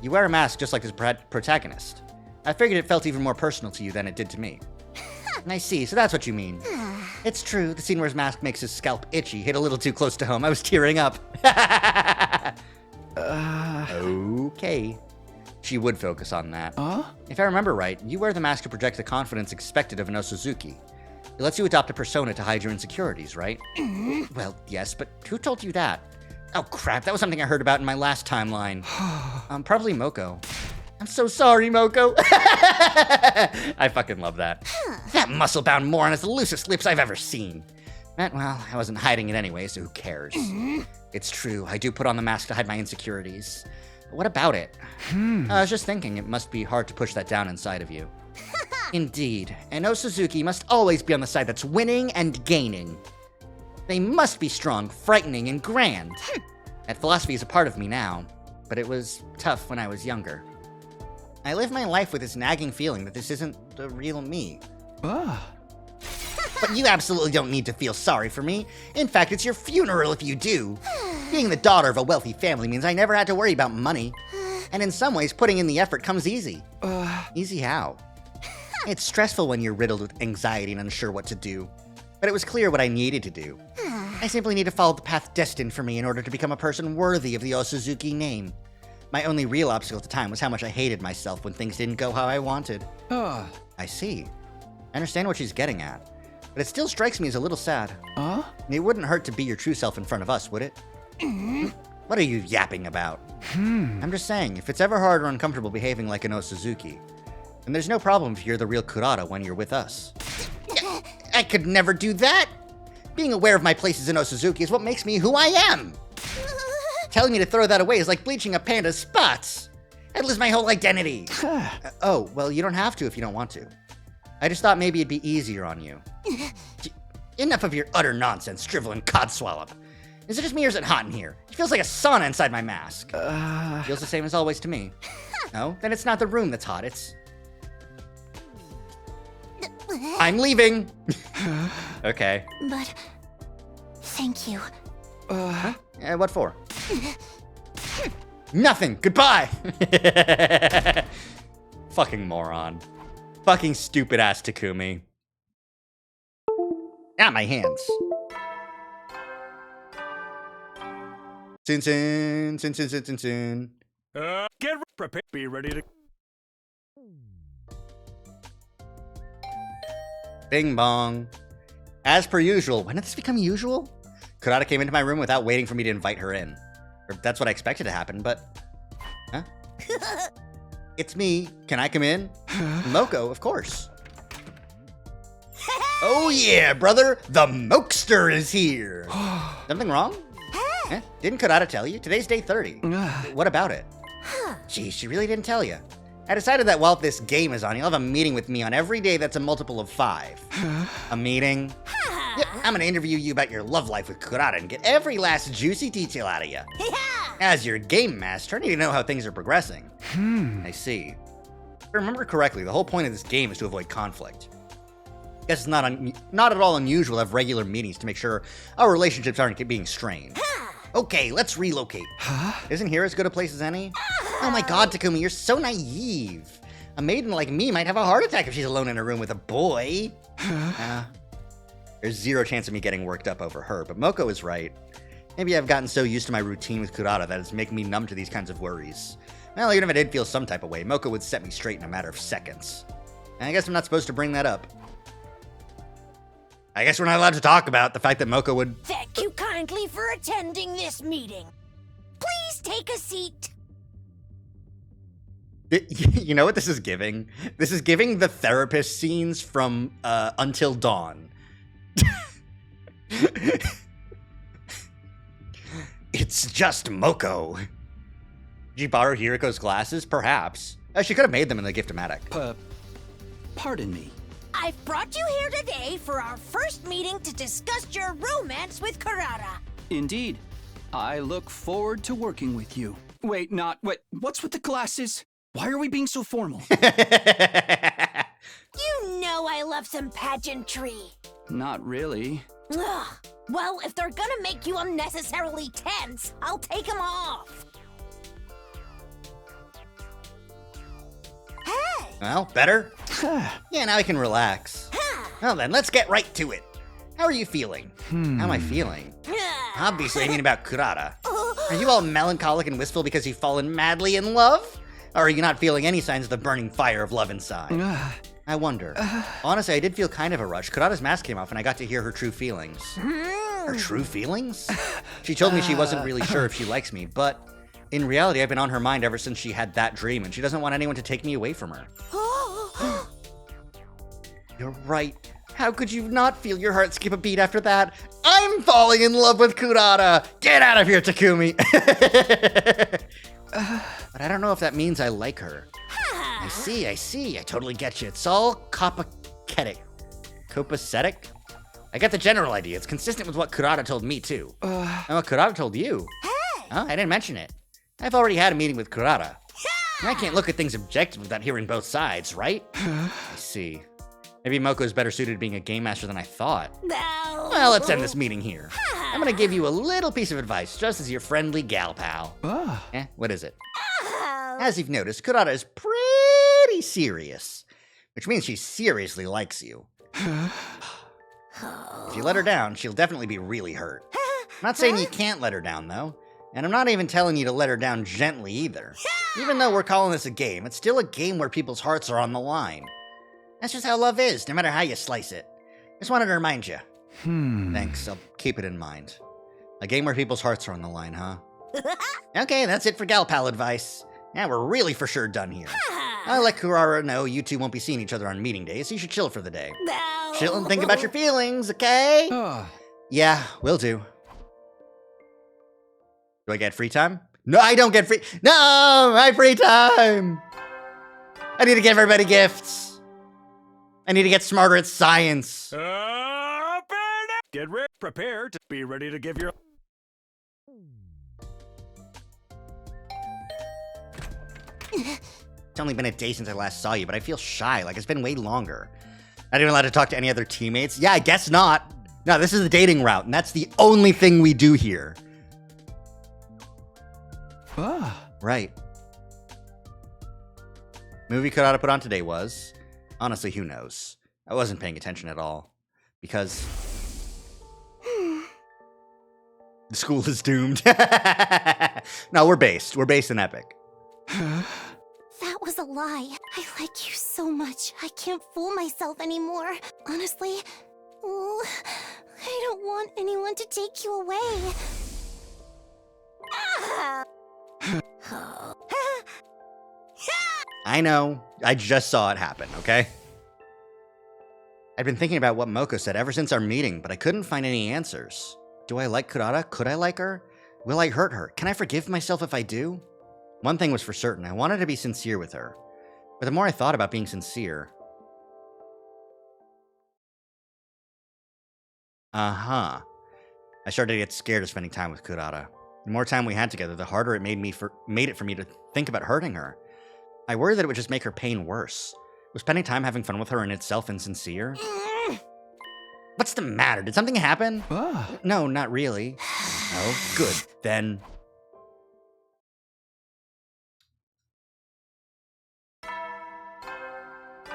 You wear a mask just like this protagonist. I figured it felt even more personal to you than it did to me. I see, so that's what you mean. It's true, the scene where his mask makes his scalp itchy hit a little too close to home. I was tearing up. Okay. She would focus on that. If I remember right, you wear the mask to project the confidence expected of an Osuzuki. It lets you adopt a persona to hide your insecurities, right? Well, yes, but who told you that? Oh crap, that was something I heard about in my last timeline. Probably Moko. I'm so sorry, Moko. I fucking love that. That muscle-bound moron has the loosest lips I've ever seen. Well, I wasn't hiding it anyway, so who cares? It's true, I do put on the mask to hide my insecurities. But what about it? I was just thinking it must be hard to push that down inside of you. Indeed, an Osuzuki must always be on the side that's winning and gaining. They must be strong, frightening, and grand. That philosophy is a part of me now, but it was tough when I was younger. I live my life with this nagging feeling that this isn't the real me. But you absolutely don't need to feel sorry for me. In fact, it's your funeral if you do. Being the daughter of a wealthy family means I never had to worry about money. And in some ways, putting in the effort comes easy. Easy how? It's stressful when you're riddled with anxiety and unsure what to do. But it was clear what I needed to do. I simply need to follow the path destined for me in order to become a person worthy of the Osuzuki name. My only real obstacle at the time was how much I hated myself when things didn't go how I wanted. I see. I understand what she's getting at. But it still strikes me as a little sad. It wouldn't hurt to be your true self in front of us, would it? What are you yapping about? I'm just saying, if it's ever hard or uncomfortable behaving like an Osuzuki, then there's no problem if you're the real Kurata when you're with us. I could never do that! Being aware of my place as an Osuzuki is what makes me who I am! Telling me to throw that away is like bleaching a panda's spots! I'd lose my whole identity! Oh, well, you don't have to if you don't want to. I just thought maybe it'd be easier on you. Enough of your utter nonsense, driveling codswallop. Is it just me or is it hot in here? It feels like a sauna inside my mask. Feels the same as always to me. No? Then it's not the room that's hot, it's... I'm leaving! Okay. But... thank you. What for? Nothing! Goodbye! Fucking moron. Fucking stupid-ass Takumi. Ah, my hands. Soon. Get prepared. Be ready to... Bing bong. As per usual. When did this become usual? Kurata came into my room without waiting for me to invite her in. Or that's what I expected to happen, but... Huh? It's me. Can I come in? Moko, of course. Oh yeah, brother. The Mokester is here. Something wrong? Didn't Kurata tell you? Today's day 30. What about it? Geez, she really didn't tell you. I decided that while this game is on, you'll have a meeting with me on every day that's a multiple of 5. A meeting? Yeah, I'm gonna interview you about your love life with Kurata and get every last juicy detail out of you. As your game master, I need to know how things are progressing. I see. If I remember correctly, the whole point of this game is to avoid conflict. Guess it's not at all unusual to have regular meetings to make sure our relationships aren't being strained. Okay, let's relocate. Isn't here as good a place as any? Oh my god, Takumi, you're so naive. A maiden like me might have a heart attack if she's alone in a room with a boy. There's zero chance of me getting worked up over her, but Moko is right. Maybe I've gotten so used to my routine with Kurata that it's making me numb to these kinds of worries. Well, even if I did feel some type of way, Moko would set me straight in a matter of seconds. And I guess I'm not supposed to bring that up. I guess we're not allowed to talk about the fact that Moko would... Thank you kindly for attending this meeting. Please take a seat. You know what this is giving? This is giving the therapist scenes from Until Dawn. It's just Moko. Did you borrow Hiriko's glasses? Perhaps. She could have made them in the Gift-O-Matic. Pardon me. I've brought you here today for our first meeting to discuss your romance with Kurata. Indeed. I look forward to working with you. Wait, what's with the glasses? Why are we being so formal? You know I love some pageantry. Not really. Ugh. Well, if they're gonna make you unnecessarily tense, I'll take them off. Hey! Well, better? Yeah, now I can relax. Well then, let's get right to it. How are you feeling? How am I feeling? Obviously, I mean about Kurata. Are you all melancholic and wistful because you've fallen madly in love? Or are you not feeling any signs of the burning fire of love inside? I wonder. Honestly, I did feel kind of a rush. Kurata's mask came off and I got to hear her true feelings. Her true feelings? She told me she wasn't really sure if she likes me, but in reality, I've been on her mind ever since she had that dream, and she doesn't want anyone to take me away from her. You're right. How could you not feel your heart skip a beat after that? I'm falling in love with Kurata! Get out of here, Takumi! But I don't know if that means I like her. I see. I totally get you. It's all copacetic. Copacetic? I get the general idea. It's consistent with what Kurata told me, too. And what Kurata told you? Oh, I didn't mention it. I've already had a meeting with Kurata. And I can't look at things objectively without hearing both sides, right? I see. Maybe Moko's better suited to being a game master than I thought. No. Well, let's end this meeting here. I'm gonna give you a little piece of advice, just as your friendly gal pal. What is it? As you've noticed, Kurata is pretty serious, which means she seriously likes you. If you let her down, she'll definitely be really hurt. I'm not saying you can't let her down, though. And I'm not even telling you to let her down gently either. Even though we're calling this a game, it's still a game where people's hearts are on the line. That's just how love is, no matter how you slice it. Just wanted to remind you. Thanks, I'll keep it in mind. A game where people's hearts are on the line, huh? Okay, that's it for gal pal advice. Yeah, we're really for sure done here. I'll let Kurara know you two won't be seeing each other on meeting days, so you should chill for the day. No. Chill and think about your feelings, okay? Yeah, will do. Do I get free time? No, I don't get free. No, my free time. I need to give everybody gifts. I need to get smarter at science. Get ready. Prepare to be ready to give your... It's only been a day since I last saw you, but I feel shy, like it's been way longer. Not even allowed to talk to any other teammates? Yeah, I guess not. No, this is the dating route, and that's the only thing we do here. Right. Movie Kurara put on today was... Honestly, who knows? I wasn't paying attention at all. Because... the school is doomed. No, we're based. We're based in Epic. That was a lie. I like you so much. I can't fool myself anymore. Honestly, I don't want anyone to take you away. I know. I just saw it happen, okay? I've been thinking about what Moko said ever since our meeting, but I couldn't find any answers. Do I like Kurara? Could I like her? Will I hurt her? Can I forgive myself if I do? One thing was for certain. I wanted to be sincere with her. But the more I thought about being sincere... I started to get scared of spending time with Kurara. The more time we had together, the harder it made it for me to think about hurting her. I worried that it would just make her pain worse. Was spending time having fun with her in itself insincere? What's the matter? Did something happen? No, not really. Oh, good. Then...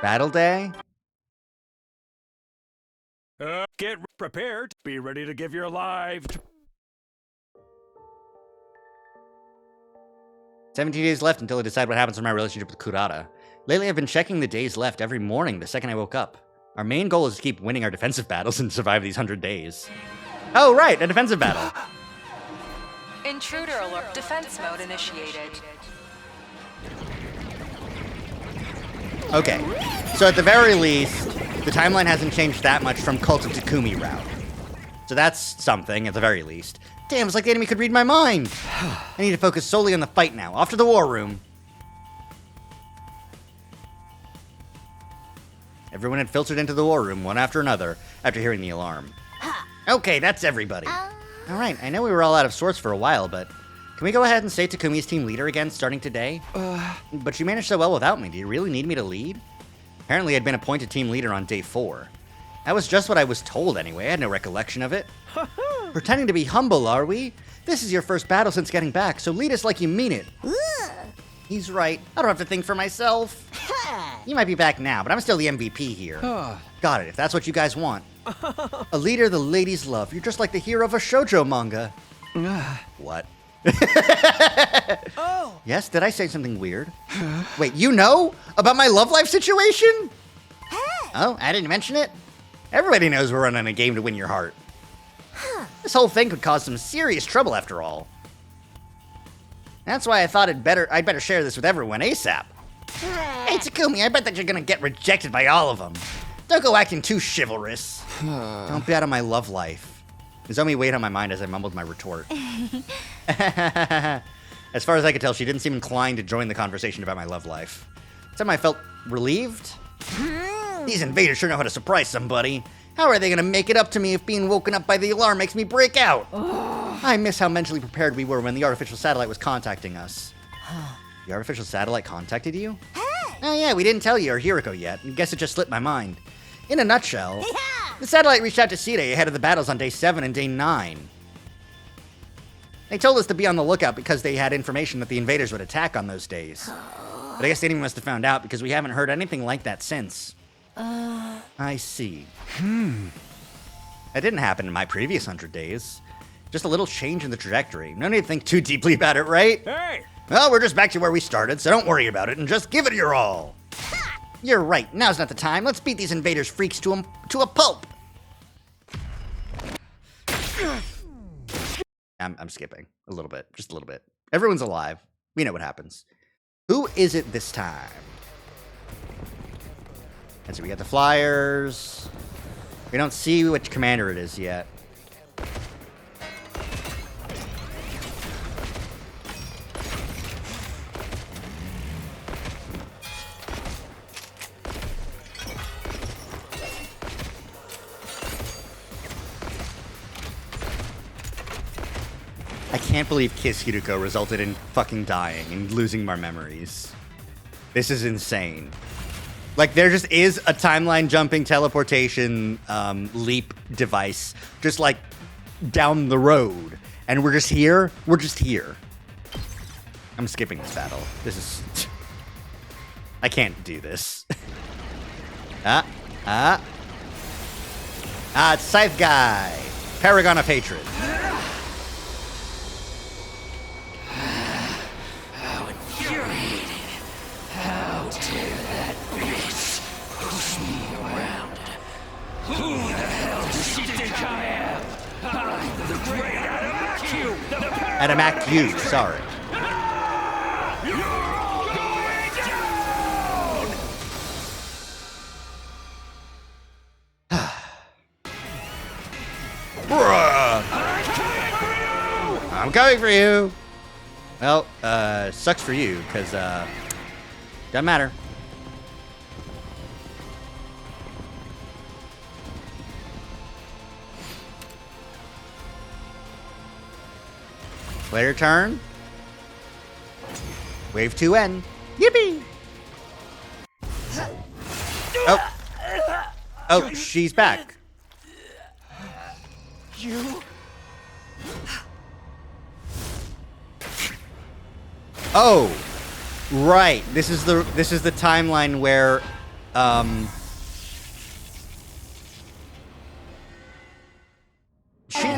Battle day? Get prepared. Be ready to give your life. 17 days left until I decide what happens in my relationship with Kurara. Lately, I've been checking the days left every morning the second I woke up. Our main goal is to keep winning our defensive battles and survive these 100 days. Oh, right, a defensive battle. Intruder alert. Defense mode initiated. Okay, so at the very least, the timeline hasn't changed that much from Cult of Takumi route. So that's something, at the very least. Damn, it's like the enemy could read my mind. I need to focus solely on the fight now. Off to the war room. Everyone had filtered into the war room, one after another, after hearing the alarm. Okay, that's everybody. Alright, I know we were all out of sorts for a while, but... Can we go ahead and say Takumi's team leader again, starting today? But you managed so well without me. Do you really need me to lead? Apparently I'd been appointed team leader on day 4. That was just what I was told anyway. I had no recollection of it. Pretending to be humble, are we? This is your first battle since getting back, so lead us like you mean it. He's right. I don't have to think for myself. You might be back now, but I'm still the MVP here. Got it, if that's what you guys want. A leader the ladies love. You're just like the hero of a shoujo manga. What? Yes, did I say something weird? Wait, you know about my love life situation? Oh, I didn't mention it? Everybody knows we're running a game to win your heart. This whole thing could cause some serious trouble after all. That's why I thought I'd better share this with everyone ASAP. Hey Takumi, I bet that you're gonna get rejected by all of them. Don't go acting too chivalrous. Don't bet on my love life. Nozomi weighed on my mind as I mumbled my retort. As far as I could tell, she didn't seem inclined to join the conversation about my love life. Somehow I felt relieved. These invaders sure know how to surprise somebody. How are they gonna make it up to me if being woken up by the alarm makes me break out? I miss how mentally prepared we were when the artificial satellite was contacting us. The artificial satellite contacted you? Oh yeah, we didn't tell you or Hiriko yet. I guess it just slipped my mind. In a nutshell, the satellite reached out to Side ahead of the battles on day 7 and day 9. They told us to be on the lookout because they had information that the invaders would attack on those days. But I guess the enemy must have found out because we haven't heard anything like that since. I see. That didn't happen in my previous 100 days. Just a little change in the trajectory. No need to think too deeply about it, right? Hey! Well, we're just back to where we started, so don't worry about it and just give it your all. You're right. Now's not the time. Let's beat these invaders freaks to a pulp. I'm skipping a little bit, just a little bit. Everyone's alive. We know what happens. Who is it this time? And so we got the flyers. We don't see which commander it is yet. I can't believe Kiss Hiruko resulted in fucking dying and losing our memories. This is insane. Like, there just is a timeline jumping teleportation leap device just, like, down the road. And we're just here? We're just here. I'm skipping this battle. This is... I can't do this. It's Scythe Guy. Paragon of Hatred. How infuriating. How dare that bitch push me around. Who the hell does she think I am? I'm the great Adamakyu! Adamakyu, sorry. You're all going down! I'm coming for you! Well, sucks for you, because, doesn't matter. Player turn. Wave 2N. Yippee! Oh. Oh, she's back. You? Oh, right. This is the timeline where An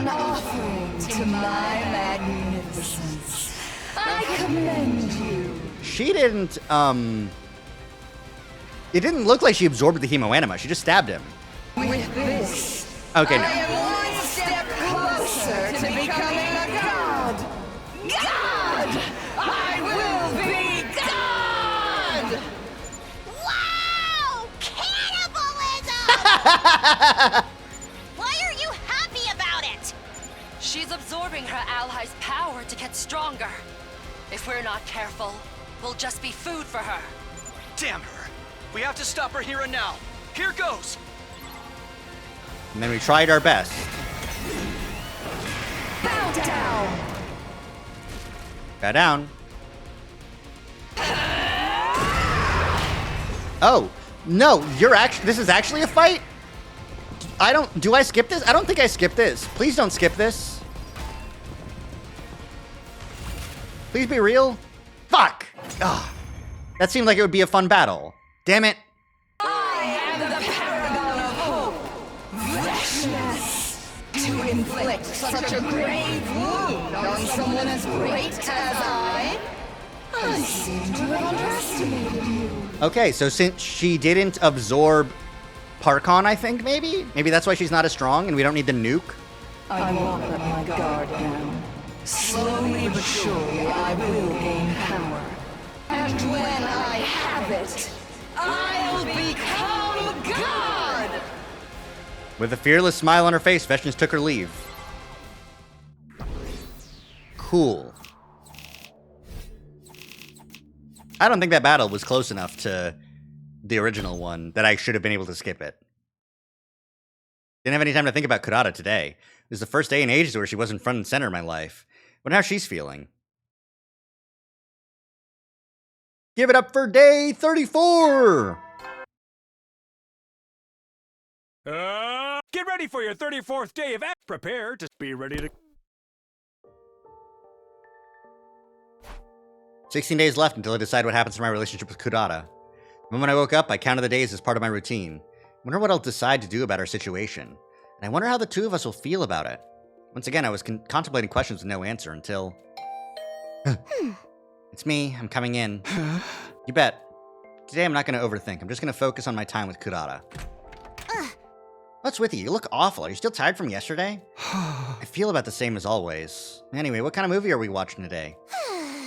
offering to my magnificence. I commend you. she didn't it didn't look like she absorbed the hemoanima. She just stabbed him. With this, Okay, I no. am one step closer to becoming a god. God! I will be God! Wow! Cannibalism! Why are you happy about it? She's absorbing her allies' power to get stronger. If we're not careful, we'll just be food for her. Damn her. We have to stop her here and now. Here goes. And then we tried our best. Bow down! Bow down. Oh, no, this is actually a fight? Do I skip this? I don't think I skipped this. Please don't skip this. Please be real. Fuck. Ugh. That seemed like it would be a fun battle. Damn it. I am the paragon of hope. Freshness. To inflict such a grave wound on someone as great as I seem to have underestimated you. Okay, so since she didn't absorb Parkon, I think, maybe? Maybe that's why she's not as strong and we don't need the nuke? I won't let my guard down. Slowly but surely, I will gain power. And when I have it, I'll become God! With a fearless smile on her face, Veshnius took her leave. Cool. I don't think that battle was close enough to the original one that I should have been able to skip it. Didn't have any time to think about Kurata today. It was the first day in ages where she wasn't front and center in my life. Wonder how she's feeling. Give it up for day 34! Get ready for your 34th day of act. Prepare to be ready to... 16 days left until I decide what happens to my relationship with Kurata. The moment I woke up, I counted the days as part of my routine. Wonder what I'll decide to do about our situation. and I wonder how the two of us will feel about it. Once again, I was contemplating questions with no answer until... It's me. I'm coming in. You bet. Today I'm not going to overthink. I'm just going to focus on my time with Kurata. What's with you? You look awful. Are you still tired from yesterday? I feel about the same as always. Anyway, what kind of movie are we watching today?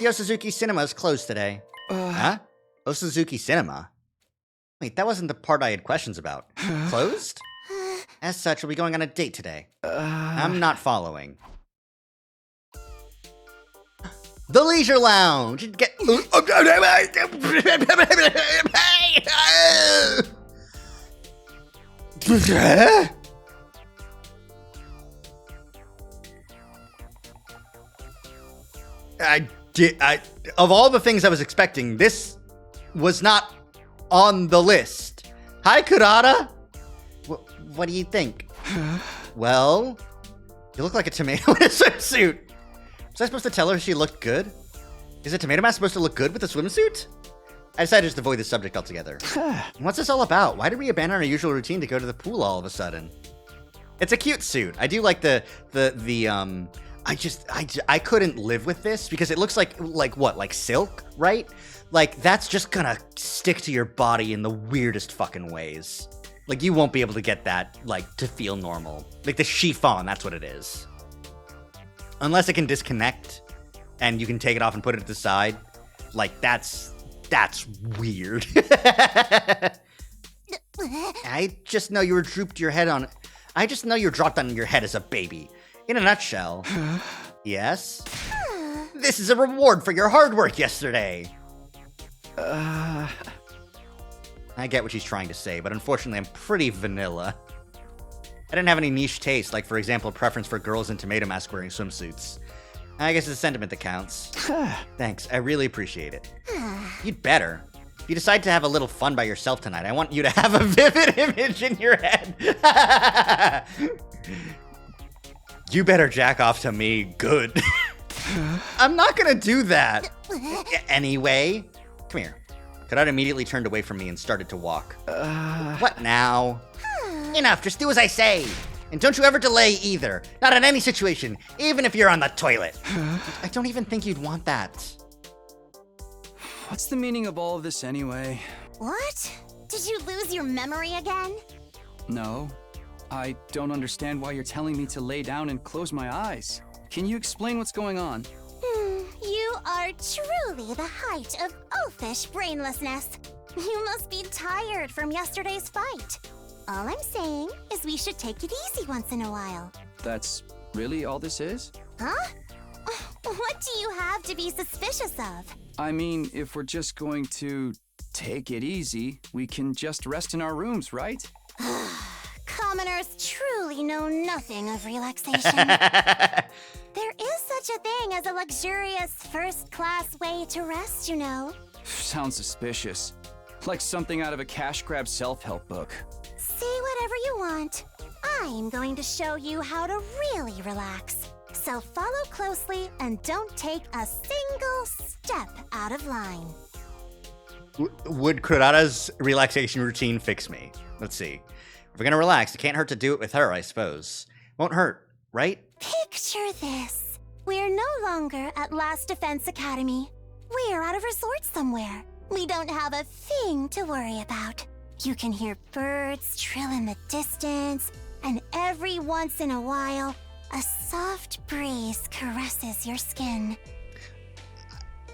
The Osuzuki Cinema is closed today. Huh? Osuzuki Cinema? Wait, that wasn't the part I had questions about. Closed? As such, we'll be going on a date today. I'm not following. The Leisure Lounge! Get... Of all the things I was expecting, this was not on the list. Hi, Kurata! What do you think? Well, you look like a tomato in a swimsuit. Was I supposed to tell her she looked good? Is a tomato mask supposed to look good with a swimsuit? I decided to just avoid this subject altogether. What's this all about? Why did we abandon our usual routine to go to the pool all of a sudden? It's a cute suit. I do like I couldn't live with this because it looks like what? Like silk, right? Like that's just gonna stick to your body in the weirdest fucking ways. Like you won't be able to get that to feel normal. Like the chiffon, that's what it is. Unless it can disconnect and you can take it off and put it to the side. Like that's weird. I just know you were drooped your head on. I just know you were dropped on your head as a baby. In a nutshell. Yes? This is a reward for your hard work yesterday. I get what she's trying to say, but unfortunately I'm pretty vanilla. I didn't have any niche taste, like for example, a preference for girls in tomato mask wearing swimsuits. I guess it's a sentiment that counts. Thanks, I really appreciate it. You'd better. If you decide to have a little fun by yourself tonight, I want you to have a vivid image in your head. You better jack off to me good. I'm not gonna do that. Anyway, come here. Kurata immediately turned away from me and started to walk. What now? Enough, just do as I say. And don't you ever delay either. Not in any situation, even if you're on the toilet. I don't even think you'd want that. What's the meaning of all of this anyway? What? Did you lose your memory again? No. I don't understand why you're telling me to lay down and close my eyes. Can you explain what's going on? You are truly the height of oafish brainlessness. You must be tired from yesterday's fight. All I'm saying is we should take it easy once in a while. That's really all this is? Huh? What do you have to be suspicious of? I mean, if we're just going to take it easy, we can just rest in our rooms, right? Commoners truly know nothing of relaxation. There is such a thing as a luxurious first-class way to rest, you know. Sounds suspicious. Like something out of a cash grab self-help book. Say whatever you want. I'm going to show you how to really relax. So follow closely and don't take a single step out of line. Would Kurata's relaxation routine fix me? Let's see. If we're gonna relax, it can't hurt to do it with her, I suppose. Won't hurt, right? Picture this. We're no longer at Last Defense Academy. We're at a resort somewhere. We don't have a thing to worry about. You can hear birds trill in the distance, and every once in a while, a soft breeze caresses your skin.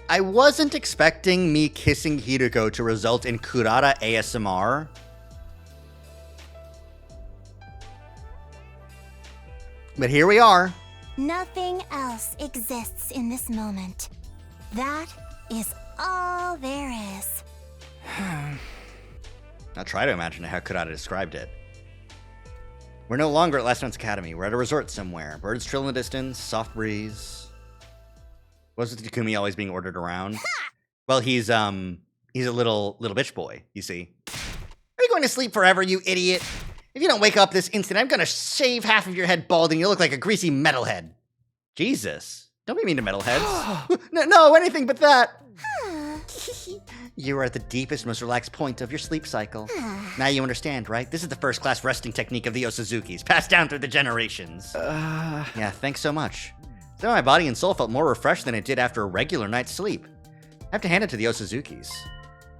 I wasn't expecting me kissing Hideko to result in Kurata ASMR. But here we are. Nothing else exists in this moment. That is all there is. I'll try to imagine how Kurata described it. We're no longer at Last Defense Academy. We're at a resort somewhere. Birds trill in the distance, soft breeze. Wasn't Takumi always being ordered around? Well, he's a little bitch boy, you see. Are you going to sleep forever, you idiot? If you don't wake up this instant, I'm gonna shave half of your head bald and you look like a greasy metalhead. Jesus. Don't be mean to metalheads. No, anything but that. You are at the deepest, most relaxed point of your sleep cycle. Now you understand, right? This is the first-class resting technique of the Osuzukis, passed down through the generations. Yeah, thanks so much. So my body and soul felt more refreshed than it did after a regular night's sleep. I have to hand it to the Osuzukis.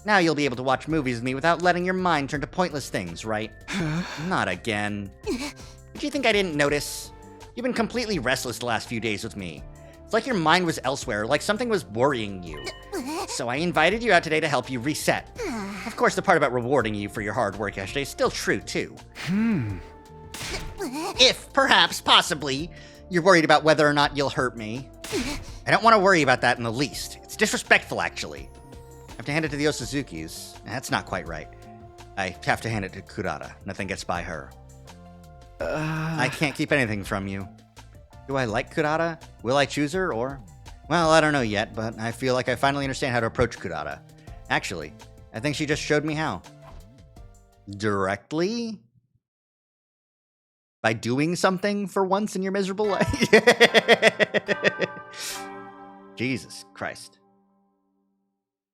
Now you'll be able to watch movies with me without letting your mind turn to pointless things, right? Not again. Did you think I didn't notice? You've been completely restless the last few days with me. It's like your mind was elsewhere, like something was worrying you. So I invited you out today to help you reset. Of course, the part about rewarding you for your hard work yesterday is still true, too. If, perhaps, possibly, you're worried about whether or not you'll hurt me, I don't want to worry about that in the least. It's disrespectful, actually. I have to hand it to the Osuzukis. That's not quite right. I have to hand it to Kurata. Nothing gets by her. I can't keep anything from you. Do I like Kurata? Will I choose her, or... Well, I don't know yet, but I feel like I finally understand how to approach Kurata. Actually, I think she just showed me how. Directly? By doing something for once in your miserable life? Jesus Christ.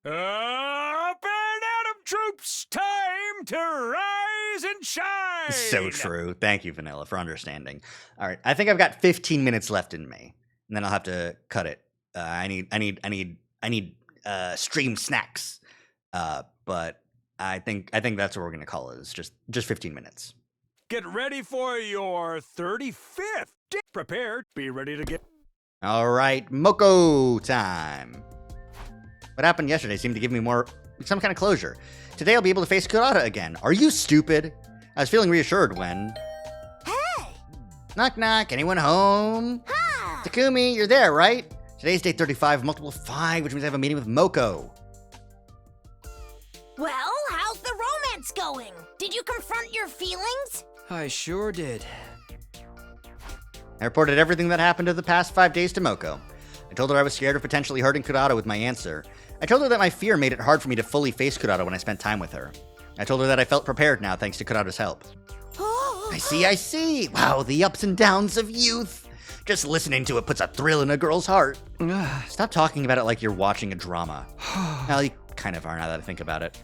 Up and Adam troops, time to rise and shine! So true. Thank you, Vanilla, for understanding. All right, I think I've got 15 minutes left in me, and then I'll have to cut it. I need stream snacks. But I think that's what we're gonna call it. It's just 15 minutes. Get ready for your 35th day. Prepare. Be ready to get... All right, Moko time. What happened yesterday seemed to give me some kind of closure. Today I'll be able to face Kurata again. Are you stupid? I was feeling reassured when... Hey! Knock knock, anyone home? Hi! Takumi, you're there, right? Today's day 35, multiple 5, which means I have a meeting with Moko. Well, how's the romance going? Did you confront your feelings? I sure did. I reported everything that happened over the past 5 days to Moko. I told her I was scared of potentially hurting Kurata with my answer. I told her that my fear made it hard for me to fully face Kurata when I spent time with her. I told her that I felt prepared now thanks to Kurata's help. I see. Wow, the ups and downs of youth. Just listening to it puts a thrill in a girl's heart. Stop talking about it like you're watching a drama. Well, you kind of are now that I think about it.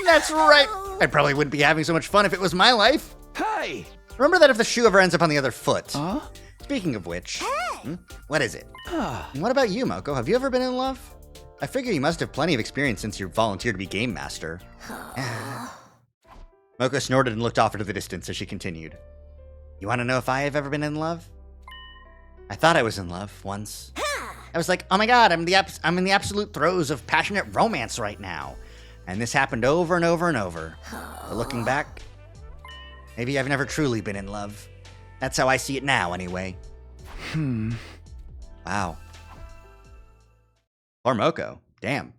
That's right. I probably wouldn't be having so much fun if it was my life. Hey! Remember that if the shoe ever ends up on the other foot. Huh? Speaking of which, what is it? What about you, Moko? Have you ever been in love? I figure you must have plenty of experience since you volunteered to be game master. Moko snorted and looked off into the distance as she continued. You want to know if I have ever been in love? I thought I was in love once. I was like, oh my god, I'm in the absolute throes of passionate romance right now. And this happened over and over and over. But looking back, maybe I've never truly been in love. That's how I see it now, anyway. Wow. Or Moko. Damn.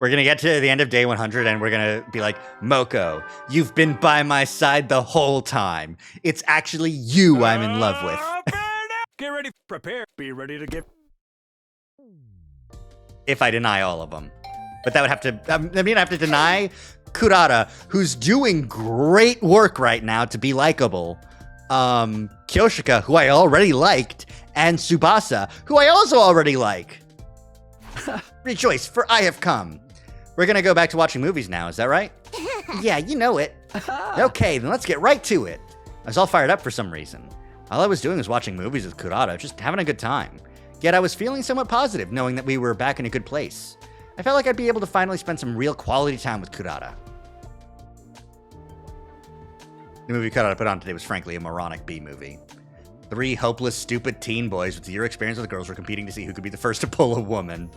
We're going to get to the end of day 100 and we're going to be like, Moko, you've been by my side the whole time. It's actually you I'm in love with. Get ready, prepare, be ready to get... If I deny all of them. But that would have to, I have to deny Kurata, who's doing great work right now to be likable. Kyoshika, who I already liked, and Tsubasa, who I also already like. Rejoice, for I have come. We're gonna go back to watching movies now, is that right? Yeah, you know it. Okay, then let's get right to it. I was all fired up for some reason. All I was doing was watching movies with Kurata, just having a good time. Yet I was feeling somewhat positive, knowing that we were back in a good place. I felt like I'd be able to finally spend some real quality time with Kurata. The movie Kurata put on today was frankly a moronic B-movie. 3 hopeless, stupid teen boys with 0 experience with girls were competing to see who could be the first to pull a woman.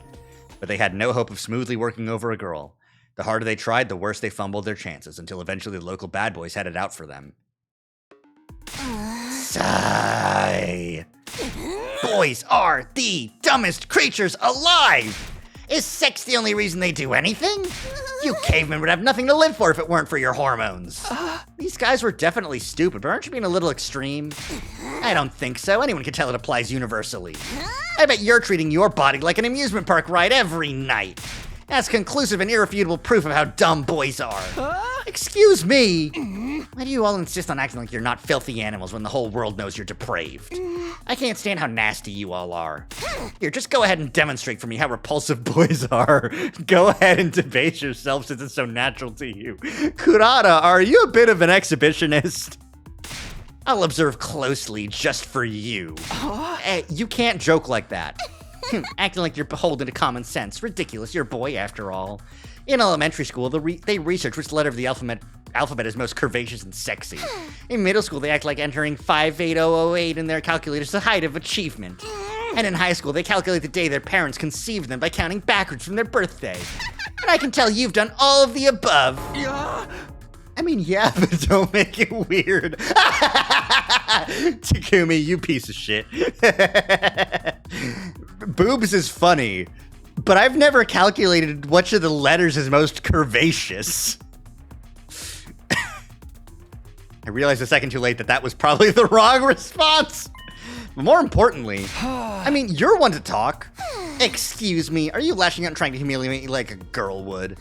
But they had no hope of smoothly working over a girl. The harder they tried, the worse they fumbled their chances, until eventually the local bad boys had it out for them. Sigh. Boys are the dumbest creatures alive! Is sex the only reason they do anything? You cavemen would have nothing to live for if it weren't for your hormones. These guys were definitely stupid, but aren't you being a little extreme? I don't think so. Anyone can tell it applies universally. I bet you're treating your body like an amusement park ride every night. That's conclusive and irrefutable proof of how dumb boys are. Excuse me! Why do you all insist on acting like you're not filthy animals when the whole world knows you're depraved? I can't stand how nasty you all are. Here, just go ahead and demonstrate for me how repulsive boys are. Go ahead and debase yourself since it's so natural to you. Kurata, are you a bit of an exhibitionist? I'll observe closely just for you. Hey, you can't joke like that. Acting like you're beholden to common sense. Ridiculous, you're a boy after all. In elementary school, they research which letter of the alphabet is most curvaceous and sexy. In middle school, they act like entering 58008 in their calculators the height of achievement. And in high school, they calculate the day their parents conceived them by counting backwards from their birthday. And I can tell you've done all of the above. I mean, yeah, but don't make it weird. Takumi, you piece of shit. Boobs is funny, but I've never calculated which of the letters is most curvaceous. I realized a second too late that was probably the wrong response. But more importantly, I mean, you're one to talk. Excuse me, are you lashing out and trying to humiliate me like a girl would?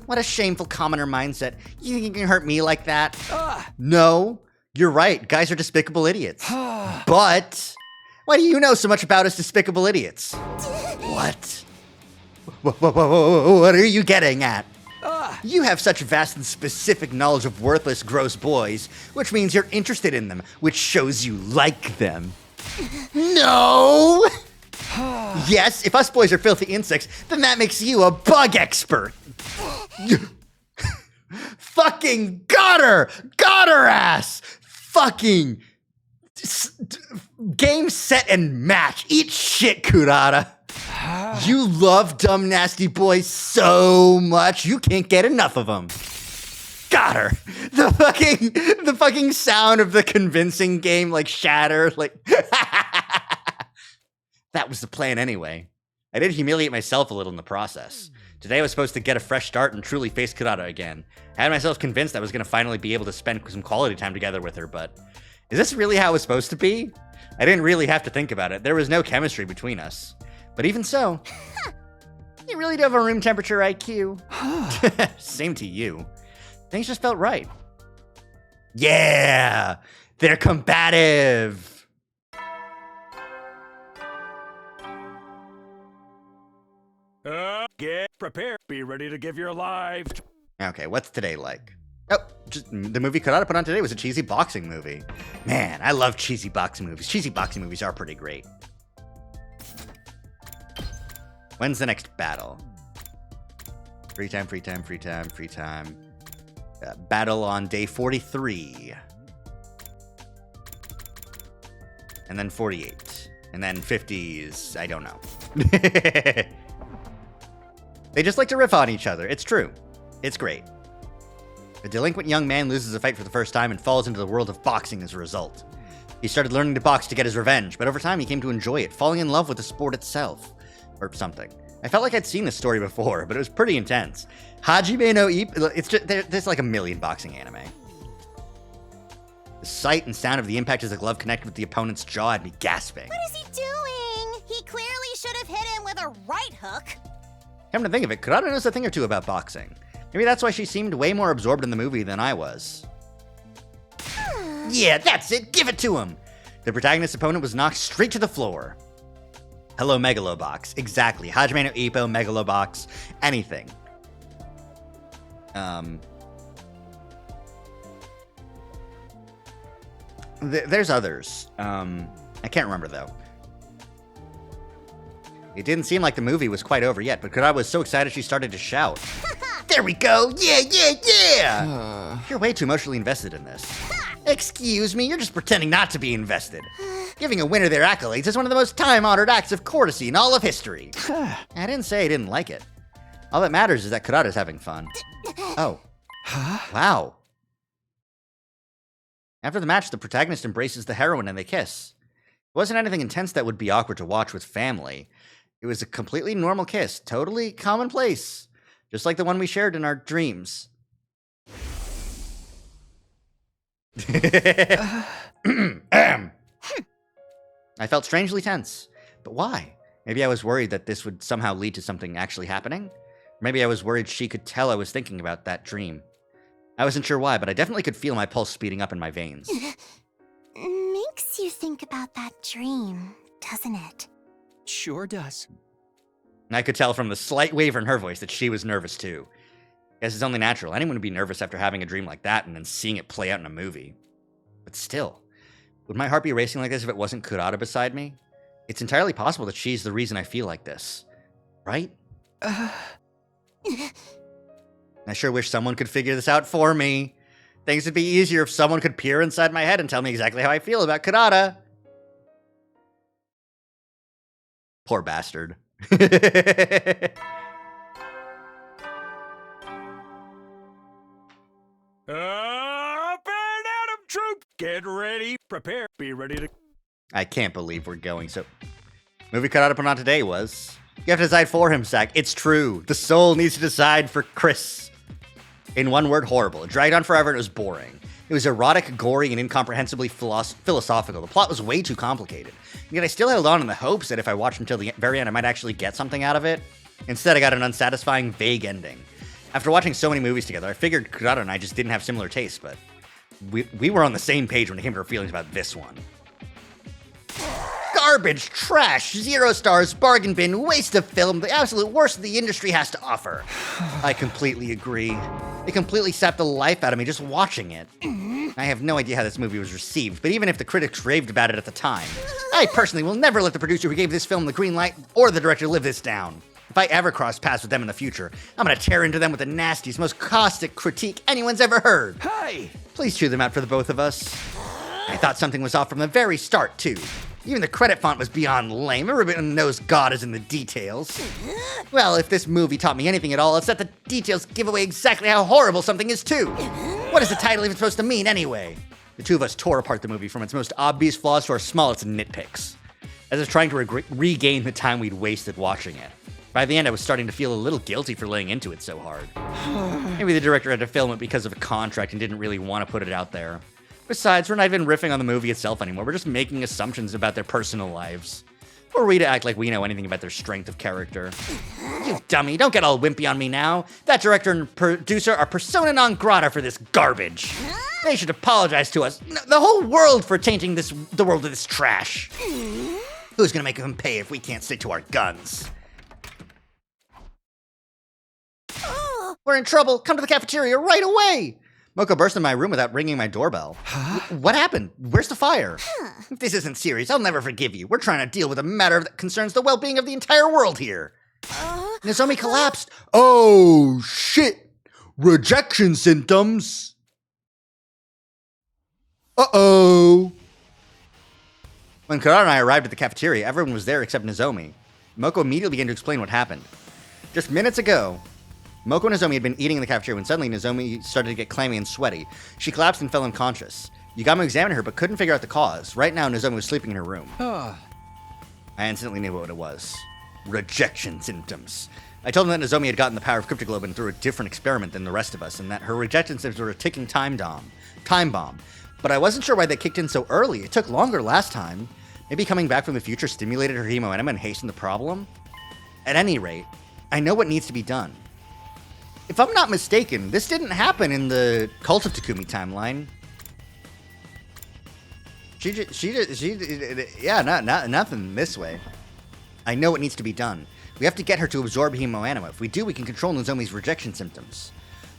What a shameful commoner mindset. You think you can hurt me like that? No, you're right. Guys are despicable idiots. But why do you know so much about us despicable idiots? What? What are you getting at? You have such vast and specific knowledge of worthless, gross boys, which means you're interested in them, which shows you like them. No! Yes, if us boys are filthy insects, then that makes you a bug expert. Fucking got her ass! Fucking game, set, and match. Eat shit, Kurata. You love dumb, nasty boys so much, you can't get enough of them. Got her. The fucking sound of the convincing game, like, shatter, like... That was the plan anyway. I did humiliate myself a little in the process. Today I was supposed to get a fresh start and truly face Kurata again. I had myself convinced I was going to finally be able to spend some quality time together with her, but... Is this really how it was supposed to be? I didn't really have to think about it. There was no chemistry between us. But even so... You really do have a room temperature IQ. Same to you. Things just felt right. Yeah! They're combative! Get prepared. Be ready to give your life. Okay, what's today like? Oh, just the movie Kurata put on today was a cheesy boxing movie. Man, I love cheesy boxing movies. Cheesy boxing movies are pretty great. When's the next battle? Free time. Battle on day 43. And then 48. And then 50s, I don't know. They just like to riff on each other. It's true. It's great. A delinquent young man loses a fight for the first time and falls into the world of boxing as a result. He started learning to box to get his revenge, but over time he came to enjoy it, falling in love with the sport itself. Or something. I felt like I'd seen this story before, but it was pretty intense. Hajime no Ippo, it's just, there's like a million boxing anime. The sight and sound of the impact as the glove connected with the opponent's jaw had me gasping. What is he doing? He clearly should have hit him with a right hook. Come to think of it, Kurata knows a thing or two about boxing. Maybe that's why she seemed way more absorbed in the movie than I was. Yeah, that's it! Give it to him! The protagonist's opponent was knocked straight to the floor. Hello, Megalobox. Exactly. Hajime no Ippo, Megalobox, anything. There's others. I can't remember, though. It didn't seem like the movie was quite over yet, but Kurata was so excited she started to shout. There we go! Yeah! You're way too emotionally invested in this. Excuse me, you're just pretending not to be invested. Giving a winner their accolades is one of the most time-honored acts of courtesy in all of history. I didn't say I didn't like it. All that matters is that Kurata's having fun. Oh. Wow. After the match, the protagonist embraces the heroine and they kiss. It wasn't anything intense that would be awkward to watch with family. It was a completely normal kiss, totally commonplace, just like the one we shared in our dreams. I felt strangely tense, but why? Maybe I was worried that this would somehow lead to something actually happening? Maybe I was worried she could tell I was thinking about that dream. I wasn't sure why, but I definitely could feel my pulse speeding up in my veins. Makes you think about that dream, doesn't it? Sure does. And I could tell from the slight waver in her voice that she was nervous too. Guess it's only natural. Anyone would be nervous after having a dream like that and then seeing it play out in a movie. But still, would my heart be racing like this if it wasn't Kurata beside me? It's entirely possible that she's the reason I feel like this. Right? I sure wish someone could figure this out for me. Things would be easier if someone could peer inside my head and tell me exactly how I feel about Kurata. Poor bastard. Up and Adam troop, get ready, prepare, be ready to... I can't believe we're going so... Movie Kurata put on today was... You have to decide for him, Zack. It's true. The soul needs to decide for Chris. In one word, horrible. It dragged on forever and it was boring. It was erotic, gory, and incomprehensibly philosophical. The plot was way too complicated. Yet I still held on in the hopes that if I watched until the very end, I might actually get something out of it. Instead, I got an unsatisfying, vague ending. After watching so many movies together, I figured Kurata and I just didn't have similar tastes, but we were on the same page when it came to our feelings about this one. Garbage, trash, 0 stars, bargain bin, waste of film, the absolute worst the industry has to offer. I completely agree. It completely sapped the life out of me just watching it. I have no idea how this movie was received, but even if the critics raved about it at the time, I personally will never let the producer who gave this film the green light or the director live this down. If I ever cross paths with them in the future, I'm gonna tear into them with the nastiest, most caustic critique anyone's ever heard. Hey! Please chew them out for the both of us. I thought something was off from the very start, too. Even the credit font was beyond lame. Everyone knows God is in the details. Well, if this movie taught me anything at all, it's that the details give away exactly how horrible something is, too. What is the title even supposed to mean, anyway? The two of us tore apart the movie from its most obvious flaws to our smallest nitpicks, as I was trying to regain the time we'd wasted watching it. By the end, I was starting to feel a little guilty for laying into it so hard. Maybe the director had to film it because of a contract and didn't really want to put it out there. Besides, we're not even riffing on the movie itself anymore. We're just making assumptions about their personal lives. Who are we to act like we know anything about their strength of character? You dummy, don't get all wimpy on me now. That director and producer are persona non grata for this garbage. They should apologize to us, the whole world, for tainting the world with this trash. Who's gonna make them pay if we can't stick to our guns? We're in trouble. Come to the cafeteria right away. Moko burst in my room without ringing my doorbell. Huh? What happened? Where's the fire? If this isn't serious, I'll never forgive you. We're trying to deal with a matter that concerns the well-being of the entire world here. Nozomi collapsed. Oh, shit. Rejection symptoms. Uh-oh. When Kurata and I arrived at the cafeteria, everyone was there except Nozomi. Moko immediately began to explain what happened. Just minutes ago, Moko and Nozomi had been eating in the cafeteria when suddenly Nozomi started to get clammy and sweaty. She collapsed and fell unconscious. Yugamo examined her but couldn't figure out the cause. Right now, Nozomi was sleeping in her room. I instantly knew what it was. Rejection symptoms. I told him that Nozomi had gotten the power of Cryptoglobin through a different experiment than the rest of us, and that her rejection symptoms were a ticking time bomb. But I wasn't sure why they kicked in so early. It took longer last time. Maybe coming back from the future stimulated her hemoenema and hastened the problem? At any rate, I know what needs to be done. If I'm not mistaken, this didn't happen in the Cult of Takumi timeline. Nothing this way. I know what needs to be done. We have to get her to absorb hemoenema. If we do, we can control Nozomi's rejection symptoms.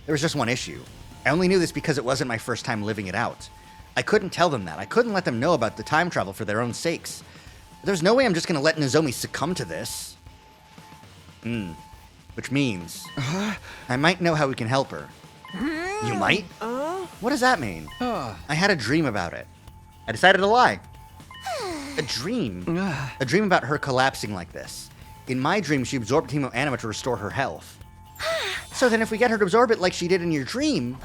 There was just one issue. I only knew this because it wasn't my first time living it out. I couldn't tell them that. I couldn't let them know about the time travel for their own sakes. There's no way I'm just going to let Nozomi succumb to this. Which means I might know how we can help her. You might? What does that mean? I had a dream about it. I decided to lie. A dream? A dream about her collapsing like this. In my dream, she absorbed hemoenema to restore her health. So then if we get her to absorb it like she did in your dream...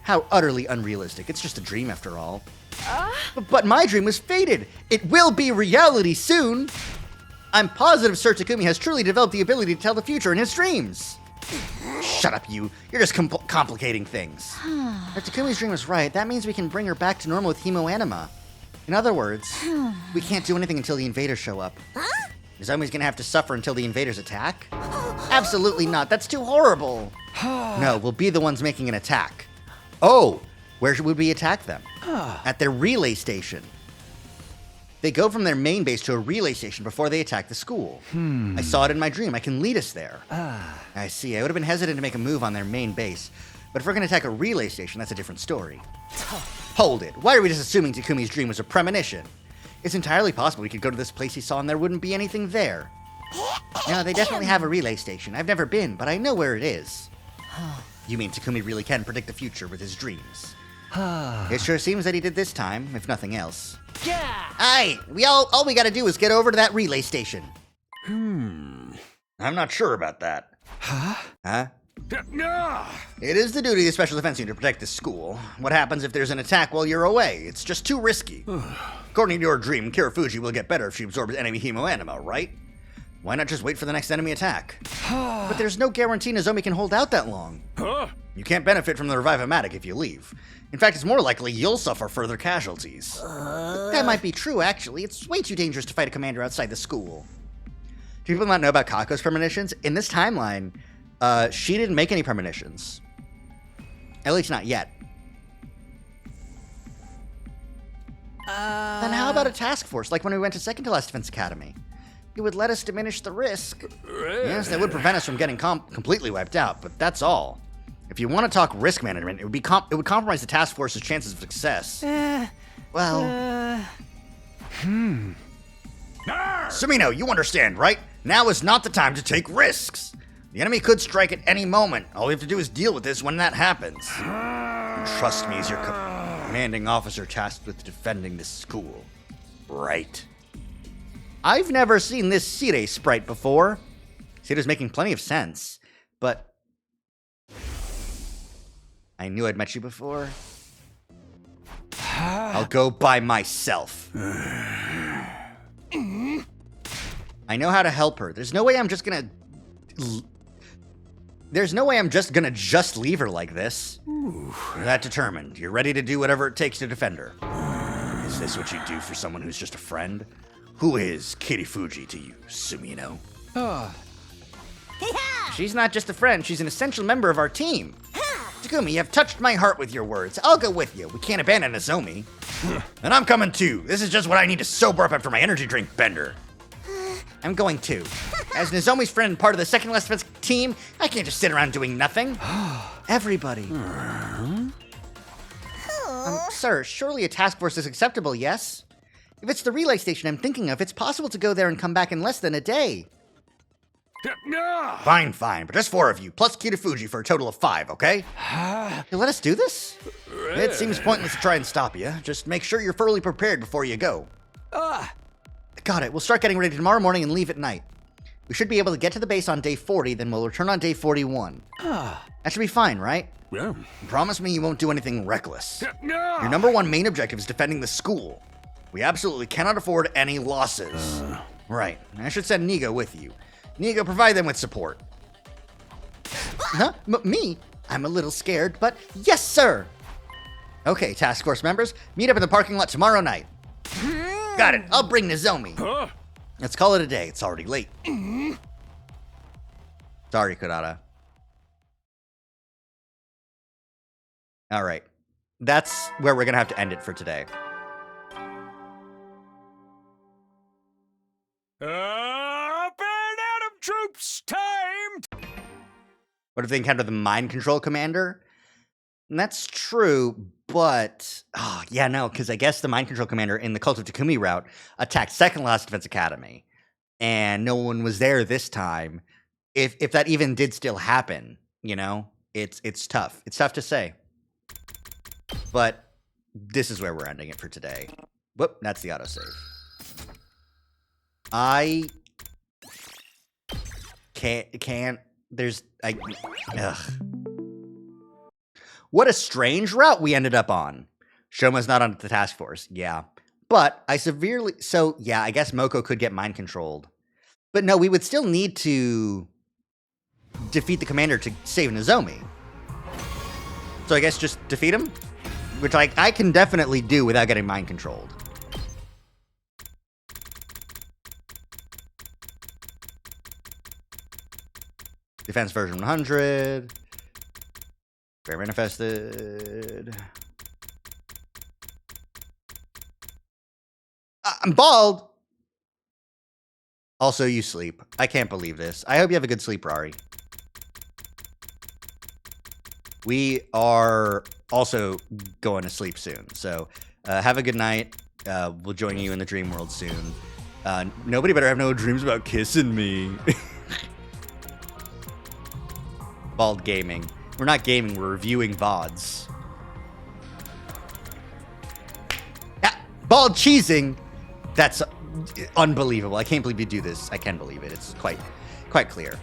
how utterly unrealistic. It's just a dream after all. But my dream was fated. It will be reality soon. I'm positive Sir Takumi has truly developed the ability to tell the future in his dreams. Shut up, you. You're just complicating things. If Takumi's dream was right, that means we can bring her back to normal with hemoenema. In other words, we can't do anything until the invaders show up. Nozomi's gonna have to suffer until the invaders attack? Absolutely not. That's too horrible. No, we'll be the ones making an attack. Oh, where would we attack them? At their relay station. They go from their main base to a relay station before they attack the school. I saw it in my dream. I can lead us there. I see. I would have been hesitant to make a move on their main base. But if we're going to attack a relay station, that's a different story. Hold it. Why are we just assuming Takumi's dream was a premonition? It's entirely possible we could go to this place he saw and there wouldn't be anything there. No, they definitely have a relay station. I've never been, but I know where it is. You mean Takumi really can predict the future with his dreams? It sure seems that he did this time, if nothing else. Aye, all we gotta do is get over to that relay station. I'm not sure about that. Huh? It is the duty of the Special Defense Unit to protect this school. What happens if there's an attack while you're away? It's just too risky. According to your dream, Kirifuji will get better if she absorbs enemy hemoanima, right? Why not just wait for the next enemy attack? But there's no guarantee Nozomi can hold out that long. You can't benefit from the Revive-O-Matic if you leave. In fact, it's more likely you'll suffer further casualties. That might be true, actually. It's way too dangerous to fight a commander outside the school. Do people not know about Kako's premonitions? In this timeline, she didn't make any premonitions. At least not yet. Then how about a task force, like when we went to Second to Last Defense Academy? It would let us diminish the risk. Yes, that would prevent us from getting completely wiped out, but that's all. If you want to talk risk management, it would compromise the task force's chances of success. Sumino, you understand, right? Now is not the time to take risks. The enemy could strike at any moment. All we have to do is deal with this when that happens. And trust me as your commanding officer tasked with defending this school. Right. I've never seen this Sire sprite before. Sire's making plenty of sense, but I knew I'd met you before. I'll go by myself. I know how to help her. There's no way I'm just gonna leave her like this. You're that determined. You're ready to do whatever it takes to defend her. Is this what you do for someone who's just a friend? Who is Kirifuji to you, Sumino? She's not just a friend, she's an essential member of our team. Takumi, you have touched my heart with your words. I'll go with you. We can't abandon Nozomi. And I'm coming too. This is just what I need to sober up after my energy drink bender. I'm going too. As Nozomi's friend and part of the Second Last Defense team, I can't just sit around doing nothing. Everybody. Sir, surely a task force is acceptable, yes? If it's the relay station I'm thinking of, it's possible to go there and come back in less than a day. Fine, but just 4 of you, plus Kirifuji for a total of 5, okay? You'll let us do this? It seems pointless to try and stop you. Just make sure you're fully prepared before you go. Got it. We'll start getting ready tomorrow morning and leave at night. We should be able to get to the base on day 40, then we'll return on day 41. That should be fine, right? Yeah. Promise me you won't do anything reckless. Your number 1 main objective is defending the school. We absolutely cannot afford any losses. Right. I should send Nigo with you. Nigo, provide them with support. Huh? Me? I'm a little scared, but yes, sir! Okay, task force members, meet up in the parking lot tomorrow night. Got it. I'll bring Nozomi. Let's call it a day. It's already late. Sorry, Kurata. All right. That's where we're going to have to end it for today. Up and Atom troops, time! What if they encounter the mind control commander? And that's true, but... Oh, yeah, no, because I guess the mind control commander in the Cult of Takumi route attacked Second Last Defense Academy, and no one was there this time. If that even did still happen, you know? It's tough. It's tough to say. But this is where we're ending it for today. Whoop, that's the autosave. I can't, ugh. What a strange route we ended up on. Shoma's not on the task force, yeah. But I guess Moko could get mind controlled. But no, we would still need to defeat the commander to save Nozomi. So I guess just defeat him? Which I can definitely do without getting mind controlled. Defense version 100. Great manifested. I'm bald. Also, you sleep. I can't believe this. I hope you have a good sleep, Rari. We are also going to sleep soon. So have a good night. We'll join you in the dream world soon. Nobody better have no dreams about kissing me. Bald gaming. We're not gaming, we're reviewing VODs. Ah, bald cheesing! That's unbelievable. I can't believe you do this. I can believe it. It's quite clear.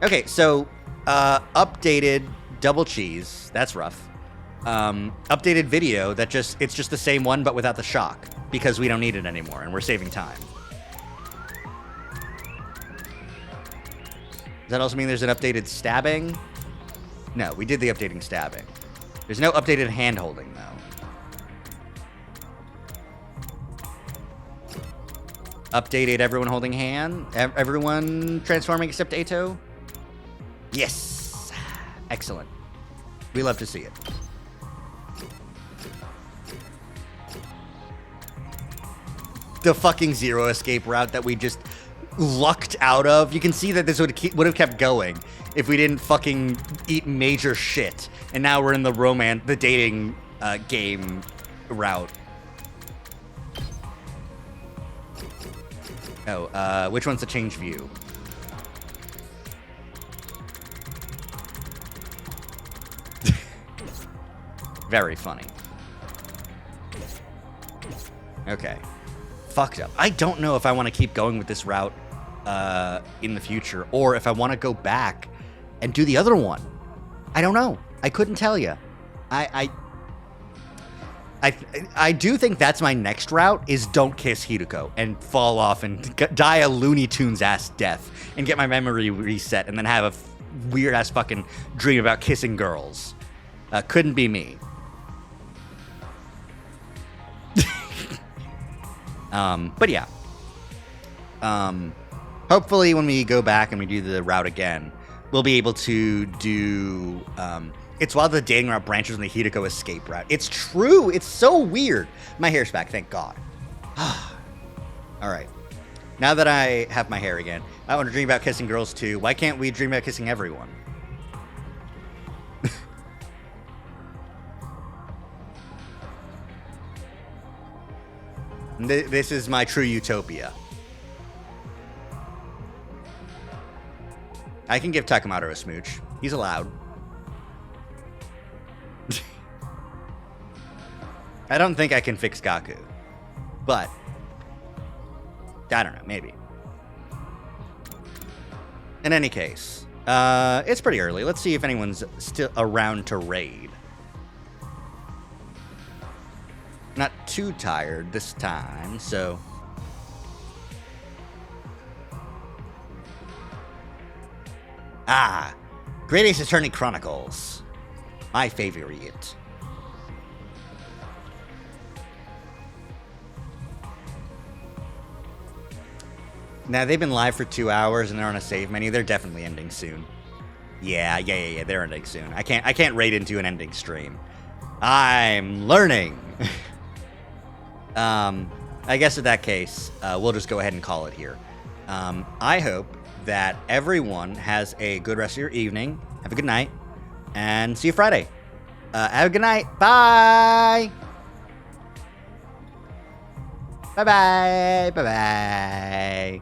Okay, so updated double cheese. That's rough. Updated video that it's just the same one but without the shock because we don't need it anymore and we're saving time. Does that also mean there's an updated stabbing? No, we did the updating stabbing. There's no updated hand holding though. Updated everyone holding hand. Everyone transforming except Ato. Yes. Excellent. We love to see it. The fucking zero escape route that we just lucked out of. You can see that this would have kept going if we didn't fucking eat major shit. And now we're in the dating game route. Oh, which one's the change view? Very funny. Okay. Fucked up. I don't know if I want to keep going with this route in the future, or if I want to go back and do the other one. I don't know. I couldn't tell you. I do think that's my next route, is don't kiss Hideko and fall off and die a Looney Tunes ass death and get my memory reset and then have a weird ass fucking dream about kissing girls. Couldn't be me. But yeah. Hopefully when we go back and we do the route again, we'll be able to do, it's while the dating route branches from the Hideko escape route. It's true. It's so weird. My hair's back. Thank God. All right. Now that I have my hair again, I want to dream about kissing girls too. Why can't we dream about kissing everyone? This is my true utopia. I can give Takemoto a smooch. He's allowed. I don't think I can fix Gaku. But I don't know, maybe. In any case, it's pretty early. Let's see if anyone's still around to raid. Not too tired this time, so... Ah, Great Ace Attorney Chronicles. My favorite. Now, they've been live for 2 hours and they're on a save menu. They're definitely ending soon. Yeah, they're ending soon. I can't raid into an ending stream. I'm learning. I guess in that case, we'll just go ahead and call it here. I hope that everyone has a good rest of your evening. Have a good night. And see you Friday. Have a good night. Bye. Bye-bye. Bye-bye.